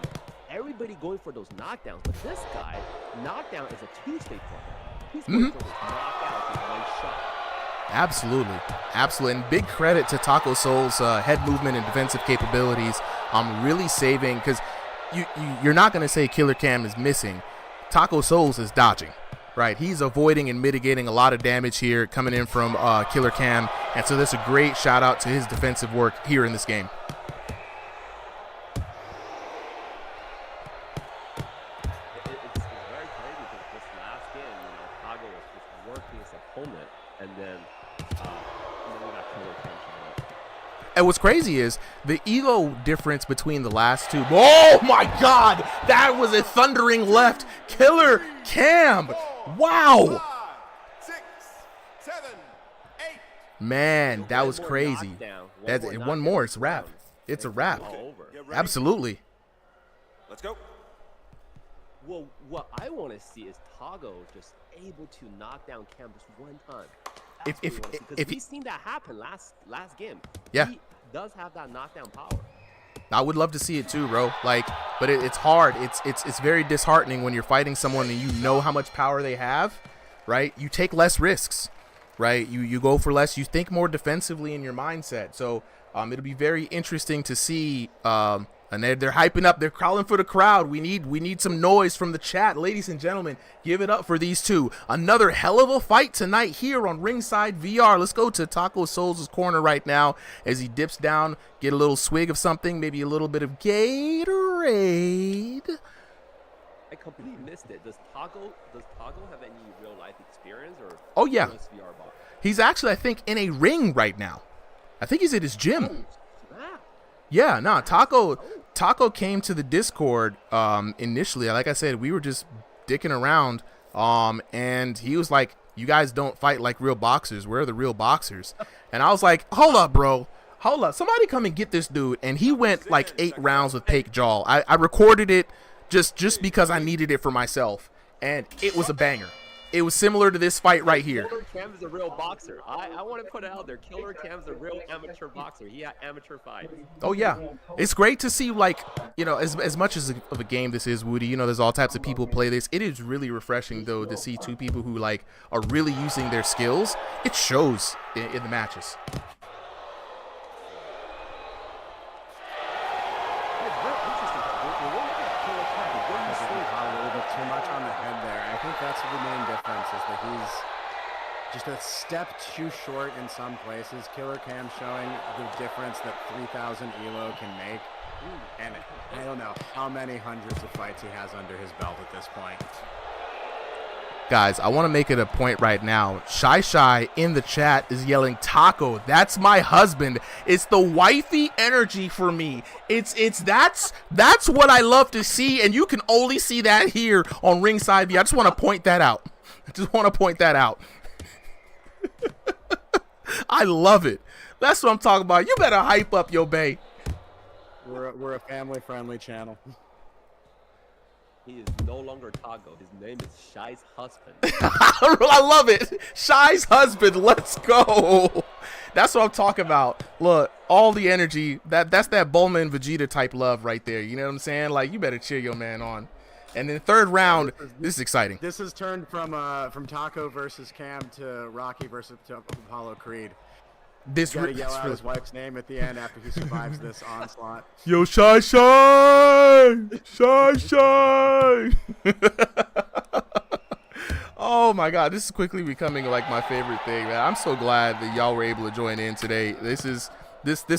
Everybody going for those knockdowns, but this guy, knockdown is a Tuesday for him. He's going for this knockout with 1 shot. Absolutely. And big credit to Taco Soul's head movement and defensive capabilities. I'm really saving, because you're not going to say Killer Cam is missing. Taco Souls is dodging, right? He's avoiding and mitigating a lot of damage here coming in from Killer Cam. And so that's a great shout out to his defensive work here in this game. It's very crazy because this last game, you know, Taco was just working his opponent, and then we got Killer Cam showing up. And what's crazy is the elo difference between the last two. Oh my God, that was a thundering left. Killer Cam. Wow. 6, 7, 8. Man, that was crazy. That's one more. It's a wrap. It's a wrap. Absolutely. Let's go. Well, what I want to see is Taco just able to knock down Cam just 1 time. Because we've seen that happen last game. Yeah. He does have that knockdown power. I would love to see it too, bro. Like, but it's hard. It's very disheartening when you're fighting someone and you know how much power they have, right? You take less risks, right? You go for less. You think more defensively in your mindset. So it'll be very interesting to see. And they're hyping up. They're calling for the crowd. We need some noise from the chat. Ladies and gentlemen, give it up for these two. Another hell of a fight tonight here on Ringside VR. Let's go to Taco Souls' corner right now as he dips down, get a little swig of something, maybe a little bit of Gatorade. I completely missed it. Does Taco have any real life experience or? Oh yeah. Just VR bot? He's actually, I think, in a ring right now. I think he's at his gym. Yeah, no, Taco came to the Discord initially. Like I said, we were just dicking around, and he was like, "You guys don't fight like real boxers. We're the real boxers." And I was like, "Hold up, bro. Hold up. Somebody come and get this dude." And he went like 8 rounds with Pake Jaw. I recorded it just because I needed it for myself, and it was a banger. It was similar to this fight right here. Killer Cam is a real boxer. I want to put it out there. Killer Cam's a real amateur boxer. He had amateur fights. Oh yeah, it's great to see, like, you know, as much of a game this is, Woody. You know, there's all types of people play this. It is really refreshing though to see 2 people who like are really using their skills. It shows in the matches. That's the main difference, is that he's just a step too short in some places. Killer Cam showing the difference that 3,000 elo can make. And I don't know how many hundreds of fights he has under his belt at this point. Guys, I want to make it a point right now. Shy in the chat is yelling, "Taco, that's my husband." It's the wifey energy for me. That's what I love to see, and you can only see that here on Ringside VR. I just want to point that out. I love it. That's what I'm talking about. You better hype up your bae. We're a family-friendly channel. He is no longer Taco. His name is Shy's husband. I love it. Shy's husband. Let's go. That's what I'm talking about. Look, all the energy. That's that Bulma and Vegeta type love right there. You know what I'm saying? Like, you better cheer your man on. And then third round, this is exciting. This has turned from Taco versus Cam to Rocky versus Apollo Creed. This gotta yell out his wife's name at the end after he survives this onslaught. Yo, Shy Shy! Shy Shy! Oh my God, this is quickly becoming like my favorite thing, man. I'm so glad that y'all were able to join in today. This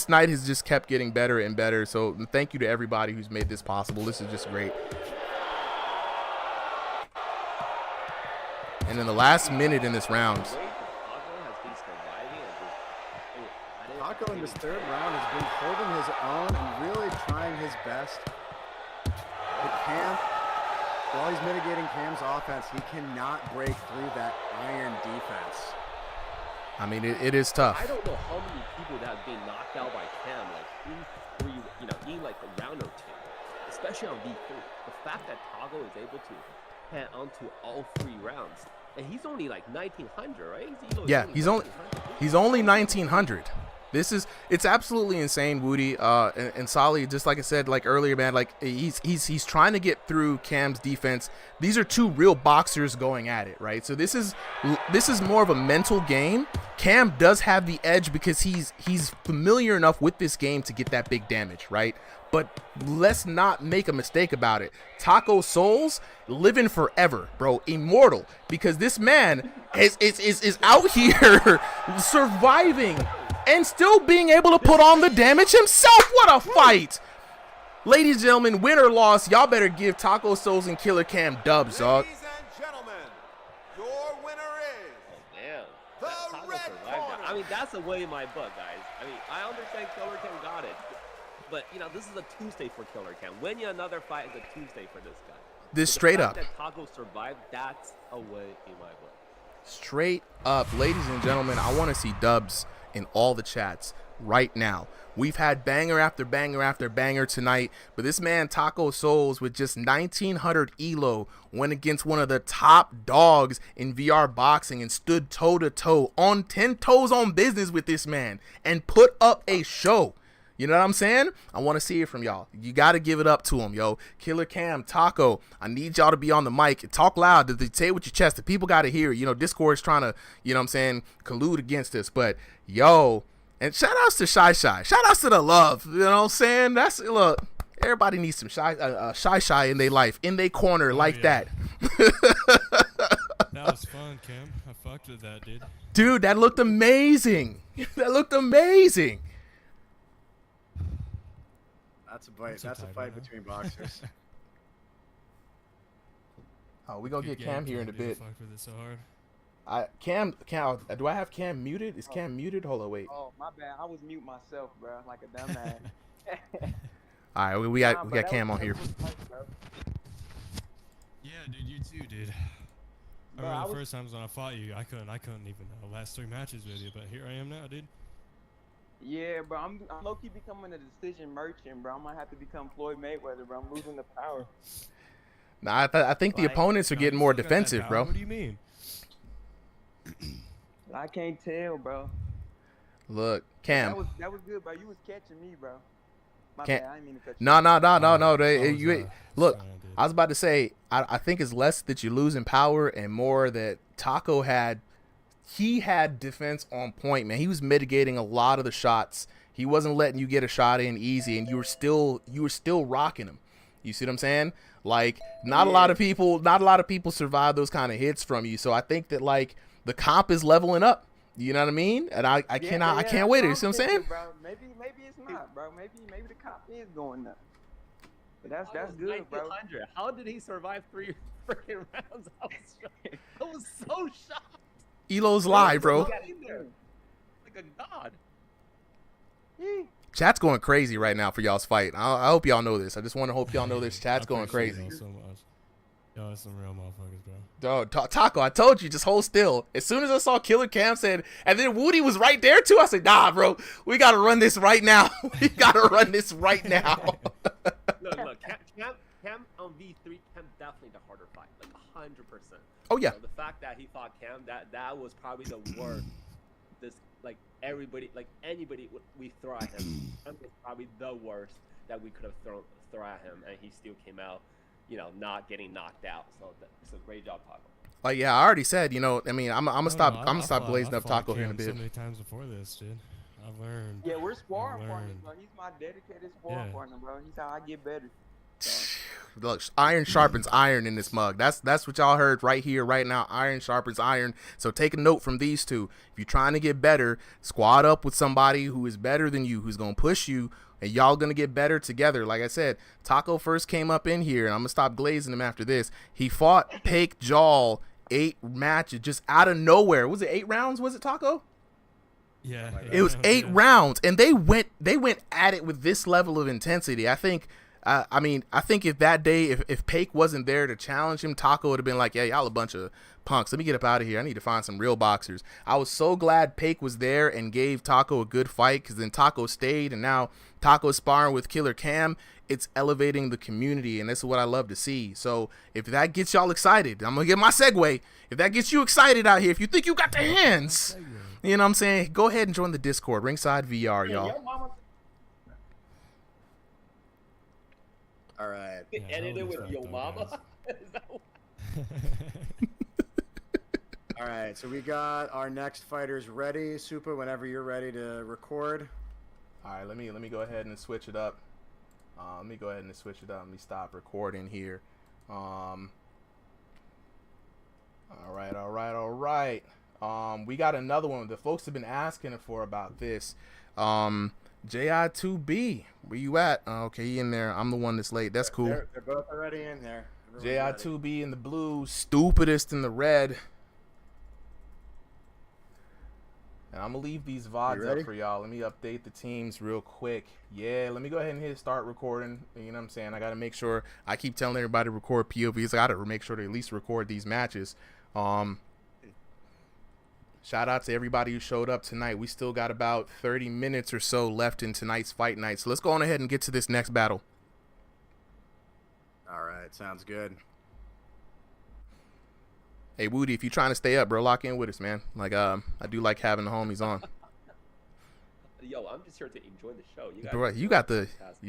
night has just kept getting better and better. So thank you to everybody who's made this possible. This is just great. And in the last minute in this round, Taco in this third round has been holding his own and really trying his best. But Cam, while he's mitigating Cam's offense, he cannot break through that iron defense. I mean, it is tough. I don't know how many people that have been knocked out by Cam, like in like a round or two, especially on V3. The fact that Taco is able to hang onto all 3 rounds, and he's only like 1900, right? He's only 1900. It's absolutely insane, Woody and Solly. Just like I said, like earlier, man, like he's trying to get through Cam's defense. These are 2 real boxers going at it, right? So this is more of a mental game. Cam does have the edge because he's familiar enough with this game to get that big damage, right? But let's not make a mistake about it. Taco Souls living forever, bro, immortal, because this man is out here surviving and still being able to put on the damage himself. What a fight! Ladies and gentlemen, win or loss, y'all better give Taco Souls and Killer Cam dubs, dog. Ladies and gentlemen, your winner is the Red Corner. I mean, that's a way in my book, guys. I mean, I understand Killer Cam got it, but you know, this is a Tuesday for Killer Cam. Winning another fight is a Tuesday for this guy. This straight up. That Taco survived, that's a way in my book. Straight up, ladies and gentlemen, I want to see dubs in all the chats right now. We've had banger after banger after banger tonight, but this man Taco Souls with just 1900 elo went against one of the top dogs in VR boxing and stood toe to toe on 10 toes on business with this man and put up a show. You know what I'm saying? I want to see it from y'all. You got to give it up to him, yo. Killer Cam, Taco, I need y'all to be on the mic and talk loud. Say it with your chest. The people got to hear it. You know, Discord is trying to, you know what I'm saying, collude against this. But, yo, and shout outs to Shy Shy. Shout outs to the love. You know what I'm saying? Look, everybody needs some Shy in their life, in their corner like that. That was fun, Cam. I fucked with that, dude. Dude, that looked amazing. That looked amazing. That's a fight between boxers. Oh, we gonna get Cam here in a bit. Fuck with it so hard. Cam, do I have Cam muted? Is Cam muted? Hold on, wait. Oh, my bad. I was mute myself, bro, like a dumbass. All right, we got Cam on here. Yeah, dude, you too, dude. I remember the first times when I fought you, I couldn't even last 3 matches with you, but here I am now, dude. Yeah, bro, I'm low-key becoming a decision merchant, bro. I might have to become Floyd Mayweather, bro. I'm losing the power. Nah, I think the opponents are getting more defensive, bro. What do you mean? I can't tell, bro. Look, Cam. That was good, bro. You was catching me, bro. My Cam. bad. I didn't mean to cut you. No. Look, I was about to say, I think it's less that you're losing power and more that Taco had defense on point, man. He was mitigating a lot of the shots. He wasn't letting you get a shot in easy, and you were still rocking him. You see what I'm saying? Like, not a lot of people survive those kind of hits from you. So I think that, like, the comp is leveling up. You know what I mean? And I can't wait. You see what I'm saying? Bro. Maybe it's not, bro. Maybe the comp is going up. But that's good, bro. How did he survive 3 freaking rounds? I was so shocked. Elo's live, bro. Like a god. Chat's going crazy right now for y'all's fight. I hope y'all know this. I just want to hope y'all know this. Chat's going crazy. So much. Y'all are some real motherfuckers, bro. Dog, Taco, I told you, just hold still. As soon as I saw Killer Cam said, and then Woody was right there too, I said, nah, bro, we got to run this right now. We got to run this right now. Look, Cam on V3, Cam definitely the harder fight, like 100%. Oh, yeah. So the fact that he fought Cam, that was probably the worst this like everybody, like anybody, we throw at him. That was probably the worst that we could have thrown at him, and he still came out, you know, not getting knocked out. So great job, Taco. Like, yeah, I already said, you know, I mean, I'm gonna stop blazing up Taco here in a bit. So many times before this, dude. I've learned. Yeah, we're sparring partners, bro. He's my dedicated sparring partner, bro. He's how I get better. So. Look, iron sharpens iron in this mug. That's what y'all heard right here, right now. Iron sharpens iron. So take a note from these two. If you're trying to get better, squad up with somebody who is better than you, who's gonna push you, and y'all gonna get better together. Like I said, Taco first came up in here, and I'm gonna stop glazing him after this. He fought Paik Jal 8 matches just out of nowhere. Was it 8 rounds? Was it, Taco? Yeah. It was 8 rounds, and they went at it with this level of intensity. I think. I mean, I think if that day, if Paik wasn't there to challenge him, Taco would have been like, yeah, y'all a bunch of punks. Let me get up out of here. I need to find some real boxers. I was so glad Paik was there and gave Taco a good fight, because then Taco stayed, and now Taco's sparring with Killer Cam. It's elevating the community, and this is what I love to see. So if that gets y'all excited, I'm going to get my segue. If that gets you excited out here, if you think you got the hands, you know what I'm saying, go ahead and join the Discord, Ringside VR, y'all. All right. Edit it with Yo Mama. All right, so we got our next fighters ready. Super, whenever you're ready to record. All right, let me go ahead and switch it up. Let me Let me stop recording here. All right. We got another one. The folks have been asking for about this. JI2B, where you at? Okay, he in there. I'm the one that's late. That's cool. They're both already in there. JI2B in the blue, Stupidest in the red. And I'm going to leave these VODs up for y'all. Let me update the teams real quick. Yeah, let me go ahead and hit start recording. You know what I'm saying? I got to make sure. I keep telling everybody to record POVs. I got to make sure to at least record these matches. Shout out to everybody who showed up tonight. We still got about 30 minutes or so left in tonight's fight night. So let's go on ahead and get to this next battle. All right, sounds good. Hey, Woody, if you're trying to stay up, bro, lock in with us, man. Like, I do like having the homies on. Yo, I'm just here to enjoy the show. You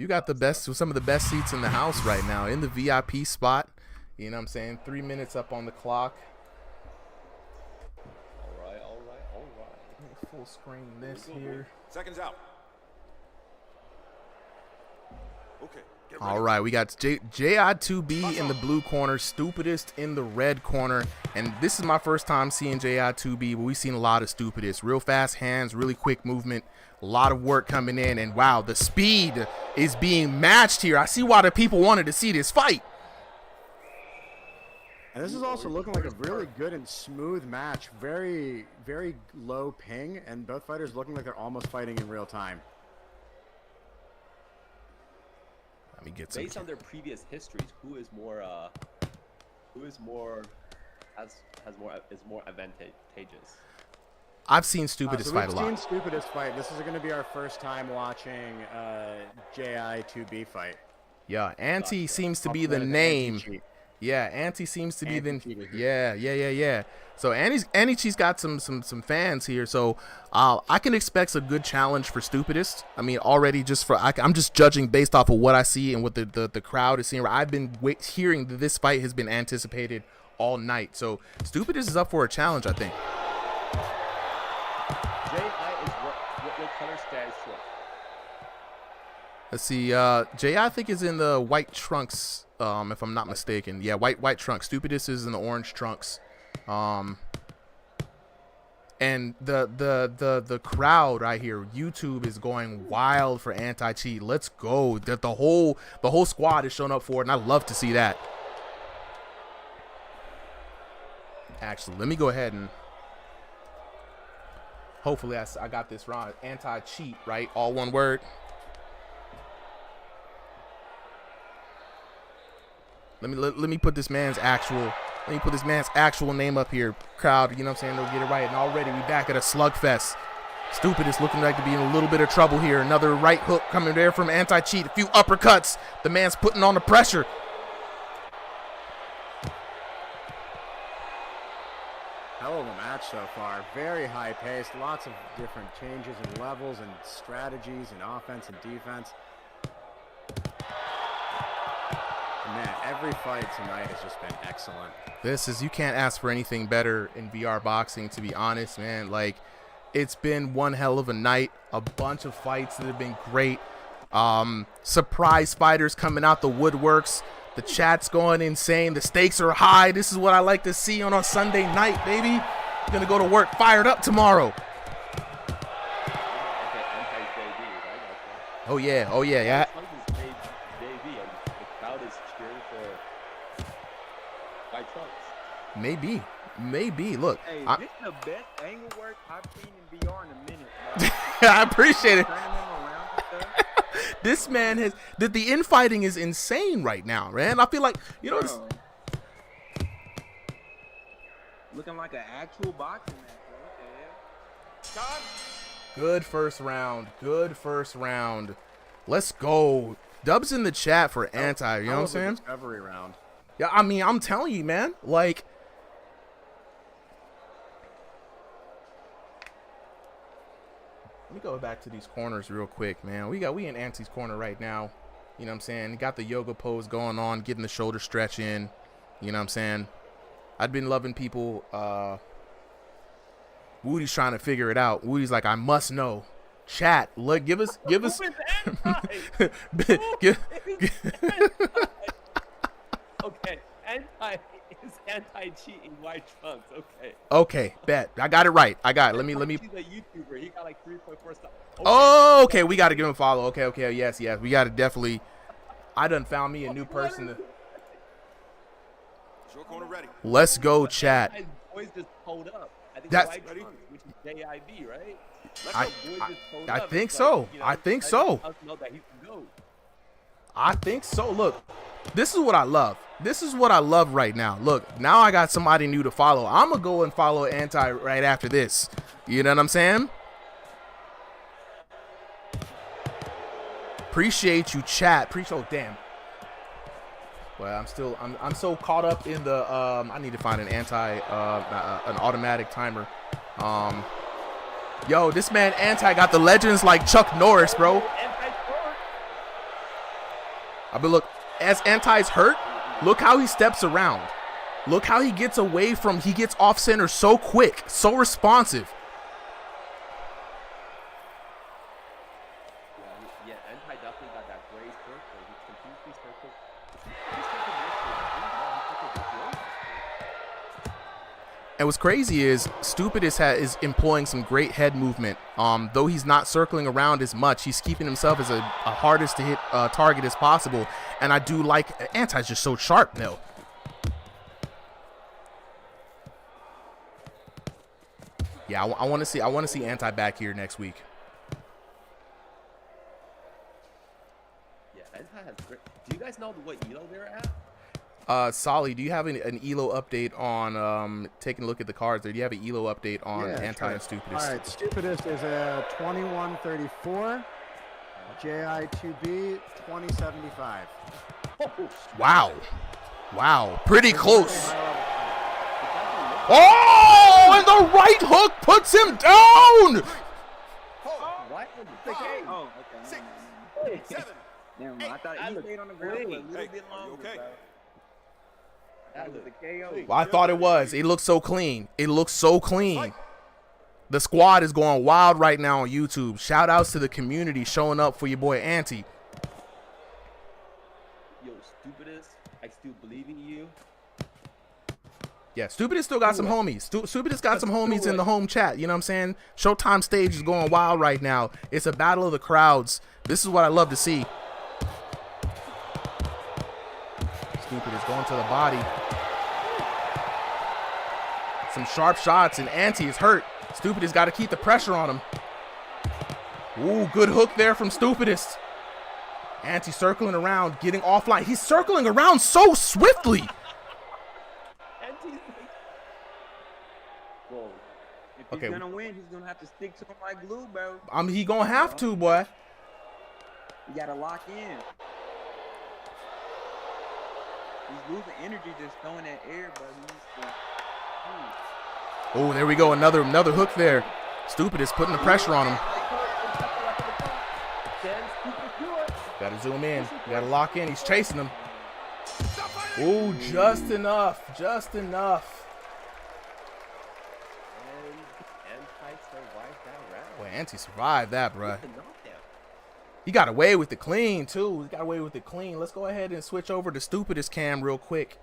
got the best, some of the best seats in the house right now, in the VIP spot. You know what I'm saying? 3 minutes up on the clock. Full screen this here. Seconds out. Okay. All right, we got JI2B in the blue corner, Stupidest in the red corner, and this is my first time seeing JI2B, but we've seen a lot of Stupidest. Real fast hands, really quick movement, a lot of work coming in, and wow, the speed is being matched here. I see why the people wanted to see this fight. And this is also looking like a really good and smooth match. Very, very low ping, and both fighters looking like they're almost fighting in real time. Let me get some. Based on their previous histories, who is more advantageous? I've seen Stupidest fight a lot. We've seen Stupidest fight. This is going to be our first time watching JI2B fight. Yeah, Anti seems to be the name. Yeah, Anti seems to be the yeah. So Anti-Cheat's got some fans here, so I can expect a good challenge for Stupidest. I mean, already I'm just judging based off of what I see and what the crowd is seeing. I've been hearing that this fight has been anticipated all night, so Stupidest is up for a challenge, I think. J.I. is what color stands for? Let's see. J.I. I think is in the white trunks. If I'm not mistaken. Yeah, white trunks. Stupidest is in the orange trunks. And the crowd right here, YouTube is going wild for Anti-Cheat. Let's go. The whole squad is showing up for it, and I love to see that. Actually, let me go ahead and hopefully I got this wrong. Anti-Cheat, right? All one word. Let me put this man's actual name up here, crowd. You know what I'm saying? They'll get it right. And already we back at a slugfest. Stupidest looking like to be in a little bit of trouble here. Another right hook coming there from Anti-Cheat. A few uppercuts. The man's putting on the pressure. Hell of a match so far. Very high paced. Lots of different changes and levels and strategies and offense and defense. Man, every fight tonight has just been excellent. You can't ask for anything better in VR boxing, to be honest, man. Like, it's been one hell of a night. A bunch of fights that have been great. Surprise fighters coming out the woodworks. The chat's going insane. The stakes are high. This is what I like to see on a Sunday night, baby. Gonna go to work fired up tomorrow. Oh yeah, oh yeah, yeah. Maybe. Look, hey, this is the best angle work I've seen in VR in a minute. I appreciate it. This man has the infighting is insane right now, man. I feel like, you know, looking like an actual boxing match. Bro. What the hell? Good first round. Good first round. Let's go. Dubs in the chat for anti. You know what I'm saying? Discovery round. Yeah, I mean, I'm telling you, man. Like, let me go back to these corners real quick, man. We in Anti's corner right now. You know what I'm saying? Got the yoga pose going on, getting the shoulder stretch in. You know what I'm saying? I've been loving people. Woody's trying to figure it out. Woody's like, I must know. Chat, look, give us. Okay, anti is anti-cheat in white trunks. Okay. Okay, bet. I got it right. I got it. Let me. He's a YouTuber. He got like 3.4 stars. Okay. Oh, okay. We got to give him a follow. Okay. Yes. We got to definitely. I done found me a new person to. Let's go, chat. Boys just pulled up. I think that's white trunks, which is JIB, right? I think so. I think so. I think so. Look, this is what I love. This is what I love right now. Look, now I got somebody new to follow. I'm going to go and follow Anti right after this. You know what I'm saying? Appreciate you, chat. Oh, damn. Well, I'm so caught up in the, I need to find an an automatic timer. Yo, this man Anti got the legends like Chuck Norris, bro. But look, as Anti's hurt, look how he steps around. Look how he gets off center so quick, so responsive. Yeah, Anti definitely got that grace circle. He confused these circles. And what's crazy is Stupidus is employing some great head movement. Though he's not circling around as much, he's keeping himself as a hardest to hit target as possible. And I do like Anti's just so sharp though. Yeah, I want to see Anti back here next week. Yeah, Anti has great. Do you guys know what elo they're at? Solly, do you have an elo update on taking a look at the cards, or do you have an elo update on Anti and Stupidus? All right, Stupidus is a 2134, JI2B 2075. Wow, pretty close. Oh, and the right hook puts him down. What? Oh, okay. 6, 7. Damn, I thought he stayed on the ground a little bit longer. Okay. That was a KO. Well, I thought it was. It looks so clean. The squad is going wild right now on YouTube. Shout outs to the community showing up for your boy Anti. Yo, Stupidus, I still believe in you. Yeah, Stupidus still got some homies. Stupidus got some homies in the home chat. You know what I'm saying? Showtime stage is going wild right now. It's a battle of the crowds. This is what I love to see. Stupidus going to the body. Some sharp shots, and Anti is hurt. Stupidus got to keep the pressure on him. Ooh, good hook there from Stupidus. Anti circling around, getting offline. He's circling around so swiftly. If he's gonna win, he's gonna have to stick to him like glue, bro. He gonna have to, boy. You gotta lock in. He's losing energy just throwing that air, but Oh, there we go. Another hook there. Stupidest putting the pressure on him. Gotta zoom in. You gotta lock in. He's chasing him. Oh, just enough. Just enough. Anti survived that round. Boy, Anti survived that, bruh. He got away with it clean, too. He got away with it clean. Let's go ahead and switch over to Stupidest Cam real quick.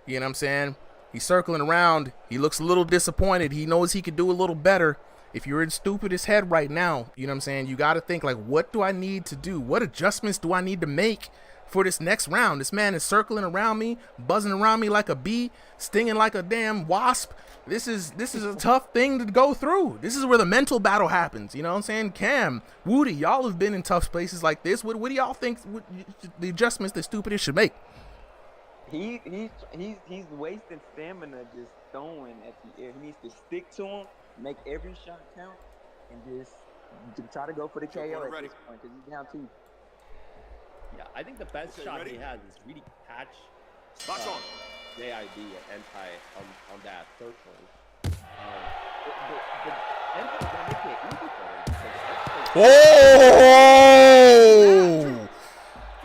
You know what I'm saying? He's circling around. He looks a little disappointed. He knows he could do a little better. If you're in Stupidest head right now, you know what I'm saying? You got to think, like, what do I need to do? What adjustments do I need to make for this next round? This man is circling around me, buzzing around me like a bee, stinging like a damn wasp. This is a tough thing to go through. This is where the mental battle happens. You know what I'm saying? Cam, Woody, y'all have been in tough spaces like this. What do y'all think the adjustments that Stupidest should make? He's wasting stamina just throwing at the air. He needs to stick to him, make every shot count, and just try to go for the KO at this point because he's down 2. Yeah, I think the best shot he has is really catch JID and Anti on that third one. But Anti's not making it easy for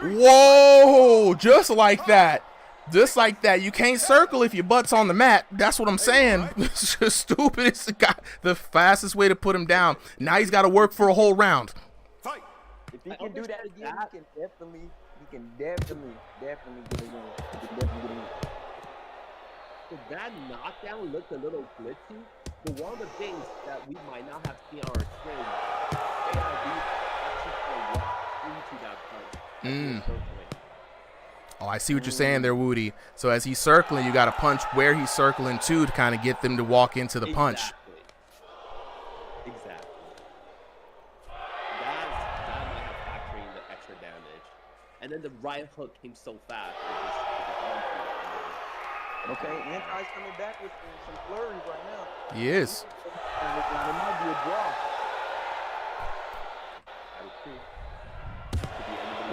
him. Whoa! Just like that. Just like that. You can't circle if your butt's on the mat. That's what I'm saying. It's just stupid. It's the fastest way to put him down. Now he's got to work for a whole round. If he can do that again, he can definitely get a win. He can definitely get a win. So that knockdown looked a little glitchy, but one of the things that we might not have seen on our screen, AIB actually walked into that punch. Oh, I see what you're saying there, Woody. So as he's circling, you got to punch where he's circling to kind of get them to walk into the punch. Exactly. That might have factored in the extra damage. And then the right hook came so fast. Okay, Anti's coming back with some flurries right now. He is. And it might be a draw.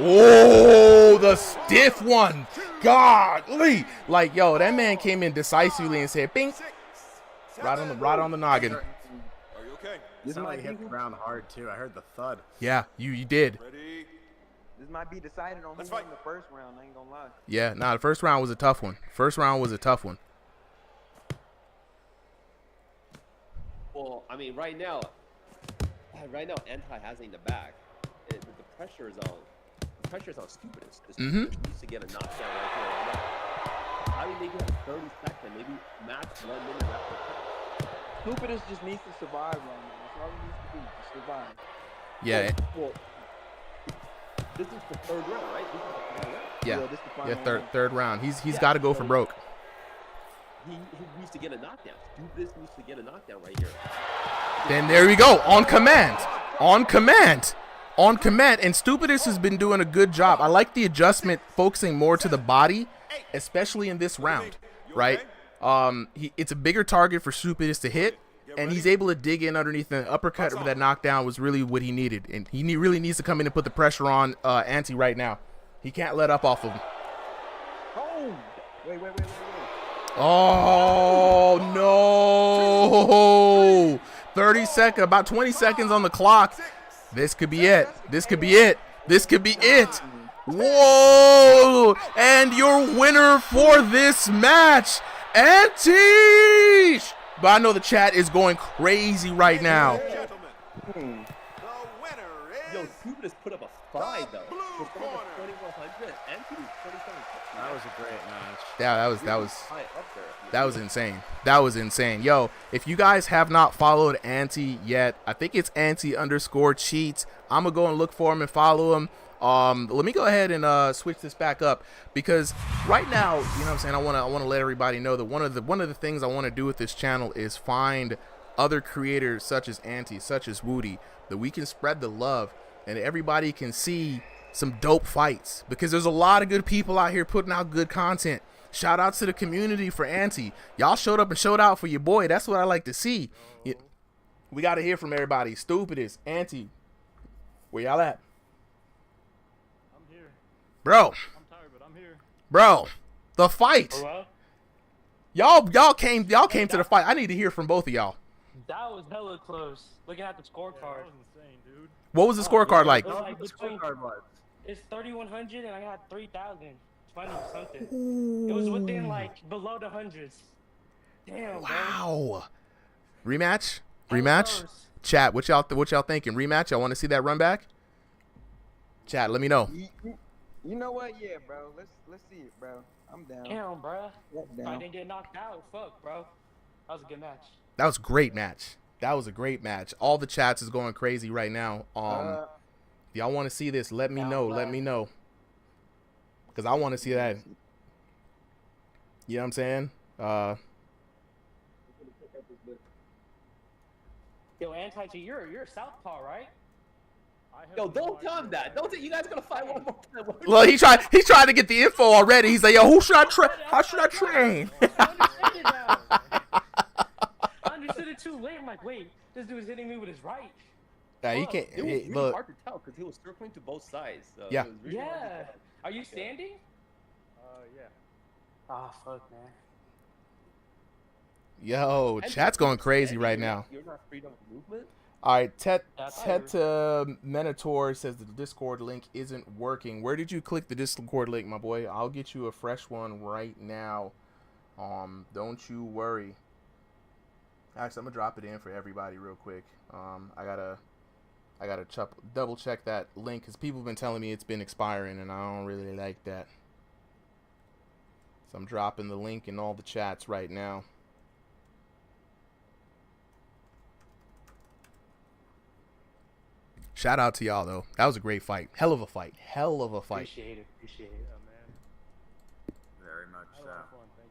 Oh, the stiff one. Godly. Like, yo, that man came in decisively and said, bing. Right on the noggin. Are you okay? This might hit the ground hard, too. I heard the thud. Yeah, you did. This might be decided on who won the first round, I ain't gonna lie. Yeah, nah, the first round was a tough one. Well, I mean, right now, Anti has it in the back. The pressure is on. The pressure is on Stupidest. Stupidest needs to get a knockdown right here, right now. How do you make it 30 seconds? Maybe max 1 minute after. Stupidest just needs to survive right now. That's all he needs to do, to survive. Yeah. Well, this is the third round, right? This is the final round. Yeah. This is the final round. Third round. He's got to go for broke. He needs to get a knockdown. Stupidest needs to get a knockdown right here. Then there we go. On command. And Stupidest has been doing a good job. I like the adjustment, focusing more to the body, especially in this round, right? It's a bigger target for Stupidest to hit, and he's able to dig in underneath the uppercut. That knockdown was really what he needed, and he really needs to come in and put the pressure on Anti right now. He can't let up off of him. Oh, wait. Oh, no. 30 seconds, about 20 seconds on the clock. This could be it. Whoa. And your winner for this match, Anti. But I know the chat is going crazy right now. Yo, Stupidest put up a fight, though. 2,100, Anti 27. That was a great match. That was insane. That was insane. Yo, if you guys have not followed Anti yet, I think it's Anti_cheats. I'm going to go and look for him and follow him. Let me go ahead and switch this back up, because right now, you know what I'm saying, I want to let everybody know that one of the things I want to do with this channel is find other creators such as Anti, such as Woody, that we can spread the love and everybody can see some dope fights, because there's a lot of good people out here putting out good content. Shout out to the community for Anti. Y'all showed up and showed out for your boy. That's what I like to see. We got to hear from everybody. Stupidest, Anti, where y'all at? I'm here. Bro. I'm tired, but I'm here. Bro, the fight. Hello? Y'all came to the fight. I need to hear from both of y'all. That was hella close. Looking at the scorecard. Yeah, that was insane, dude. What was the scorecard like? It was like between, it's 3,100 and I got 3,000. 20 or something. It was within like below the hundreds. Damn. Wow. Bro. Rematch? Hella Rematch? close. Chat, what y'all thinking? Rematch? Y'all want to see that run back? Chat, let me know. You know what? Yeah, bro. Let's see it, bro. I'm down. Damn, bro. Down. I didn't get knocked out. Fuck, bro. That was a good match. That was a great match. That was a great match. All the chats is going crazy right now. If y'all want to see this, let me know. Let me know. Because I want to see that. You know what I'm saying? Yo, Anti-G, you're a southpaw, right? Yo, don't tell him that. Don't. You guys gonna fight one more time. Well, he's trying to get the info already. He's like, yo, who should I train? How should I train? I understood it too late. I'm like, wait, this dude's hitting me with his right. Yeah, he can't. It was really Look. hard to tell because he was circling to both sides. So Yeah. It was really hard to Yeah. tell. Are you standing? Yeah. Ah, fuck, man. Yo, chat's going crazy right now. You're not freedom of movement. All right, Tet That's Minotaur says the Discord link isn't working. Where did you click the Discord link, my boy? I'll get you a fresh one right now. Don't you worry. Actually, I'm gonna drop it in for everybody real quick. I gotta double check that link because people have been telling me it's been expiring, and I don't really like that. So I'm dropping the link in all the chats right now. Shout out to y'all though. That was a great fight. Hell of a fight. Hell of a fight. Appreciate it. Yeah, man. Very much so. Fun, thank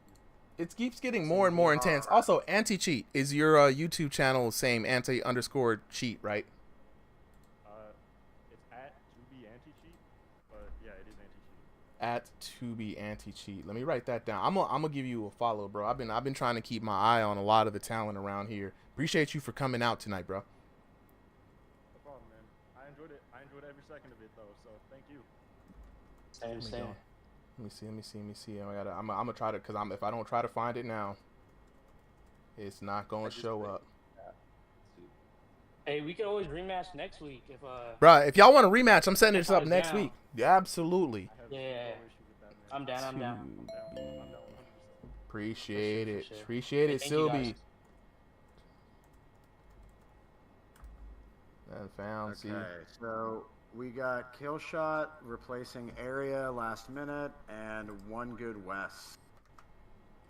you. It keeps getting more and more intense. Also, anti-cheat is your YouTube channel same anti_cheat, right? It's at @2beanti-cheat, but yeah, it is anti-cheat. At @2beanti-cheat. Let me write that down. I'm gonna give you a follow, bro. I've been trying to keep my eye on a lot of the talent around here. Appreciate you for coming out tonight, bro. No problem, man. I enjoyed it. I enjoyed every second of it, though. So thank you. Same. Let me see. I'm gonna try to, if I don't try to find it now, it's not gonna show up. Hey, we could always rematch next week if Bruh, if y'all want a rematch, I'm setting this up next week. Yeah, absolutely. Yeah. I'm down. Appreciate it. For sure. Appreciate it, Thank you, Sylvie. guys. That found, see. Okay, so we got Killshot replacing Area last minute and One Good West.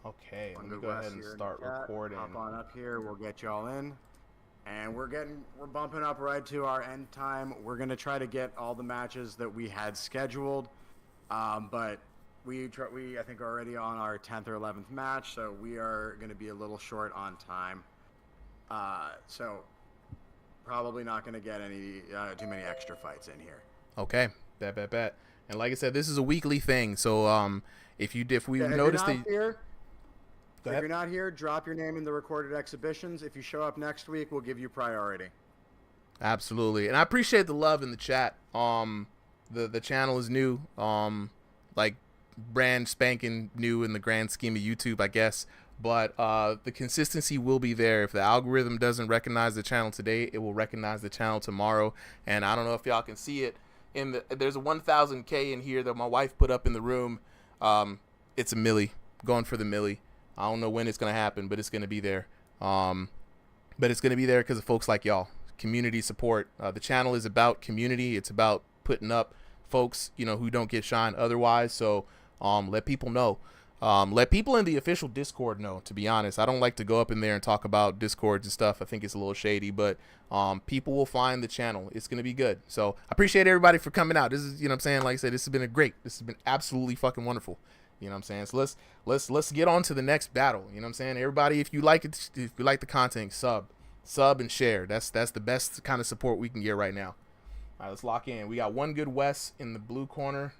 Okay, One let me Good go West ahead and here in start the chat. recording. Hop on up here. We'll get y'all in. And we're bumping up right to our end time. We're going to try to get all the matches that we had scheduled. But we I think are already on our 10th or 11th match, so we are going to be a little short on time. So probably not going to get any too many extra fights in here. Okay, bet. And like I said, this is a weekly thing, so if we notice that If you're not here, drop your name in the recorded exhibitions. If you show up next week, we'll give you priority. Absolutely, and I appreciate the love in the chat. The channel is new, like brand spanking new in the grand scheme of YouTube, I guess. But the consistency will be there. If the algorithm doesn't recognize the channel today, it will recognize the channel tomorrow. And I don't know if y'all can see it. There's a 1,000K in here that my wife put up in the room. It's a milli, going for the milli. I don't know when it's gonna happen, but it's gonna be there. But it's gonna be there because of folks like y'all. Community support. The channel is about community. It's about putting up folks, who don't get shine otherwise. So let people know. Let people in the official Discord know, to be honest. I don't like to go up in there and talk about Discords and stuff. I think it's a little shady, but people will find the channel. It's going to be good. So I appreciate everybody for coming out. This is, what I'm saying? Like I said, this has been absolutely fucking wonderful. You know what I'm saying? So let's get on to the next battle. You know what I'm saying? Everybody, if you like it, if you like the content, sub and share. That's the best kind of support we can get right now. All right, let's lock in. We got One Good West in the blue corner.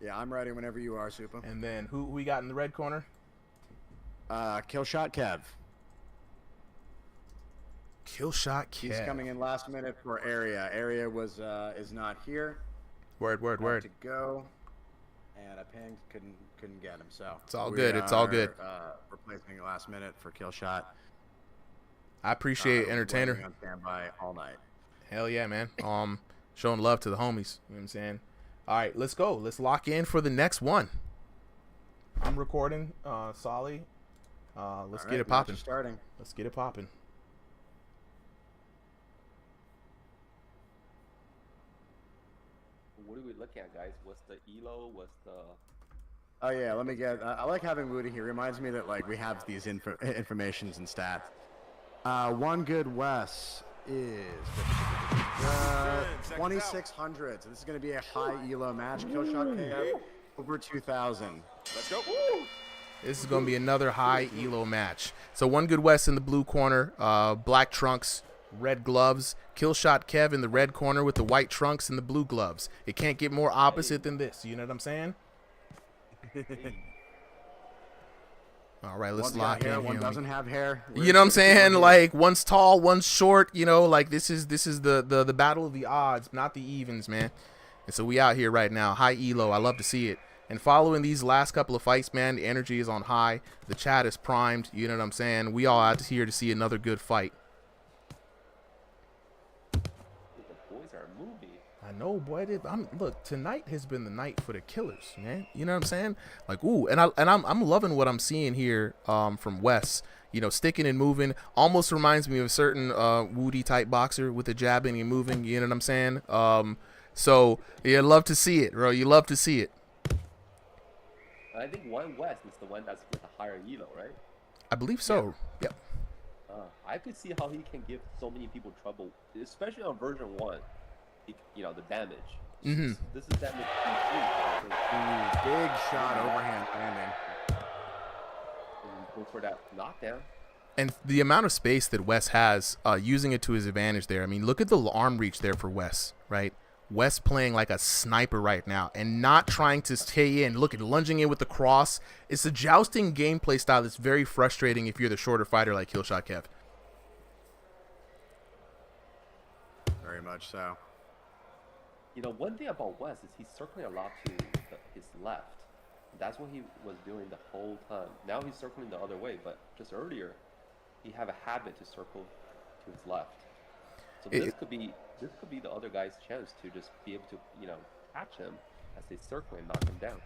Yeah, I'm ready whenever you are, Supa. And then who we got in the red corner? Killshot Kev. Killshot Kev. He's coming in last minute for Area. Area is not here. Word. To go. and a ping couldn't get him. So it's all good. It's all good. Replacing last minute for kill shot. I appreciate Entertainer. On standby all night. Hell yeah, man. Showing love to the homies. You know what I'm saying? All right, let's go. Let's lock in for the next one. I'm recording, Solly. Let's get it popping. Starting. Let's get it popping. What are we looking at, guys? What's the elo? What's the... Oh yeah, let me get. I like having Woody here. Reminds me that like we have these informations and stats. One good Wes is 2600. So this is going to be a high elo match. Killshot KO over 2000. Let's go. This is going to be another high elo match. So One Good Wes in the blue corner, black trunks, red gloves. Killshot Kev in the red corner with the white trunks and the blue gloves. It can't get more opposite than this. You know what I'm saying? All right, let's lock in. One doesn't have hair. You know what I'm saying? Like one's tall, one's short. You know, like this is the battle of the odds, not the evens, man. And so we out here right now, high elo. I love to see it. And following these last couple of fights, man, the energy is on high. The chat is primed. You know what I'm saying? We all out here to see another good fight. I know, boy. Look, tonight has been the night for the killers, man. You know what I'm saying? Like, ooh, and I'm loving what I'm seeing here from Wes. You know, sticking and moving almost reminds me of a certain Woody type boxer with the jabbing and moving. You know what I'm saying? So you love to see it, bro. You love to see it. I think One West is the one that's with a higher elo, right? I believe so. Yep. I could see how he can give so many people trouble, especially on version 1. You know, the damage. Mm-hmm. This is damage 3. Big shot overhand landing. Go for that knockdown. And the amount of space that Wes has, using it to his advantage there. I mean, look at the arm reach there for Wes, right? Wes playing like a sniper right now and not trying to stay in. Look at lunging in with the cross. It's a jousting gameplay style that's very frustrating if you're the shorter fighter like Killshot Kev. Very much so. You know, one thing about Wes is he's circling a lot to his left. That's what he was doing the whole time. Now he's circling the other way, but just earlier, he had a habit to circle to his left. So this could be the other guy's chance to just be able to, you know, catch him as they circle and knock him down.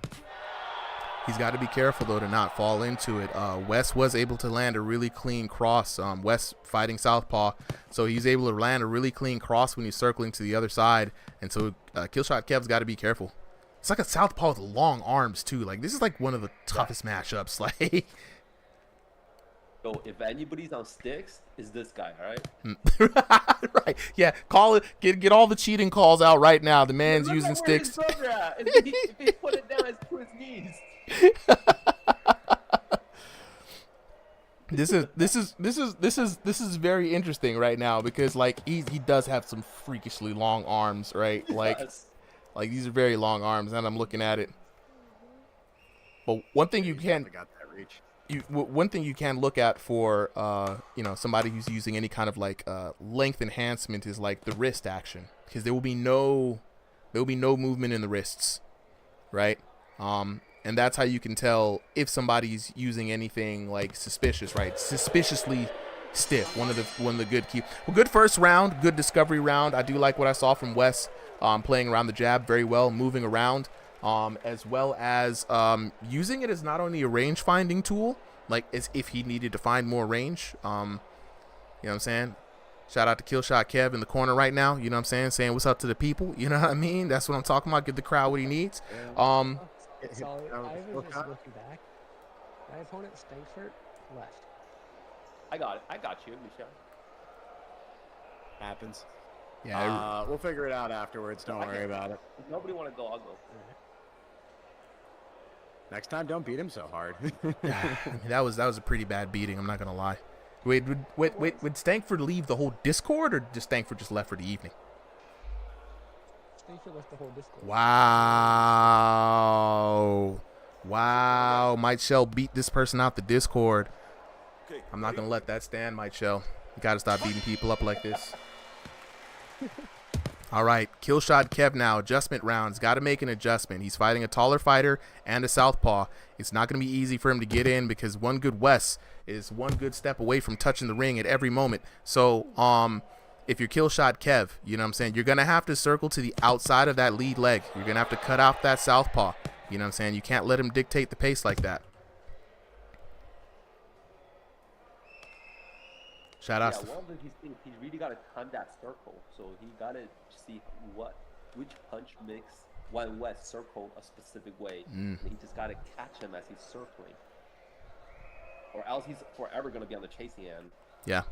He's got to be careful, though, to not fall into it. Wes was able to land a really clean cross. Wes fighting southpaw, so he's able to land a really clean cross when he's circling to the other side. And so Killshot Kev's got to be careful. It's like a southpaw with long arms, too. Like, this is like one of the toughest matchups. Like, so if anybody's on sticks, is this guy, all right? Right. Yeah, call it. Get all the cheating calls out right now. The man's using sticks. If he put it down, it's to his knees. This is very interesting right now because like he does have some freakishly long arms, right? Like like these are very long arms, and I'm looking at it. But one thing you can one thing you can look at for you know, somebody who's using any kind of like length enhancement is like the wrist action, because there will be no movement in the wrists, right? And that's how you can tell if somebody's using anything like suspicious, right? Suspiciously stiff. One of the good key. Well, good first round, good discovery round. I do like what I saw from Wes, playing around the jab very well, moving around, as well as using it as not only a range finding tool, like as if he needed to find more range. You know what I'm saying? Shout out to Killshot Kev in the corner right now. You know what I'm saying what's up to the people. You know what I mean? That's what I'm talking about. Give the crowd what he needs. So I was just looking back. My opponent, Stankford, left. I got it. I got you, Michelle. Happens. Yeah. We'll figure it out afterwards. Don't worry about it. If nobody want to go, I'll go. Next time, don't beat him so hard. that was a pretty bad beating. I'm not gonna lie. Wait, would Stankford leave the whole Discord, or just Stankford just left for the evening? Stankford left the whole Discord. Wow. Might Shell beat this person out the Discord. I'm not gonna let that stand, Might Shell. You gotta stop beating people up like this. All right, Killshot Kev now, adjustment rounds. Got to make an adjustment. He's fighting a taller fighter and a southpaw. It's not going to be easy for him to get in because One Good Wes is one good step away from touching the ring at every moment. So, if you're Killshot Kev, you know what I'm saying, you're going to have to circle to the outside of that lead leg. You're going to have to cut off that southpaw. You know what I'm saying? You can't let him dictate the pace like that. Shout out. Yeah, one of the things, he's really got to time that circle. So he got to see which punch makes One West circle a specific way. And he just got to catch him as he's circling. Or else he's forever going to be on the chasing end. Yeah.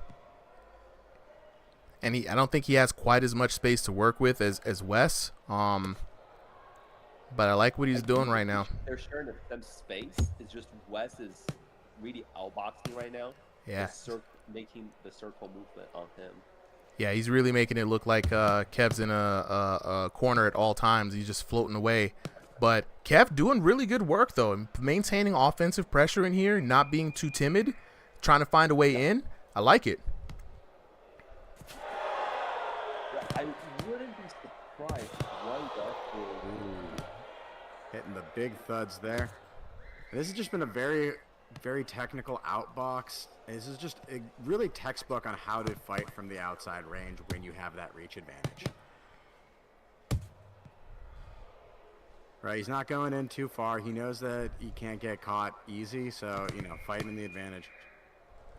And I don't think he has quite as much space to work with as Wes. But I like what he's doing right now. They're sharing them space. It's just Wes is really outboxing right now. Yeah. Making the circle movement on him. Yeah, he's really making it look like Kev's in a corner at all times. He's just floating away. But Kev doing really good work, though. Maintaining offensive pressure in here, not being too timid, trying to find a way in. I like it. I wouldn't be surprised if One West will... Hitting the big thuds there. This has just been a very, very technical outbox. This is just a really textbook on how to fight from the outside range when you have that reach advantage. Right, he's not going in too far. He knows that he can't get caught easy, so, you know, fighting the advantage.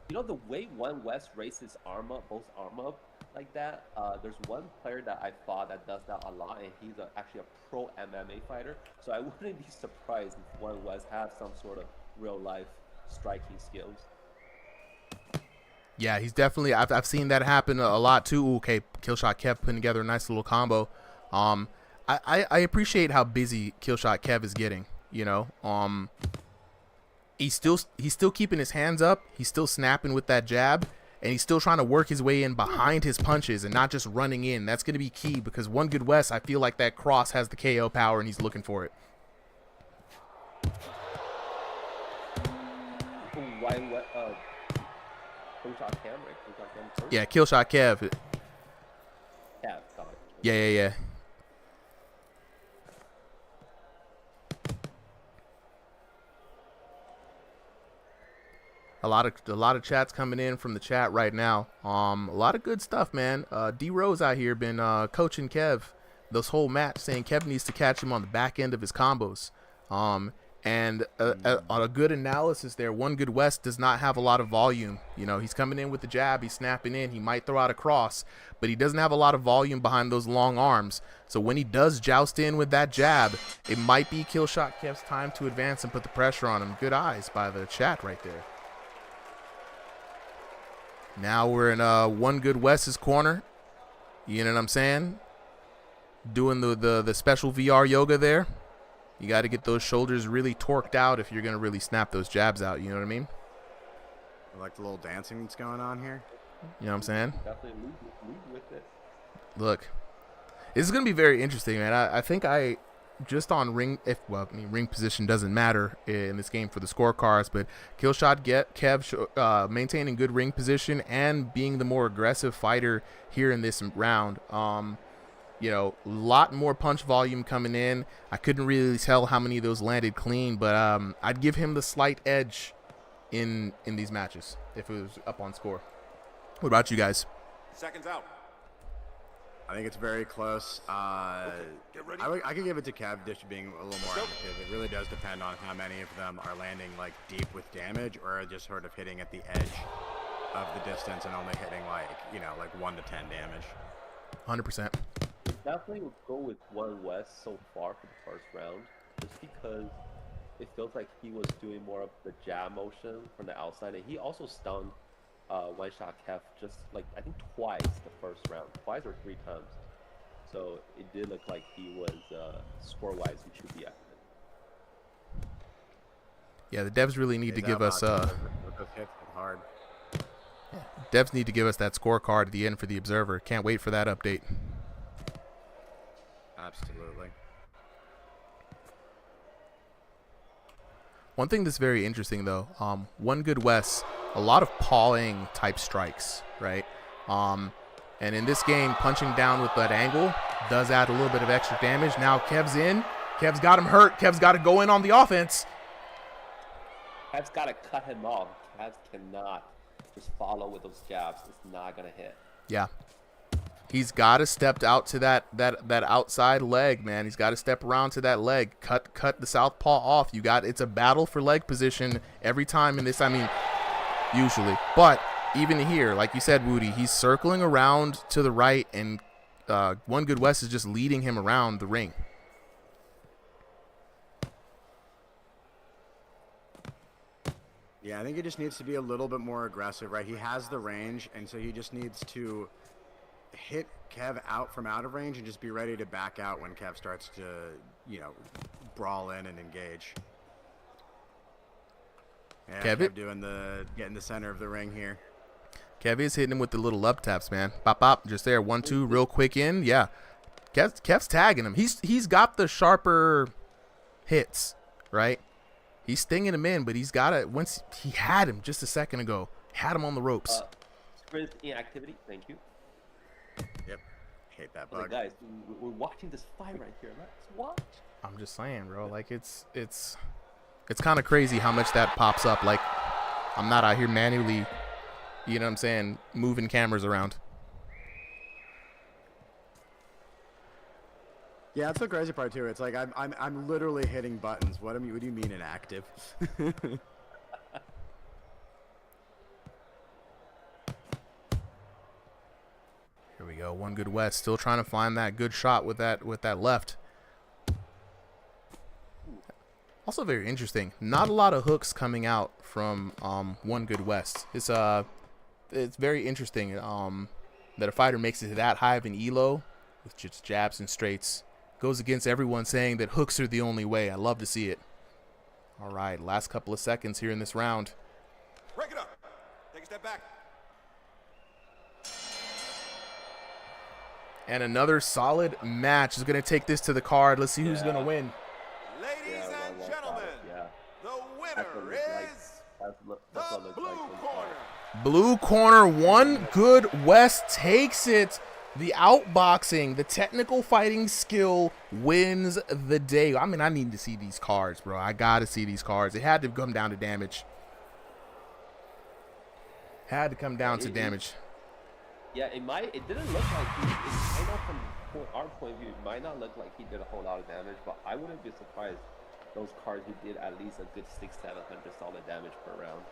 You know, the way One West raises arm up, both arm up like that, there's one player that I thought that does that a lot, and he's actually a pro MMA fighter. So I wouldn't be surprised if One West has some sort of real-life striking skills. Yeah, he's definitely. I've seen that happen a lot too. Ooh, okay, Killshot Kev putting together a nice little combo. I appreciate how busy Killshot Kev is getting. You know, he's still keeping his hands up. He's still snapping with that jab, and he's still trying to work his way in behind his punches and not just running in. That's going to be key because One Good West, I feel like that cross has the KO power, and he's looking for it. Yeah, Killshot Kev. Kev, got it. Yeah. A lot of chats coming in from the chat right now. A lot of good stuff, man. D Rose out here been coaching Kev this whole match, saying Kev needs to catch him on the back end of his combos. And on a good analysis there, One Good West does not have a lot of volume. You know, he's coming in with the jab, he's snapping in, he might throw out a cross, but he doesn't have a lot of volume behind those long arms. So when he does joust in with that jab, it might be Killshot Kev's time to advance and put the pressure on him. Good eyes by the chat right there. Now we're in One Good West's corner. You know what I'm saying? Doing the special VR yoga there. You got to get those shoulders really torqued out if you're going to really snap those jabs out. You know what I mean? I like the little dancing that's going on here. You know what I'm saying? Definitely lead with it. Look, this is going to be very interesting, man. I think just on ring, ring position doesn't matter in this game for the scorecards, but Killshot Kev maintaining good ring position and being the more aggressive fighter here in this round. You know, a lot more punch volume coming in. I couldn't really tell how many of those landed clean, but I'd give him the slight edge in these matches if it was up on score. What about you guys? Seconds out. I think it's very close. I could give it to Kev just being a little more active. It really does depend on how many of them are landing like deep with damage or just sort of hitting at the edge of the distance and only hitting like 1 to 10 damage. 100%. Definitely would go with One West so far for the first round, just because it feels like he was doing more of the jab motion from the outside, and he also stunned One Shot Kev just like I think twice the first round, twice or 3 times. So it did look like he was score-wise he should be at it. Yeah, the devs really need to give us hard. Devs need to give us that scorecard at the end for the Observer. Can't wait for that update. Absolutely. One thing that's very interesting, though, One Good West, a lot of pawing type strikes, right? And in this game, punching down with that angle does add a little bit of extra damage. Now Kev's in. Kev's got him hurt. Kev's got to go in on the offense. Kev's got to cut him off. Kev cannot just follow with those jabs. It's not going to hit. Yeah. He's got to step out to that outside leg, man. He's got to step around to that leg. Cut the southpaw off. It's a battle for leg position every time in this. I mean, usually. But even here, like you said, Woody, he's circling around to the right, and One Good West is just leading him around the ring. Yeah, I think he just needs to be a little bit more aggressive, right? He has the range, and so he just needs to hit Kev out from out of range and just be ready to back out when Kev starts to, brawl in and engage. Yeah, Kev getting the center of the ring here. Kev is hitting him with the little up taps, man. Bop, bop, just there. 1-2, real quick in. Yeah. Kev's tagging him. He's got the sharper hits, right? He's stinging him in, but he's got it. Once he had him just a second ago, had him on the ropes. Sprint inactivity. Thank you. Yep. Hate that bug. Guys, we're watching this fight right here. Let's watch. I'm just saying, bro. Like it's kind of crazy how much that pops up. Like I'm not out here manually, you know what I'm saying, moving cameras around. Yeah, that's the crazy part too. It's like I'm literally hitting buttons. What do you mean inactive? Here we go. One Good West still trying to find that good shot with that left. Also very interesting. Not a lot of hooks coming out from One Good West. It's very interesting that a fighter makes it that high of an elo with just jabs and straights. Goes against everyone saying that hooks are the only way. I love to see it. All right, last couple of seconds here in this round. Break it up. Take a step back. And another solid match is going to take this to the card. Let's see who's going to win. Ladies and gentlemen, the winner is the blue corner. Blue corner, One Good West takes it. The outboxing, the technical fighting skill wins the day. I mean, I need to see these cards, bro. I got to see these cards. It had to come down to damage. Had to come down to damage. Yeah, it didn't look like I know from our point of view, it might not look like he did a whole lot of damage, but I wouldn't be surprised those cards he did at least a good 600-700 solid damage per round.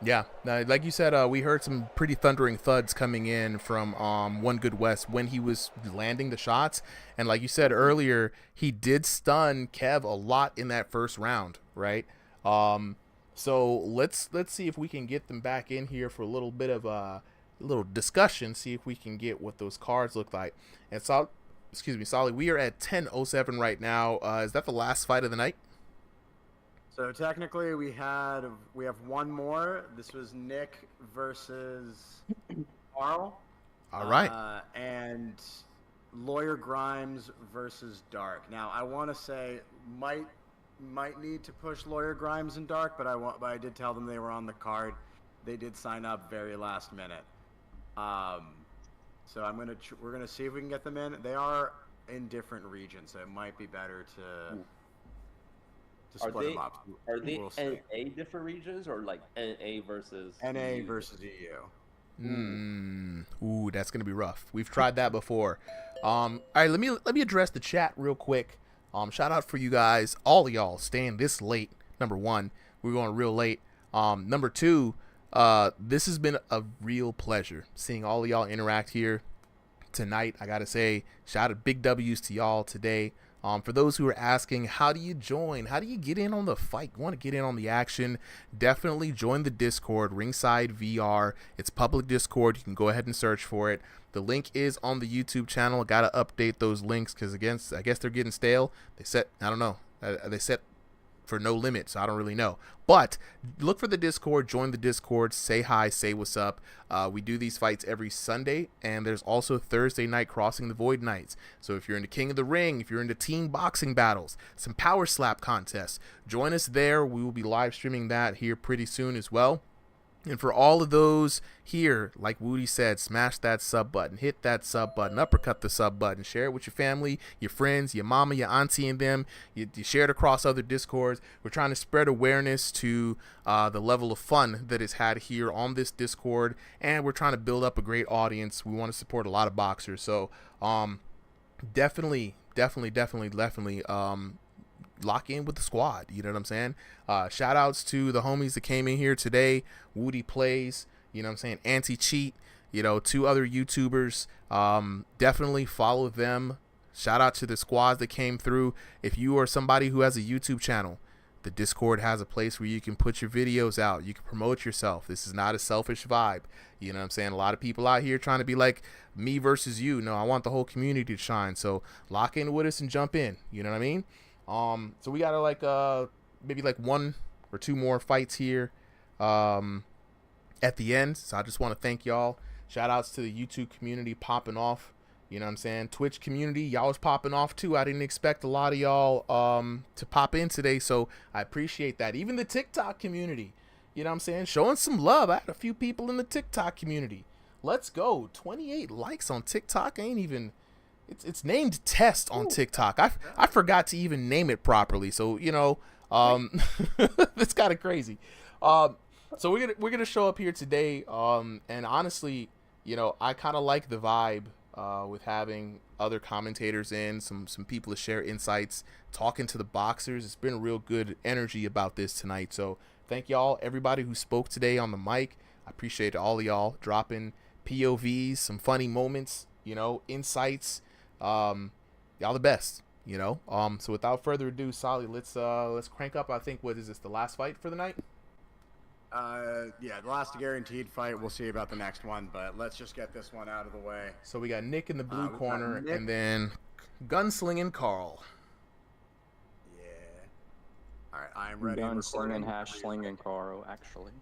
Yeah, like you said, we heard some pretty thundering thuds coming in from One Good West when he was landing the shots. And like you said earlier, he did stun Kev a lot in that first round, right? So let's see if we can get them back in here for a little bit of a little discussion, see if we can get what those cards look like. And Solly, we are at 10:07 right now. Is that the last fight of the night? So technically, we have one more. This was Nick versus Carl. All right. And Lawyer Grimes versus Dark. Now, I want to say might need to push Lawyer Grimes and Dark, but I did tell them they were on the card. They did sign up very last minute. So we're gonna see if we can get them in. They are in different regions, so it might be better to. Are they NA different regions or like NA versus NA versus EU? Ooh, that's gonna be rough. We've tried that before. All right, let me address the chat real quick. Shout out for you guys, all of y'all staying this late. Number one, we're going real late. Number two, this has been a real pleasure seeing all of y'all interact here tonight. I gotta say, shout out big W's to y'all today. For those who are asking, how do you join? How do you get in on the fight? You want to get in on the action? Definitely join the Discord, Ringside VR. It's public Discord. You can go ahead and search for it. The link is on the YouTube channel. Got to update those links because, again, I guess they're getting stale. They set for no limit, so I don't really know. But look for the Discord, join the Discord, say hi, say what's up. We do these fights every Sunday, and there's also Thursday night Crossing the Void nights. So if you're into King of the Ring, if you're into team boxing battles, some power slap contests, join us there. We will be live streaming that here pretty soon as well. And for all of those here, like Woody said, smash that sub button, hit that sub button, uppercut the sub button, share it with your family, your friends, your mama, your auntie and them. You share it across other Discords. We're trying to spread awareness to the level of fun that is had here on this Discord, and we're trying to build up a great audience. We want to support a lot of boxers. So definitely lock in with the squad. You know what I'm saying? Shout outs to the homies that came in here today. Woody Plays, you know what I'm saying? Anti-Cheat, you know, 2 other YouTubers. Definitely follow them. Shout out to the squads that came through. If you are somebody who has a YouTube channel, the Discord has a place where you can put your videos out. You can promote yourself. This is not a selfish vibe. You know what I'm saying? A lot of people out here trying to be like me versus you. No, I want the whole community to shine. So lock in with us and jump in. You know what I mean? So we got like maybe like 1 or 2 more fights here at the end. So I just want to thank y'all. Shout outs to the YouTube community popping off. You know what I'm saying? Twitch community, y'all was popping off too. I didn't expect a lot of y'all to pop in today, so I appreciate that. Even the TikTok community, you know what I'm saying? Showing some love. I had a few people in the TikTok community. Let's go. 28 likes on TikTok. Ain't even... It's named Test on TikTok. I forgot to even name it properly. So, you know, that's kind of crazy. So we're gonna show up here today. And honestly, you know, I kind of like the vibe with having other commentators in, some people to share insights, talking to the boxers. It's been a real good energy about this tonight. So thank y'all, everybody who spoke today on the mic. I appreciate all of y'all dropping POVs, some funny moments, you know, insights. Y'all the best, you know. So without further ado, Solly, let's crank up. I think, what is this, the last fight for the night? Yeah, the last guaranteed fight. We'll see about the next one, but let's just get this one out of the way. So we got Nick in the blue corner, and then Gunslinging Carl. Yeah. All right, I am ready. Gunslinging #slinging Carl, actually.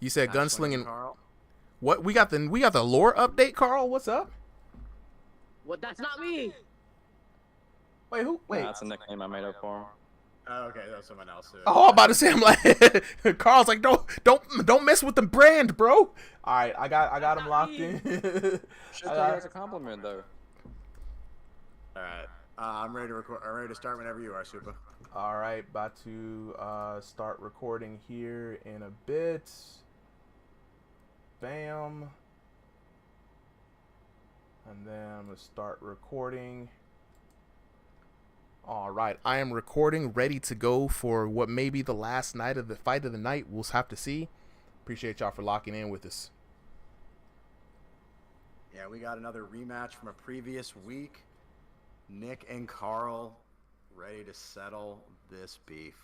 You said Gunslinging Carl. What we got the lore update, Carl? What's up? What? That's not me. Wait, who? Wait. That's a nickname I made up for him. Oh, okay, that was someone else. Oh, I'm about to say, I'm like, Carl's like, don't mess with the brand, bro. All right, I got him locked in. Should take it as a compliment, though. All right, I'm ready to record. I'm ready to start whenever you are, Super. All right, about to start recording here in a bit. Bam. And then I'm going to start recording. All right, I am recording, ready to go for what may be the last night of the fight of the night. We'll have to see. Appreciate y'all for locking in with us. Yeah, we got another rematch from a previous week. Nick and Carl ready to settle this beef.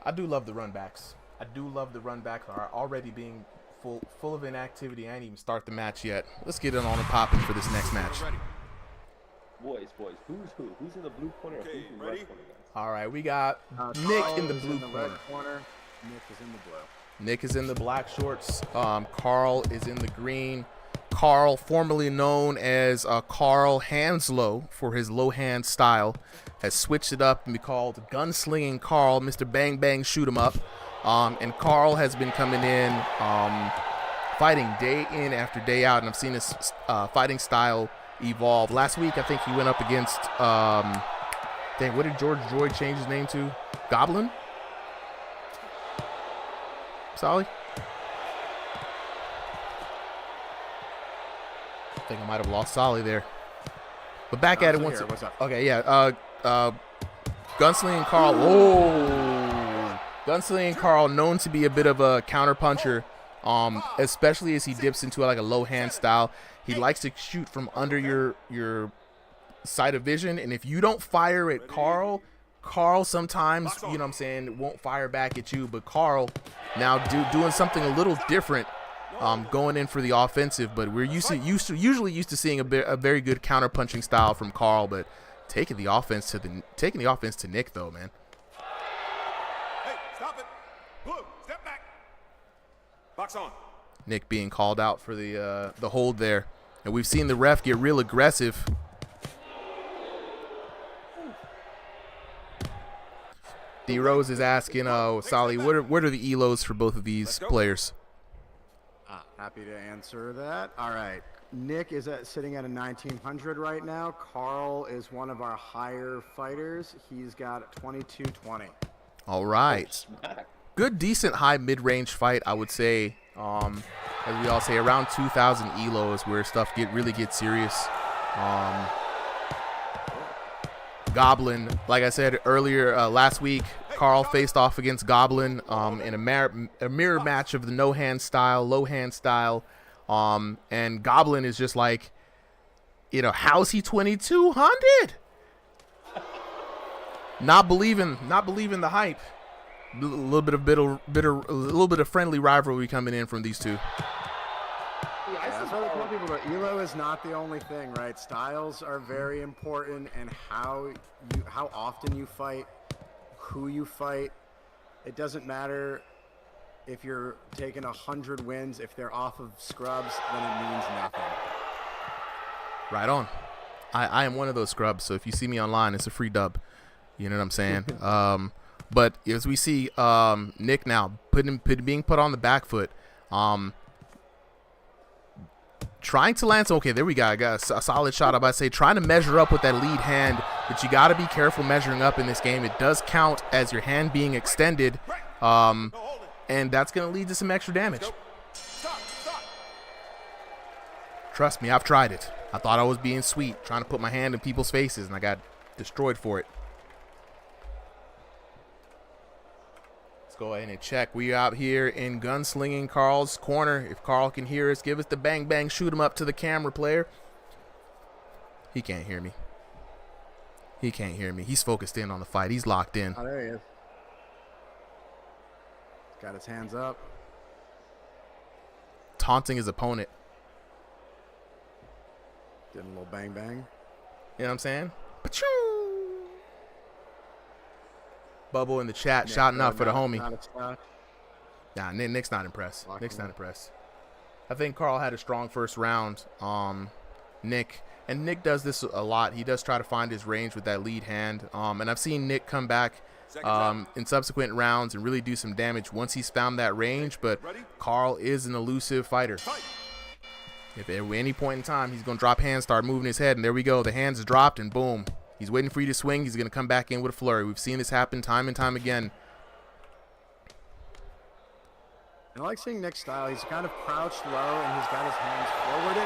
I do love the runbacks. Are already being full of inactivity. I ain't even start the match yet. Let's get it on and popping for this next match. Boys, who's who? Who's in the blue corner? Who's in the red corner, guys? All right, we got Nick in the blue corner. Nick is in the blue. Nick is in the black shorts. Carl is in the green. Carl, formerly known as Carl Hanslow for his low hand style, has switched it up and be called Gunslinging Carl, Mr. Bang Bang Shoot 'em Up. And Carl has been coming in, fighting day in after day out, and I've seen his fighting style evolve. Last week, I think he went up against, dang, what did George Droid change his name to? Goblin? Solly? I think I might have lost Solly there. But back at it once. What's up? Okay, yeah. Gunslinging Carl. Whoa! Gunslinging Carl, known to be a bit of a counter puncher, especially as he dips into like a low hand style. He likes to shoot from under your sight of vision, and if you don't fire at Carl sometimes, you know what I'm saying, won't fire back at you. But Carl now doing something a little different, going in for the offensive. But we're usually used to seeing a very good counter punching style from Carl, but taking the offense to Nick though, man. Hey, stop it! Blue, step back. Box on. Nick being called out for the hold there, and we've seen the ref get real aggressive. D Rose is asking, Solly, what are the elos for both of these players? Happy to answer that. All right. Nick is sitting at a 1900 right now. Carl is one of our higher fighters. He's got 2220. All right. Good, decent, high mid-range fight, I would say. As we all say, around 2,000 elo is where stuff really gets serious. Goblin, like I said earlier, last week, Carl faced off against Goblin in a mirror match of the no hand style, low hand style. And Goblin is just like, how's he 2,200? Not believing the hype. A little bit of friendly rivalry coming in from these two. That's why I tell people that elo is not the only thing, right? Styles are very important, and how often you fight, who you fight. It doesn't matter if you're taking 100 wins. If they're off of scrubs, then it means nothing. Right on. I am one of those scrubs, so if you see me online, it's a free dub. You know what I'm saying? But as we see Nick now being put on the back foot, trying to land. Okay, there we go. I got a solid shot. I'm about to say trying to measure up with that lead hand, but you got to be careful measuring up in this game. It does count as your hand being extended, and that's going to lead to some extra damage. Trust me, I've tried it. I thought I was being sweet, trying to put my hand in people's faces, and I got destroyed for it. Go ahead and check. We out here in Gunslinging Carl's corner. If Carl can hear us, give us the bang bang, shoot him up to the camera player. He can't hear me. He can't hear me. He's focused in on the fight. He's locked in. Oh, there he is. Got his hands up. Taunting his opponent. Getting a little bang bang. You know what I'm saying? Pachoo! Bubble in the chat, Nick, shouting out for the homie. Nah, Nick's not impressed. Nick's not impressed. I think Carl had a strong first round. Nick does this a lot. He does try to find his range with that lead hand. And I've seen Nick come back in subsequent rounds and really do some damage once he's found that range. But Carl is an elusive fighter. If at any point in time he's going to drop hands, start moving his head, and there we go. The hands dropped, and boom. He's waiting for you to swing. He's going to come back in with a flurry. We've seen this happen time and time again. I like seeing Nick's style. He's kind of crouched low, and he's got his hands forward.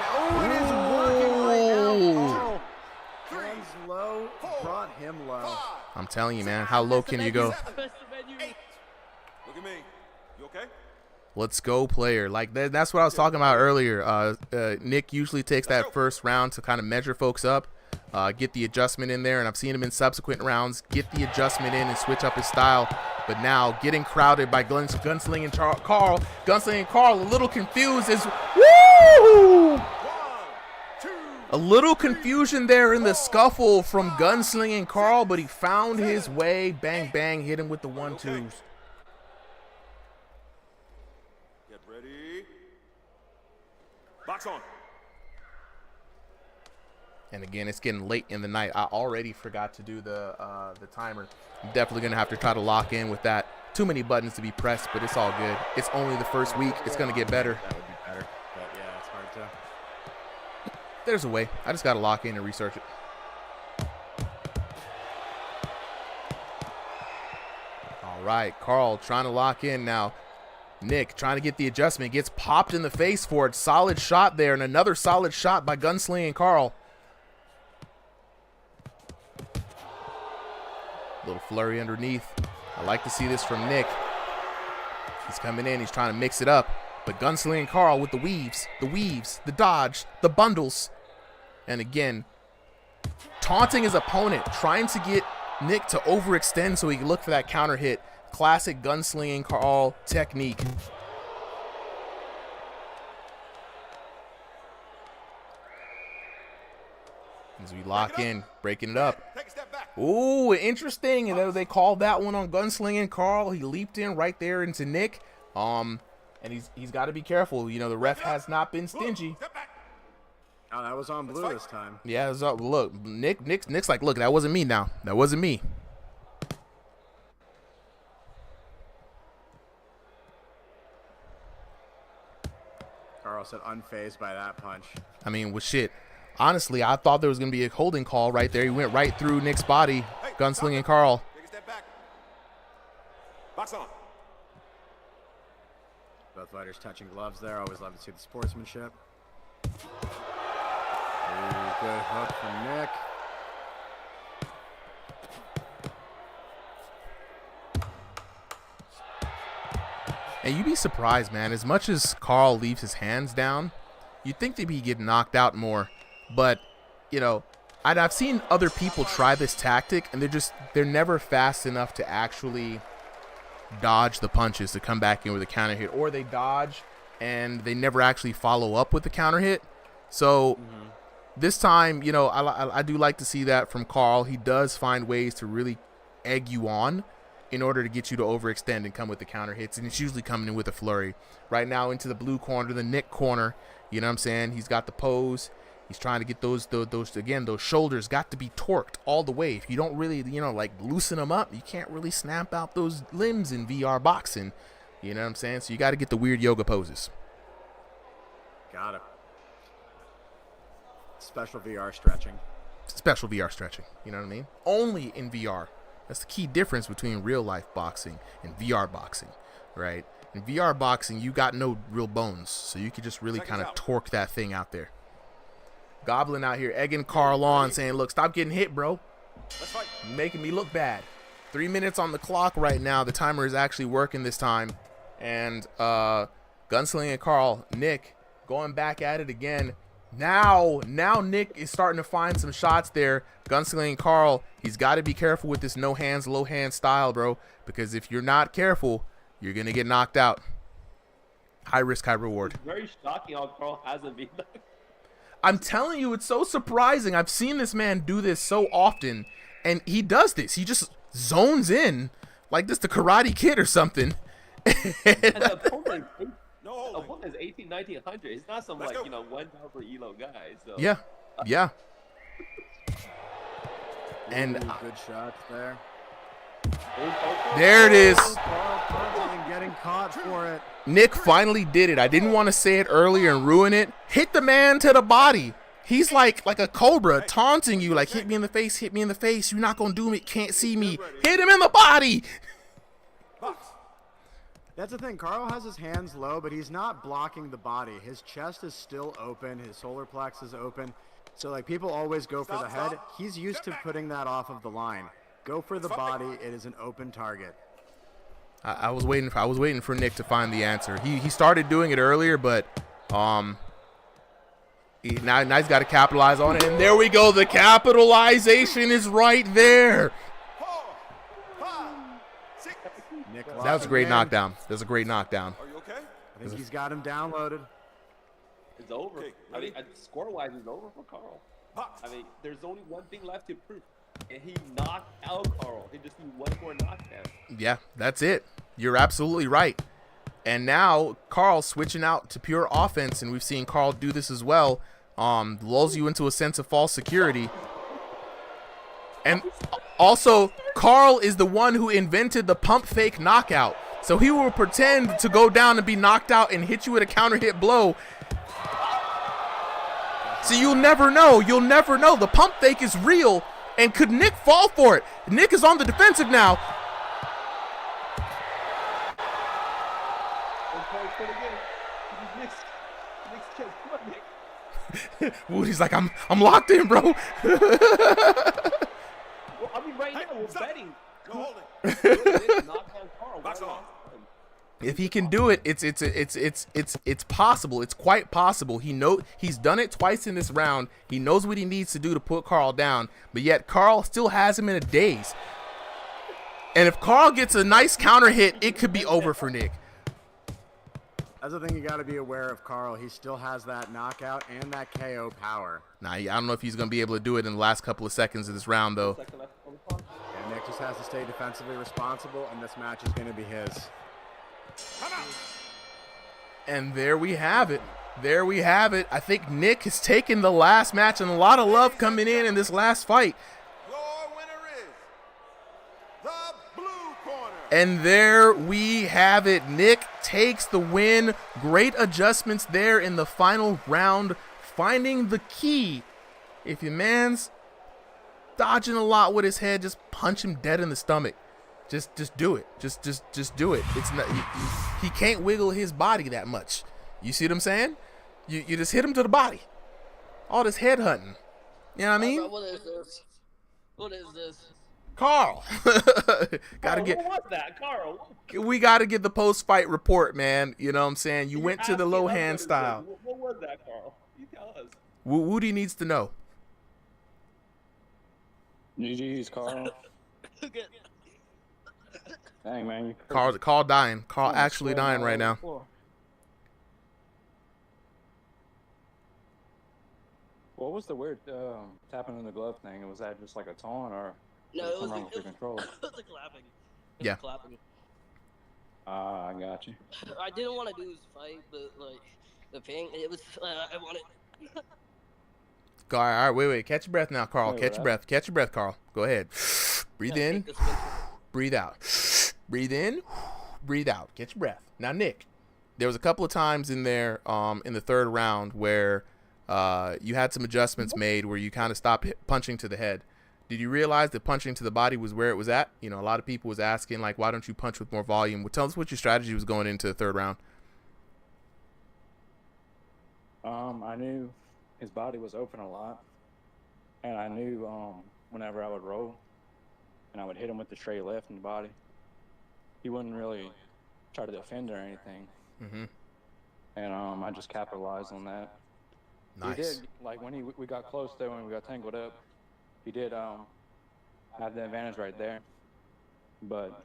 And it is working right now. Hands low brought him low. I'm telling you, man. How low can you go? Look at me. You okay? Let's go, player. Like that's what I was talking about earlier. Nick usually takes that first round to kind of measure folks up. Get the adjustment in there, and I've seen him in subsequent rounds get the adjustment in and switch up his style. But now getting crowded by Gunslinging Carl. Gunslinging Carl a little confused as woo! A little confusion there in the scuffle from Gunslinging Carl, but he found his way. Bang, bang, hit him with the 1-2s. Get ready. Box on. And again, it's getting late in the night. I already forgot to do the timer. I'm definitely going to have to try to lock in with that. Too many buttons to be pressed, but it's all good. It's only the first week. It's going to get better. That would be better. But yeah, it's hard to. There's a way. I just got to lock in and research it. All right, Carl trying to lock in now. Nick trying to get the adjustment. Gets popped in the face for it. Solid shot there, and another solid shot by Gunslinging Carl. Little flurry underneath. I like to see this from Nick. He's coming in. He's trying to mix it up. But Gunslinging Carl with the weaves, the dodge, the bundles. And again, taunting his opponent, trying to get Nick to overextend so he can look for that counter hit. Classic Gunslinging Carl technique. As we lock in, breaking it up. Ooh, interesting. And they called that one on Gunslinging Carl. He leaped in right there into Nick. And he's got to be careful. You know, the ref has not been stingy. Oh, that was on blue this time. Yeah, it was, look, Nick's like, look, that wasn't me now. That wasn't me. Carl said unfazed by that punch. I mean, with shit. Honestly, I thought there was going to be a holding call right there. He went right through Nick's body. Gunslinging Carl. Take a step back. Box on. Both fighters touching gloves there. Always love to see the sportsmanship. Ooh, good hook from Nick. And you'd be surprised, man. As much as Carl leaves his hands down, you'd think that he'd get knocked out more. But, you know, I've seen other people try this tactic, and they're never fast enough to actually dodge the punches to come back in with a counter hit. Or they dodge, and they never actually follow up with the counter hit. So this time, you know, I do like to see that from Carl. He does find ways to really egg you on in order to get you to overextend and come with the counter hits, and it's usually coming in with a flurry. Right now into the blue corner, the Nick corner, you know what I'm saying? He's got the pose. He's trying to get those shoulders got to be torqued all the way. If you don't really, you know, like loosen them up, you can't really snap out those limbs in VR boxing. You know what I'm saying? So you got to get the weird yoga poses. Got it. Special VR stretching. Special VR stretching. You know what I mean? Only in VR. That's the key difference between real life boxing and VR boxing, right? In VR boxing, you got no real bones, so you can just really kind of torque that thing out there. Goblin out here egging Carl on, saying, look, stop getting hit, bro. Making me look bad. 3 minutes on the clock right now. The timer is actually working this time. And Gunslinging Carl, Nick, going back at it again. Now Nick is starting to find some shots there. Gunslinging Carl, he's got to be careful with this no hands, low hand style, bro. Because if you're not careful, you're going to get knocked out. High risk, high reward. It's very shocking how Carl hasn't been there. I'm telling you, it's so surprising. I've seen this man do this so often. And he does this. He just zones in like this the Karate Kid or something. And the opponent is 18, 1900. It's not some, like, you know, $1 per ELO guy. So. Yeah. Yeah. And good shots there. There it is. And getting caught for it. Nick finally did it. I didn't want to say it earlier and ruin it. Hit the man to the body. He's like a cobra taunting you, like, hit me in the face, hit me in the face. You're not going to do me, can't see me. Hit him in the body. That's the thing. Carl has his hands low, but he's not blocking the body. His chest is still open. His solar plex is open. So, like, people always go for the head. He's used to putting that off of the line. Go for the body. It is an open target. I was waiting for Nick to find the answer. He started doing it earlier, but now he's got to capitalize on it. And there we go. The capitalization is right there. That was a great knockdown. That was a great knockdown. Are you okay? I think he's got him downloaded. It's over. I mean, score-wise, it's over for Carl. I mean, there's only one thing left to prove. And he knocked out Carl. He just need one more knockdown. Yeah, that's it. You're absolutely right. And now Carl switching out to pure offense, and we've seen Carl do this as well. Lulls you into a sense of false security. And also, Carl is the one who invented the pump fake knockout. So he will pretend to go down and be knocked out and hit you with a counter hit blow. So you'll never know. You'll never know. The pump fake is real. And could Nick fall for it? Nick is on the defensive now. Woody's like, I'm locked in, bro. Well, I mean, right now we're betting. If he can do it, it's possible. It's quite possible. He's done it twice in this round. He knows what he needs to do to put Carl down, but yet Carl still has him in a daze. And if Carl gets a nice counter hit, it could be over for Nick. That's the thing you got to be aware of, Carl. He still has that knockout and that KO power. Nah, I don't know if he's going to be able to do it in the last couple of seconds of this round, though. Yeah, Nick just has to stay defensively responsible, and this match is going to be his. And there we have it. There we have it. I think Nick has taken the last match, and a lot of love coming in this last fight. Your winner is the blue corner, And there we have it. Nick takes the win. Great adjustments there in the final round, finding the key. If your man's dodging a lot with his head, just punch him dead in the stomach. Just do it. Just do it. It's not. He can't wiggle his body that much. You see what I'm saying? You just hit him to the body. All this head hunting. You know what I mean? Bro, what is this? What is this? Carl. Gotta get. What was that, Carl? We gotta get the post-fight report, man. You know what I'm saying? You went to the low hand style. What was that, Carl? You tell us. Woody needs to know. GG's, Carl. Dang, man. Carl dying. Carl actually dying right now. What was the weird tapping in the glove thing? Was that just like a taunt or No, it was wrong with the control? it was a clapping. It Yeah. was clapping. I got you. I didn't want to do this fight, but like the ping, it was. I wanted. All right, wait. Catch your breath now, Carl. Wait, Catch what? your breath. Catch your breath, Carl. Go ahead. Breathe in. Breathe out. Breathe in. Breathe out. Catch your breath. Now, Nick, there was a couple of times in there, in the third round where you had some adjustments made where you kind of stopped punching to the head. Did you realize that punching to the body was where it was at? You know, a lot of people was asking, like, why don't you punch with more volume? Well, tell us what your strategy was going into the third round. I knew his body was open a lot, and I knew whenever I would roll and I would hit him with the straight left in the body, he wouldn't really try to defend or anything. Mm-hmm. And I just capitalized on that. Nice. He did, like when we got close though, when we got tangled up, he did have the advantage right there. But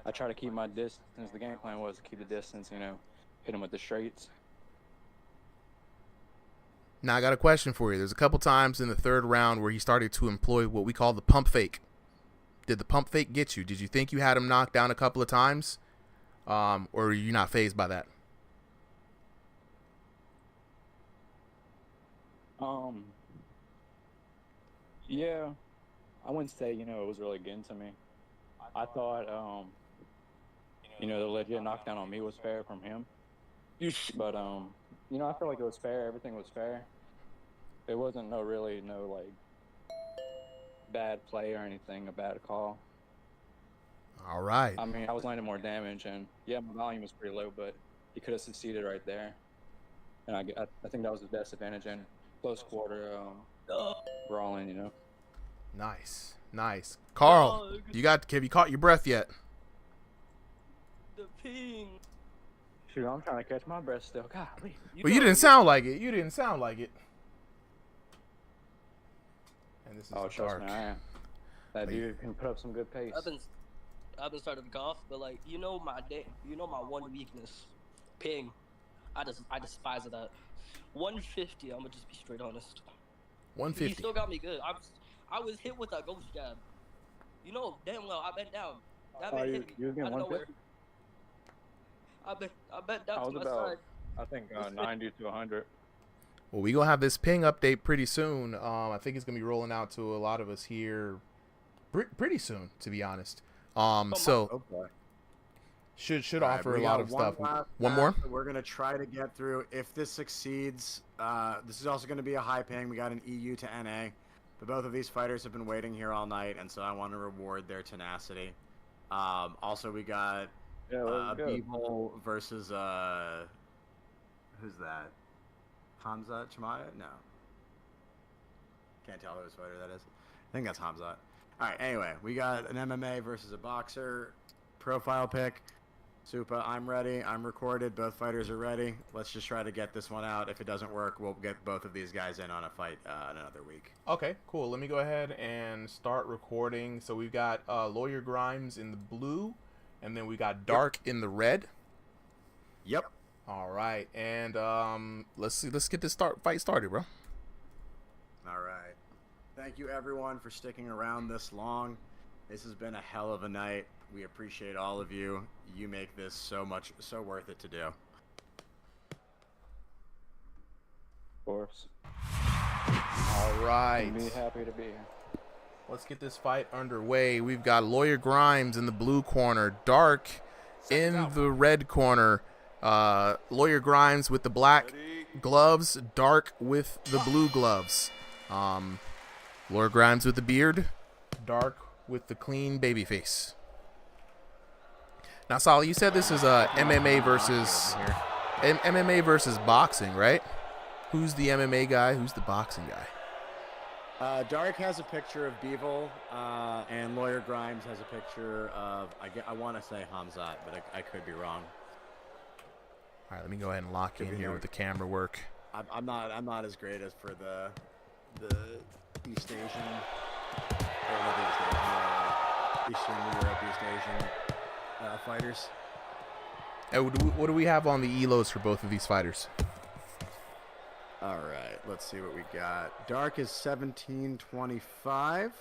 I try to keep my distance. The game plan was to keep the distance, you know, hit him with the straights. Now, I got a question for you. There's a couple times in the third round where he started to employ what we call the pump fake. Did the pump fake get you? Did you think you had him knocked down a couple of times? Or are you not fazed by that? Yeah, I wouldn't say, you know, it was really getting to me. I thought, you know, the legit knockdown on me was fair from him. But, you know, I feel like it was fair. Everything was fair. It wasn't no like bad play or anything, a bad call. All right. I mean, I was landing more damage, and yeah, my volume was pretty low, but he could have succeeded right there. And I think that was his best advantage in close quarter brawling, you know. Nice. Carl, have you caught your breath yet? The ping. Shoot, I'm trying to catch my breath still. Golly. Well, you didn't sound like it. And this is Trust dark. me, I am. That dude can put up some good pace. I've been starting to cough, but like you know my one weakness, ping. I despise it. That 150. I'm gonna just be straight honest. 150. He still got me good. I was hit with a ghost jab. You know damn well I bent down. That man hit me. You was getting out of 150? nowhere. I bent down I was to my about, side. I think 90 to 100. Well, we gonna have this ping update pretty soon. I think it's gonna be rolling out to a lot of us here pretty soon, to be honest. So should offer a lot of stuff. One more. We're gonna try to get through. If this succeeds, this is also gonna be a high ping. We got an EU to NA, but both of these fighters have been waiting here all night, and so I want to reward their tenacity. Also, we got Beeble versus who's that? Hamzat Chimaya? No. Can't tell whose fighter that is. I think that's Hamzat. Alright, anyway, we got an MMA versus a boxer. Profile pick. Supa, I'm ready. I'm recorded. Both fighters are ready. Let's just try to get this one out. If it doesn't work, we'll get both of these guys in on a fight in another week. Okay, cool. Let me go ahead and start recording. So we've got Lawyer Grimes in the blue, and then we got Dark in the red. Yep. All right, and let's get this fight started, bro. All right. Thank you, everyone, for sticking around this long. This has been a hell of a night. We appreciate all of you. You make this so worth it to do. Of course. All right. I'd be happy to be here. Let's get this fight underway. We've got Lawyer Grimes in the blue corner, Dark in the red corner. Lawyer Grimes with the black gloves, Dark with the blue gloves. Lawyer Grimes with the beard, Dark with the clean baby face. Now, Sally, you said this is MMA versus boxing, right? Who's the MMA guy? Who's the boxing guy? Dark has a picture of Bivol, and Lawyer Grimes has a picture of, I want to say Hamzat, but I could be wrong. All right, let me go ahead and lock in here with the camera work. I'm not as great as for the East Asian, or not the East Asian, Eastern Europe, East Asian fighters. What do we have on the elos for both of these fighters? All right, let's see what we got. Dark is 1725,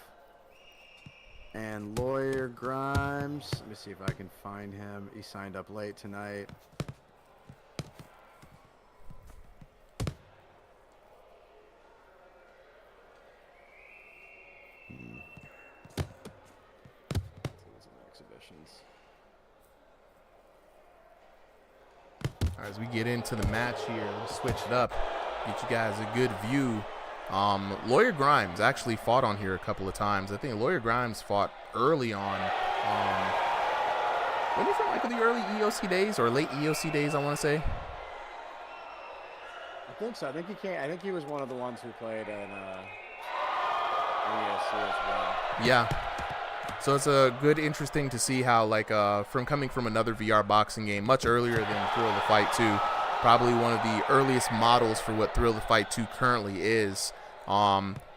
and Lawyer Grimes. Let me see if I can find him. He signed up late tonight. Exhibitions. All right, as we get into the match here, let's switch it up. Get you guys a good view. Lawyer Grimes actually fought on here a couple of times. I think Lawyer Grimes fought early on. When he from like the early EOC days or late EOC days, I want to say. I think so. I think he was one of the ones who played in EOC as well. Yeah. So it's a good, interesting to see how from coming from another VR boxing game much earlier than Thrill of the Fight 2. Probably one of the earliest models for what Thrill of the Fight 2 currently is.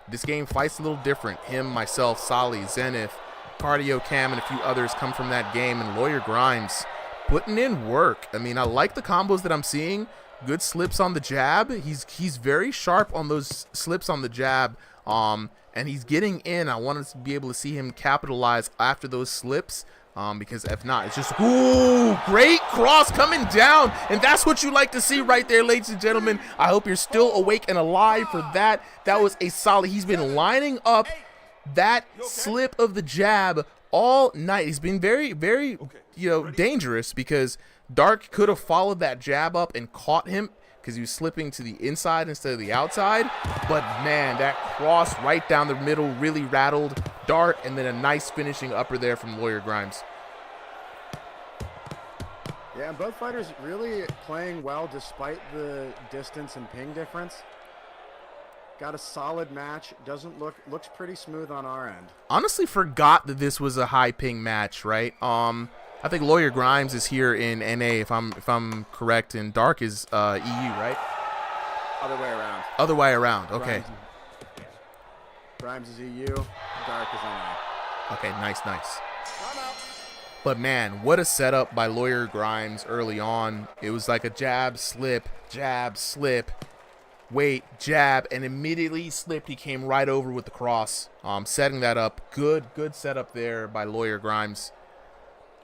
This game fights a little different. Him, myself, Solly, Zenith, Cardio Cam, and a few others come from that game. And Lawyer Grimes putting in work. I mean, I like the combos that I'm seeing. Good slips on the jab. He's very sharp on those slips on the jab. And he's getting in. I want to be able to see him capitalize after those slips. Because if not, it's just, ooh, great cross coming down. And that's what you like to see right there, ladies and gentlemen. I hope you're still awake and alive for that. That was a solid. He's been lining up that slip of the jab all night. He's been very, very, dangerous because Dark could have followed that jab up and caught him because he was slipping to the inside instead of the outside. But, man, that cross right down the middle really rattled Dark, and then a nice finishing upper there from Lawyer Grimes. Yeah, and both fighters really playing well despite the distance and ping difference. Got a solid match. Looks pretty smooth on our end. Honestly forgot that this was a high ping match, right? I think Lawyer Grimes is here in NA if I'm correct, and Dark is EU, right? Other way around. Other way around. Okay. Grimes is EU, Dark is NA. Okay, nice. But man, what a setup by Lawyer Grimes early on. It was like a jab, slip, wait, jab, and immediately he slipped. He came right over with the cross, setting that up. Good setup there by Lawyer Grimes.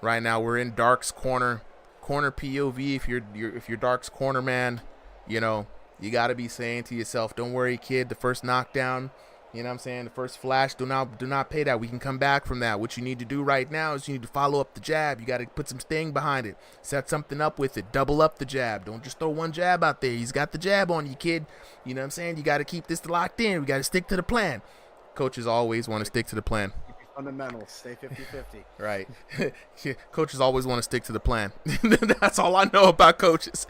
Right now we're in Dark's corner POV. If you're Dark's corner man, you got to be saying to yourself, don't worry, kid, the first knockdown, you know what I'm saying, the first flash, do not pay that. We can come back from that. What you need to do right now is you need to follow up the jab. You got to put some sting behind it. Set something up with it. Double up the jab. Don't just throw one jab out there. He's got the jab on you, kid. You know what I'm saying? You got to keep this locked in. We got to stick to the plan. Coaches always want to stick to the plan. Fundamentals. Stay 50-50. Right. Coaches always want to stick to the plan. That's all I know about coaches.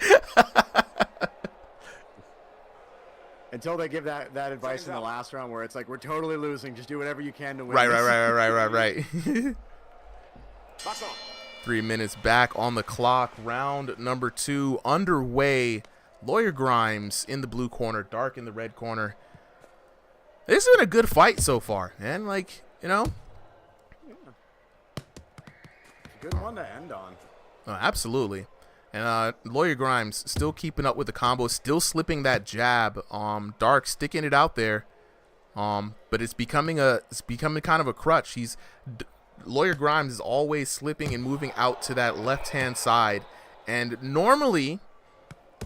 Until they give that advice in the last round where it's like, we're totally losing. Just do whatever you can to win. Right. 3 minutes back on the clock. Round number 2 underway. Lawyer Grimes in the blue corner, Dark in the red corner. This has been a good fight so far, man. Good one to end on. Oh, absolutely. And Lawyer Grimes still keeping up with the combo, still slipping that jab. Dark sticking it out there. But it's becoming kind of a crutch. Lawyer Grimes is always slipping and moving out to that left-hand side. And normally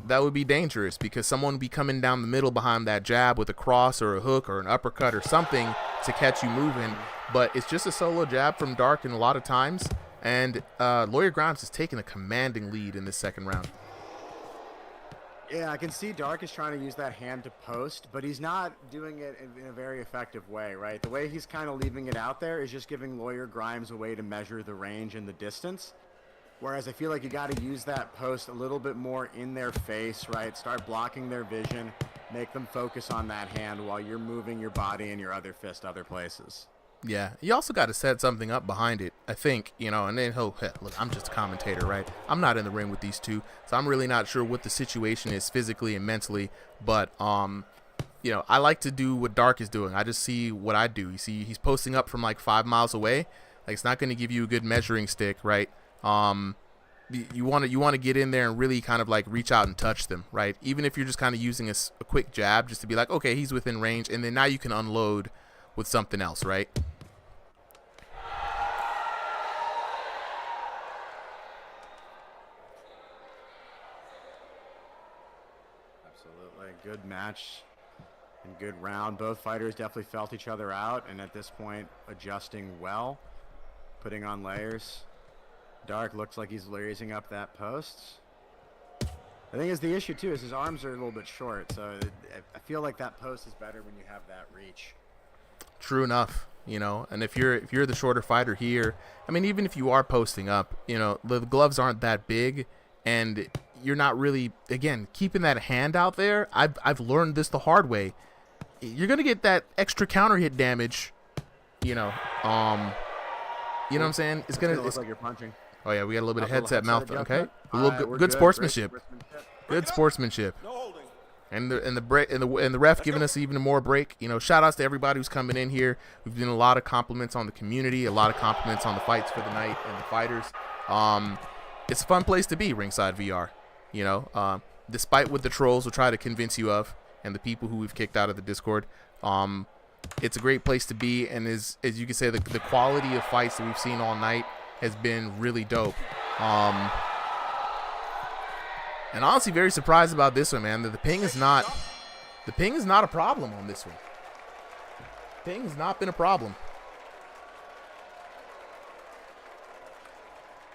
that would be dangerous because someone would be coming down the middle behind that jab with a cross or a hook or an uppercut or something to catch you moving. But it's just a solo jab from Dark in a lot of times. And Lawyer Grimes has taken a commanding lead in this second round. Yeah, I can see Dark is trying to use that hand to post, but he's not doing it in a very effective way, right? The way he's kind of leaving it out there is just giving Lawyer Grimes a way to measure the range and the distance. Whereas I feel like you got to use that post a little bit more in their face, right? Start blocking their vision, make them focus on that hand while you're moving your body and your other fist other places. Yeah, you also got to set something up behind it, I think, you know, and then, look, I'm just a commentator, right? I'm not in the ring with these two, so I'm really not sure what the situation is physically and mentally, but, you know, I like to do what Dark is doing. I just see what I do. You see, he's posting up from like 5 miles away. Like, it's not going to give you a good measuring stick, right? You want to get in there and really kind of like reach out and touch them, right? Even if you're just kind of using a quick jab just to be like, okay, he's within range, and then now you can unload with something else, right? Absolutely. Good match and good round. Both fighters definitely felt each other out, and at this point, adjusting well, putting on layers. Dark looks like he's raising up that post. I think the issue too is his arms are a little bit short, so I feel like that post is better when you have that reach. True enough, you know, and if you're the shorter fighter here, I mean, even if you are posting up, you know, the gloves aren't that big, and you're not really, again, keeping that hand out there. I've learned this the hard way. You're gonna get that extra counter hit damage, you know. You know what I'm saying? It's look like you're punching. Oh yeah, we got a little bit of headset mouth. Okay, a little good good. sportsmanship. Good sportsmanship. And the ref giving us even more break. You know, shout outs to everybody who's coming in here. We've done a lot of compliments on the community, a lot of compliments on the fights for the night and the fighters. It's a fun place to be, Ringside VR. You know, despite what the trolls will try to convince you of, and the people who we've kicked out of the Discord, it's a great place to be. And as you can say, the quality of fights that we've seen all night has been really dope. And honestly, very surprised about this one, man. That the ping is not a problem on this one. Ping has not been a problem.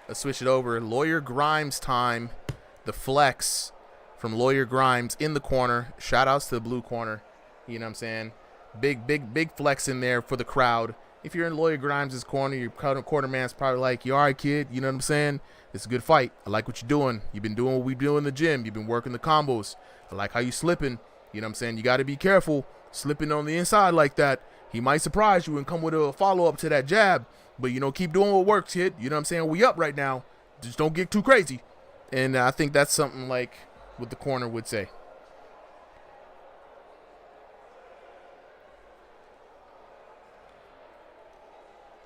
Let's switch it over. Lawyer Grimes time. The flex from Lawyer Grimes in the corner. Shout outs to the blue corner. You know what I'm saying? Big flex in there for the crowd. If you're in Lawyer Grimes' corner, your corner man's probably like, you all right, kid? You know what I'm saying? It's a good fight. I like what you're doing. You've been doing what we do in the gym. You've been working the combos. I like how you slipping. You know what I'm saying? You got to be careful slipping on the inside like that. He might surprise you and come with a follow-up to that jab. But, you know, keep doing what works, kid. You know what I'm saying? We up right now. Just don't get too crazy. And I think that's something like what the corner would say.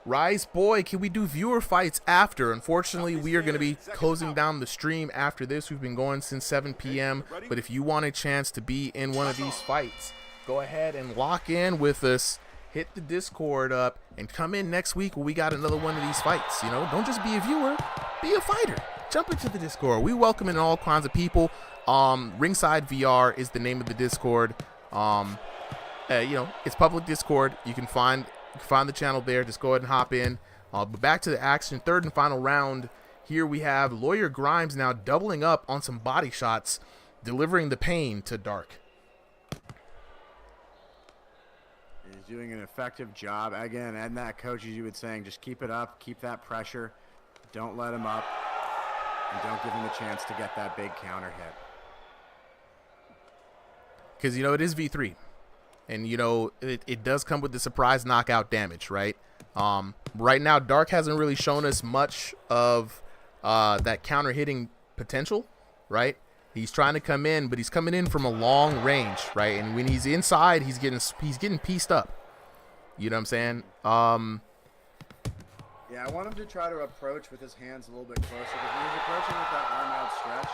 Rise Boy, can we do viewer fights after? Unfortunately, we are going to be closing down the stream after this. We've been going since 7 p.m. But if you want a chance to be in one of these fights, go ahead and lock in with us. Hit the Discord up and come in next week when we got another one of these fights. You know, don't just be a viewer, be a fighter. Jump into the Discord. We welcome in all kinds of people. Ringside VR is the name of the Discord. You know, it's public Discord. You can find the channel there. Just go ahead and hop in. But back to the action. Third and final round. Here we have Lawyer Grimes now doubling up on some body shots, delivering the pain to Dark. He's doing an effective job. Again, and that coach, as you would saying, just keep it up, keep that pressure, don't let him up, and don't give him a chance to get that big counter hit. Because, you know, it is V3. And, you know, it does come with the surprise knockout damage, right? Right now, Dark hasn't really shown us much of that counter hitting potential, right? He's trying to come in, but he's coming in from a long range, right? And when he's inside, he's getting pieced up. You know what I'm saying? Yeah, I want him to try to approach with his hands a little bit closer. Because when he's approaching with that arm out stretch,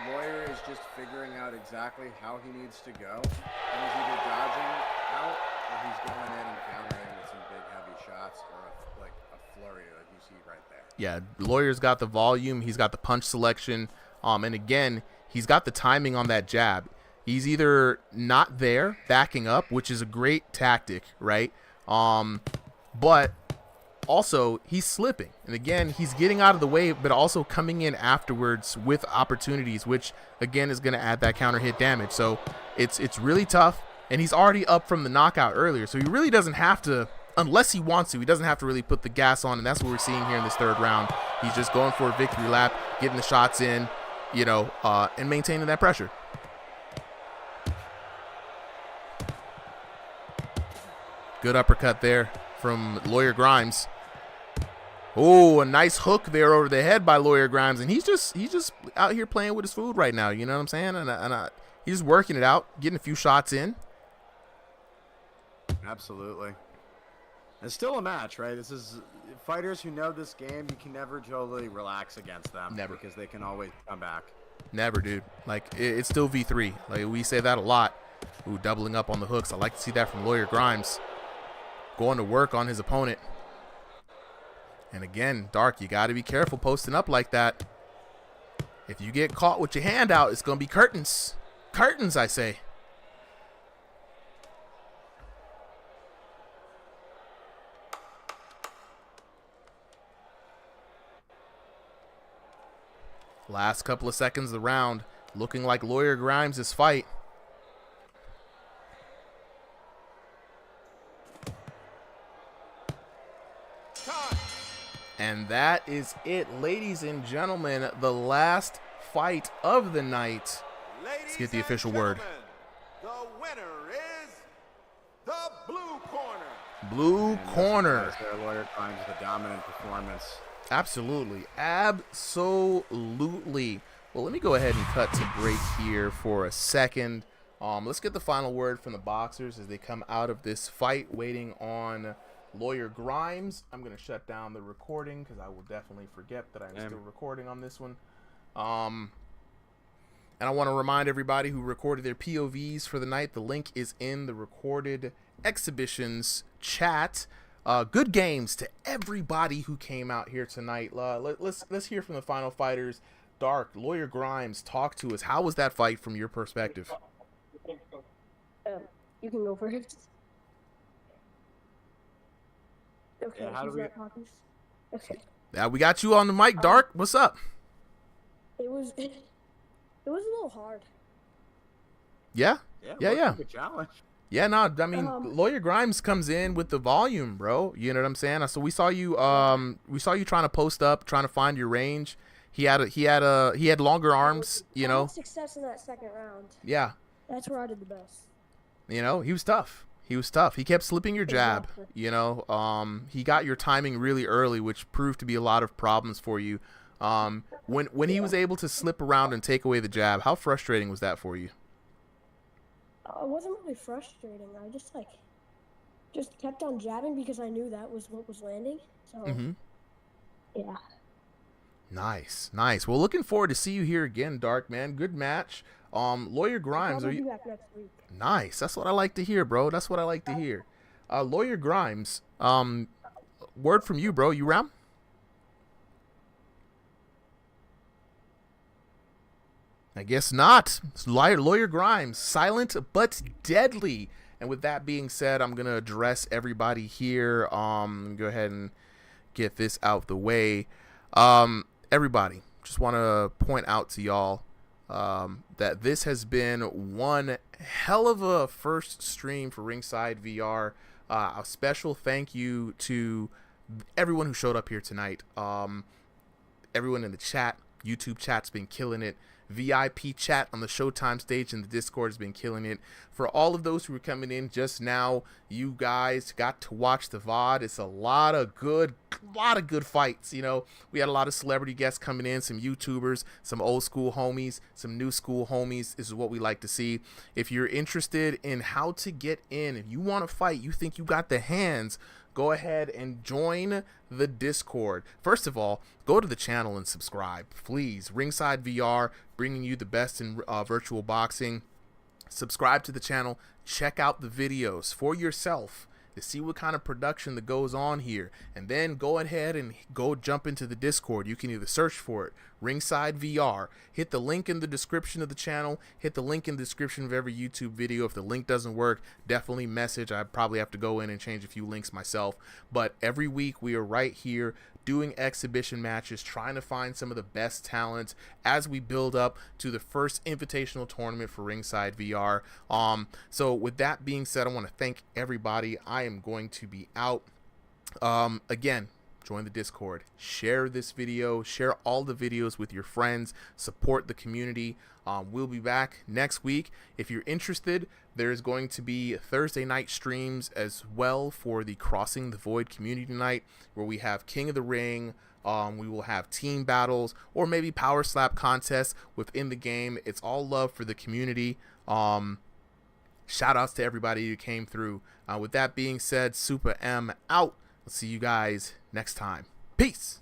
Lawyer is just figuring out exactly how he needs to go. And he's either dodging out or he's going in and countering with some big heavy shots or like a flurry like you see right there. Yeah, Lawyer's got the volume. He's got the punch selection. And again, he's got the timing on that jab. He's either not there, backing up, which is a great tactic, right? But also he's slipping, and again he's getting out of the way, but also coming in afterwards with opportunities, which again is going to add that counter hit damage. So it's really tough, and he's already up from the knockout earlier, so he really doesn't have to, unless he wants to, he doesn't have to really put the gas on, and that's what we're seeing here in this third round. He's just going for a victory lap, getting the shots in, you know, and maintaining that pressure. Good uppercut there from Lawyer Grimes. Oh, a nice hook there over the head by Lawyer Grimes, and he's just out here playing with his food right now. You know what I'm saying? And he's just working it out, getting a few shots in. Absolutely. It's still a match, right? This is fighters who know this game. You can never totally relax against them. Never. Because they can always come back. Never, dude. Like, it's still V3. Like, we say that a lot. Ooh, doubling up on the hooks. I like to see that from Lawyer Grimes. Going to work on his opponent. And again, Dark, you got to be careful posting up like that. If you get caught with your hand out, it's going to be curtains. Curtains, I say. Last couple of seconds of the round. Looking like Lawyer Grimes' fight. And that is it, ladies and gentlemen. The last fight of the night. Let's get the official word. The winner is the blue corner. Blue corner. Their Lawyer Grimes with a dominant performance. Absolutely. Absolutely. Well, let me go ahead and cut to break here for a second. Let's get the final word from the boxers as they come out of this fight, waiting on Lawyer Grimes. I'm going to shut down the recording because I will definitely forget that I'm still recording on this one. And I want to remind everybody who recorded their POVs for the night, the link is in the recorded exhibitions chat. Good games to everybody who came out here tonight. Let's hear from the final fighters. Dark, Lawyer Grimes, talk to us. How was that fight from your perspective? You can go first. Okay, how do we... Okay. Yeah, we got you on the mic, Dark. What's up? It was a little hard. Yeah. A challenge. Yeah, no, I mean, Lawyer Grimes comes in with the volume, bro. You know what I'm saying? So we saw you trying to post up, trying to find your range. He had longer arms, you know. I had success in that second round. Yeah. That's where I did the best. You know, he was tough. He kept slipping your jab, you know. He got your timing really early, which proved to be a lot of problems for you. When he was able to slip around and take away the jab, how frustrating was that for you? It wasn't really frustrating. I just kept on jabbing because I knew that was what was landing. So, yeah. Nice. Well, looking forward to see you here again, Dark, man. Good match. Lawyer Grimes, I'll be back next week. Nice. That's what I like to hear, bro. That's what I like to hear. Lawyer Grimes, word from you, bro. You round? I guess not. Lawyer Grimes, silent but deadly. And with that being said, I'm going to address everybody here. Go ahead and get this out the way. Everybody, just want to point out to y'all that this has been one hell of a first stream for Ringside VR. A special thank you to everyone who showed up here tonight. Everyone in the chat, YouTube chat's been killing it. VIP chat on the Showtime stage and the Discord has been killing it. For all of those who were coming in just now, you guys got to watch the VOD. It's a lot of good fights. You know, we had a lot of celebrity guests coming in, some YouTubers, some old school homies, some new school homies. This is what we like to see. If you're interested in how to get in, if you want to fight, you think you got the hands, go ahead and join the Discord. First of all, go to the channel and subscribe, please. Ringside VR, bringing you the best in virtual boxing. Subscribe to the channel. Check out the videos for yourself. to see what kind of production that goes on here. And then go ahead and go jump into the Discord. You can either search for it, Ringside VR, hit the link in the description of the channel, hit the link in the description of every YouTube video. If the link doesn't work, definitely message. I probably have to go in and change a few links myself. But every week we are right here doing exhibition matches, trying to find some of the best talents as we build up to the first invitational tournament for Ringside VR. So with that being said, I want to thank everybody. I am going to be out. Again, join the Discord, share this video, share all the videos with your friends, support the community. We'll be back next week. If you're interested, there's going to be Thursday night streams as well for the Crossing the Void community night, where we have King of the Ring. We will have team battles or maybe power slap contests within the game. It's all love for the community. Shout outs to everybody who came through. With that being said, Super M out. I'll see you guys next time. Peace.